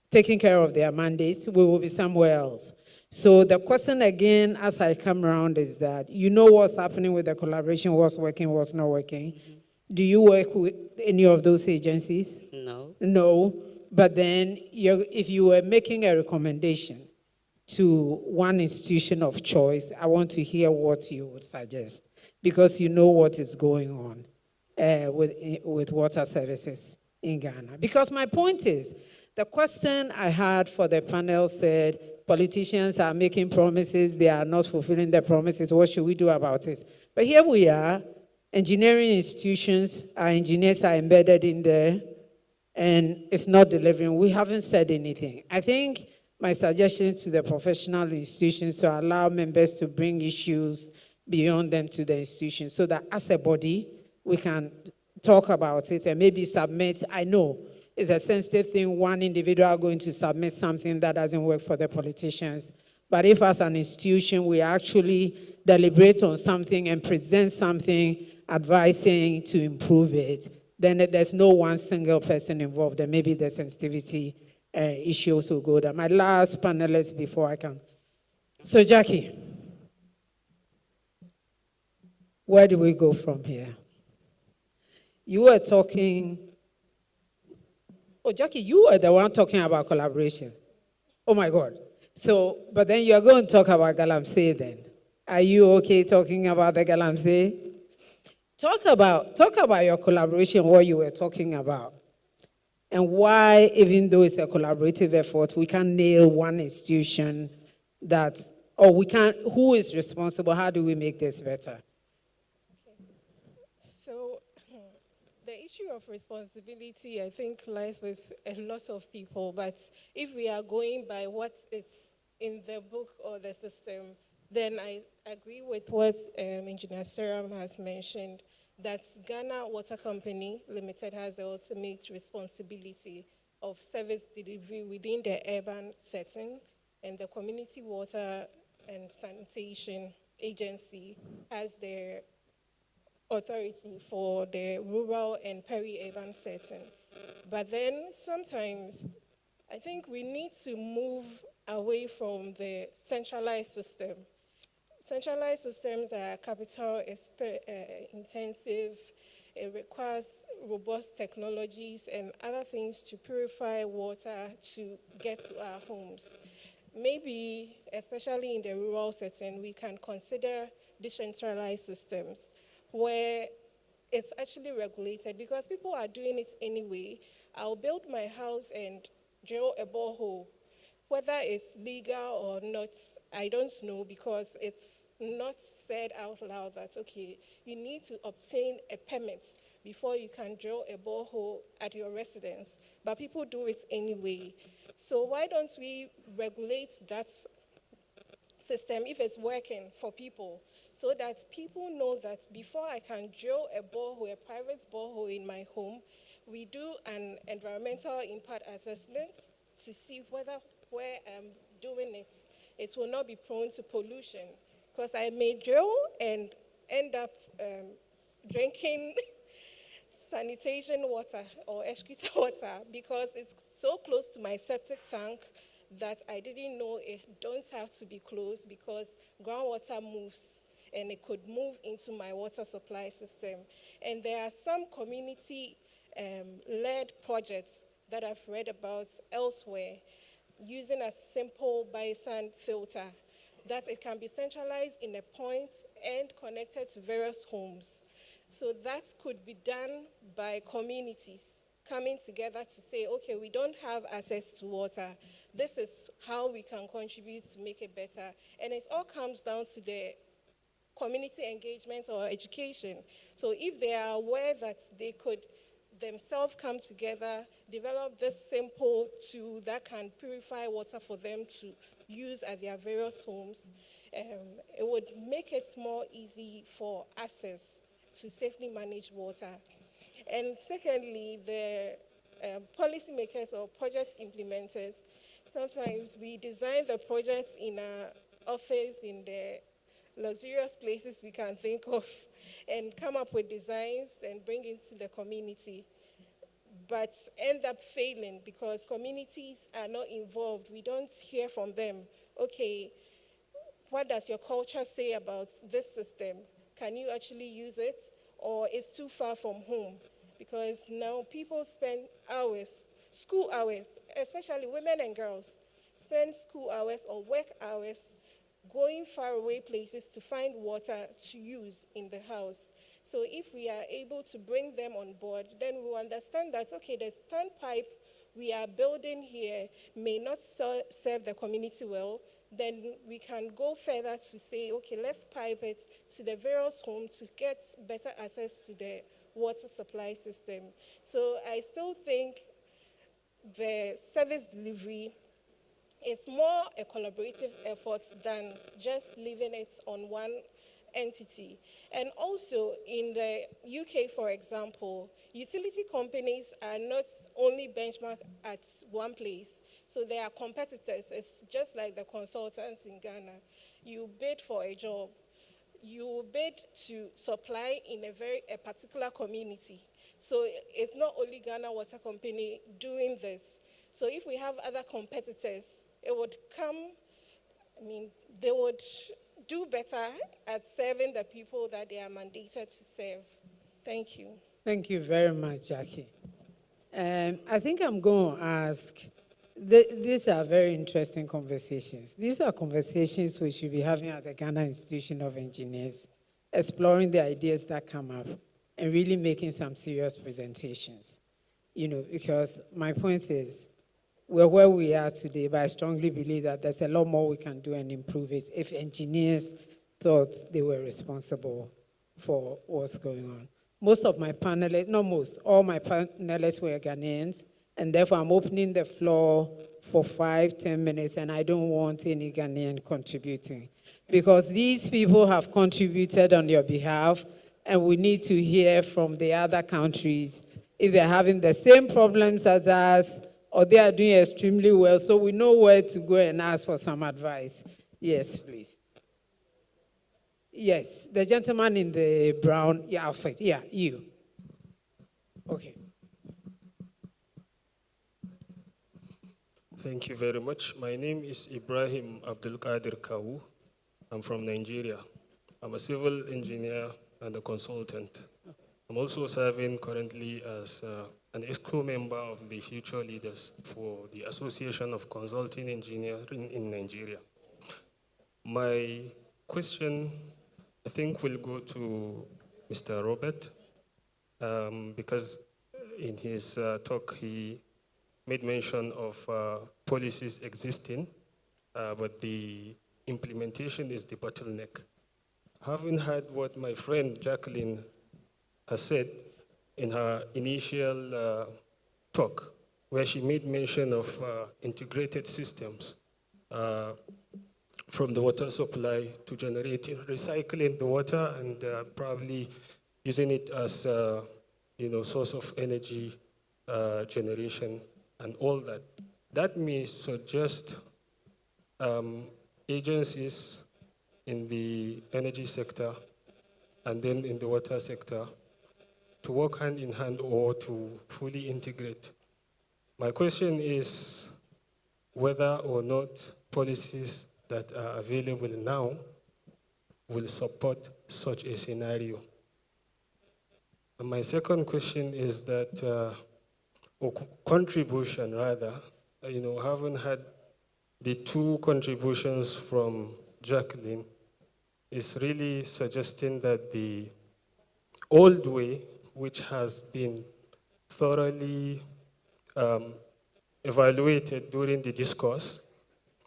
taking care of their mandates, we will be somewhere else. So the question again, as I come around, is that you know what's happening with the collaboration, what's working, what's not working. Mm-hmm. Do you work with any of those agencies? No. No. But then if you were making a recommendation to one institution of choice, I want to hear what you would suggest, because you know what is going on with water services in Ghana. Because my point is, the question I had for the panel said, politicians are making promises, they are not fulfilling their promises, what should we do about it? But here we are, engineering institutions, our engineers are embedded in there, and it's not delivering. We haven't said anything. I think my suggestion to the professional institutions to allow members to bring issues beyond them to the institution, so that as a body, we can talk about it and maybe submit. I know it's a sensitive thing, one individual going to submit something that doesn't work for the politicians. But if as an institution, we actually deliberate on something and present something advising to improve it, then there's no one single person involved, and maybe the sensitivity issues will go down. My last panelist before I can. So Jackie, where do we go from here? You were talking, Jackie, you were the one talking about collaboration. Oh my God. So, but then you're going to talk about Galamsey then. Are you okay talking about the Galamsey? Talk about your collaboration, what you were talking about, and why, even though it's a collaborative effort, we can't nail one institution who is responsible, how do we make this better? So the issue of responsibility, I think, lies with a lot of people. But if we are going by what is in the book or the system, then I agree with what Engineer Seram has mentioned, that Ghana Water Company Limited has the ultimate responsibility of service delivery within the urban setting, and the Community Water and Sanitation Agency has the authority for the rural and peri-urban setting. But then sometimes I think we need to move away from the centralized system. Centralized systems are capital intensive. It requires robust technologies and other things to purify water to get to our homes. Maybe, especially in the rural setting, we can consider decentralized systems where it's actually regulated, because people are doing it anyway. I'll build my house and drill a borehole. Whether it's legal or not, I don't know, because it's not said out loud that, okay, you need to obtain a permit before you can drill a borehole at your residence. But people do it anyway. So why don't we regulate that system if it's working for people, so that people know that before I can drill a borehole, a private borehole in my home, we do an environmental impact assessment to see whether where I'm doing it, it will not be prone to pollution. Because I may drill and end up drinking sanitation water or excreta water because it's so close to my septic tank that I didn't know it don't have to be closed, because groundwater moves and it could move into my water supply system. And there are some community-led projects that I've read about elsewhere, using a simple biosand filter, that it can be centralized in a point and connected to various homes. So that could be done by communities coming together to say, okay, we don't have access to water. This is how we can contribute to make it better. And it all comes down to the community engagement or education. So if they are aware that they could themselves come together, develop this simple tool that can purify water for them to use at their various homes, it would make it more easy for access to safely manage water. And secondly, the policymakers or project implementers, sometimes we design the projects in our office, in the luxurious places we can think of, and come up with designs and bring it to the community, but end up failing because communities are not involved. We don't hear from them. Okay, what does your culture say about this system? Can you actually use it? Or it's too far from home? Because now people spend hours, school hours, especially women and girls, spend school hours or work hours going far away places to find water to use in the house. So if we are able to bring them on board, then we'll understand that, okay, the standpipe we are building here may not serve the community well. Then we can go further to say, okay, let's pipe it to the various homes to get better access to the water supply system. So I still think the service delivery is more a collaborative effort than just leaving it on one entity. And also in the UK, for example, utility companies are not only benchmarked at one place. So they are competitors. It's just like the consultants in Ghana. You bid for a job. You bid to supply in a particular community. So it's not only Ghana Water Company doing this. So if we have other competitors, it would they would do better at serving the people that they are mandated to serve. Thank you. Thank you very much, Jackie. I think I'm going to ask, these are very interesting conversations. These are conversations we should be having at the Ghana Institution of Engineers, exploring the ideas that come up and really making some serious presentations. Because my point is, we're where we are today, but I strongly believe that there's a lot more we can do and improve it if engineers thought they were responsible for what's going on. most of my panelists, not most, all my panelists were Ghanaians, and therefore I'm opening the floor for 5-10 minutes, and I don't want any Ghanaian contributing. Because these people have contributed on your behalf, and we need to hear from the other countries if they're having the same problems as us, or they are doing extremely well, so we know where to go and ask for some advice. Yes, please. Yes, the gentleman in the brown outfit. Yeah, you. Okay. Thank you very much. My name is Ibrahim Abdulkadir Kawu. I'm from Nigeria. I'm a civil engineer and a consultant. I'm also serving currently as an ESCO member of the Future Leaders for the Association of Consulting Engineering in Nigeria. My question, I think, will go to Mr. Robert, because in his talk he made mention of policies existing, but the implementation is the bottleneck. Having heard what my friend Jacqueline has said in her initial talk, where she made mention of integrated systems from the water supply to generating, recycling the water and probably using it as source of energy generation and all that. That may suggest agencies in the energy sector and then in the water sector to work hand in hand or to fully integrate. My question is whether or not policies that are available now will support such a scenario. And my second question is that, or contribution rather, having had the two contributions from Jacqueline, is really suggesting that the old way, which has been thoroughly evaluated during the discourse,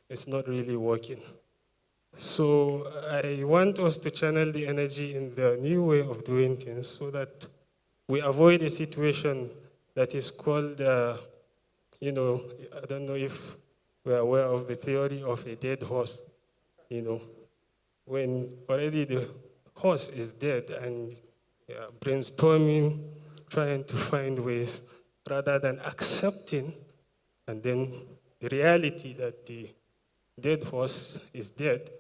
is not really working. So I want us to channel the energy in the new way of doing things so that we avoid a situation that is called, I don't know if we're aware of the theory of a dead horse. When already the horse is dead and brainstorming, trying to find ways rather than accepting, and then the reality that the dead horse is dead,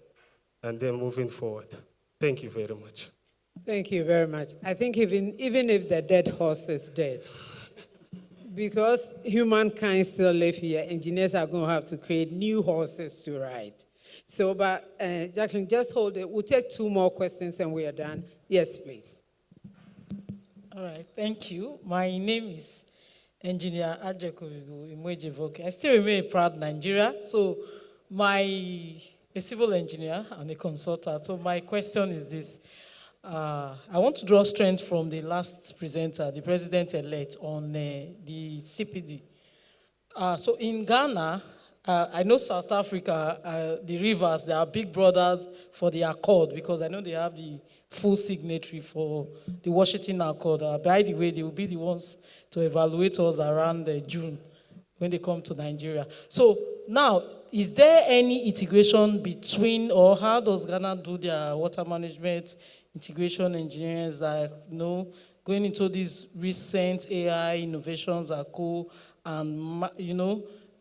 and then moving forward. Thank you very much. Thank you very much. I think even if the dead horse is dead, because humankind still live here, engineers are going to have to create new horses to ride. So, but Jacqueline, just hold it. We'll take 2 more questions and we are done. Yes, please. All right, thank you. My name is Engineer Ajekovigu Imwejevoke. I still remain a proud Nigeria. So, a civil engineer and a consultant. So my question is this. I want to draw strength from the last presenter, the president-elect, on the CPD. So in Ghana, I know South Africa, the rivers, they are big brothers for the Accord because I know they have the full signatory for the Washington Accord. By the way, they will be the ones to evaluate us around June when they come to Nigeria. So now, is there any integration between, or how does Ghana do their water management integration engineers that, going into these recent AI innovations are cool and,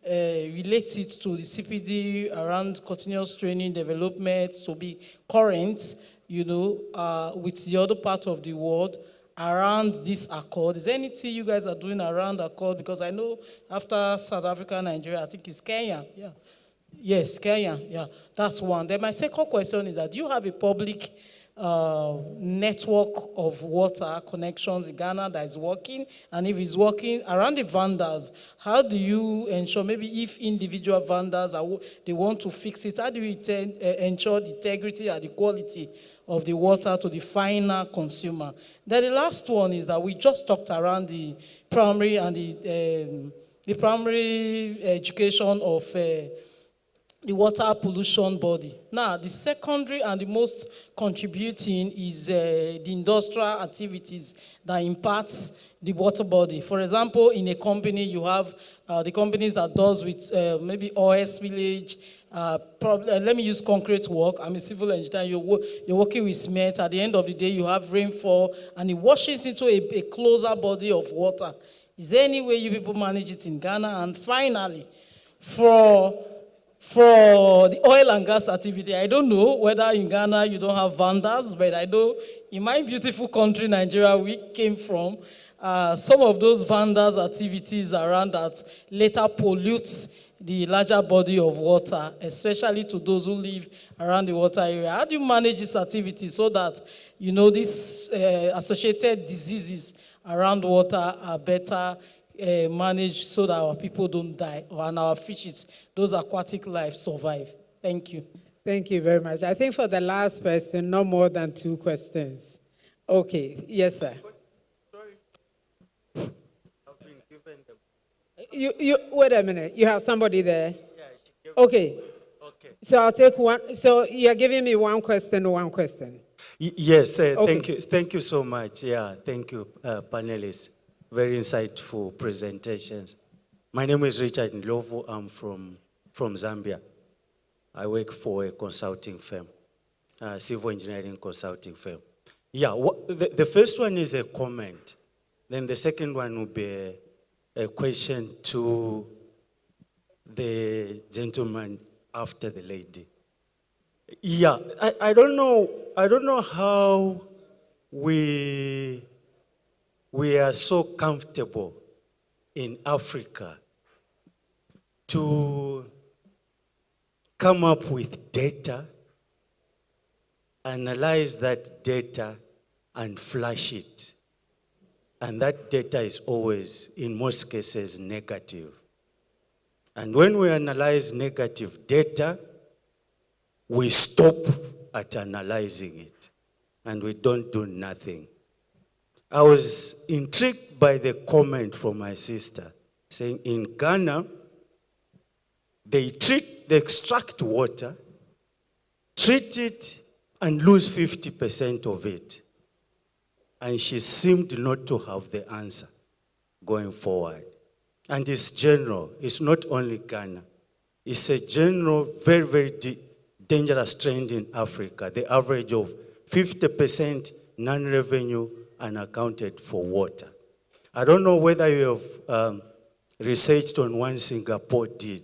relate it to the CPD around continuous training development to be current, with the other part of the world around this accord? Is there anything you guys are doing around accord? Because I know after South Africa, Nigeria, I think it's Kenya. Yeah. Yes, Kenya. Yeah, that's one. Then my second question is that do you have a public network of water connections in Ghana that is working? And if it's working around the vendors, how do you ensure, maybe if individual vendors they want to fix it, how do you ensure the integrity and the quality of the water to the final consumer? Then the last one is that we just talked around the primary and the primary education of the water pollution body. Now, the secondary and the most contributing is the industrial activities that impacts the water body. For example, in a company, you have the companies that does with maybe oil spillage. Let me use concrete work. I'm a civil engineer. You're working with cement. At the end of the day, you have rainfall, and it washes into a closer body of water. Is there any way you people manage it in Ghana? And finally, for the oil and gas activity, I don't know whether in Ghana you don't have vandals, but I know in my beautiful country, Nigeria, we came from, some of those vandals activities around that later pollutes the larger body of water, especially to those who live around the water area. How do you manage this activity so that, these associated diseases around water are better managed so that our people don't die, and our fishes, those aquatic life, survive? Thank you. Thank you very much. I think for the last person, no more than 2 questions. Okay. Yes, sir. Sorry. I've been given them. You wait a minute. You have somebody there? Yeah. Okay. Okay. So I'll take one. So you're giving me one question. Yes. Okay. Thank you. Thank you so much. Yeah. Thank you, panelists. Very insightful presentations. My name is Richard Ndlovu. I'm from Zambia. I work for a consulting firm, civil engineering consulting firm. Yeah, the first one is a comment. Then the second one will be a question to the gentleman after the lady. Yeah, I don't know how we are so comfortable in Africa to come up with data, analyze that data, and flash it. And that data is always, in most cases, negative. And when we analyze negative data, we stop at analyzing it, and we don't do nothing. I was intrigued by the comment from my sister saying in Ghana, they extract water, treat it, and lose 50% of it. And she seemed not to have the answer going forward. And it's general. It's not only Ghana. It's a general, very, very dangerous trend in Africa. The average of 50% non-revenue unaccounted for water. I don't know whether you have researched on one Singapore did.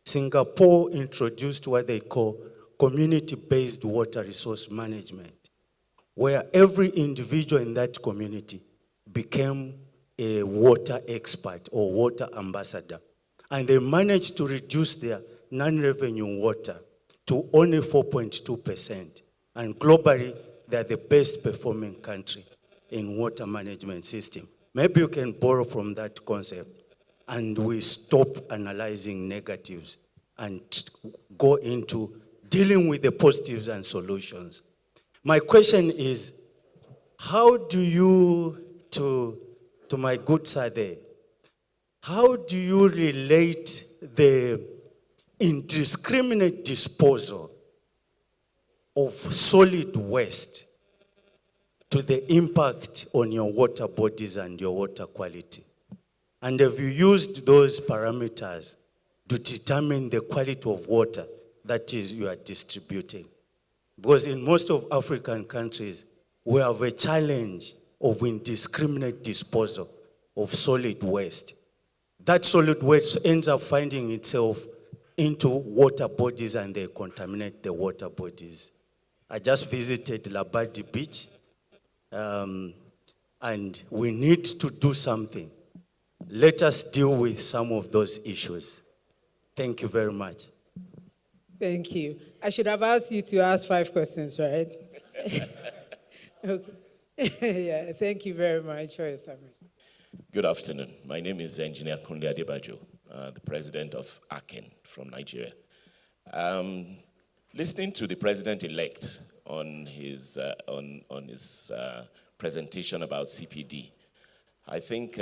Singapore introduced what they call community-based water resource management, where every individual in that community became a water expert or water ambassador. And they managed to reduce their non-revenue water to only 4.2%. And globally, they're the best performing country in water management system. Maybe you can borrow from that concept and we stop analyzing negatives and go into dealing with the positives and solutions. My question is, how do you, to my good side there, how do you relate the indiscriminate disposal of solid waste to the impact on your water bodies and your water quality? And have you used those parameters to determine the quality of water that is you are distributing? Because in most of African countries, we have a challenge of indiscriminate disposal of solid waste. That solid waste ends up finding itself into water bodies and they contaminate the water bodies. I just visited Labadi Beach, and we need to do something. Let us deal with some of those issues. Thank you very much. Thank you. I should have asked you to ask 5 questions, right? Okay. Yeah, thank you very much for your submission. Good afternoon. My name is Engineer Kunle Adebajo, the president of ACEN from Nigeria. Listening to the president-elect on his presentation about CPD, I think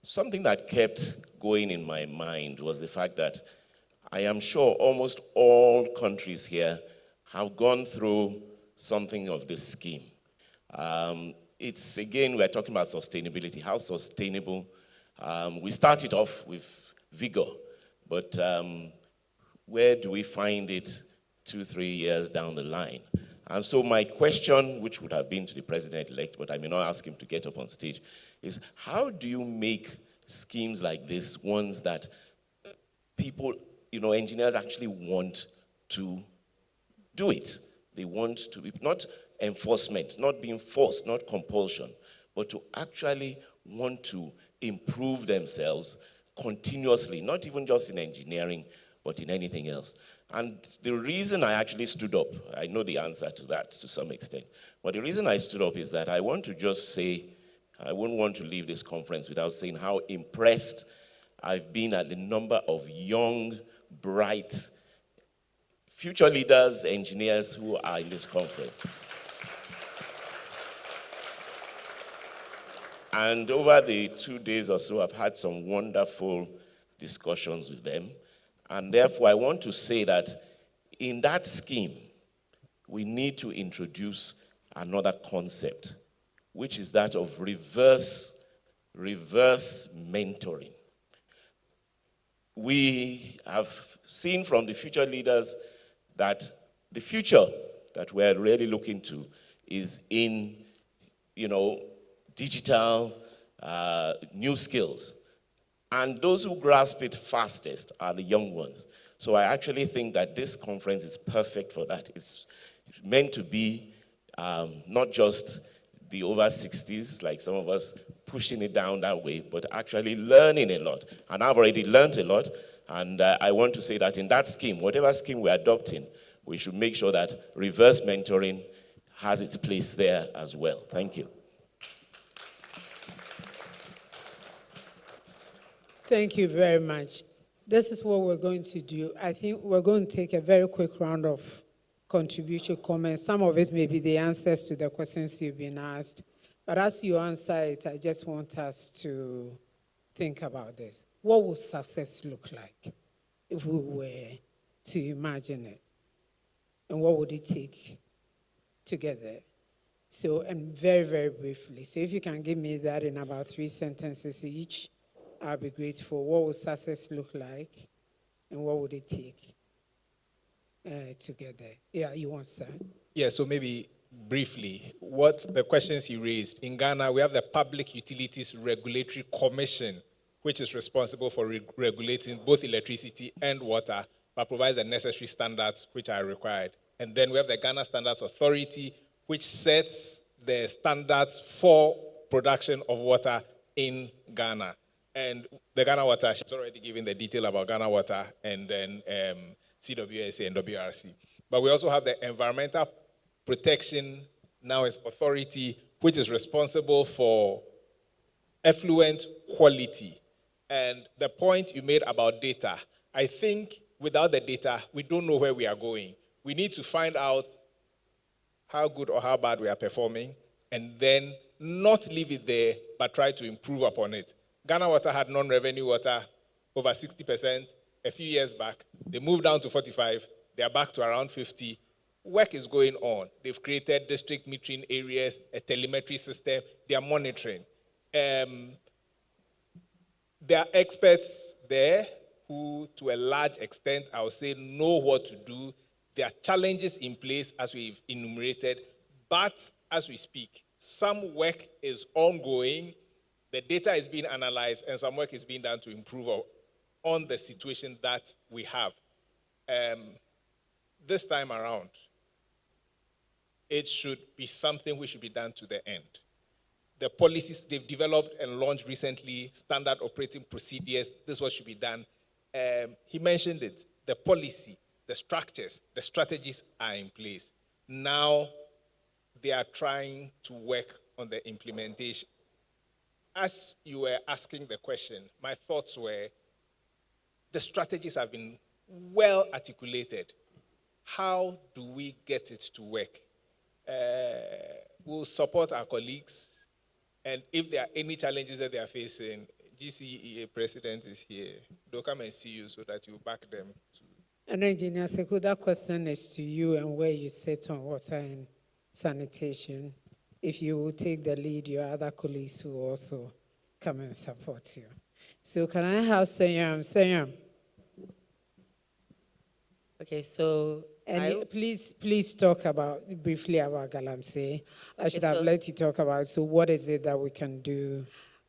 something that kept going in my mind was the fact that I am sure almost all countries here have gone through something of this scheme. It's, again, we're talking about sustainability. How sustainable? We started off with vigor, but where do we find it 2-3 years down the line? And so my question, which would have been to the president-elect, but I may not ask him to get up on stage, is how do you make schemes like this ones that people, engineers actually want to do it? They want to be, not enforcement, not being forced, not compulsion, but to actually want to improve themselves continuously, not even just in engineering, but in anything else. And the reason I actually stood up, I know the answer to that to some extent, but the reason I stood up is that I want to just say, I wouldn't want to leave this conference without saying how impressed I've been at the number of young, bright, future leaders, engineers who are in this conference. And over the 2 days or so, I've had some wonderful discussions with them. And therefore, I want to say that in that scheme, we need to introduce another concept, which is that of reverse mentoring. We have seen from the future leaders that the future that we're really looking to is in, digital new skills. And those who grasp it fastest are the young ones. So I actually think that this conference is perfect for that. It's meant to be not just the over 60s, like some of us pushing it down that way, but actually learning a lot. And I've already learned a lot. And I want to say that in that scheme, whatever scheme we're adopting, we should make sure that reverse mentoring has its place there as well. Thank you. Thank you very much. This is what we're going to do. I think we're going to take a very quick round of contribution comments. Some of it may be the answers to the questions you've been asked. But as you answer it, I just want us to think about this. What would success look like if we were to imagine it? And what would it take to get there? So, and very, very briefly. So if you can give me that in about 3 sentences each, I'll be grateful. What would success look like? And what would it take to get there? Yeah, you want to start? Yeah, so maybe briefly, what the questions you raised. In Ghana, we have the Public Utilities Regulatory Commission, which is responsible for regulating both electricity and water, but provides the necessary standards which are required. And then we have the Ghana Standards Authority, which sets the standards for production of water in Ghana. And the Ghana Water, she's already given the detail about Ghana Water and then CWSA and WRC. But we also have the Environmental Protection now is Authority, which is responsible for effluent quality. And the point you made about data, I think without the data, we don't know where we are going. We need to find out how good or how bad we are performing, and then not leave it there, but try to improve upon it. Ghana Water had non-revenue water over 60% a few years back. They moved down to 45. They are back to around 50. Work is going on. They've created district metering areas, a telemetry system. They are monitoring. There are experts there who, to a large extent, I would say, know what to do. There are challenges in place, as we've enumerated. But as we speak, some work is ongoing. The data is being analyzed, and some work is being done to improve on the situation that we have. This time around, it should be something which should be done to the end. The policies they've developed and launched recently, standard operating procedures, this is what should be done. He mentioned it, the policy, the structures, the strategies are in place. Now, they are trying to work on the implementation. As you were asking the question, my thoughts were, the strategies have been well articulated. How do we get it to work? We'll support our colleagues, and if there are any challenges that they are facing, GCEA president is here. They'll come and see you so that you back them to And Engineer Sekou, that question is to you and where you sit on water and sanitation. If you will take the lead, your other colleagues will also come and support you. So can I have Senyam? Okay, so and please talk briefly about Galamsey. I should have let you talk about. So what is it that we can do?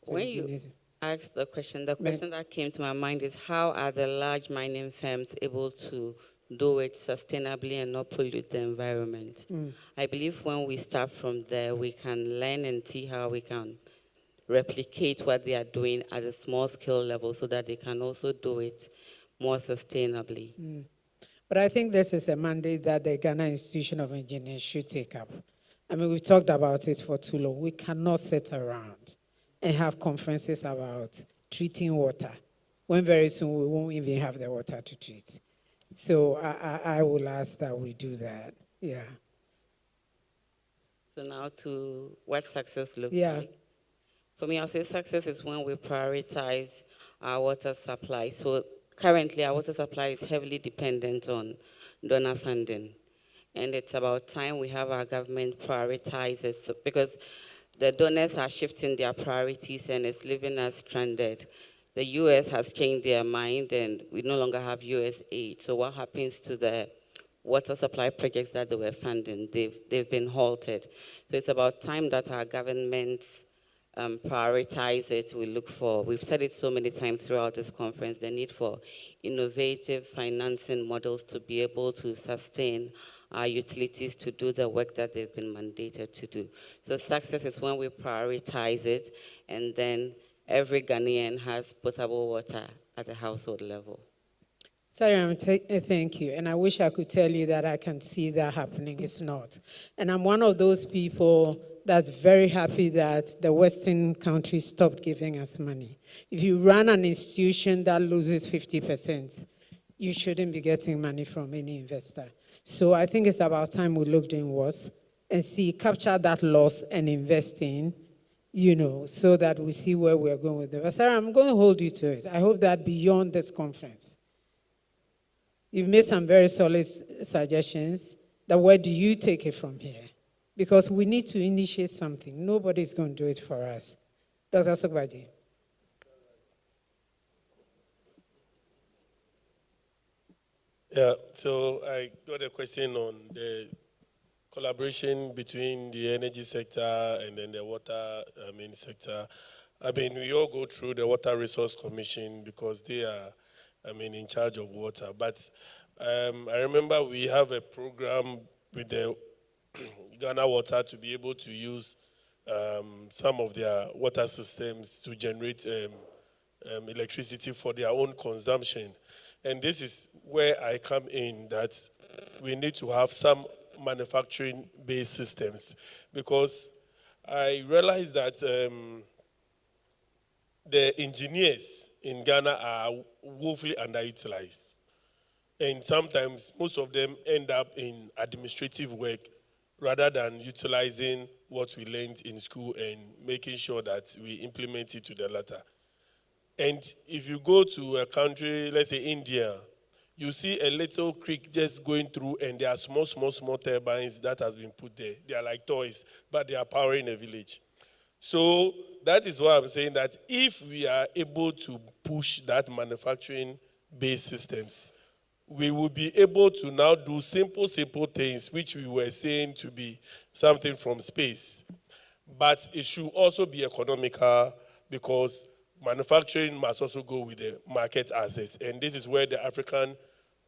When you asked the question that came to my mind is how are the large mining firms able to do it sustainably and not pollute the environment? I believe when we start from there, we can learn and see how we can replicate what they are doing at a small scale level so that they can also do it more sustainably. But I think this is a mandate that the Ghana Institution of Engineers should take up. I mean, we've talked about it for too long. We cannot sit around and have conferences about treating water when very soon we won't even have the water to treat. So I will ask that we do that. Yeah. So now to what success looks like. For me, I'll say success is when we prioritize our water supply. So currently, our water supply is heavily dependent on donor funding. And it's about time we have our government prioritize it because the donors are shifting their priorities and it's leaving us stranded. The U.S. has changed their mind and we no longer have U.S. aid. So what happens to the water supply projects that they were funding? They've been halted. So it's about time that our governments prioritize it. We've said it so many times throughout this conference, the need for innovative financing models to be able to sustain our utilities to do the work that they've been mandated to do. So success is when we prioritize it, and then every Ghanaian has potable water at the household level. Sorry, thank you. And I wish I could tell you that I can see that happening. It's not. And I'm one of those people that's very happy that the Western countries stopped giving us money. If you run an institution that loses 50%, you shouldn't be getting money from any investor. So I think it's about time we looked inwards and capture that loss and invest in, so that we see where we're going with it. But Sarah, I'm going to hold you to it. I hope that beyond this conference, you've made some very solid suggestions. That where do you take it from here? Because we need to initiate something. Nobody's going to do it for us. Dr. Sogbaji. Yeah, so I got a question on the collaboration between the energy sector and then the water sector. I mean, we all go through the Water Resource Commission because they are, in charge of water. But I remember we have a program with the Ghana Water to be able to use some of their water systems to generate electricity for their own consumption. And this is where I come in, that we need to have some manufacturing-based systems, because I realize that the engineers in Ghana are woefully underutilized. And sometimes most of them end up in administrative work rather than utilizing what we learned in school and making sure that we implement it to the latter. And if you go to a country, let's say India, you see a little creek just going through and there are small turbines that has been put there. They are like toys, but they are powering a village. So that is why I'm saying that if we are able to push that manufacturing-based systems, we will be able to now do simple things which we were saying to be something from space. But it should also be economical, because manufacturing must also go with the market access. And this is where the African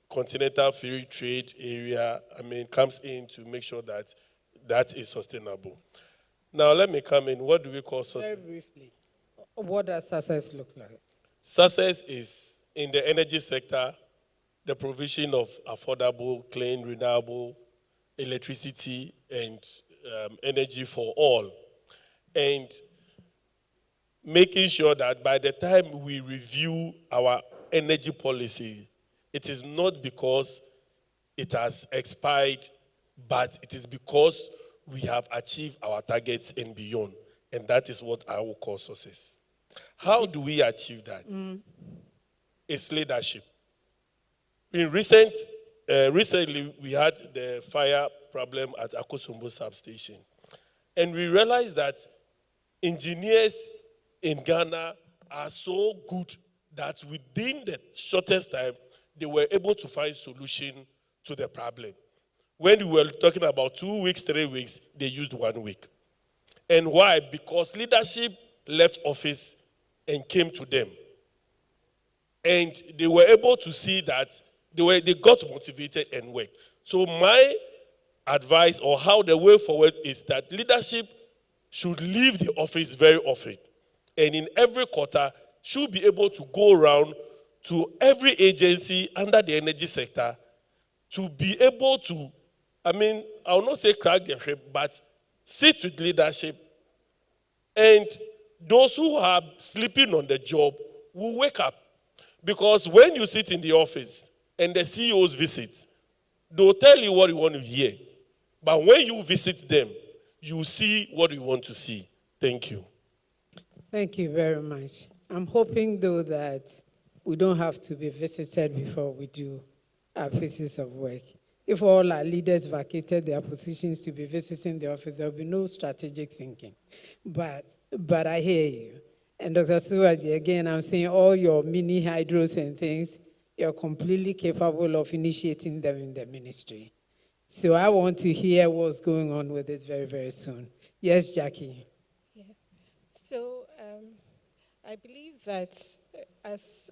Continental Free Trade Area, comes in to make sure that that is sustainable. Now, let me come in. What do we call success? Very briefly, what does success look like? Success is, in the energy sector, the provision of affordable, clean, renewable electricity and energy for all. And making sure that by the time we review our energy policy, it is not because it has expired, but it is because we have achieved our targets and beyond. And that is what I will call success. How do we achieve that? It's leadership. Recently, we had the fire problem at Akosombo substation. And we realized that engineers in Ghana are so good that within the shortest time, they were able to find solution to the problem. When we were talking about 2 weeks, 3 weeks, they used 1 week. And why? Because leadership left office and came to them. And they were able to see that they got motivated and worked. So my advice, or how the way forward, is that leadership should leave the office very often. And in every quarter, should be able to go around to every agency under the energy sector to be able to, I will not say crack the whip, but sit with leadership. And those who are sleeping on the job will wake up. Because when you sit in the office and the CEOs visit, they'll tell you what you want to hear. But when you visit them, you see what you want to see. Thank you. Thank you very much. I'm hoping, though, that we don't have to be visited before we do our pieces of work. If all our leaders vacated their positions to be visiting the office, there will be no strategic thinking. But I hear you. And Dr. Suwaji, again, I'm saying all your mini hydros and things, you're completely capable of initiating them in the ministry. So I want to hear what's going on with it very, very soon. Yes, Jackie. Yeah. So I believe that as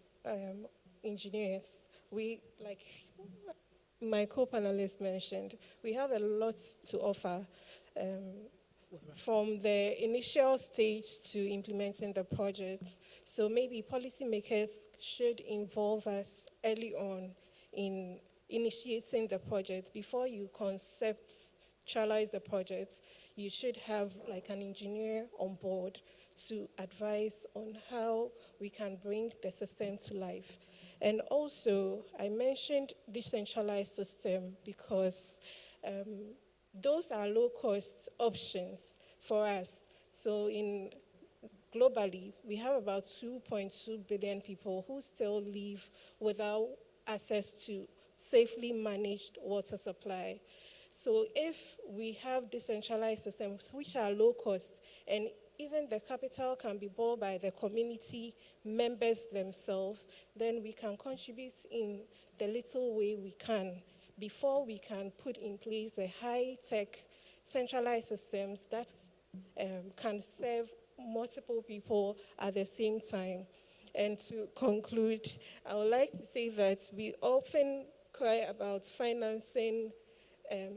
engineers, we, like my co-panelist mentioned, we have a lot to offer from the initial stage to implementing the project. So maybe policymakers should involve us early on in initiating the project. Before you conceptualize the project, you should have like an engineer on board to advise on how we can bring the system to life. And also, I mentioned decentralized system because those are low-cost options for us. So globally, we have about 2.2 billion people who still live without access to safely managed water supply. So if we have decentralized systems which are low-cost, and even the capital can be borne by the community members themselves, then we can contribute in the little way we can before we can put in place the high-tech centralized systems that can serve multiple people at the same time. And to conclude, I would like to say that we often cry about financing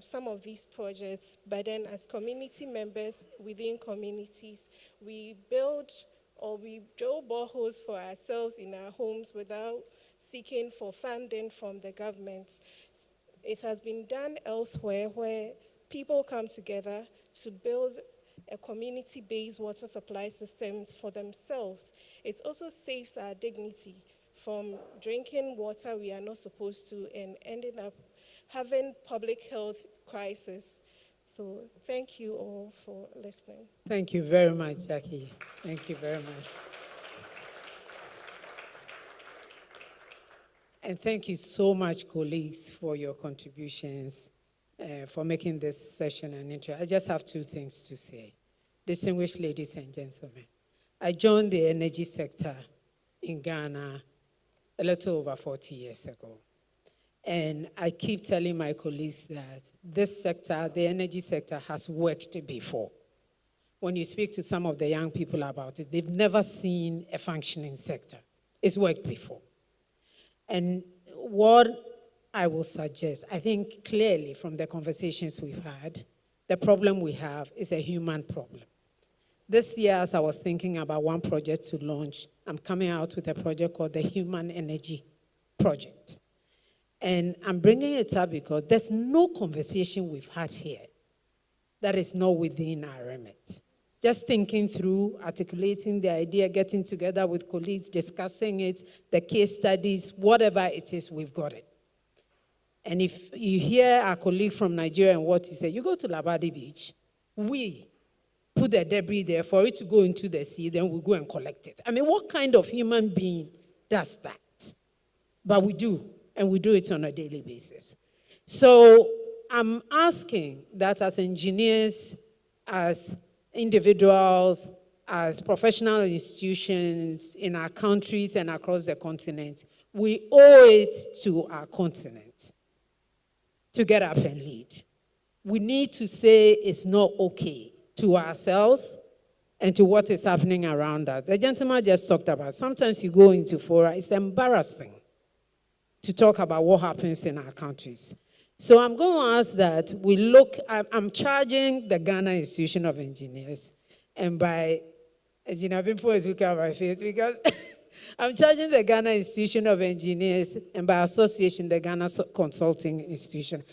some of these projects, but then as community members within communities, we build or we drill boreholes for ourselves in our homes without seeking for funding from the government. It has been done elsewhere where people come together to build a community-based water supply systems for themselves. It also saves our dignity from drinking water we are not supposed to and ending up having public health crisis. So thank you all for listening. Thank you very much, Jackie. Thank you very much. And thank you so much, colleagues, for your contributions, for making this session an interest. I just have two things to say. Distinguished ladies and gentlemen, I joined the energy sector in Ghana a little over 40 years ago. And I keep telling my colleagues that this sector, the energy sector, has worked before. When you speak to some of the young people about it, they've never seen a functioning sector. It's worked before. And what I will suggest, I think clearly from the conversations we've had, the problem we have is a human problem. This year, as I was thinking about one project to launch, I'm coming out with a project called the Human Energy Project. And I'm bringing it up because there's no conversation we've had here that is not within our remit. Just thinking through, articulating the idea, getting together with colleagues, discussing it, the case studies, whatever it is, we've got it. And if you hear our colleague from Nigeria and what he said, you go to Labadi Beach, we put the debris there for it to go into the sea, then we go and collect it. I mean, what kind of human being does that? But we do. and we do it on a daily basis. So I'm asking that as engineers, as individuals, as professional institutions in our countries and across the continent, we owe it to our continent to get up and lead. We need to say it's not okay to ourselves and to what is happening around us. The gentleman just talked about, sometimes you go into fora, it's embarrassing to talk about what happens in our countries. So I'm going to ask that we look, I'm charging the Ghana Institution of Engineers, and by, Engineer Bimpo is looking at my face because I'm charging the Ghana Institution of Engineers, and by association, the Ghana Consulting Institution,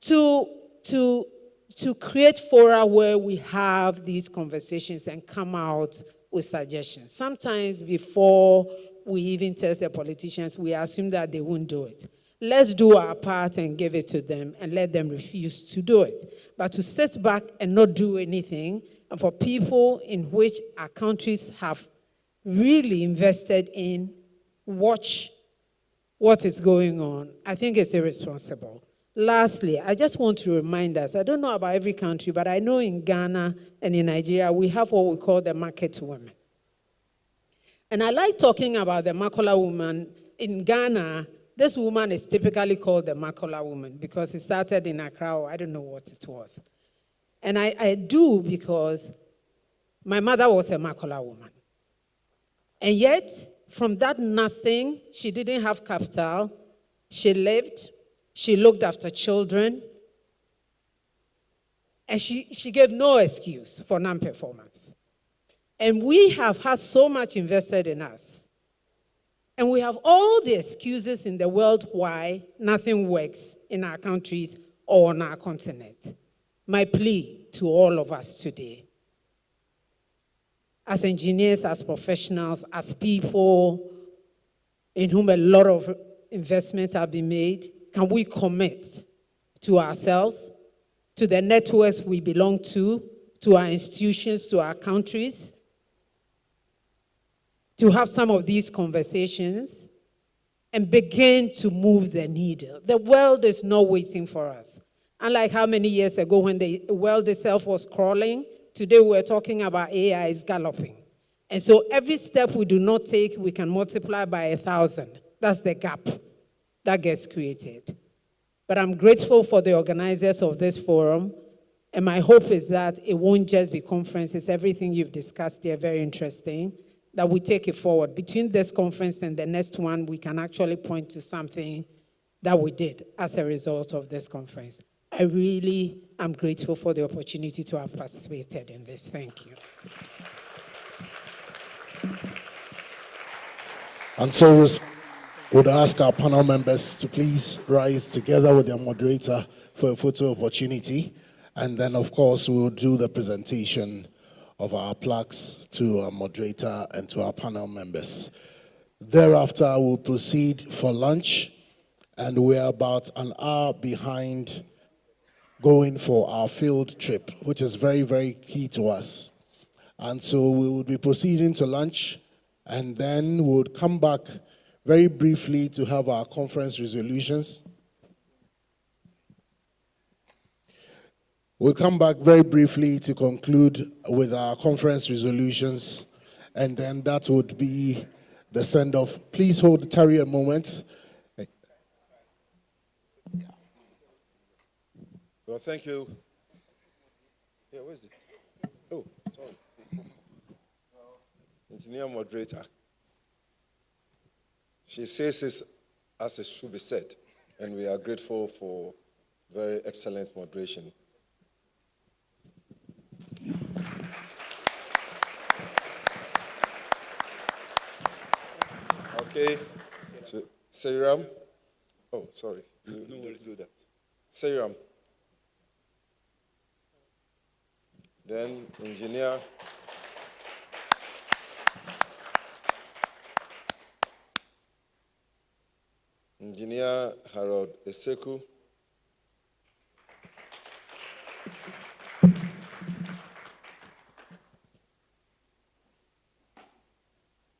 to create fora where we have these conversations and come out with suggestions. Sometimes before we even test the politicians, we assume that they won't do it. Let's do our part and give it to them and let them refuse to do it. But to sit back and not do anything, and for people in which our countries have really invested in, watch what is going on, I think it's irresponsible. Lastly, I just want to remind us, I don't know about every country, but I know in Ghana and in Nigeria, we have what we call the market women. And I like talking about the Makola woman. In Ghana, this woman is typically called the Makola woman because it started in Accra, or I don't know what it was. And I do because my mother was a Makola woman. And yet, from that nothing, she didn't have capital. She lived, she looked after children, and she gave no excuse for non-performance. And we have had so much invested in us. And we have all the excuses in the world why nothing works in our countries or on our continent. My plea to all of us today, as engineers, as professionals, as people in whom a lot of investments have been made, can we commit to ourselves, to the networks we belong to our institutions, to our countries, to have some of these conversations and begin to move the needle. The world is not waiting for us. Unlike how many years ago when the world itself was crawling, today we're talking about AI is galloping. And so every step we do not take, we can multiply by 1,000. That's the gap that gets created. But I'm grateful for the organizers of this forum. And my hope is that it won't just be conferences. Everything you've discussed here, very interesting, that we take it forward. Between this conference and the next one, we can actually point to something that we did as a result of this conference. I really am grateful for the opportunity to have participated in this. Thank you. And so we would ask our panel members to please rise together with their moderator for a photo opportunity. And then, of course, we'll do the presentation of our plaques to our moderator and to our panel members. Thereafter, we'll proceed for lunch, and we're about an hour behind going for our field trip, which is very, very key to us. And so we will be proceeding to lunch, and then we'll come back very briefly to have our conference resolutions. We'll come back very briefly to conclude with our conference resolutions, and then that would be the send-off. Please tarry a moment. Well, thank you. Yeah, where's it? Oh, sorry. Engineer moderator. She says this as it should be said, and we are grateful for very excellent moderation. Okay, so, Seiram. Oh, sorry, you do that. Seiram. Then engineer. Engineer Harold Eseku.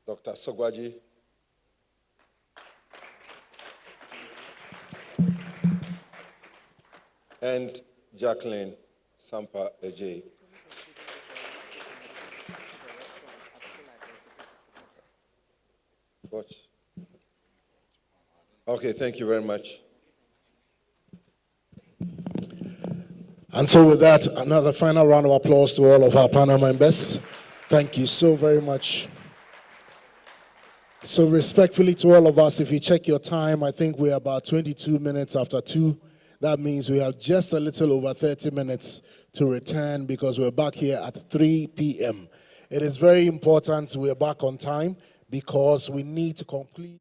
Dr. Sogwaji. and Jacqueline Sampa Ejay. Watch. Okay, thank you very much. And so with that, another final round of applause to all of our panel members. Thank you so very much. So respectfully to all of us, if you check your time, I think we're about 22 minutes after 2. That means we have just a little over 30 minutes to return because we're back here at 3 p.m. It is very important we're back on time because we need to complete